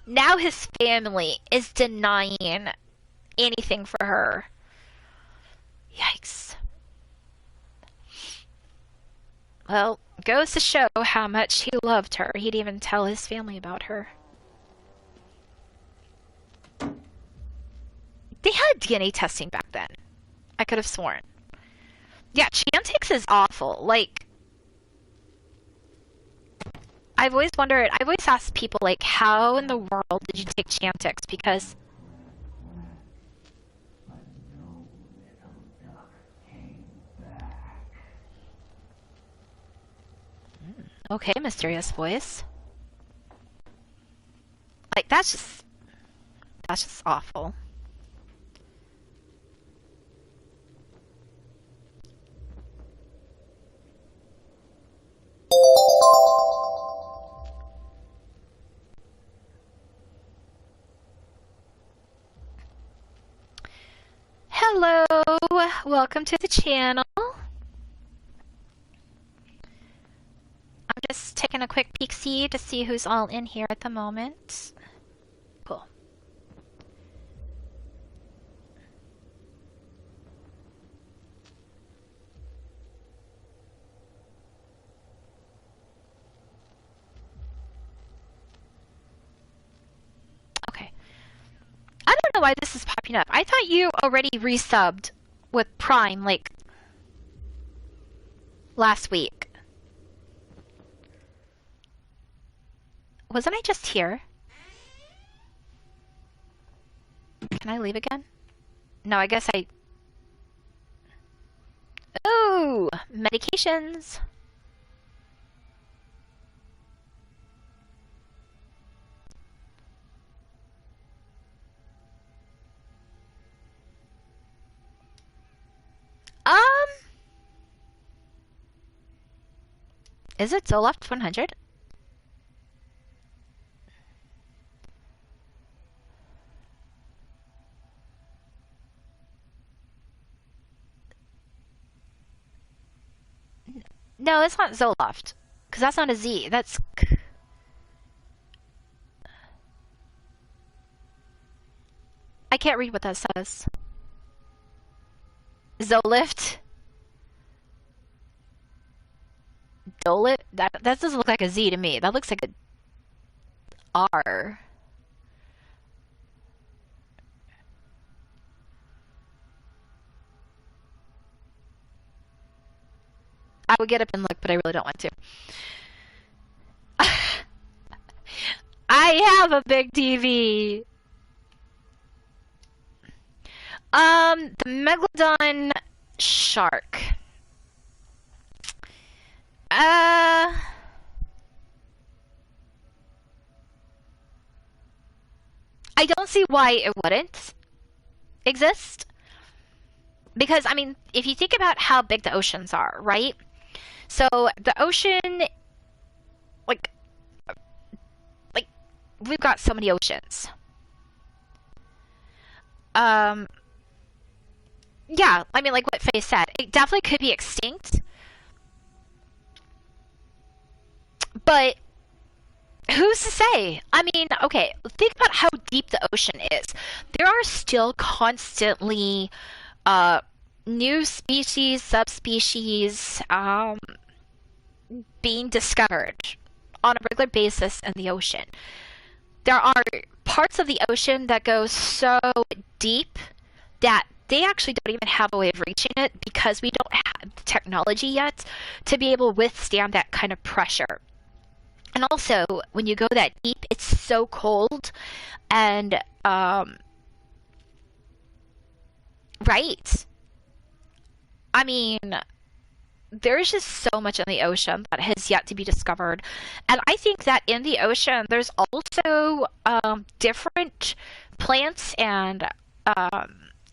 Now his family is denying anything for her. Yikes. Well, goes to show how much he loved her. He'd even tell his family about her. They had DNA testing back then. I could have sworn. Yeah, Chantix is awful. Like, I've always wondered, I've always asked people, like, how in the world did you take Chantix? Because okay, mysterious voice. Like, that's just awful. Hello, welcome to the channel. I'm just taking a quick peek-see to see who's all in here at the moment. Cool. Okay. I don't know why this is popping up. I thought you already resubbed with Prime, like, last week. Wasn't I just here? Can I leave again? No, I guess I... Oh! Medications! Is it Zoloft 100? No, it's not Zoloft. Because that's not a Z. That's... I can't read what that says. Zolift? Dolit? That doesn't look like a Z to me. That looks like a R. I would get up and look, but I really don't want to. I have a big TV. The Megalodon shark. I don't see why it wouldn't exist. Because, I mean, if you think about how big the oceans are, right? So, the ocean, like, we've got so many oceans. Yeah, I mean, like what Faye said, it definitely could be extinct. But who's to say? I mean, okay, think about how deep the ocean is. There are still constantly new species, subspecies being discovered on a regular basis in the ocean. There are parts of the ocean that go so deep that they actually don't even have a way of reaching it because we don't have the technology yet to be able to withstand that kind of pressure. And also, when you go that deep, it's so cold, and right. I mean, there's just so much in the ocean that has yet to be discovered. And I think that in the ocean, there's also different plants and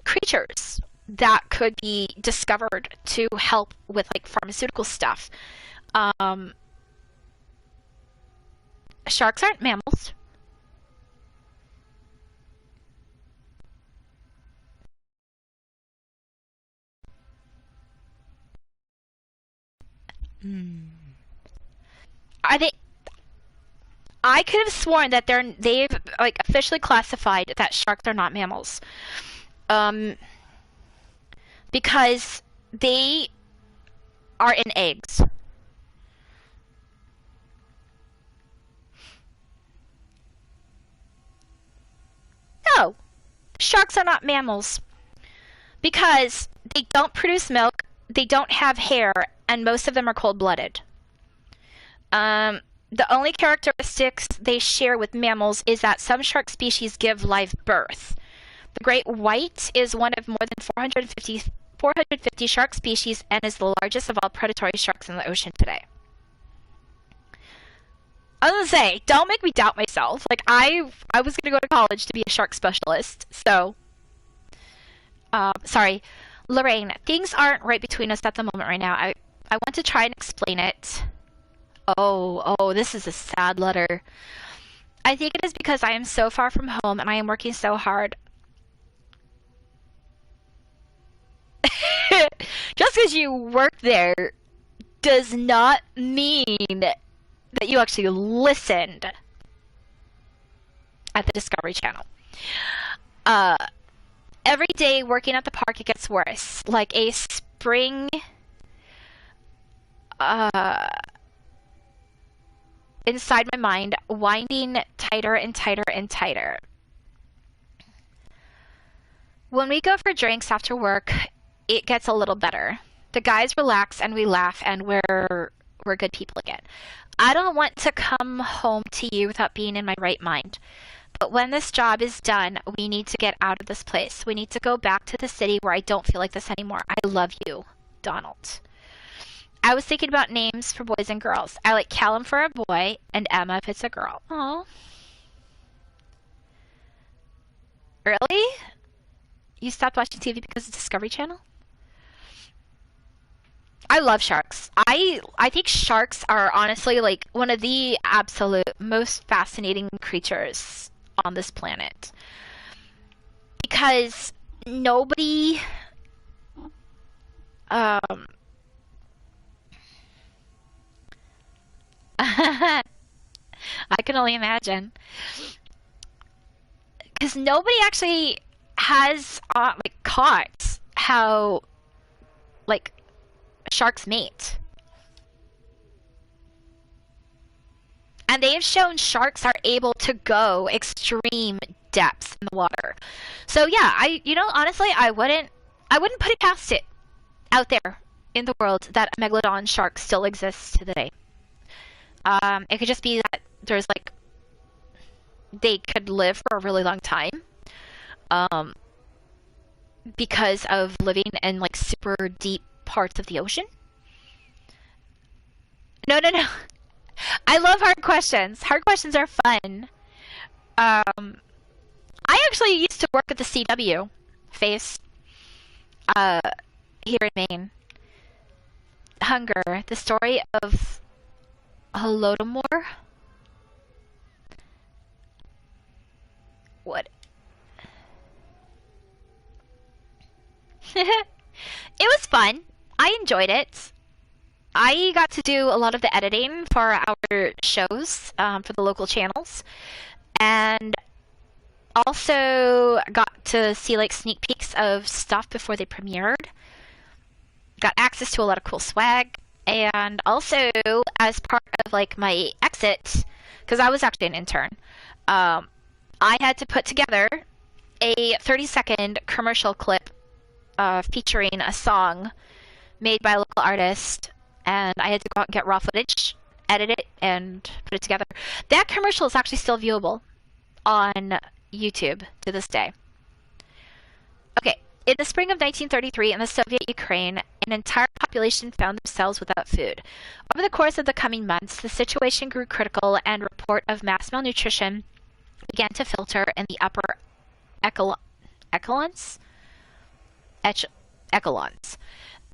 creatures that could be discovered to help with like pharmaceutical stuff. Sharks aren't mammals. Are they? I could have sworn that they've like officially classified that sharks are not mammals. Because they are in eggs. No, sharks are not mammals because they don't produce milk, they don't have hair, and most of them are cold-blooded. The only characteristics they share with mammals is that some shark species give live birth. The great white is one of more than 450 shark species and is the largest of all predatory sharks in the ocean today. I was gonna say, don't make me doubt myself. Like, I was gonna go to college to be a shark specialist, so... sorry. Lorraine, things aren't right between us at the moment right now. I want to try and explain it. Oh, this is a sad letter. I think it is because I am so far from home and I am working so hard. Just because you work there does not mean that you actually listened at the Discovery Channel. Every day working at the park, it gets worse. Like a spring inside my mind, winding tighter and tighter and tighter. When we go for drinks after work, it gets a little better. The guys relax and we laugh and we're good people again. I don't want to come home to you without being in my right mind. But when this job is done, we need to get out of this place. We need to go back to the city where I don't feel like this anymore. I love you, Donald. I was thinking about names for boys and girls. I like Callum for a boy and Emma if it's a girl. Aw. Really? You stopped watching TV because of Discovery Channel? I love sharks. I think sharks are honestly like one of the absolute most fascinating creatures on this planet. Because nobody I can only imagine. Because nobody actually has like caught how like sharks mate. And they have shown sharks are able to go extreme depths in the water. So yeah, honestly, I wouldn't put it past it out there in the world that a megalodon shark still exists to the day. It could just be that there's like they could live for a really long time. Because of living in like super deep parts of the ocean. No. I love hard questions. Hard questions are fun. I actually used to work at the CW face here in Maine. Hunger, the story of Holodomor. What? It was fun. I enjoyed it. I got to do a lot of the editing for our shows for the local channels, and also got to see like sneak peeks of stuff before they premiered. Got access to a lot of cool swag, and also as part of like my exit, because I was actually an intern, I had to put together a 30-second commercial clip featuring a song made by a local artist, and I had to go out and get raw footage, edit it, and put it together. That commercial is actually still viewable on YouTube to this day. Okay, In the spring of 1933, in the Soviet Ukraine, an entire population found themselves without food. Over the course of the coming months, the situation grew critical, and report of mass malnutrition began to filter in the upper echelons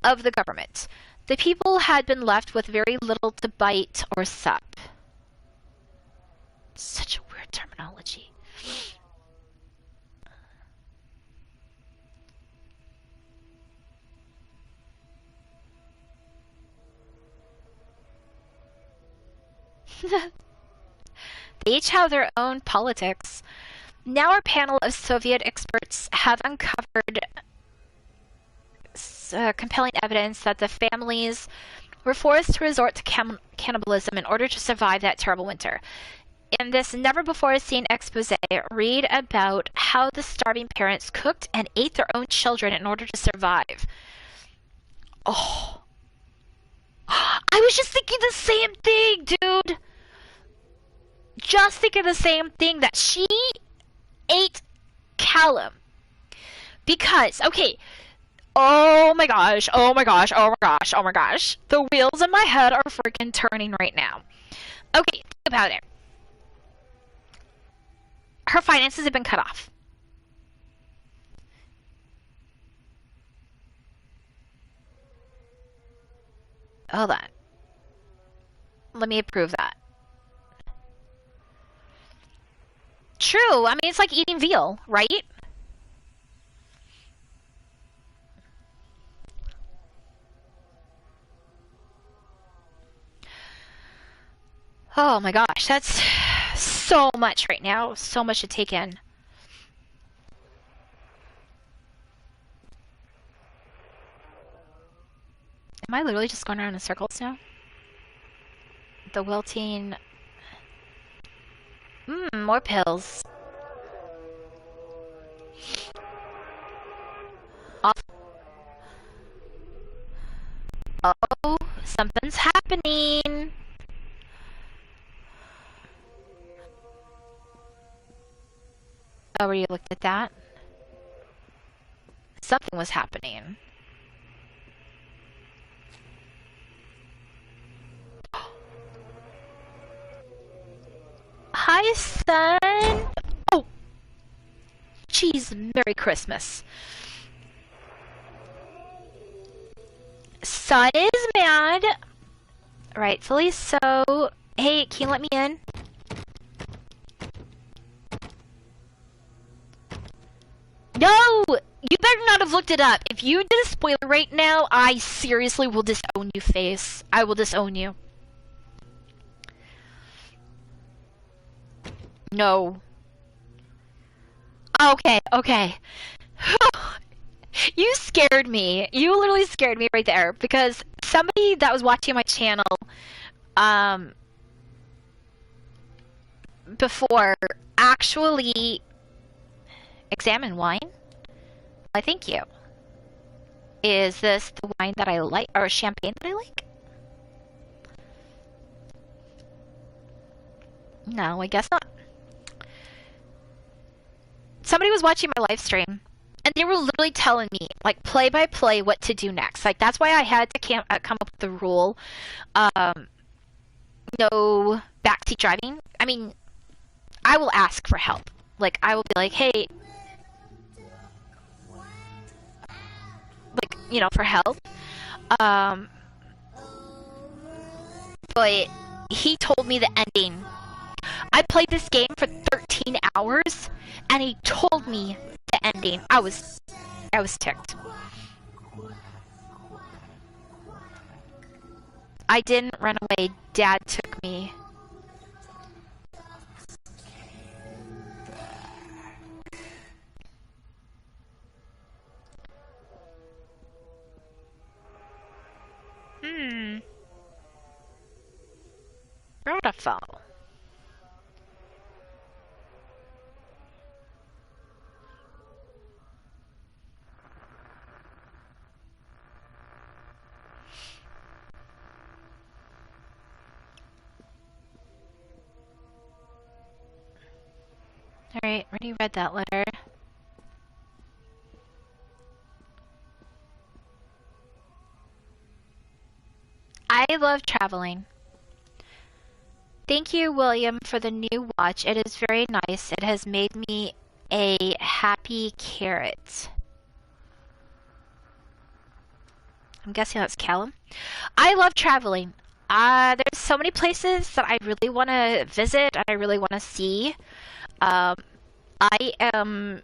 of the government. The people had been left with very little to bite or sup. Such a weird terminology. They each have their own politics. Now our panel of Soviet experts have uncovered compelling evidence that the families were forced to resort to cannibalism in order to survive that terrible winter. In this never-before-seen expose, read about how the starving parents cooked and ate their own children in order to survive. Oh. I was just thinking the same thing, dude! Just thinking the same thing, that she ate Callum. Because, okay, oh my gosh, oh my gosh, oh my gosh, oh my gosh. The wheels in my head are freaking turning right now. Okay, think about it. Her finances have been cut off. Hold on. Let me approve that. True, I mean, it's like eating veal, right? Oh my gosh, that's so much right now. So much to take in. Am I literally just going around in circles now? The wilting... more pills. Off. Oh, something's happening. Oh, where you looked at that? Something was happening. Hi, son. Oh, jeez, Merry Christmas. Son is mad. Rightfully so. Hey, can you let me in? No! You better not have looked it up. If you did a spoiler right now, I seriously will disown you, face. I will disown you. No. Okay, okay. You scared me. You literally scared me right there, because somebody that was watching my channel, before actually examined wine. Why, thank you. Is this the wine that I like, or champagne that I like? No, I guess not. Somebody was watching my live stream, and they were literally telling me, like, play by play what to do next. Like, that's why I had to come up with the rule, no backseat driving. I mean, I will ask for help. Like, I will be like, hey, like, you know, for help. But he told me the ending. I played this game for 13 hours, and he told me the ending. I was ticked. I didn't run away. Dad took me. Beautiful. Alright, already read that letter. I love traveling. Thank you, William, for the new watch. It is very nice. It has made me a happy carrot. I'm guessing that's Callum. I love traveling. There's so many places that I really want to visit and I really want to see. I am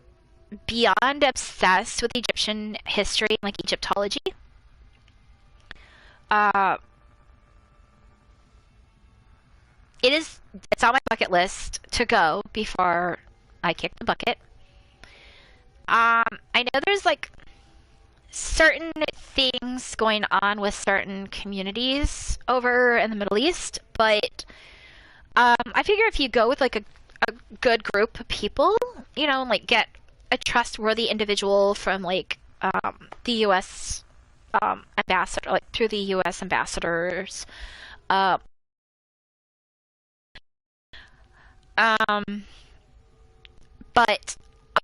beyond obsessed with Egyptian history, like Egyptology. It's on my bucket list to go before I kick the bucket. I know there's like certain things going on with certain communities over in the Middle East, but I figure if you go with like a good group of people, you know, like get a trustworthy individual from like the U.S. Ambassador, like through the U.S. ambassadors, but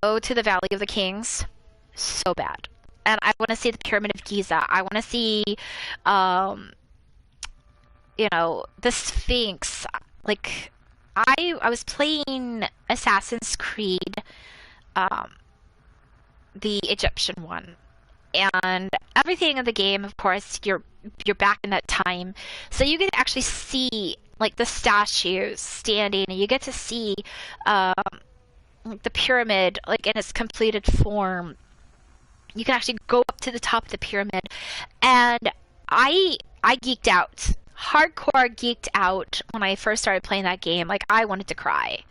go to the Valley of the Kings so bad. And I want to see the Pyramid of Giza. I want to see, you know, the Sphinx. Like, I was playing Assassin's Creed, the Egyptian one, and everything in the game, of course, you're back in that time, so you get to actually see like the statues standing, and you get to see the pyramid like in its completed form. You can actually go up to the top of the pyramid, and I geeked out, hardcore geeked out when I first started playing that game. Like, I wanted to cry,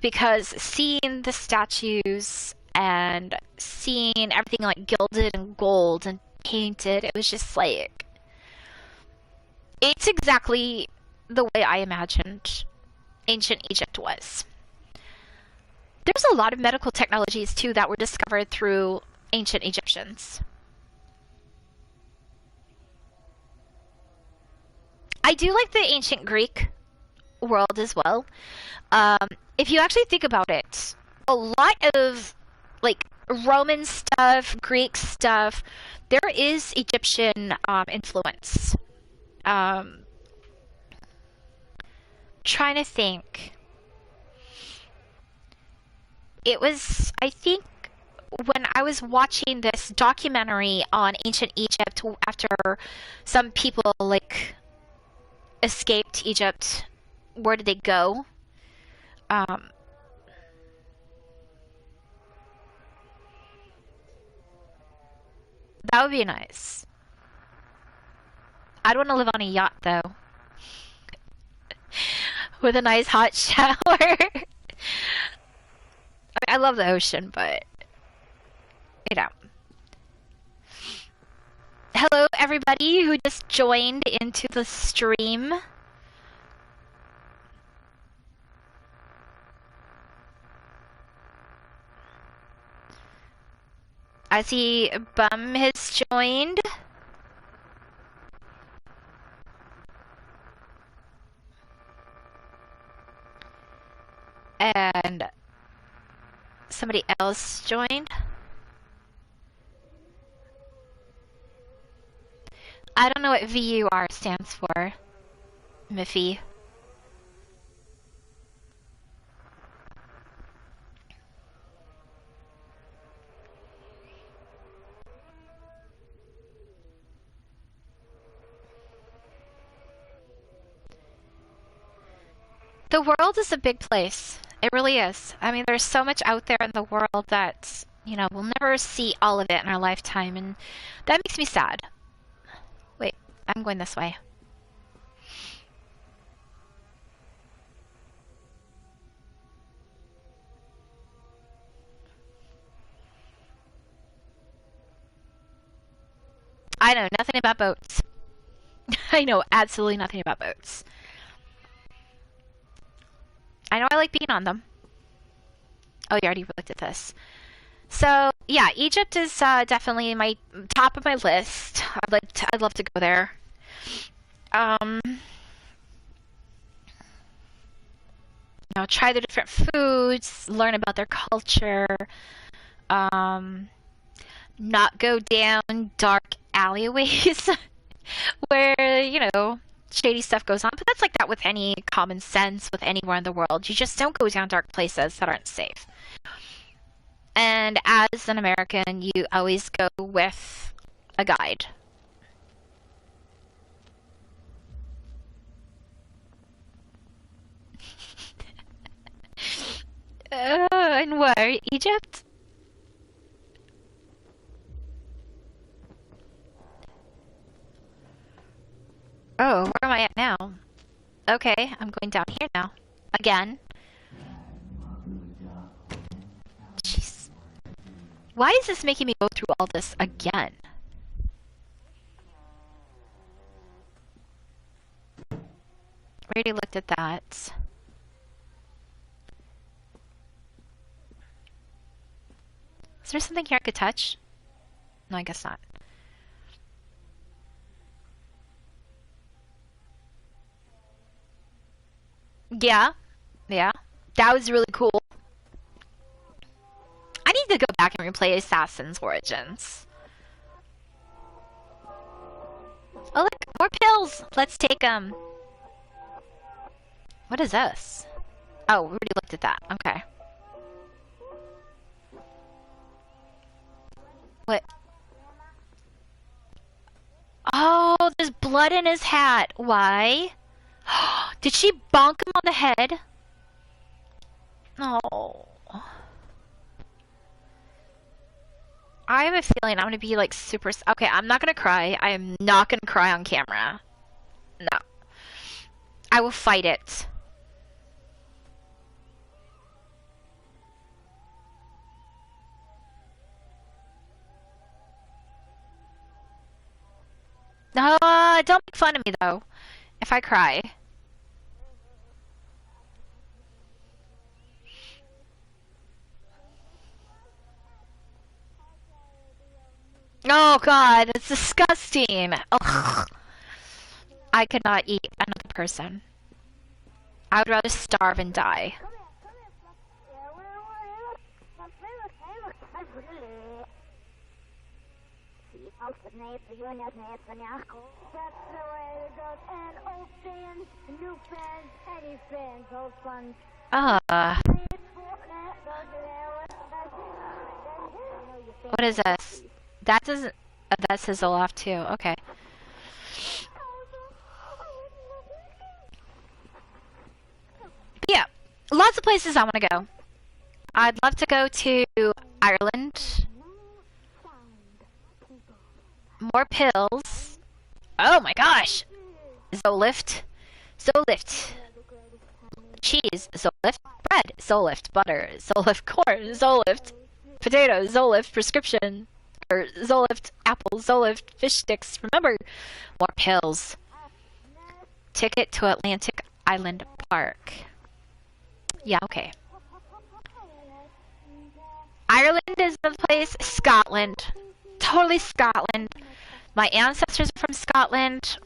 because seeing the statues and seeing everything like gilded and gold and painted, it was just like, it's exactly the way I imagined ancient Egypt was. There's a lot of medical technologies too that were discovered through ancient Egyptians. I do like the ancient Greek world as well. If you actually think about it, a lot of like Roman stuff, Greek stuff, there is Egyptian influence. Trying to think. It was, I think, when I was watching this documentary on ancient Egypt after some people like escaped Egypt, where did they go? That would be nice. I'd want to live on a yacht though, with a nice hot shower. I love the ocean, but you know. Hello, everybody who just joined into the stream. I see Bum has joined. And somebody else joined. I don't know what VUR stands for, Miffy. The world is a big place. It really is. I mean, there's so much out there in the world that, you know, we'll never see all of it in our lifetime, and that makes me sad. Wait, I'm going this way. I know nothing about boats. I know absolutely nothing about boats. I know I like being on them. Oh, you already looked at this. So, yeah, Egypt is definitely my top of my list. I'd love to go there. You know, try the different foods, learn about their culture, not go down dark alleyways. where, you know, shady stuff goes on. But that's like that with any common sense, with anywhere in the world. You just don't go down dark places that aren't safe. And as an American, you always go with a guide. And where? Egypt? Oh, where am I at now? Okay, I'm going down here now. Again. Jeez. Why is this making me go through all this again? We already looked at that. Is there something here I could touch? No, I guess not. Yeah. Yeah. That was really cool. I need to go back and replay Assassin's Origins. Oh look, more pills! Let's take them. What is this? Oh, we already looked at that. Okay. What? Oh, there's blood in his hat. Why? Did she bonk him on the head? Oh. I have a feeling I'm gonna be like super. Okay, I'm not gonna cry. I am not gonna cry on camera. No. I will fight it. No, don't make fun of me though. If I cry. Oh god, it's disgusting. Ugh. I could not eat another person. I would rather starve and die. What is this? That doesn't. That says Olaf too. Okay. But yeah, lots of places I want to go. I'd love to go to Ireland. More pills. Oh my gosh! Zolift. Zolift. Cheese. Zolift. Bread. Zolift. Butter. Zolift. Corn. Zolift. Potatoes. Zolift. Prescription. Or Zolift. Apples. Zolift. Fish sticks. Remember. More pills. Ticket to Atlantic Island Park. Yeah, okay. Ireland is the place. Scotland. Totally Scotland. My ancestors are from Scotland.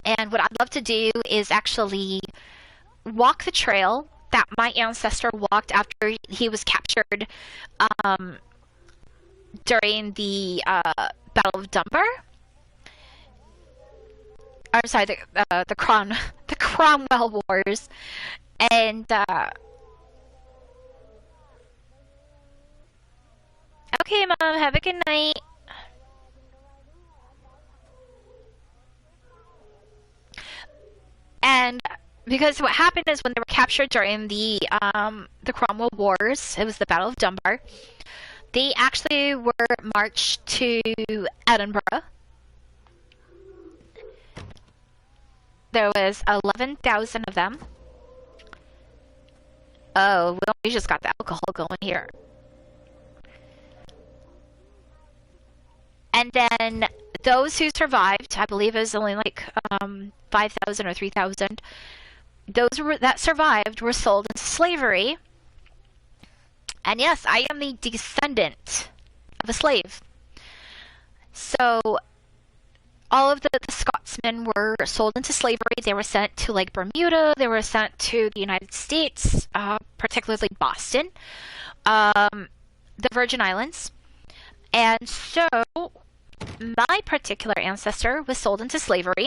And what I'd love to do is actually walk the trail that my ancestor walked after he was captured during the Battle of Dunbar. Or sorry, the Cromwell Wars. And okay, Mom, have a good night. And because what happened is when they were captured during the Cromwell Wars, it was the Battle of Dunbar, they actually were marched to Edinburgh. There was 11,000 of them. Oh, we just got the alcohol going here. And then those who survived, I believe it was only like 5,000 or 3,000, those that survived were sold into slavery. And yes, I am the descendant of a slave. So all of the Scotsmen were sold into slavery. They were sent to like Bermuda. They were sent to the United States, particularly Boston, the Virgin Islands. And so my particular ancestor was sold into slavery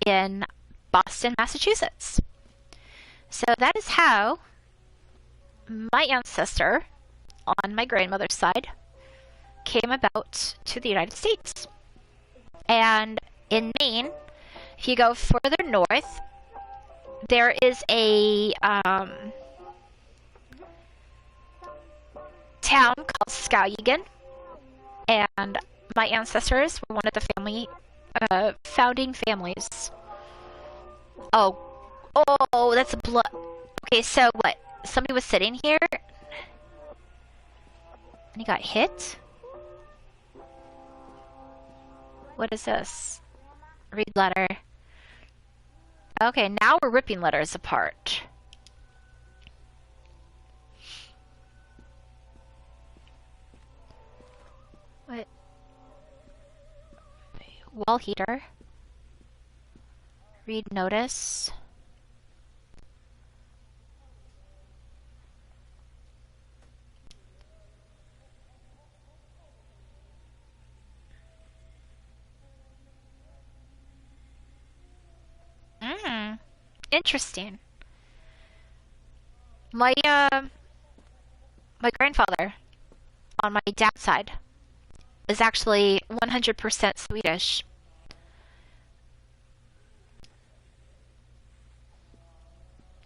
in Boston, Massachusetts. So that is how my ancestor on my grandmother's side came about to the United States. And in Maine, if you go further north, there is a town called Skowhegan, and my ancestors were one of the founding families. Oh, that's a blood. Okay, so what? Somebody was sitting here, and he got hit? What is this? Read letter. Okay, now we're ripping letters apart. What? Wall heater. Read notice. Interesting. My grandfather on my dad's side is actually 100% Swedish.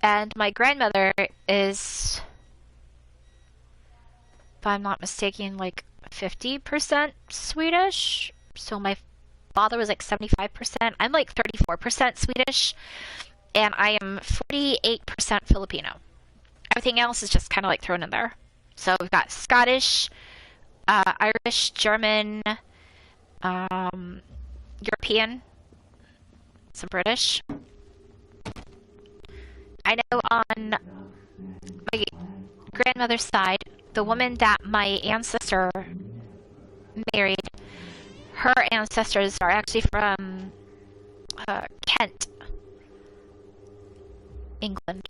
And my grandmother is, if I'm not mistaken, like 50% Swedish. So my father was like 75%. I'm like 34% Swedish. And I am 48% Filipino. Everything else is just kind of like thrown in there. So we've got Scottish, Irish, German, European, some British. I know on my grandmother's side, the woman that my ancestor married, her ancestors are actually from Kent, England.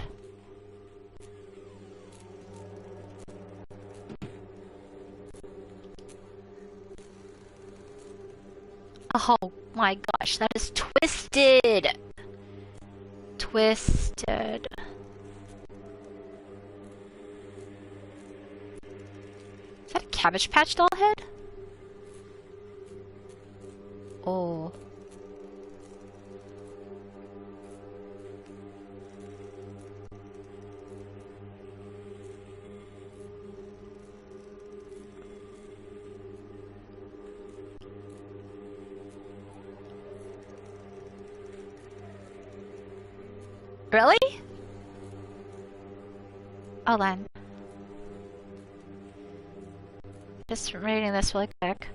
Oh my gosh, that is twisted. Twisted. Is that a Cabbage Patch doll head? Oh. Really? Hold on. Just reading this really quick.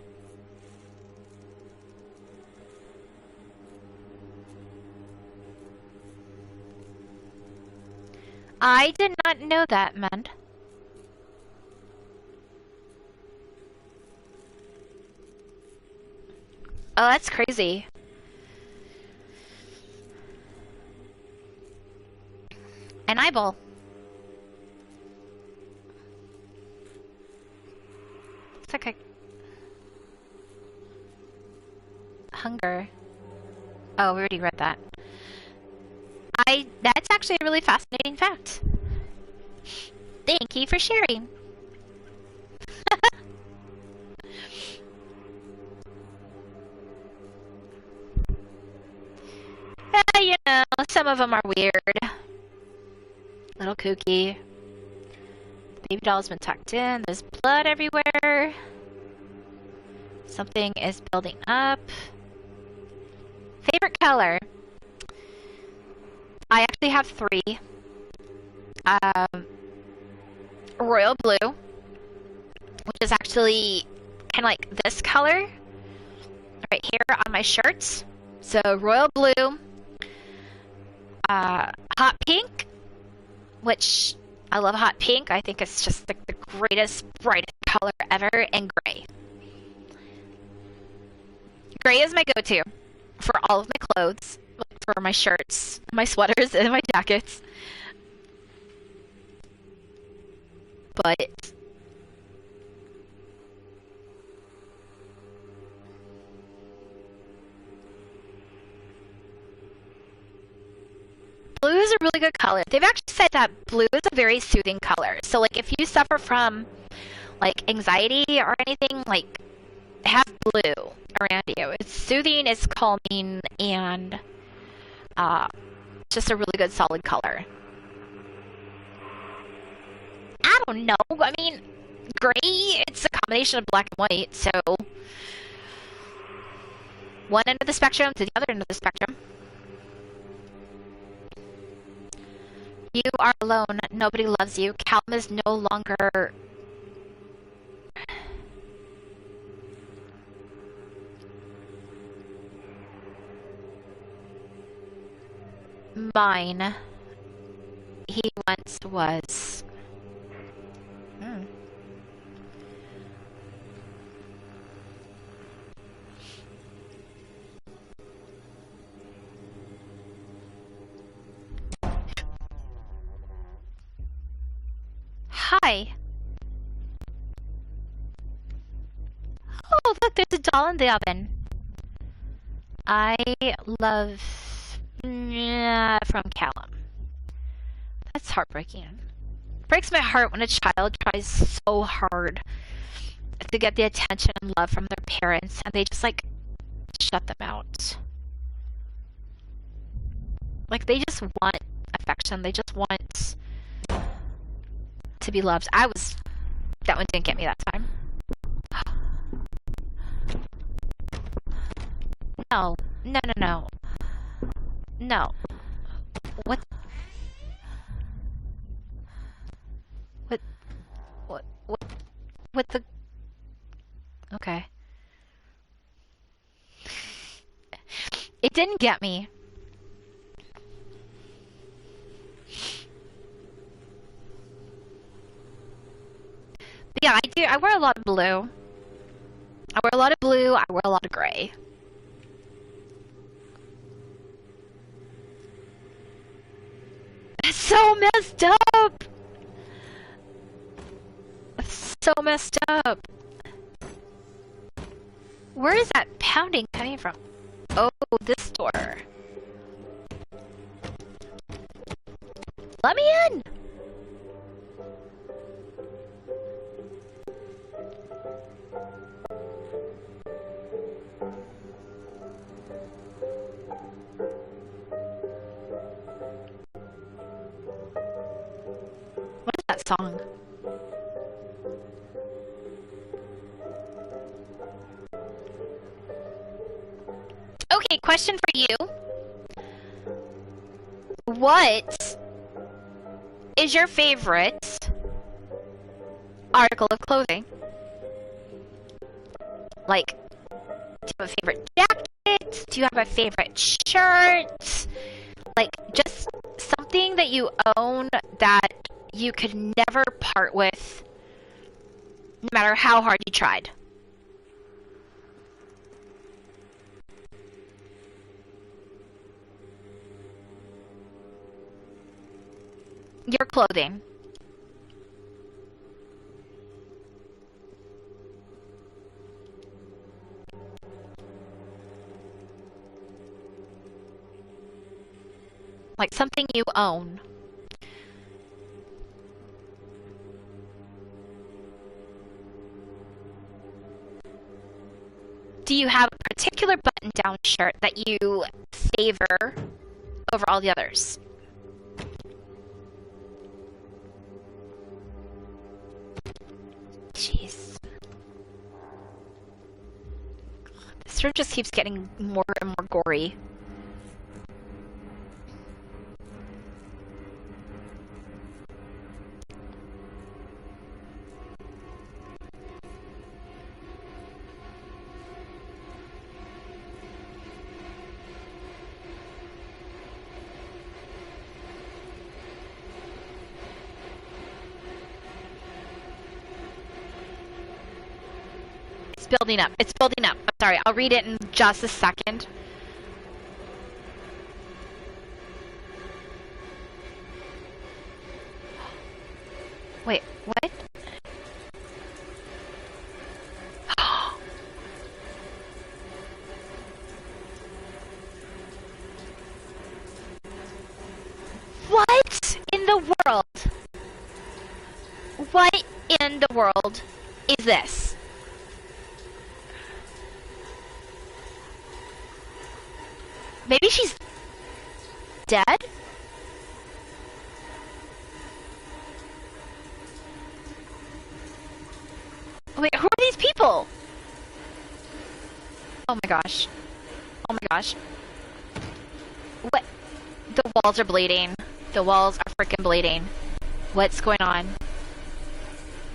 I did not know that, man. Oh, that's crazy. An eyeball. It's like a hunger. Oh, we already read that. That's actually a really fascinating fact. Thank you for sharing. You know, some of them are weird. Little kooky. The baby doll's been tucked in. There's blood everywhere. Something is building up. Favorite color? I actually have 3. Royal blue, which is actually kind of like this color right here on my shirts. So royal blue, hot pink, which I love hot pink. I think it's just the greatest, brightest color ever, and gray. Gray is my go-to for all of my clothes, for my shirts, my sweaters, and my jackets. But a really good color. They've actually said that blue is a very soothing color. So, like, if you suffer from, like, anxiety or anything, like, have blue around you. It's soothing, it's calming, and just a really good solid color. I don't know. I mean, gray, it's a combination of black and white, so one end of the spectrum to the other end of the spectrum. You are alone. Nobody loves you. Callum is no longer... mine. He once was. Hi. Oh, look, there's a doll in the oven. I love from Callum. That's heartbreaking. Breaks my heart when a child tries so hard to get the attention and love from their parents and they just like shut them out. Like they just want affection. They just want to be loved. That one didn't get me that time. No. No, no, no. No. What? What the... Okay. It didn't get me. But yeah, I wear a lot of blue. I wear a lot of blue, I wear a lot of gray. That's so messed up! That's so messed up. Where is that pounding coming from? Oh, this door. Let me in! What is that song? Okay, question for you. What is your favorite article of clothing? Like, do you have a favorite jacket? Do you have a favorite shirt? Like, just something that you own that you could never part with, no matter how hard you tried. Your clothing. Like something you own. Do you have a particular button-down shirt that you favor over all the others? Jeez. This room just keeps getting more and more gory. Building up. It's building up. I'm sorry. I'll read it in just a second. Wait, what? the world? What in the world is this? Maybe she's dead? Wait, who are these people? Oh my gosh. Oh my gosh. What? The walls are bleeding. The walls are freaking bleeding. What's going on?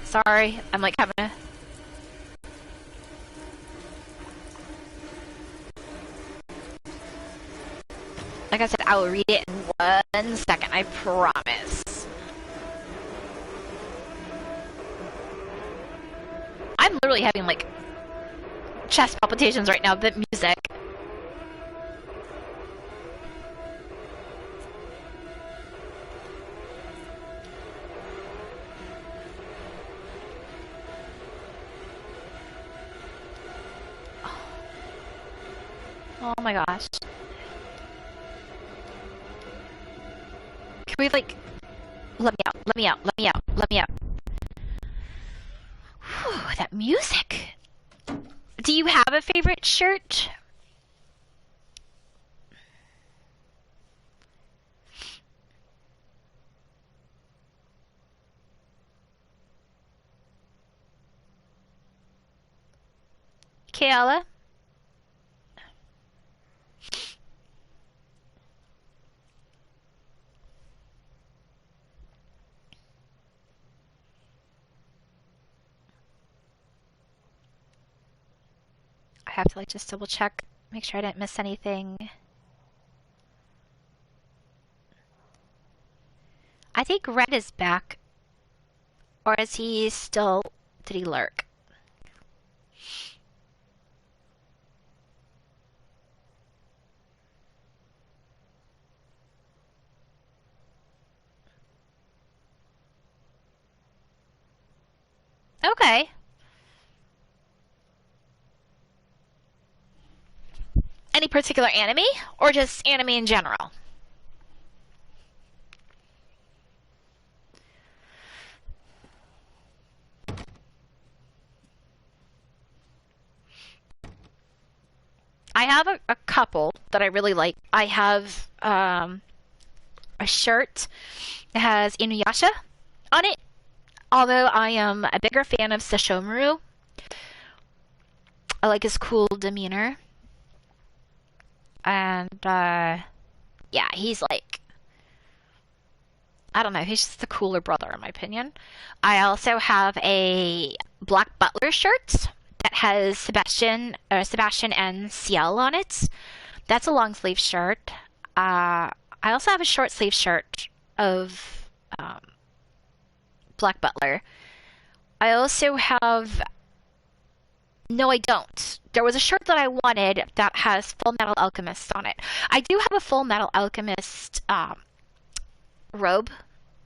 Sorry, I'm like having a... Like I said, I will read it in 1 second, I promise. I'm literally having like chest palpitations right now, the music. Oh my gosh. Can we like... Let me out, let me out, let me out, let me out. Whew, that music. Do you have a favorite shirt? Kayla? I have to like just double check, make sure I didn't miss anything. I think Red is back. Or is he still... Did he lurk? Okay. Any particular anime? Or just anime in general? I have a couple that I really like. I have a shirt that has Inuyasha on it. Although I am a bigger fan of Sesshomaru. I like his cool demeanor. And, yeah, he's like... I don't know, he's just the cooler brother in my opinion. I also have a Black Butler shirt that has Sebastian and Ciel on it. That's a long sleeve shirt. I also have a short sleeve shirt of Black Butler. I also have... No, I don't. There was a shirt that I wanted that has Full Metal Alchemist on it. I do have a Full Metal Alchemist robe.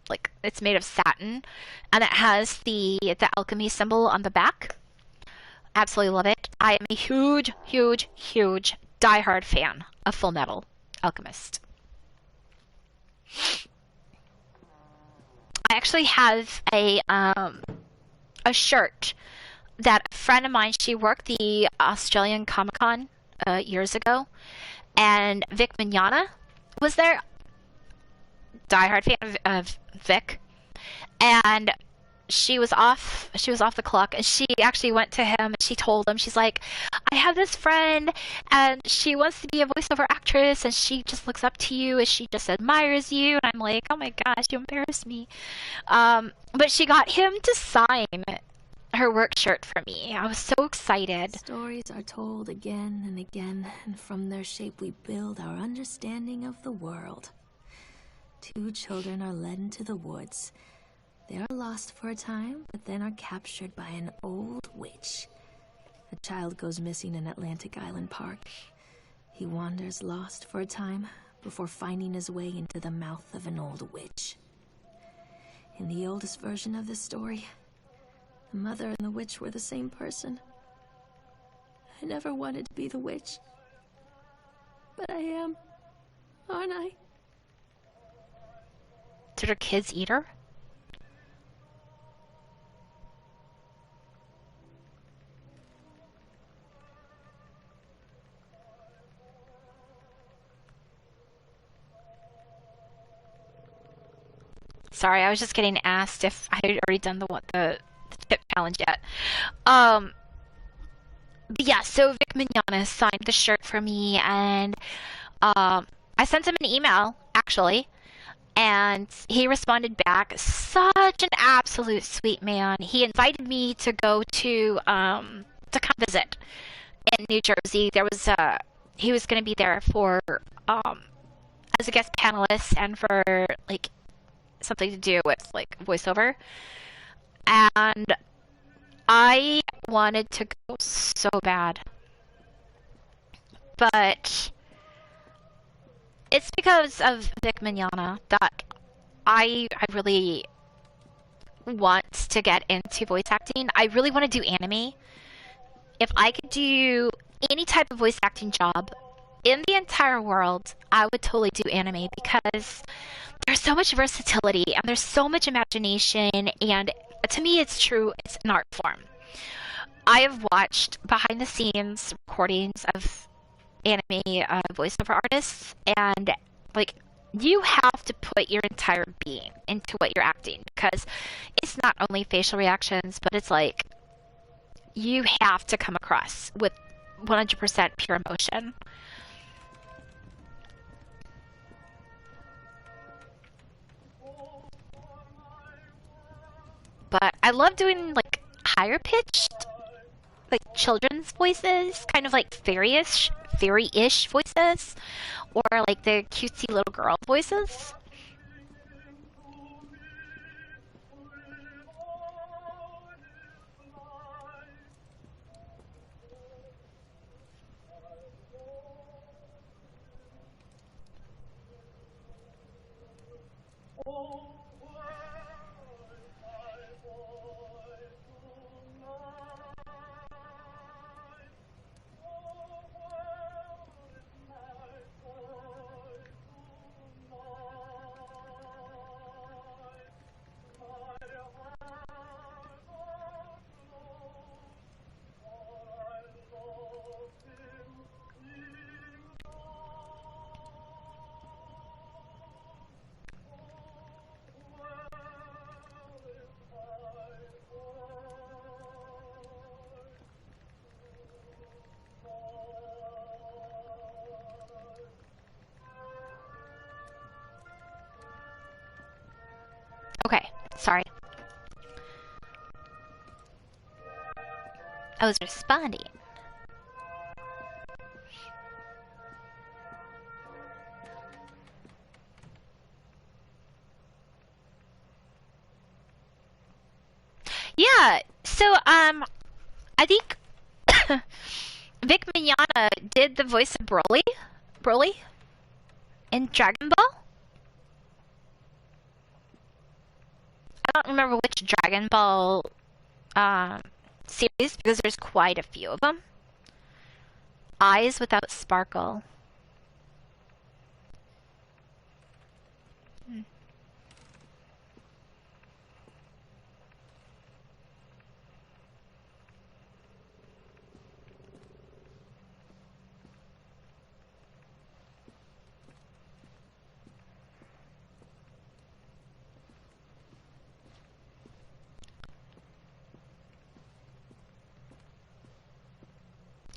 Like, it's made of satin. And it has the alchemy symbol on the back. Absolutely love it. I am a huge, huge, huge diehard fan of Full Metal Alchemist. I actually have a shirt that a friend of mine, she worked the Australian Comic-Con years ago, and Vic Mignogna was there. Diehard fan of Vic, and she was off the clock, and she actually went to him and she told him, she's like, I have this friend and she wants to be a voiceover actress and she just looks up to you and she just admires you. And I'm like, oh my gosh, you embarrassed me. But she got him to sign her work shirt for me. I was so excited. Stories are told again and again, and from their shape we build our understanding of the world. 2 children are led into the woods. They are lost for a time, but then are captured by an old witch. A child goes missing in Atlantic Island Park. He wanders lost for a time before finding his way into the mouth of an old witch. In the oldest version of this story, the mother and the witch were the same person. I never wanted to be the witch. But I am, aren't I? consider kids eater? Sorry, I was just getting asked if I had already done the chip challenge yet. But yeah, so Vic Mignogna signed the shirt for me, and I sent him an email, actually, and he responded back. Such an absolute sweet man. He invited me to go to come visit in New Jersey. There was he was going to be there for as a guest panelist and for like something to do with like voiceover, and I wanted to go so bad, but it's because of Vic Mignogna that I really want to get into voice acting. I really want to do anime. If I could do any type of voice acting job in the entire world, I would totally do anime, because there's so much versatility and there's so much imagination, and to me it's an art form. I have watched behind the scenes recordings of anime voiceover artists, and like, you have to put your entire being into what you're acting, because it's not only facial reactions, but it's like you have to come across with 100% pure emotion. But I love doing like higher pitched, like children's voices, kind of like fairy-ish voices, or like the cutesy little girl voices. Okay, sorry. I was responding. Yeah, so I think Vic Mignogna did the voice of Broly in Dragon Ball. I don't remember which Dragon Ball series, because there's quite a few of them. Eyes Without Sparkle.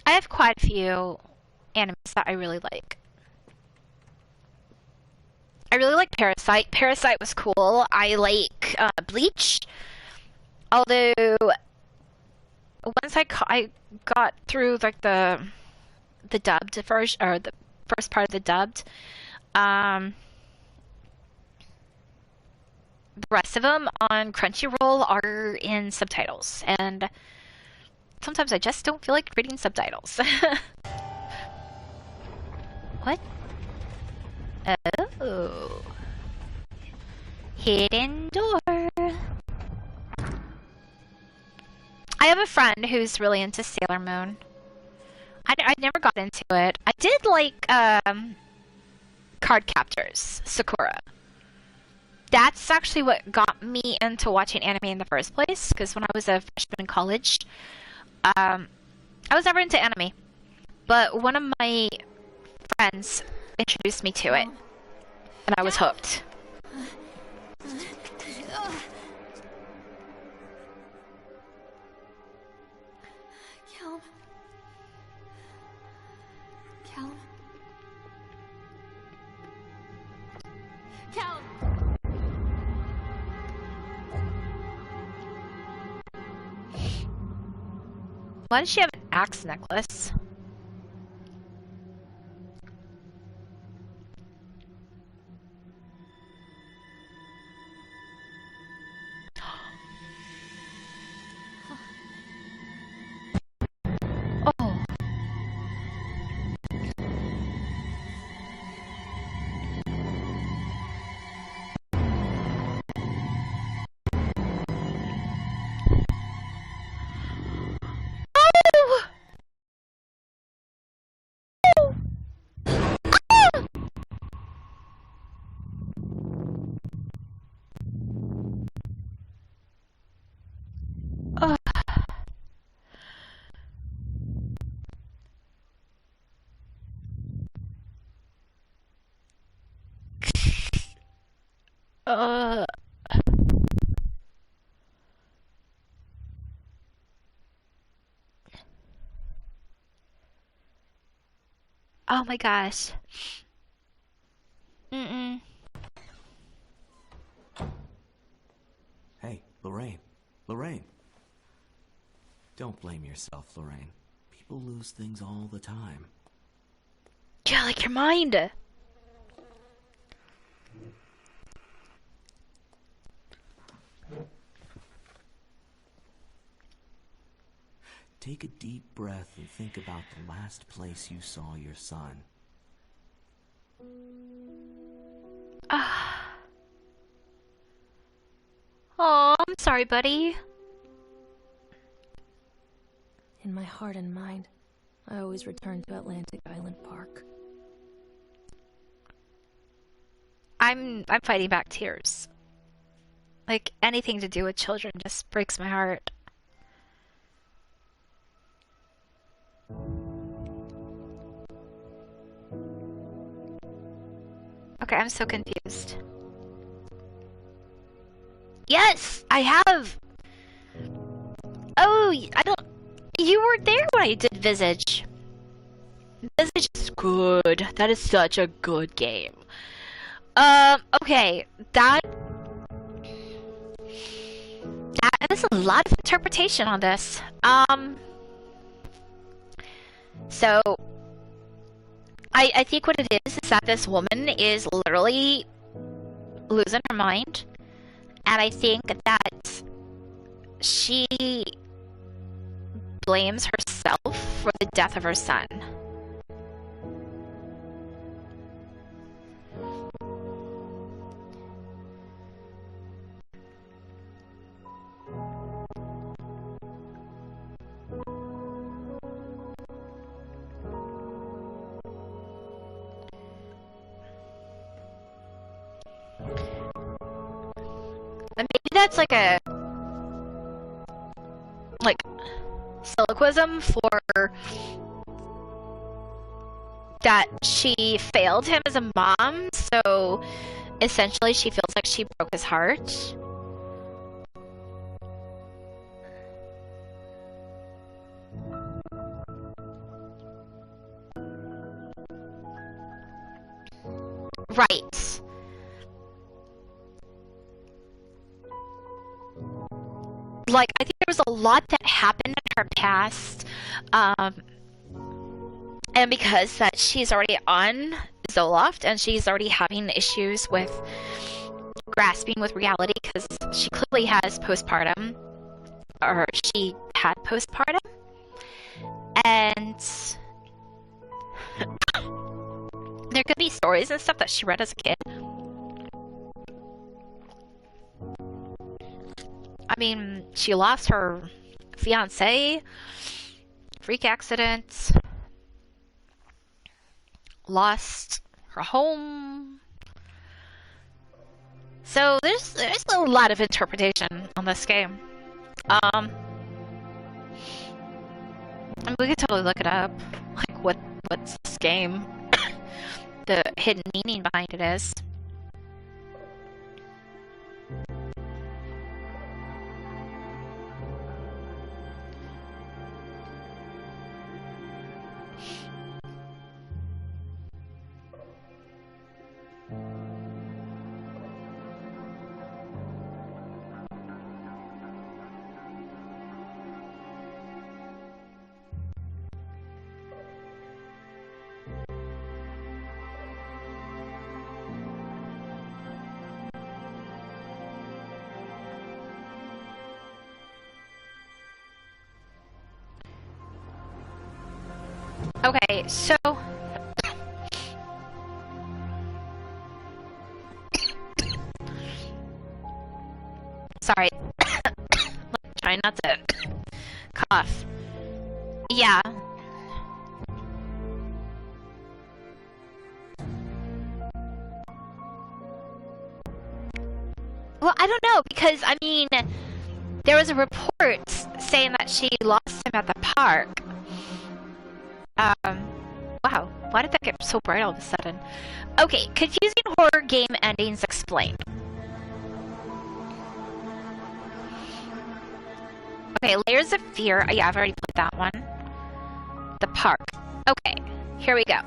I have quite a few animes that I really like. I really like Parasite. Parasite was cool. I like Bleach. Although, once I got through like the dubbed version, or the first part of the dubbed, the rest of them on Crunchyroll are in subtitles, and sometimes I just don't feel like reading subtitles. What? Oh. Hidden door. I have a friend who's really into Sailor Moon. I never got into it. I did like Card Captors, Sakura. that's actually what got me into watching anime in the first place, because when I was a freshman in college, I was never into anime. But one of my friends introduced me to it, and I was hooked. Callum. Callum. Callum. Why does she have an axe necklace? Oh. Uh, oh my gosh. Mm-mm. Hey, Lorraine. Lorraine. Don't blame yourself, Lorraine. People lose things all the time. Yeah, like your mind. Take a deep breath and think about the last place you saw your son. Oh, I'm sorry, buddy. In my heart and mind, I always return to Atlantic Island Park. I'm fighting back tears. Like, anything to do with children just breaks my heart. Okay, I'm so confused. Yes, I have! Oh, I don't... You were there when I did Visage. Visage is good. That is such a good game. Okay, there's a lot of interpretation on this. So, I think what it is that this woman is literally losing her mind, and I think that she blames herself for the death of her son. And maybe that's like a syllogism for that she failed him as a mom, so essentially she feels like she broke his heart. Right. Like, I think there was a lot that happened in her past, and because that she's already on Zoloft and she's already having issues with grasping with reality because she clearly has postpartum, or she had postpartum, and there could be stories and stuff that she read as a kid. I mean, she lost her fiancé, freak accident, lost her home. So there's a lot of interpretation on this game. And we could totally look it up, like what's this game, the hidden meaning behind it is. Okay, so sorry, trying not to cough. Yeah. Well, I don't know, because I mean, there was a report saying that she lost him at the park. Wow, why did that get so bright all of a sudden? Okay, confusing horror game endings explained. Okay, Layers of Fear. Yeah, I've already played that one. The Park. Okay, here we go.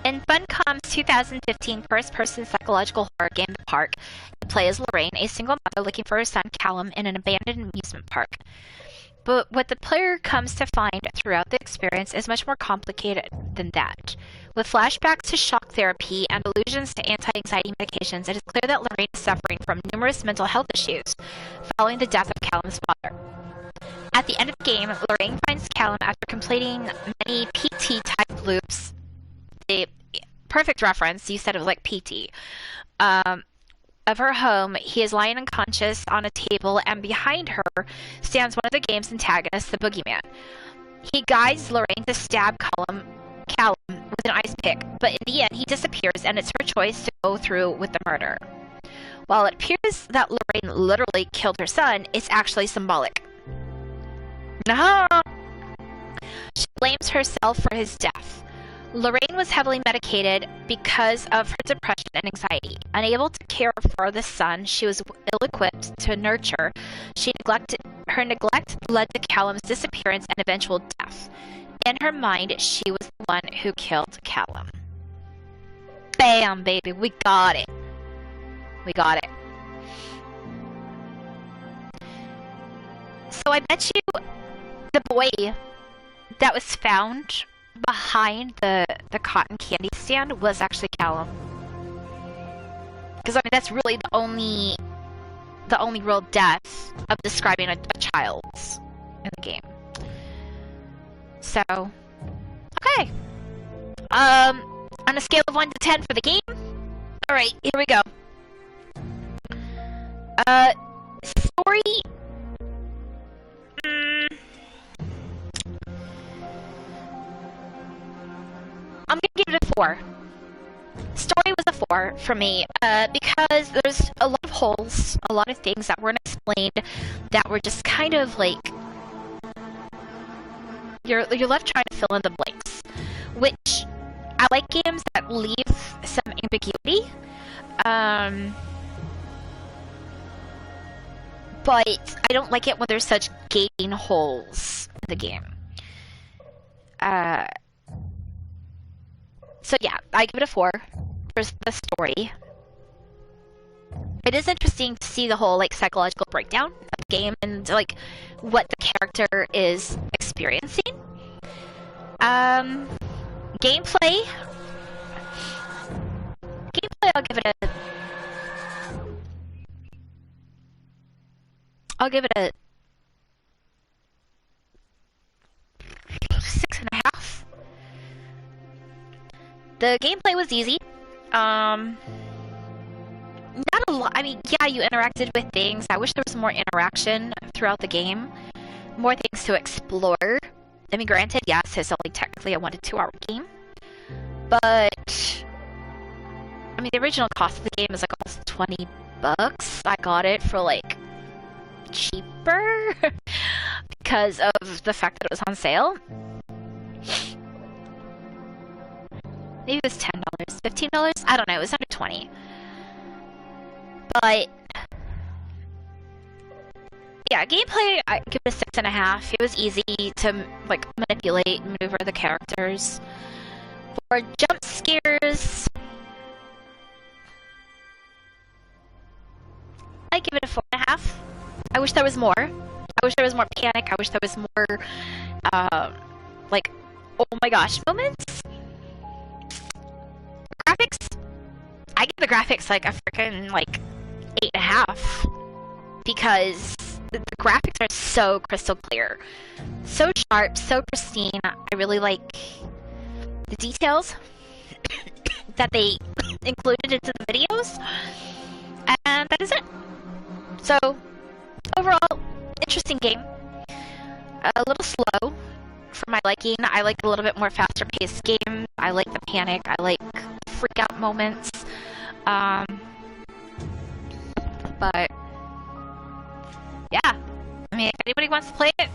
In Funcom's 2015 first-person psychological horror game, The Park, you play as Lorraine, a single mother looking for her son Callum in an abandoned amusement park. But what the player comes to find throughout the experience is much more complicated than that. With flashbacks to shock therapy and allusions to anti-anxiety medications, it is clear that Lorraine is suffering from numerous mental health issues following the death of Callum's father. At the end of the game, Lorraine finds Callum after completing many PT-type loops. The perfect reference, you said it was like PT. Of her home, he is lying unconscious on a table, and behind her stands one of the game's antagonists, the Boogeyman. He guides Lorraine to stab Callum with an ice pick, but in the end he disappears, and it's her choice to go through with the murder. While it appears that Lorraine literally killed her son, it's actually symbolic. No! She blames herself for his death. Lorraine was heavily medicated because of her depression and anxiety. Unable to care for the son she was ill-equipped to nurture, her neglect led to Callum's disappearance and eventual death. In her mind, she was the one who killed Callum. Bam, baby, we got it. We got it. So I bet you the boy that was found behind the cotton candy stand was actually Callum. Because I mean that's really the only real death of describing a child's in the game. So okay. On a scale of 1 to 10 for the game. Alright, here we go. Story. I'm gonna give it a 4. Story was a 4 for me, because there's a lot of holes, a lot of things that weren't explained, that were just kind of like you're left trying to fill in the blanks. Which I like games that leave some ambiguity, but I don't like it when there's such gaping holes in the game. So yeah, I give it a 4 for the story. It is interesting to see the whole like psychological breakdown of the game and like what the character is experiencing. Gameplay, I'll give it a 6.5. The gameplay was easy. Not a lot. I mean, yeah, you interacted with things. I wish there was more interaction throughout the game. More things to explore. I mean, granted, yes, it's only technically a 1 to 2 hour game. But I mean, the original cost of the game is like almost $20. I got it for like cheaper because of the fact that it was on sale. Maybe it was $10, $15. I don't know. It was under 20. But yeah, gameplay, I give it a 6.5. It was easy to like manipulate, maneuver the characters. For jump scares, I give it a 4.5. I wish there was more. I wish there was more panic. I wish there was more, like, oh my gosh moments. Graphics, I give the graphics like a freaking like 8.5 because the graphics are so crystal clear, so sharp, so pristine. I really like the details that they included into the videos, and that is it. So overall, interesting game. A little slow for my liking. I like a little bit more faster paced game. I like the panic. I like freak out moments. But yeah, I mean, if anybody wants to play it,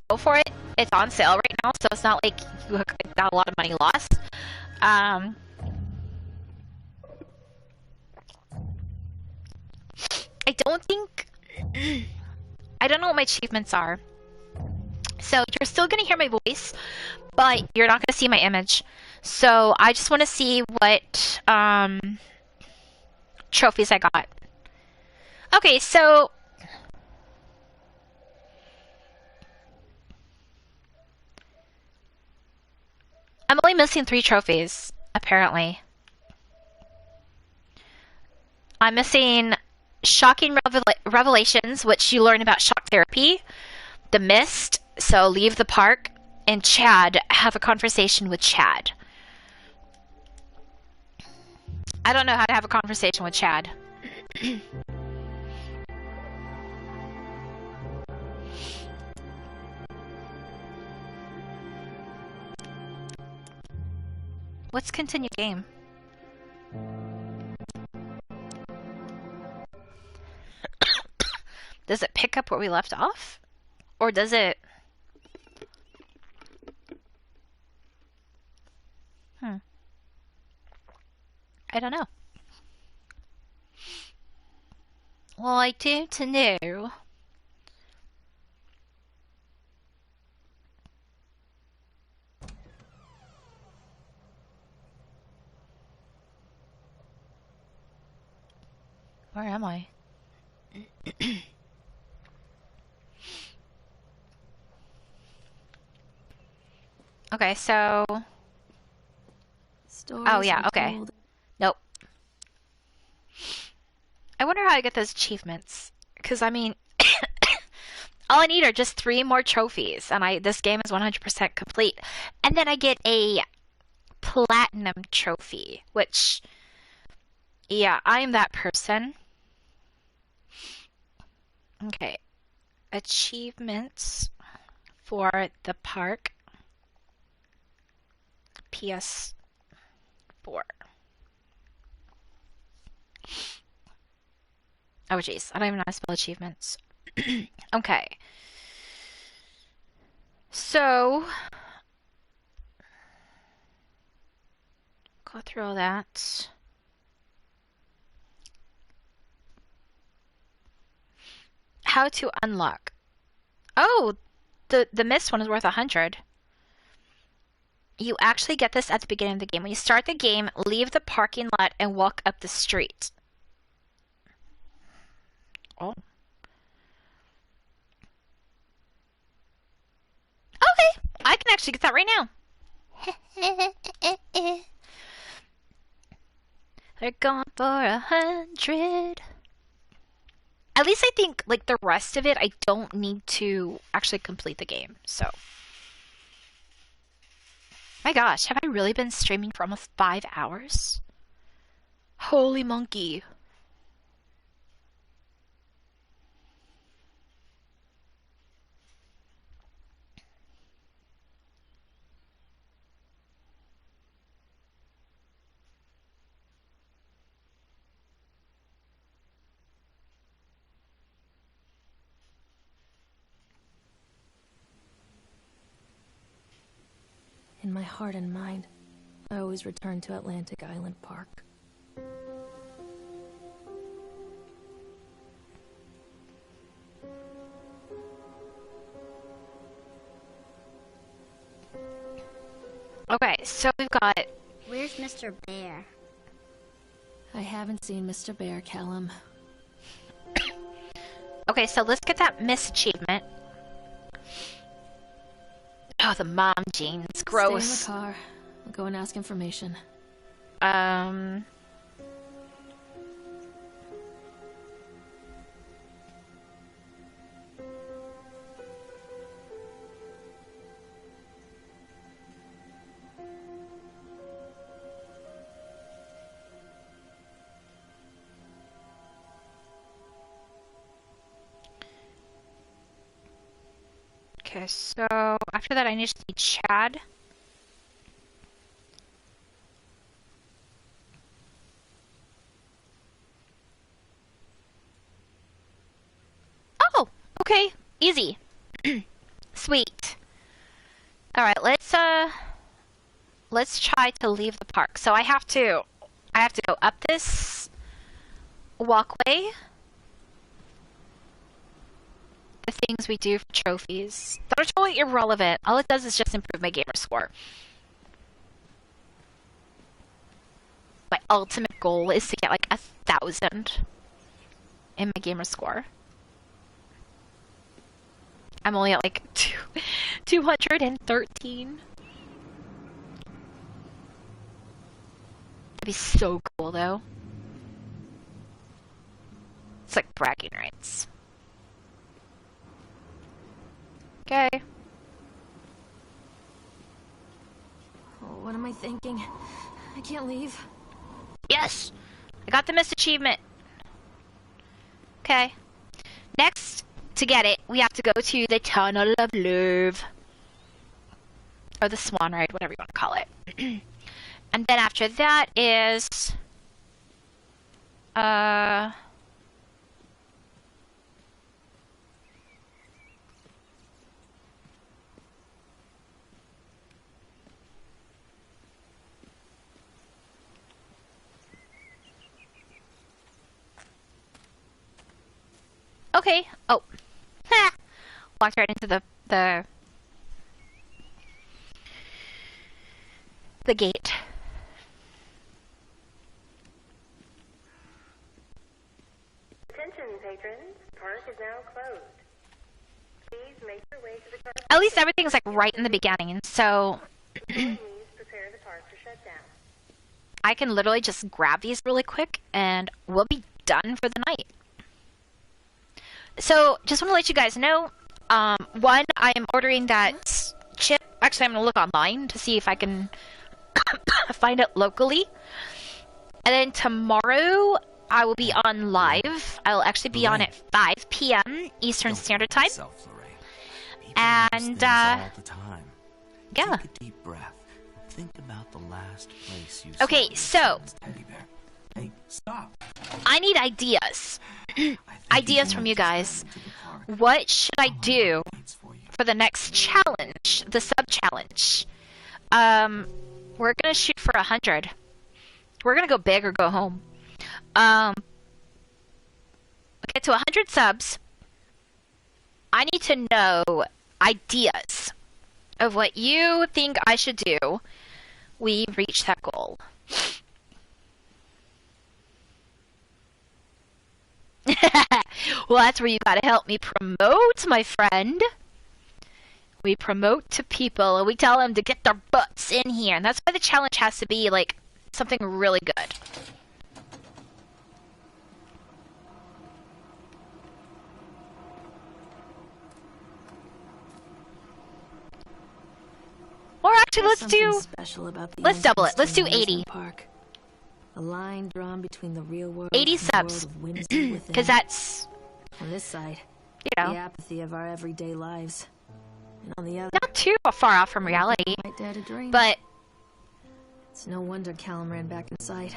go for it. It's on sale right now, so it's not like you got a lot of money lost. I don't think I don't know what my achievements are. So you're still gonna hear my voice, but you're not gonna see my image. So I just want to see what trophies I got. Okay, so I'm only missing 3 trophies, apparently. I'm missing shocking revelations, which you learn about shock therapy, the mist, so leave the park, and Chad, have a conversation with Chad. I don't know how to have a conversation with Chad. Let's continue game. Does it pick up where we left off? Or does it... I don't know. Well, I don't know. Where am I? Okay, so... Oh, yeah, okay. Nope. I wonder how I get those achievements. Because, I mean... all I need are just 3 more trophies. And this game is 100% complete. And then I get a platinum trophy. Which... yeah, I'm that person. Okay. Achievements for the park. PS4. Oh jeez, I don't even know how to spell achievements. Okay. So go through all that. How to unlock. Oh, the mist one is worth 100. You actually get this at the beginning of the game. When you start the game, leave the parking lot and walk up the street. Oh. Okay, I can actually get that right now. They're going for 100. At least I think, like, the rest of it, I don't need to actually complete the game, so. My gosh, have I really been streaming for almost 5 hours? Holy monkey. In my heart and mind, I always return to Atlantic Island Park. Okay, so we've got... Where's Mr. Bear? I haven't seen Mr. Bear, Callum. Okay, so let's get that miss achievement. Oh, the mom jeans. Gross. Stay in the car. I'll go and ask information. Okay, so after that I need to see Chad. Oh, okay, easy. Sweet. All right, let's try to leave the park. So I have to go up this walkway. The things we do for trophies that are totally irrelevant. All it does is just improve my gamer score. My ultimate goal is to get like 1,000 in my gamer score. I'm only at like 213. That'd be so cool though. It's like bragging rights. Okay. Oh, what am I thinking? I can't leave. Yes! I got the missed achievement. Okay. Next, to get it, we have to go to the Tunnel of Love. Or the Swan Ride, whatever you want to call it. And then after that is... Okay. Oh. Ha! Walked right into the gate. Attention, patrons. Park is now closed. Please make your way to the car. At least everything's like right in the beginning, so Please prepare the park for shutdown. I can literally just grab these really quick and we'll be done for the night. So, just want to let you guys know, one, I am ordering that chip. Actually, I'm going to look online to see if I can find it locally. And then tomorrow, I will be on live. I'll actually be on at 5 p.m. Eastern Standard Time. And, all the time. yeah. Take a deep breath. Think about the last place you Okay, saw so, teddy bear. Hey, stop. I need ideas. Ideas from you guys. What should I do for the next challenge, the sub-challenge? We're gonna shoot for 100. We're gonna go big or go home. Get to 100 subs. I need to know ideas of what you think I should do. We reach that goal. Well, that's where you gotta help me promote, my friend. We promote to people and we tell them to get their butts in here. And that's why the challenge has to be, like, something really good. Or actually, let's double it. Let's do 80. Park. A line drawn between the real world 80 and subs. the world of whimsy within. Because that's, On this side, you know, the apathy of our everyday lives. And on the other, not too far off from reality. might dare to dream. But It's no wonder Callum ran back inside.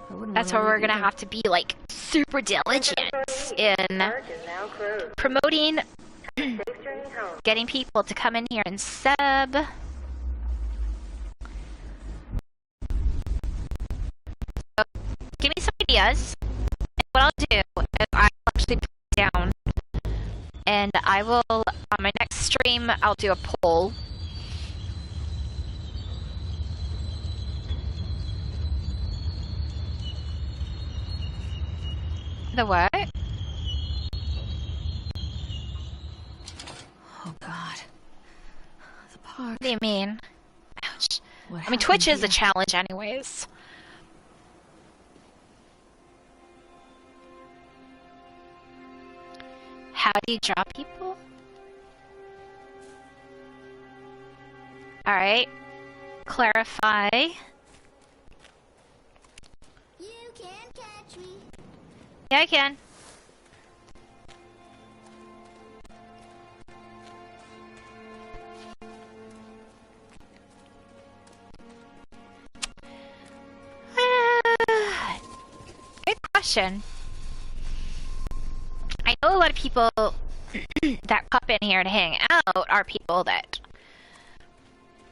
I wouldn't that's wanna where we're leave gonna either. have to be, like, super diligent in Park is now closed. promoting, Safe journey home. getting people to come in here and sub. ideas. And what I'll do is I'll actually put it down, and I will, on my next stream, I'll do a poll. The what? Oh God. The park. What do you mean? Ouch. What I mean, Twitch happened is a here? challenge anyways. How do you draw people? Alright. Clarify. You can't catch me. Yeah, I can. Good question. I know a lot of people that pop in here to hang out are people that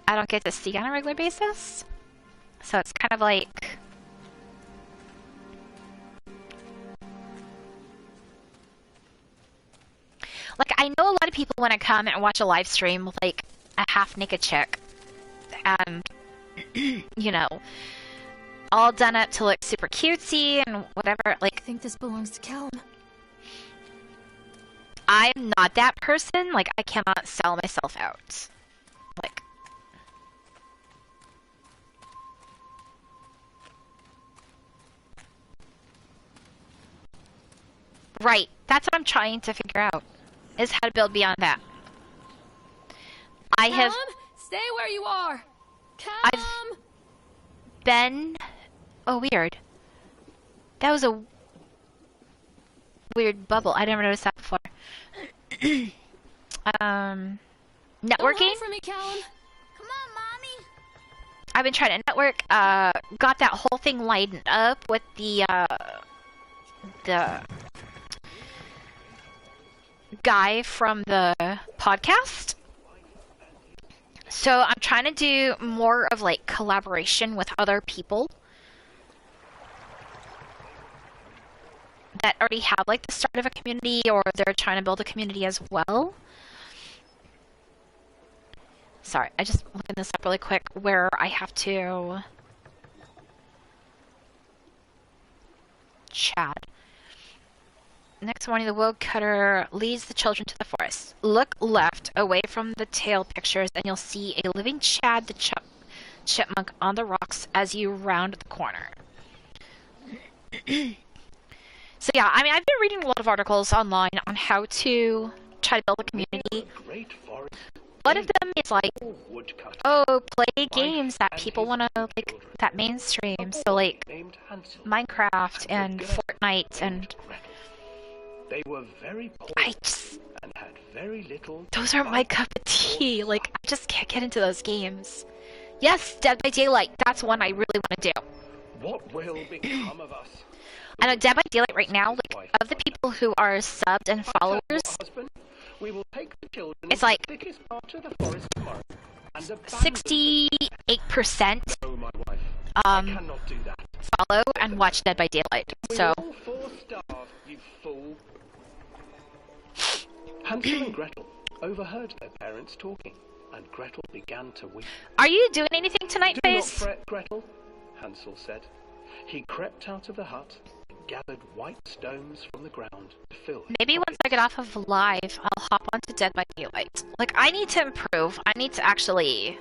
I don't get to see on a regular basis. So it's kind of like... Like, I know a lot of people when I come and watch a live stream with, like, a half-naked chick. And, you know, all done up to look super cutesy and whatever. Like, I think this belongs to Callum. I'm not that person. Like, I cannot sell myself out. Like... Right. That's what I'm trying to figure out. Is how to build beyond that. I have... Callum, stay where you are. Callum. I've been... Oh, weird. That was a weird bubble. I never noticed that before. Networking. For me, Callum. Come on, Mommy. I've been trying to network. Got that whole thing lined up with the guy from the podcast. So I'm trying to do more of like collaboration with other people that already have like the start of a community, or they're trying to build a community as well. Sorry, I just looking this up really quick where I have to chat. Next morning, the woodcutter leads the children to the forest. Look left, away from the tail pictures, and you'll see a living Chad the chipmunk on the rocks as you round the corner. So yeah, I mean, I've been reading a lot of articles online on how to try to build a community. One of them is like, oh, play games that people want to, like, that mainstream. So like, Minecraft and Fortnite and... They were very poor and had very little. Those aren't my cup of tea. Like, I just can't get into those games. Yes, Dead by Daylight. That's one I really want to do. What will become of us? I know Dead by Daylight right now, like, of the people who are subbed and followers, We will take the children it's like to the thickest part of the forest tomorrow and abandon 68% them. No, my wife. I cannot do that. follow and watch Dead by Daylight. So, We will all four starve, you fool. Hansel and Gretel overheard their parents talking, and Gretel began to weep. are you doing anything tonight, Do not Face? fret, Gretel, Hansel said. He crept out of the hut and gathered white stones from the ground to fill his Maybe once I get off of live, I'll hop onto Dead by Daylight. Like, I need to improve. I need to actually...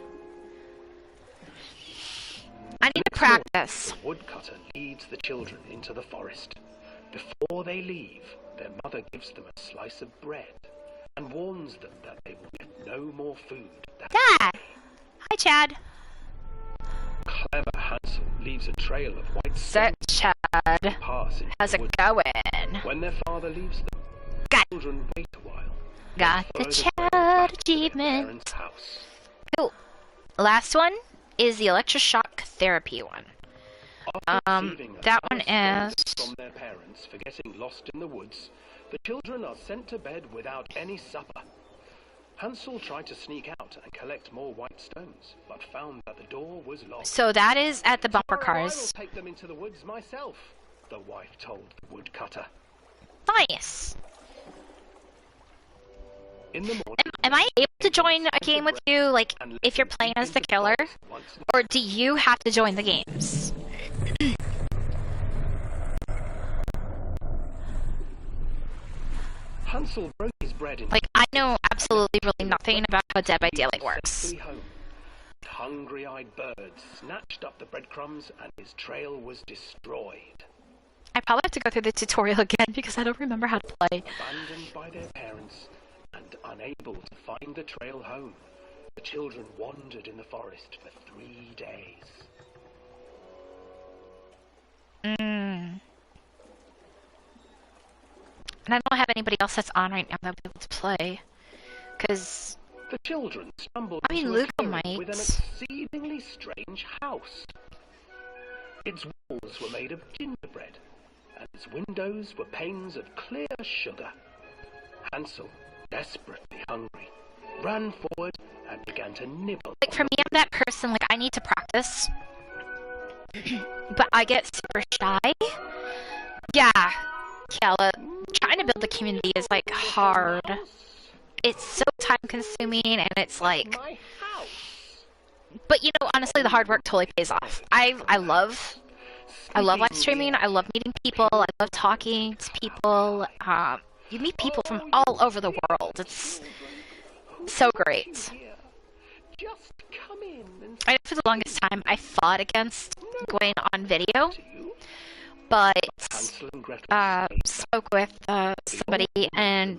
I need to practice. The woodcutter leads the children into the forest. Before they leave, their mother gives them a slice of bread and warns them that they will get no more food. Dad! Hi, Chad. Clever Hansel leaves a trail of white So, stones Chad, to pass into how's the it woods. going? When their father leaves them, Got, the children wait a while. got the Further trail Chad back to their achievement. parents' house. Cool. Last one is the electroshock therapy one. After receiving a That one thorough is... scolding from their parents for getting lost in the woods, the children are sent to bed without any supper. Hansel tried to sneak out and collect more white stones, but found that the door was locked. So that is at the bumper Tomorrow cars. I will take them into the woods myself. the wife told the woodcutter. Nice. In the morning, Am I able to join a game with you, like, if you're playing as the killer? Or do you have to join the games? Hansel broke his bread into Like, I know absolutely really nothing about how Dead by Daylight works. home. Hungry-eyed birds snatched up the breadcrumbs and his trail was destroyed. I probably have to go through the tutorial again because I don't remember how to play. Abandoned by their parents and unable to find the trail home, the children wandered in the forest for 3 days. And I don't have anybody else that's on right now that will be able to play. Because, The children stumbled I mean, into a Luca clearing might. with an exceedingly strange house. Its walls were made of gingerbread, and its windows were panes of clear sugar. Hansel, desperately hungry, ran forward and began to nibble. like, for me, I'm that person, like, I need to practice. But I get super shy. Yeah, trying to build the community is, like, hard. It's so time-consuming, and it's, like... My house. But, you know, honestly, the hard work totally pays off. I love live streaming. I love meeting people. I love talking to people. You meet people from all over the world. It's so great. Just come in and I know for the longest time I fought against going on video, but Hansel and Gretel spoke with somebody, and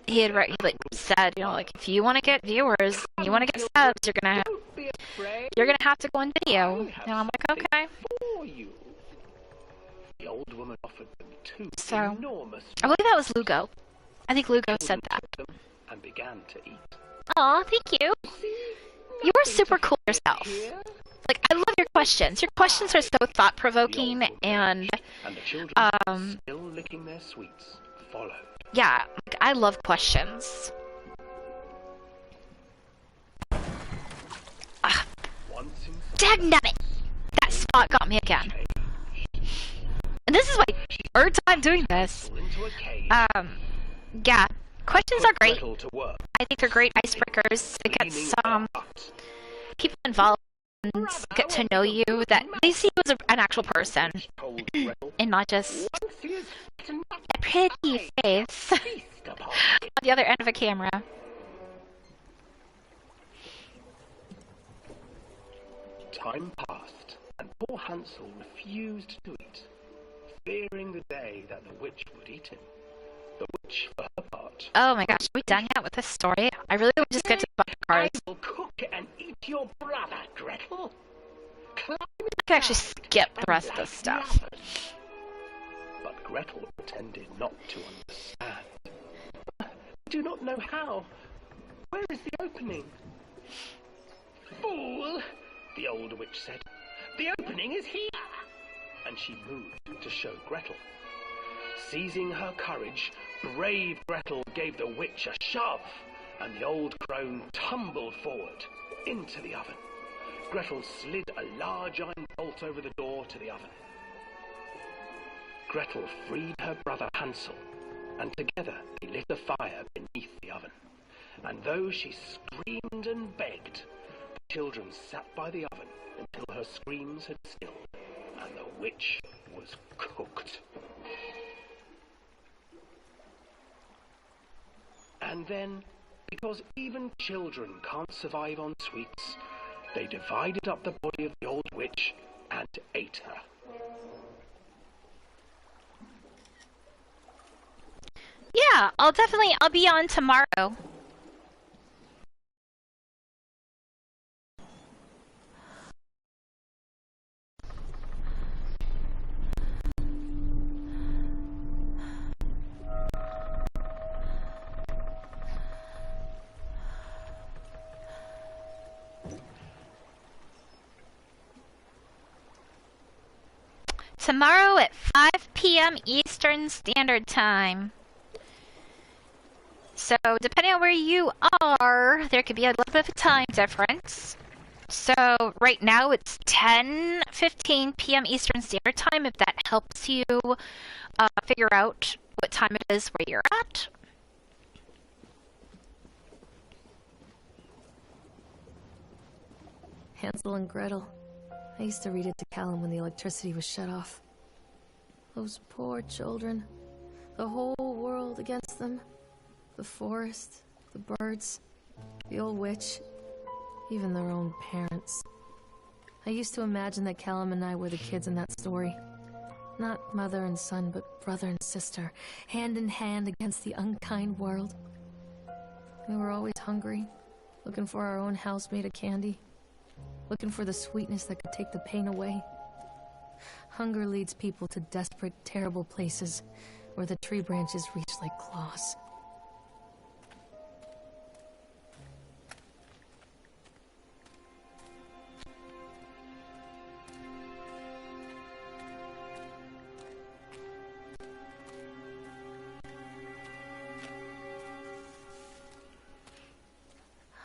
he had like said, you know, like, if you want to get viewers, you want to get subs, you're gonna have to go on video. And I'm like, okay. for you. The old woman offered them 2 So, enormous I believe that was Lugo. I think Lugo said that. took them and began to eat. Aw, thank you. You were super cool yourself. Like, I love your questions. Your questions are so thought-provoking, and, And the children, still licking their sweets, followed. yeah, like, I love questions. Once inside, Dagnabbit! That spot got me again. And this is my 3rd time doing this. into a cave, Yeah, questions are great. Gretel to work, I think they're great icebreakers to get cleaning some her hut. people involved and get to know you, that they see you as an actual person, Told Gretel, and not just once he has eaten a pretty face feast upon on the other end of a camera. Time passed, and poor Hansel refused to eat, fearing the day that the witch would eat him. The witch, for her part, Oh my gosh, are we done yet with this story? I really would just get to the bumper I cards. will cook and eat your brother, Gretel. Climb I could actually skip the rest of this stuff. But Gretel pretended not to understand. I do not know how. Where is the opening? Fool! The old witch said. The opening is here! And she moved to show Gretel. Seizing her courage, brave Gretel gave the witch a shove, and the old crone tumbled forward into the oven. Gretel slid a large iron bolt over the door to the oven. Gretel freed her brother Hansel, and together they lit a fire beneath the oven. And though she screamed and begged, the children sat by the oven until her screams had stilled, and the witch was cooked. And then, because even children can't survive on sweets, they divided up the body of the old witch and ate her. Yeah, I'll be on tomorrow. Tomorrow at 5 p.m. Eastern Standard Time. So, depending on where you are, there could be a little bit of a time difference. So right now it's 10:15 p.m. Eastern Standard Time, if that helps you figure out what time it is where you're at. Hansel and Gretel. I used to read it to Callum when the electricity was shut off. Those poor children. The whole world against them. The forest, the birds, the old witch, even their own parents. I used to imagine that Callum and I were the kids in that story. Not mother and son, but brother and sister, hand in hand against the unkind world. We were always hungry, looking for our own house made of candy, looking for the sweetness that could take the pain away. Hunger leads people to desperate, terrible places where the tree branches reach like claws.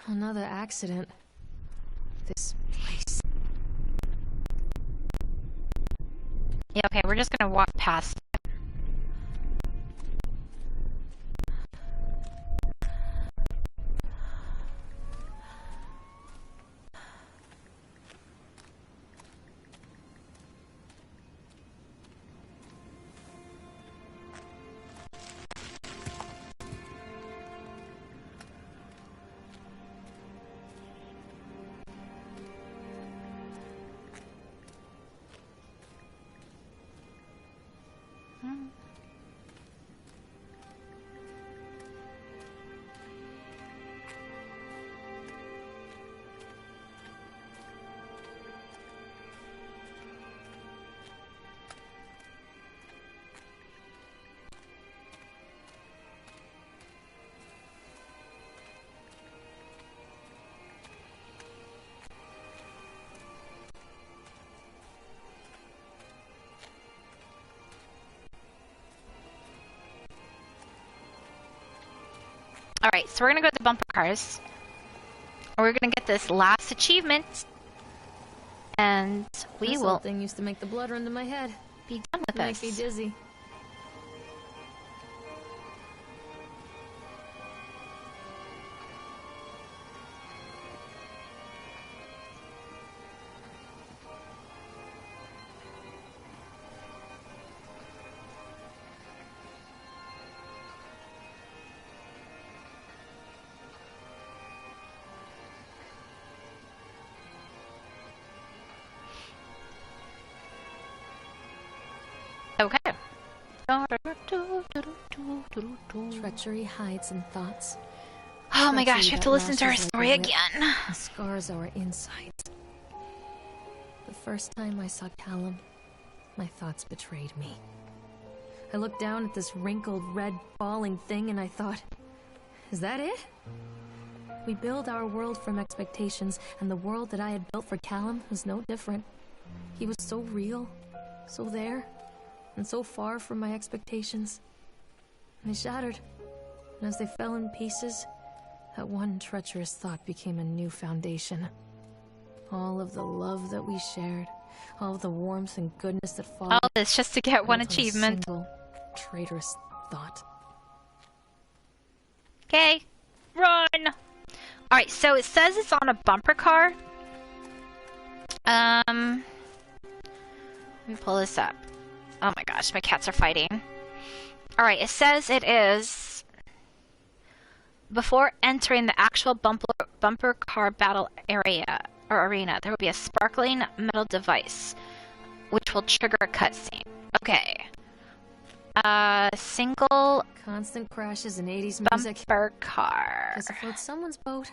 Another accident. This place. Yeah, okay, we're just gonna walk past. Alright, so we're gonna go to the bumper cars. And we're gonna get this last achievement. And we This will old thing used to make the blood run to my head. be done with Make me this. dizzy. Okay. Treachery hides in thoughts. Oh my gosh, Treachery you have that to listen to our lashes like story a whip again. and scars our insides. The first time I saw Callum, my thoughts betrayed me. I looked down at this wrinkled, red, falling thing and I thought, is that it? We build our world from expectations, and the world that I had built for Callum was no different. He was so real, so there, and so far from my expectations. And they shattered, and as they fell in pieces, that one treacherous thought became a new foundation. All of the love that we shared, all of the warmth and goodness that followed. All this just to get one fell from a achievement. single traitorous thought. Okay, run! Alright, so it says it's on a bumper car. Let me pull this up. Oh my gosh, my cats are fighting. Alright, it says it is... Before entering the actual bumper car battle area, or arena, there will be a sparkling metal device, which will trigger a cutscene. Okay. Single Constant crashes and 80s music. bumper car. Does it float someone's boat?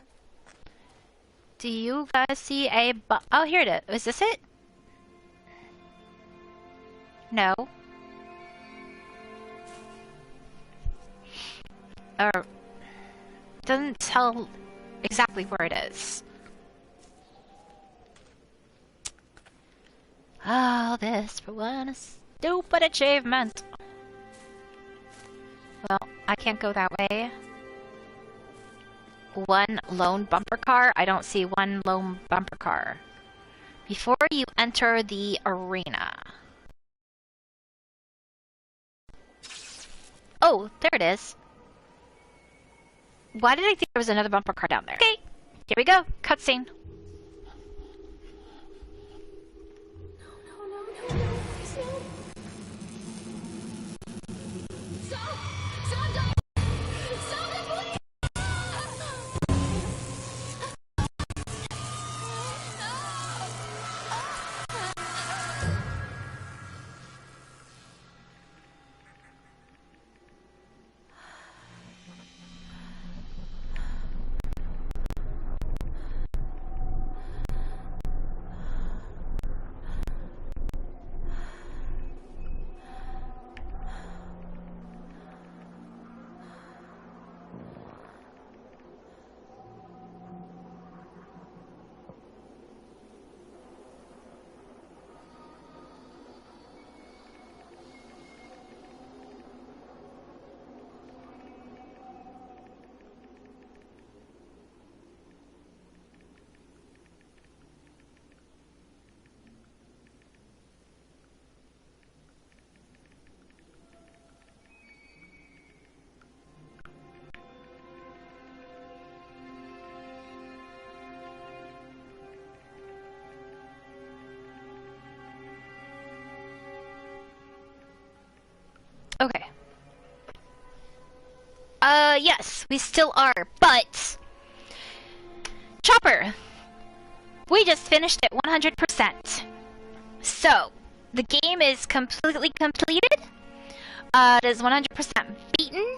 Do you guys see a oh, here it is. Is this it? No. Doesn't tell exactly where it is. All this for one stupid achievement. Well, I can't go that way. one lone bumper car. I don't see one lone bumper car. Before you enter the arena. Oh, there it is. Why did I think there was another bumper car down there? Okay, here we go. Cutscene. Okay. Yes, we still are, but... Chopper! We just finished at 100%. So, the game is completely completed. It is 100% beaten.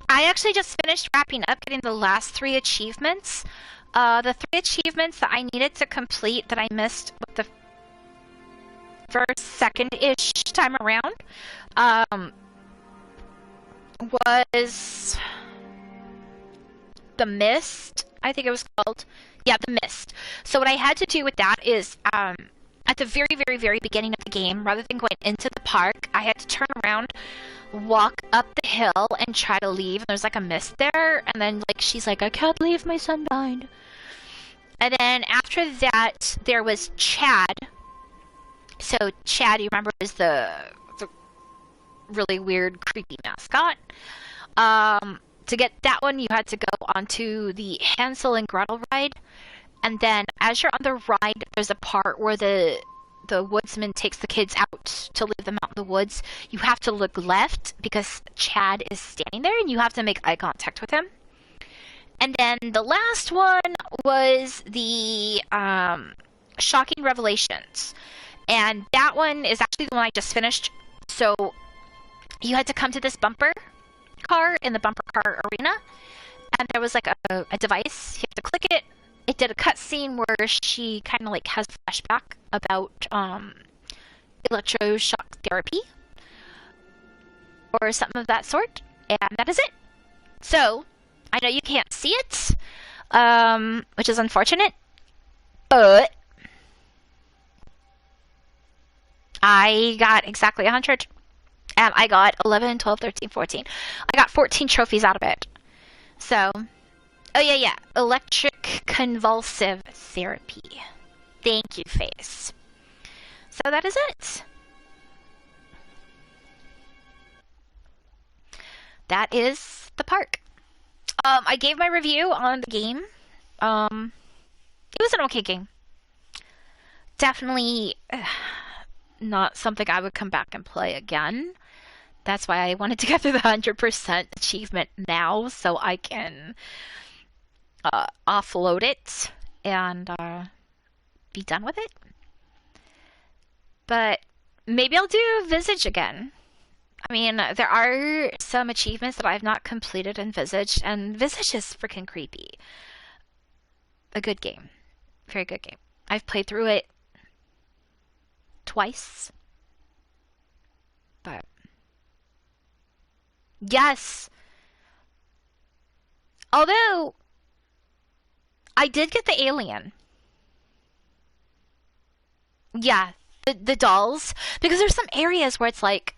I actually just finished wrapping up getting the last 3 achievements. The 3 achievements that I needed to complete that I missed with the first, second-ish time around, was the Mist, I think it was called. Yeah, the Mist. So what I had to do with that is, at the very, very, very beginning of the game, rather than going into the park, I had to turn around, walk up the hill, and try to leave. And there's like a mist there, and then like she's like, I can't leave my son behind. And then after that, there was Chad. So Chad, you remember, is the really weird, creepy mascot. To get that one, you had to go onto the Hansel and Gretel ride. And then as you're on the ride, there's a part where the woodsman takes the kids out to leave them out in the woods. You have to look left because Chad is standing there and you have to make eye contact with him. And then the last one was the Shocking Revelations. And that one is actually the one I just finished. So you had to come to this bumper car in the bumper car arena. And there was like a device. You have to click it. It did a cutscene where she kind of like has a flashback about electroshock therapy. Or something of that sort. And that is it. So, I know you can't see it. Which is unfortunate. But I got exactly 100. And I got 11, 12, 13, 14. I got 14 trophies out of it. So, oh yeah. Electric convulsive therapy. Thank you, Face. So that is it. That is the park. I gave my review on the game. It was an okay game. Definitely not something I would come back and play again. That's why I wanted to get through the 100% achievement now, so I can offload it and be done with it. But maybe I'll do Visage again. I mean, there are some achievements that I've not completed in Visage, and Visage is freaking creepy. A good game. Very good game. I've played through it twice. But yes. Although I did get the alien. Yeah, the dolls, because there's some areas where it's like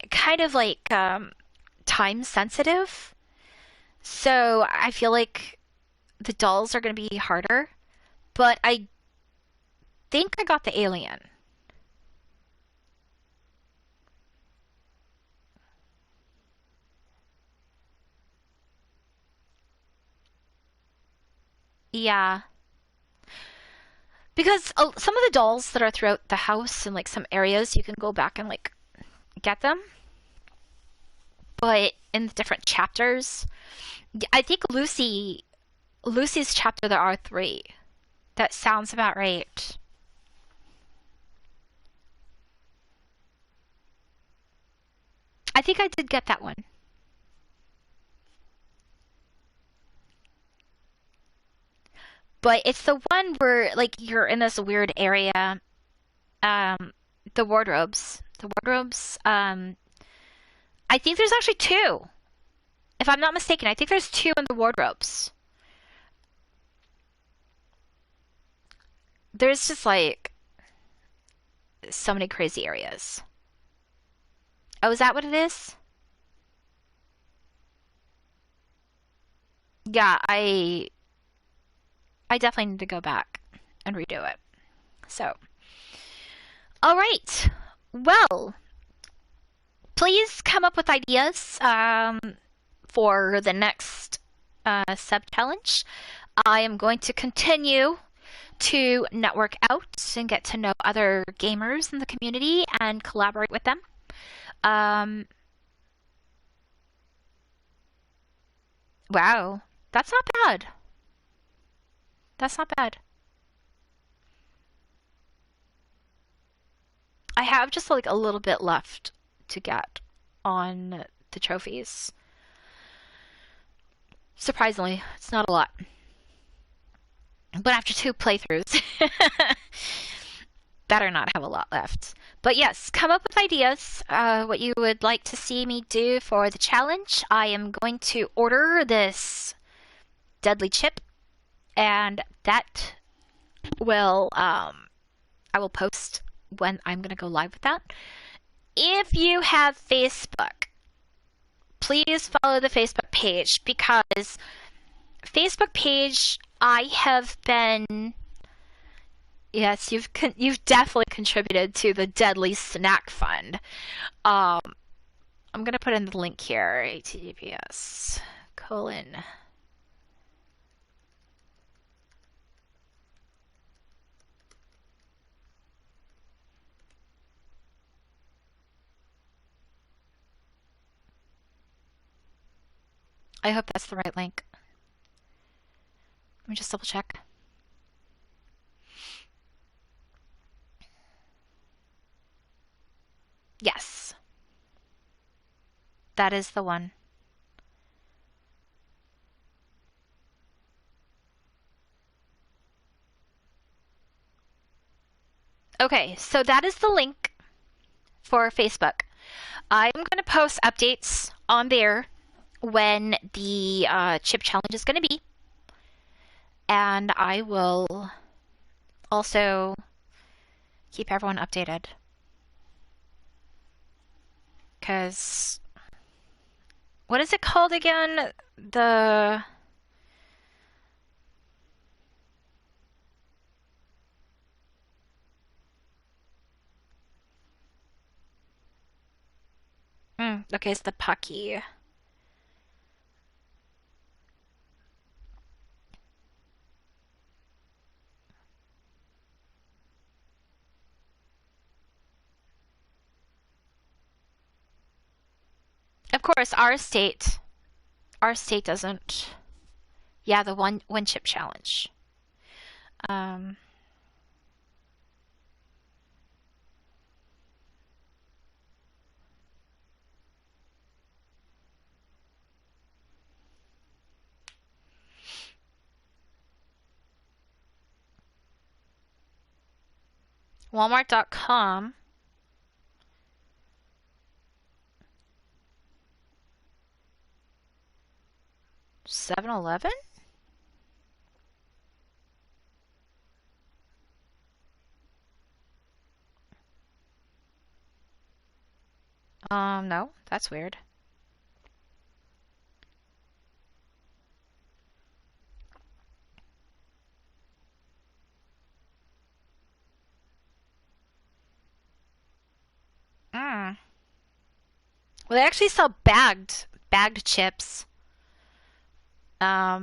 kind of like time sensitive. So I feel like the dolls are going to be harder, but I think I got the alien. Yeah. Because some of the dolls that are throughout the house and like some areas, you can go back and like get them. But in the different chapters, I think Lucy's chapter there are 3. That sounds about right. I think I did get that one. But it's the one where like you're in this weird area. Um, the wardrobes. The wardrobes. I think there's actually 2. If I'm not mistaken, I think there's 2 in the wardrobes. There's just like so many crazy areas. Oh, is that what it is? Yeah, I definitely need to go back and redo it. So, all right. Well, please come up with ideas for the next sub challenge. I am going to continue to network out and get to know other gamers in the community and collaborate with them. Wow, that's not bad. That's not bad. I have just like a little bit left to get on the trophies. Surprisingly, it's not a lot. But after 2 playthroughs, better not have a lot left. But yes, come up with ideas, what you would like to see me do for the challenge. I am going to order this deadly chip, and that will, I will post when I'm going to go live with that. If you have Facebook, please follow the Facebook page, because Facebook page, I have been... Yes, you've definitely contributed to the Deadly Snack Fund. I'm gonna put in the link here, https:// I hope that's the right link. Let me just double check. Yes. That is the one. Okay, so that is the link for Facebook. I'm going to post updates on there when the chip challenge is going to be. And I will also keep everyone updated. Because, what is it called again? Okay, it's the Pucky. Of course, our state doesn't. Yeah, the one chip challenge. Walmart.com. 7-Eleven? No, that's weird. Well, they actually sell bagged chips. Nah,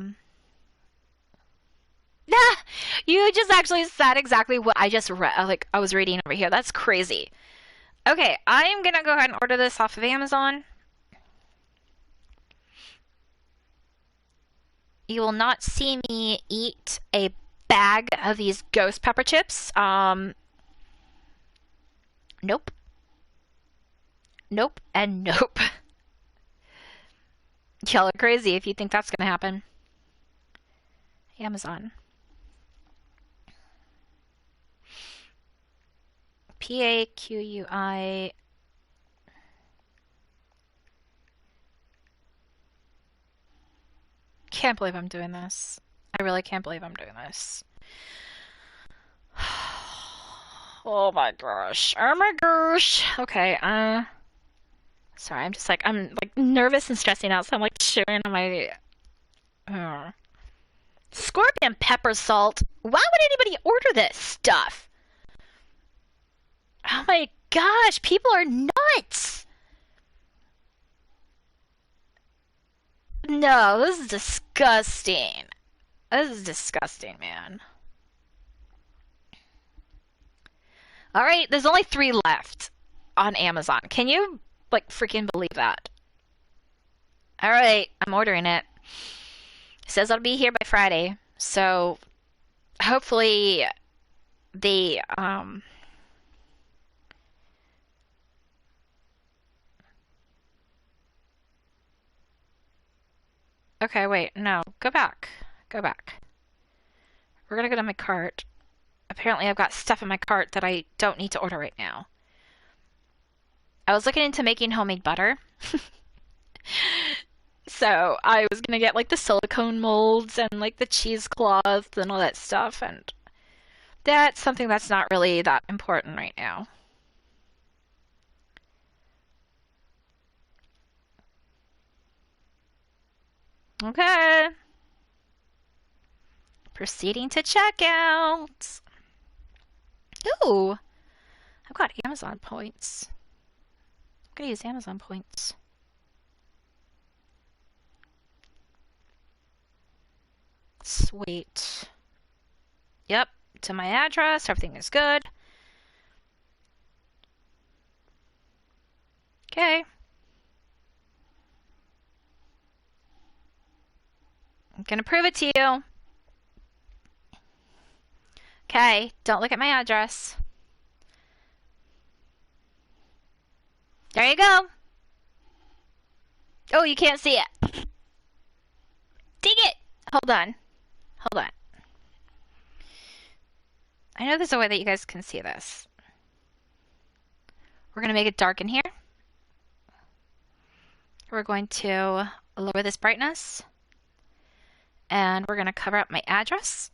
you just actually said exactly what I just read. Like I was reading over here. That's crazy. Okay, I am gonna go ahead and order this off of Amazon. You will not see me eat a bag of these ghost pepper chips. Nope. Nope and nope. Y'all are crazy if you think that's gonna happen. Amazon. PAQUI. Can't believe I'm doing this. I really can't believe I'm doing this. Oh my gosh. Oh my gosh. Okay, sorry, I'm like nervous and stressing out, so I'm like chewing on my scorpion pepper salt. Why would anybody order this stuff? Oh my gosh, people are nuts. No, this is disgusting. This is disgusting, man. Alright, there's only 3 left on Amazon. Can you, like, freaking believe that? Alright, I'm ordering it. It says I'll be here by Friday, so hopefully the, okay, wait, no, go back. Go back. We're gonna go to my cart. Apparently I've got stuff in my cart that I don't need to order right now. I was looking into making homemade butter. So I was gonna get like the silicone molds and like the cheesecloth and all that stuff, and that's something that's not really that important right now. Okay. Proceeding to checkout. Ooh, I've got Amazon points. I'm gonna use Amazon points. Sweet. Yep, to my address, everything is good. Okay. I'm gonna prove it to you. Okay, don't look at my address. There you go. Oh, you can't see it. Dang it! Hold on. Hold on. I know there's a way that you guys can see this. We're going to make it dark in here. We're going to lower this brightness. And we're going to cover up my address.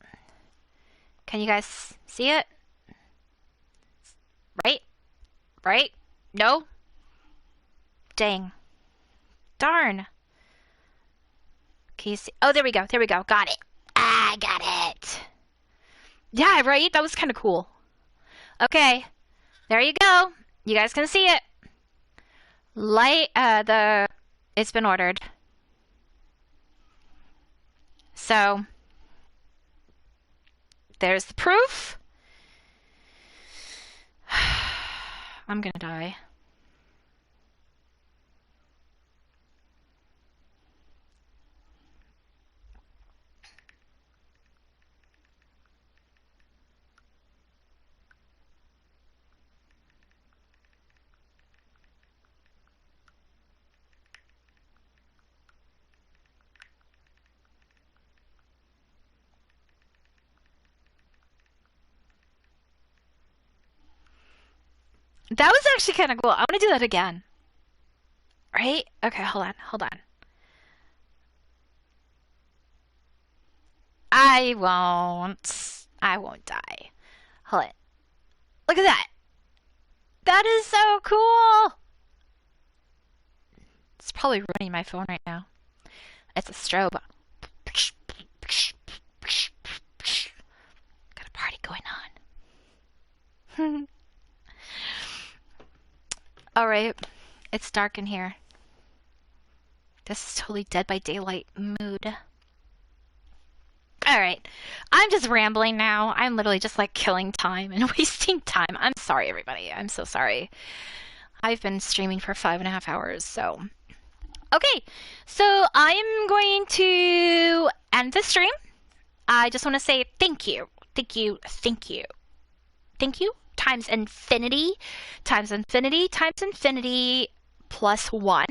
Can you guys see it? Right? Right? No? Dang. Darn. Can you see? Oh, there we go. There we go. Got it. I got it. Yeah, right? That was kind of cool. Okay. There you go. You guys can see it. It's been ordered. So, there's the proof. I'm gonna die. That was actually kind of cool. I want to do that again. Right? Okay, hold on. Hold on. I won't die. Hold on. Look at that. That is so cool. It's probably ruining my phone right now. It's a strobe. Got a party going on. Alright. It's dark in here. This is totally Dead by Daylight mood. Alright, I'm just rambling now. I'm literally just like killing time and wasting time. I'm sorry, everybody. I'm so sorry. I've been streaming for 5.5 hours, so. Okay, so I'm going to end the stream. I just want to say thank you. Thank you. Thank you. Thank you. Times infinity. Times infinity. Times infinity. Plus 1.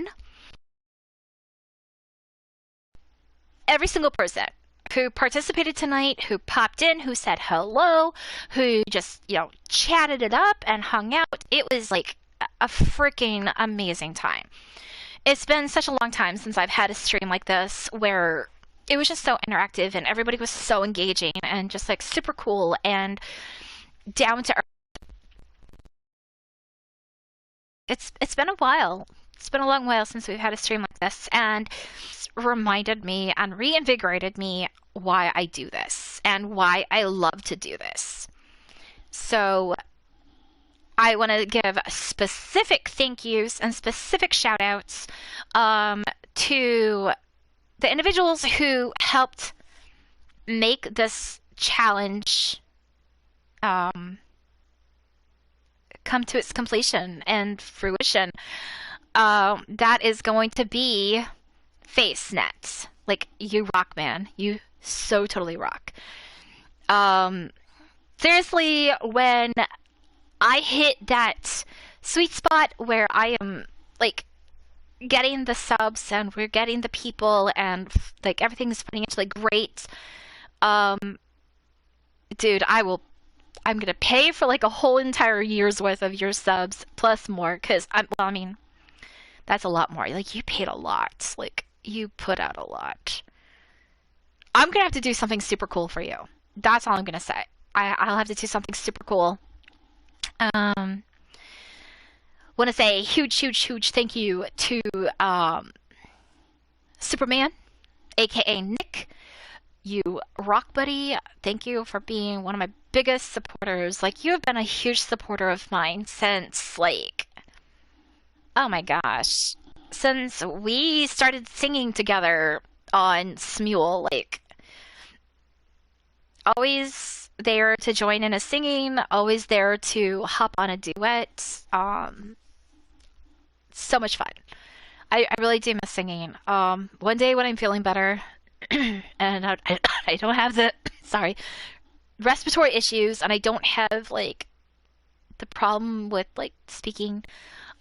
Every single person who participated tonight, who popped in, who said hello, who just, chatted it up and hung out. It was like a freaking amazing time. It's been such a long time since I've had a stream like this where it was just so interactive and everybody was so engaging and just like super cool and down to earth. It's been a while. It's been a long while since we've had a stream like this, and it's reminded me and reinvigorated me why I do this and why I love to do this. So I want to give specific thank yous and specific shout outs to the individuals who helped make this challenge come to its completion and fruition. That is going to be FaceNet. Like, you rock, man. You so totally rock. Seriously, when I hit that sweet spot where I am, like, getting the subs and we're getting the people and, like, everything's financially great, dude, I'm gonna pay for, like, a whole entire year's worth of your subs plus more, because that's a lot more. Like, you paid a lot. Like, you put out a lot. I'm gonna have to do something super cool for you. That's all I'm gonna say. I'll have to do something super cool. Want to say huge thank you to Superman, aka Nick. You rock, buddy. Thank you for being one of my biggest supporters. Like, you have been a huge supporter of mine since, like, oh my gosh, since we started singing together on Smule. Like, always there to join in a singing, always there to hop on a duet. So much fun. I really do miss singing. One day when I'm feeling better and I don't have the respiratory issues and I don't have like the problem with like speaking,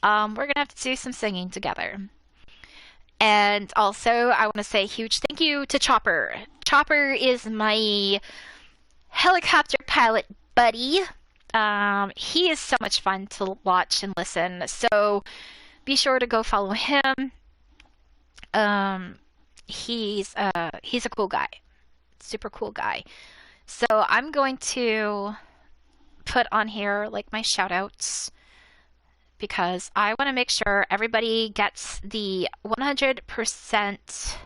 we're gonna have to do some singing together. And also I want to say a huge thank you to Chopper. Chopper is my helicopter pilot buddy. He is so much fun to watch and listen, so be sure to go follow him. He's a cool guy. Super cool guy. So I'm going to put on here like my shout outs because I want to make sure everybody gets the 100%.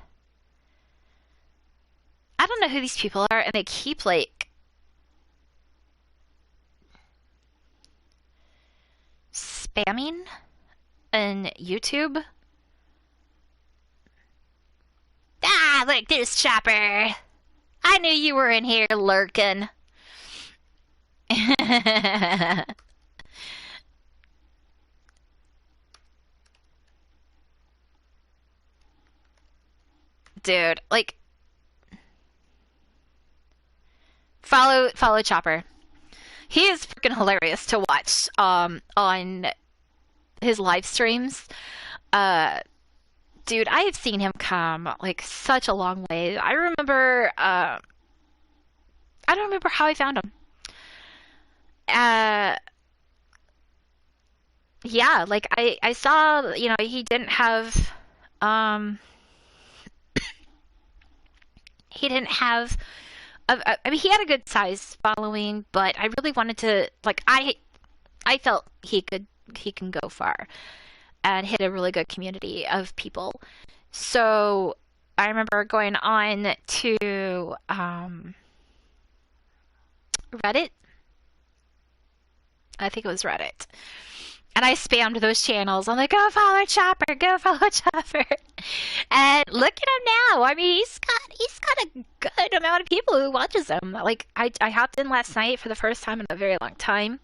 I don't know who these people are and they keep like spamming on YouTube. Ah, look, there's Chopper. I knew you were in here lurking. Dude, like, follow Chopper. He is freaking hilarious to watch on his live streams. Dude, I have seen him come like such a long way. I remember I don't remember how I found him. Yeah, like I saw, he didn't have he didn't have I mean, he had a good size following, but I really wanted to, like, I felt he can go far and hit a really good community of people. So I remember going on to Reddit. I think it was Reddit. And I spammed those channels. I'm like, go follow Chopper, go follow Chopper. And look at him now. I mean, he's got a good amount of people who watches him. Like, I hopped in last night for the first time in a very long time,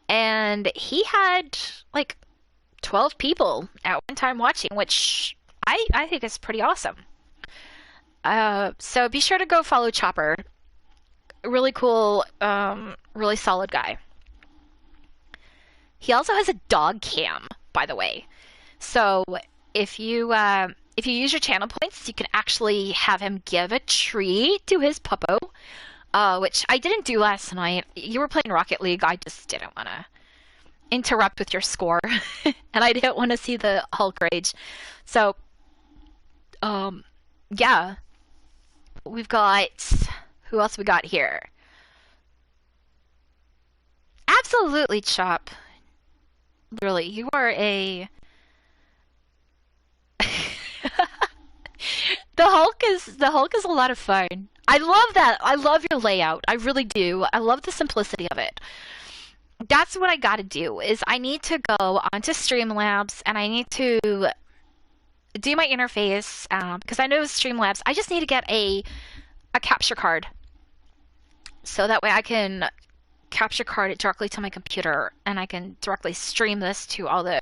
and he had like 12 people at one time watching, which I think is pretty awesome. So be sure to go follow Chopper. Really cool, really solid guy. He also has a dog cam, by the way. So if you use your channel points, you can actually have him give a treat to his puppo, which I didn't do last night. You were playing Rocket League. I just didn't want to interrupt with your score, and I didn't want to see the Hulk rage. So, yeah. We've got... Who else we got here? Absolutely, Chop. Literally, you are a... The Hulk is a lot of fun. I love that. I love your layout. I really do. I love the simplicity of it. That's what I gotta do, is I need to go onto Streamlabs and I need to do my interface, because I know Streamlabs, I just need to get a capture card. So that way I can capture card it directly to my computer and I can directly stream this to all the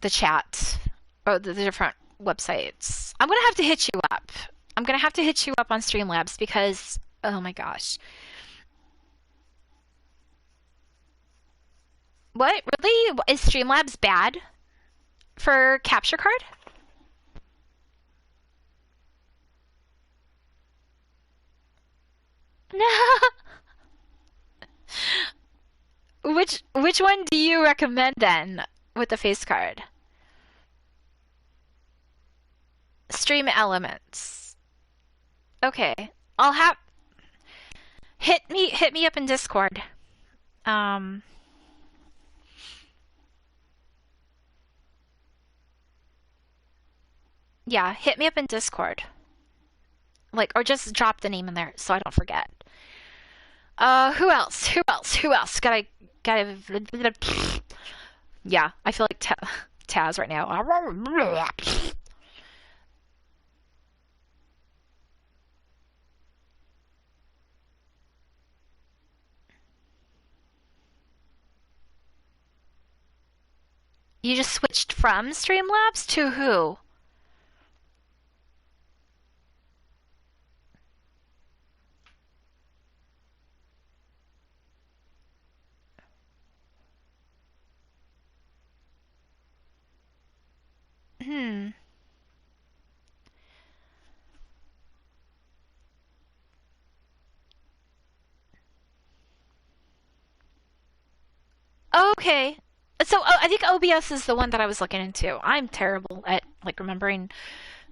chat or the different websites. I'm gonna have to hit you up. I'm gonna have to hit you up on Streamlabs because, oh my gosh. What? Really? Is Streamlabs bad for capture card? No. Which one do you recommend then with the face card? Stream Elements. Okay. I'll have hit me up in Discord. Yeah, hit me up in Discord. Like, or just drop the name in there so I don't forget. Who else? Gotta... Yeah, I feel like Taz right now. You just switched from Streamlabs to who? Okay. So I think OBS is the one that I was looking into. I'm terrible at like remembering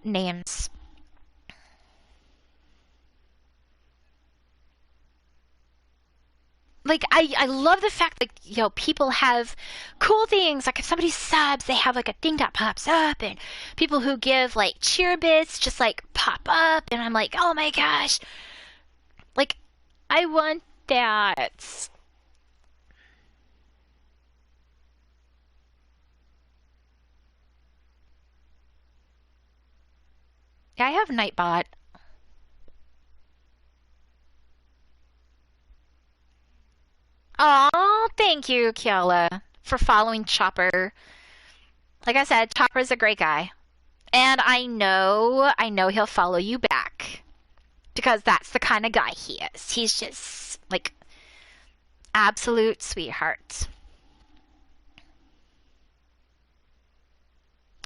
names. Like I love the fact that, you know, people have cool things. Like if somebody subs, they have like a thing that pops up, and people who give like cheer bits just like pop up, and I'm like, oh my gosh. Like I want that. Yeah, I have Nightbot. Oh, thank you, Kiala, for following Chopper. Like I said, Chopper's a great guy. And I know he'll follow you back. Because that's the kind of guy he is. He's just, like, absolute sweetheart.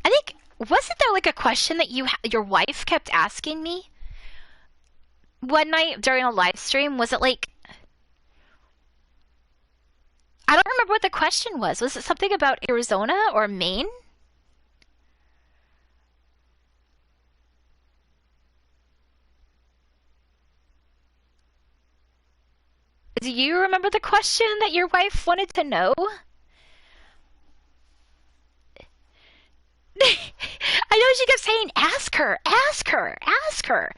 I think, wasn't there, like, a question that your wife kept asking me? One night during a live stream, was it, like... I don't remember what the question was. Was it something about Arizona or Maine? Do you remember the question that your wife wanted to know? I know she kept saying, ask her, ask her, ask her.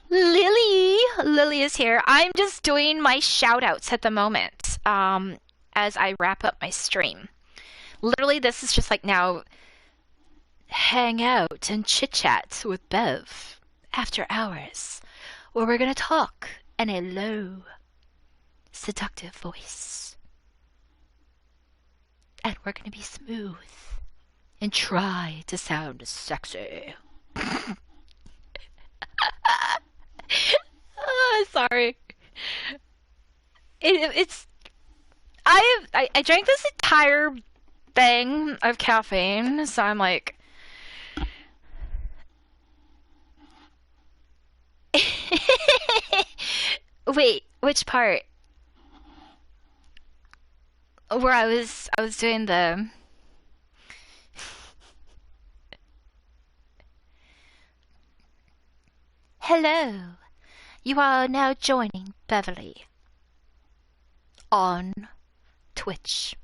Lily! Lily is here. I'm just doing my shout-outs at the moment, as I wrap up my stream. Literally, this is just like now, hang out and chit-chat with Bev after hours, where we're gonna talk in a low, seductive voice. And we're gonna be smooth and try to sound sexy. Sorry. I drank this entire thing of caffeine, so I'm like... Wait, which part? Where I was doing the... Hello. You are now joining Beverly on Twitch.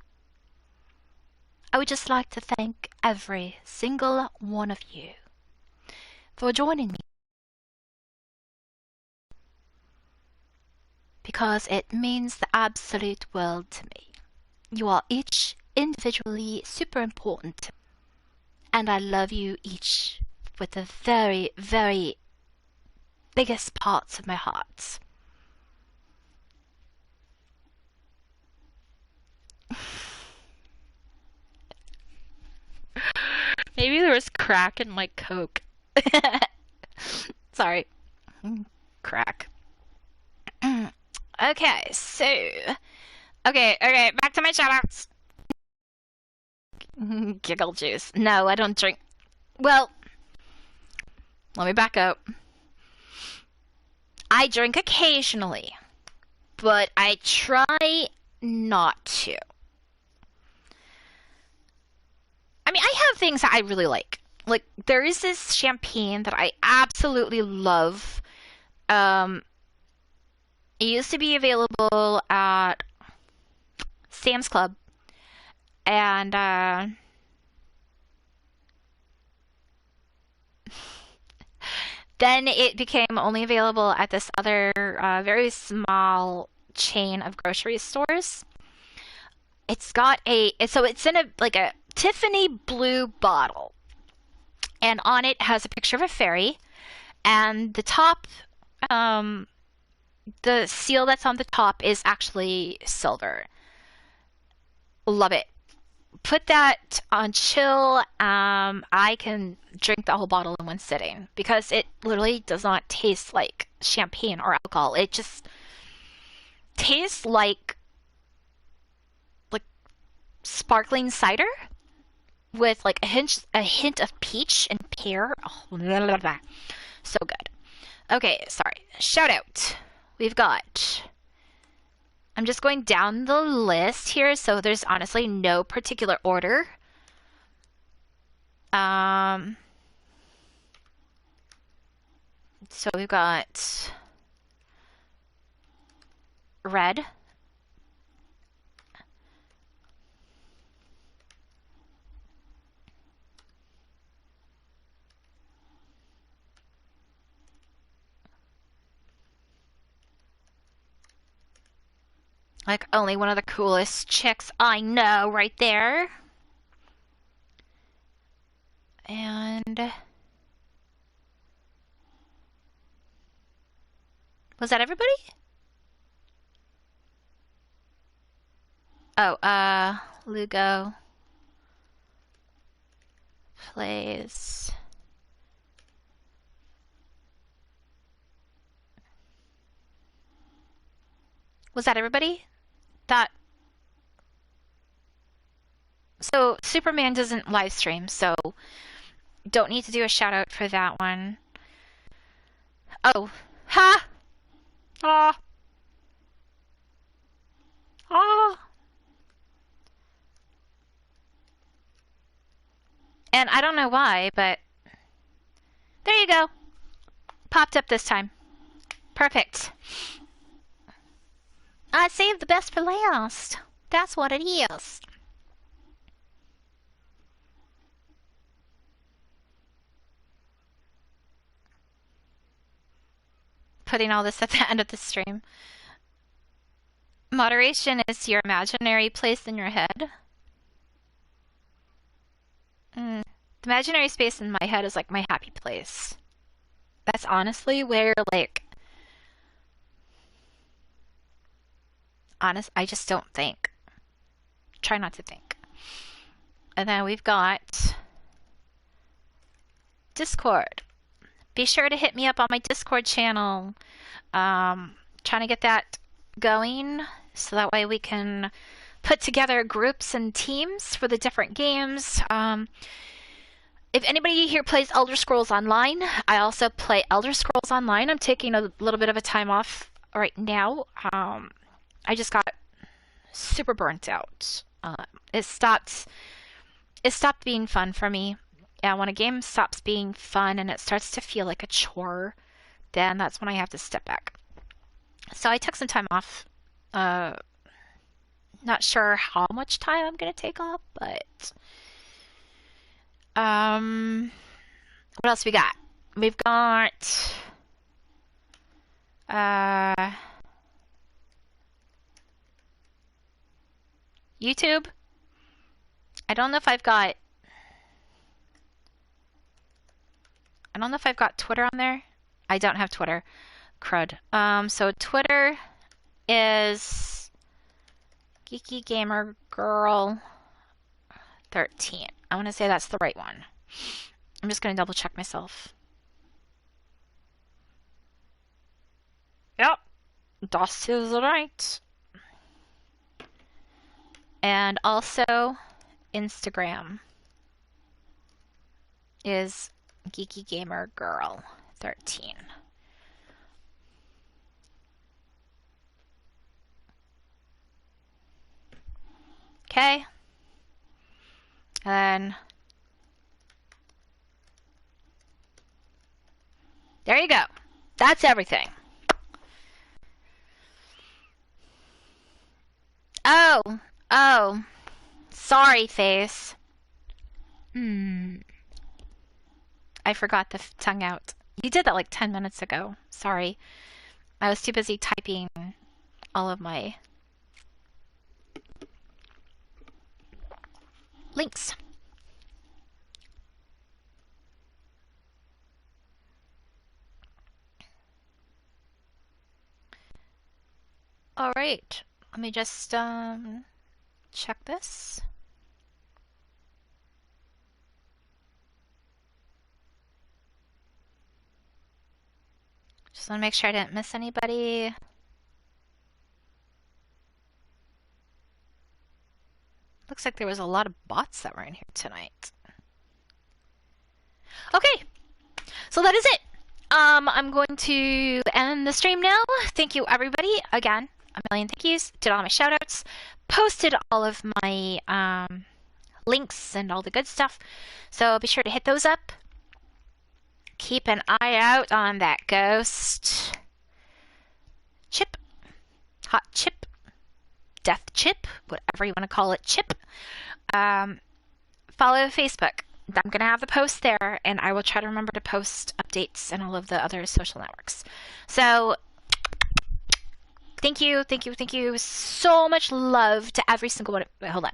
I would just like to thank every single one of you for joining me, because it means the absolute world to me. You are each individually super important, and I love you each with the very, very biggest parts of my heart. Maybe there was crack in my Coke. Sorry. Crack. Okay, so... Okay, back to my shoutouts. Giggle juice. No, I don't drink... Well, let me back up. I drink occasionally, but I try not to. I mean, I have things that I really like. Like, there is this champagne that I absolutely love. It used to be available at Sam's Club, and then it became only available at this other very small chain of grocery stores. It's got it's in a Tiffany blue bottle, and on it has a picture of a fairy, and the top, the seal that's on the top is actually silver. Love it. Put that on chill. I can drink the whole bottle in one sitting, because it literally does not taste like champagne or alcohol. It just tastes like sparkling cider with like a hint of peach and pear. Oh, blah, blah, blah. So good. Okay, sorry. Shout out. We've got... I'm just going down the list here, so there's honestly no particular order. So we've got Red. Like, only one of the coolest chicks I know right there. And... was that everybody? Oh, Lugo plays... Was that everybody? So Superman doesn't live stream, so don't need to do a shout out for that one. Oh, ha! Ah. Ah. And I don't know why, but there you go. Popped up this time. Perfect. I saved the best for last. That's what it is. putting all this at the end of the stream. Moderation is your imaginary place in your head. The imaginary space in my head is like my happy place. That's honestly where, like, I just don't think. Try not to think. And then we've got Discord. Be sure to hit me up on my Discord channel. Trying to get that going so that way we can put together groups and teams for the different games. If anybody here plays Elder Scrolls Online, I also play Elder Scrolls Online. I'm taking a little bit of a time off right now. I just got super burnt out. It stopped being fun for me. And when a game stops being fun and it starts to feel like a chore, then that's when I have to step back. So I took some time off. Not sure how much time I'm going to take off, but... what else we got? We've got... YouTube. I don't know if I've got Twitter on there. I don't have Twitter. Crud. So Twitter is Geeky Gamer Girl 13. I want to say that's the right one. I'm just going to double check myself. Yep. Das is right. And also Instagram is Geeky Gamer Girl 13. Okay. And there you go. That's everything. Oh. Sorry, face. I forgot the tongue out. You did that like 10 minutes ago. Sorry. I was too busy typing all of my links. All right. Let me just check this. Just want to make sure I didn't miss anybody. Looks like there was a lot of bots that were in here tonight. Okay, so that is it. I'm going to end the stream now. Thank you, everybody. Again, a million thank yous. Did all my shoutouts. Posted all of my links and all the good stuff. So be sure to hit those up. Keep an eye out on that ghost chip, hot chip, death chip, whatever you want to call it, chip. Follow Facebook. I'm going to have the post there, and I will try to remember to post updates and all of the other social networks. So, thank you so much love to every single one. Wait, hold on.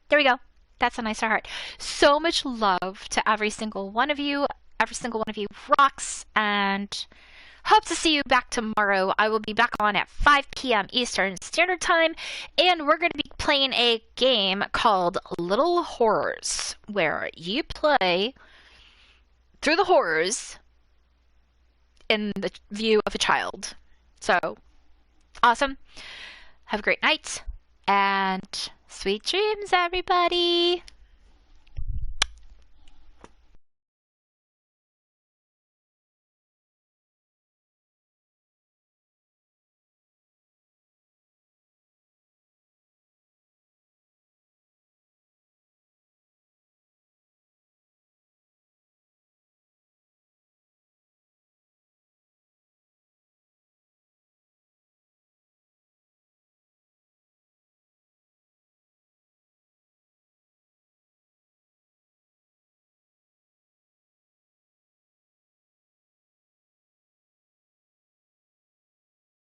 There we go. That's a nicer heart. So much love to every single one of you. Every single one of you rocks, and hope to see you back tomorrow. I will be back on at 5 p.m. Eastern Standard Time, and we're going to be playing a game called Little Horrors, where you play through the horrors in the view of a child. So, awesome. Have a great night, and sweet dreams, everybody!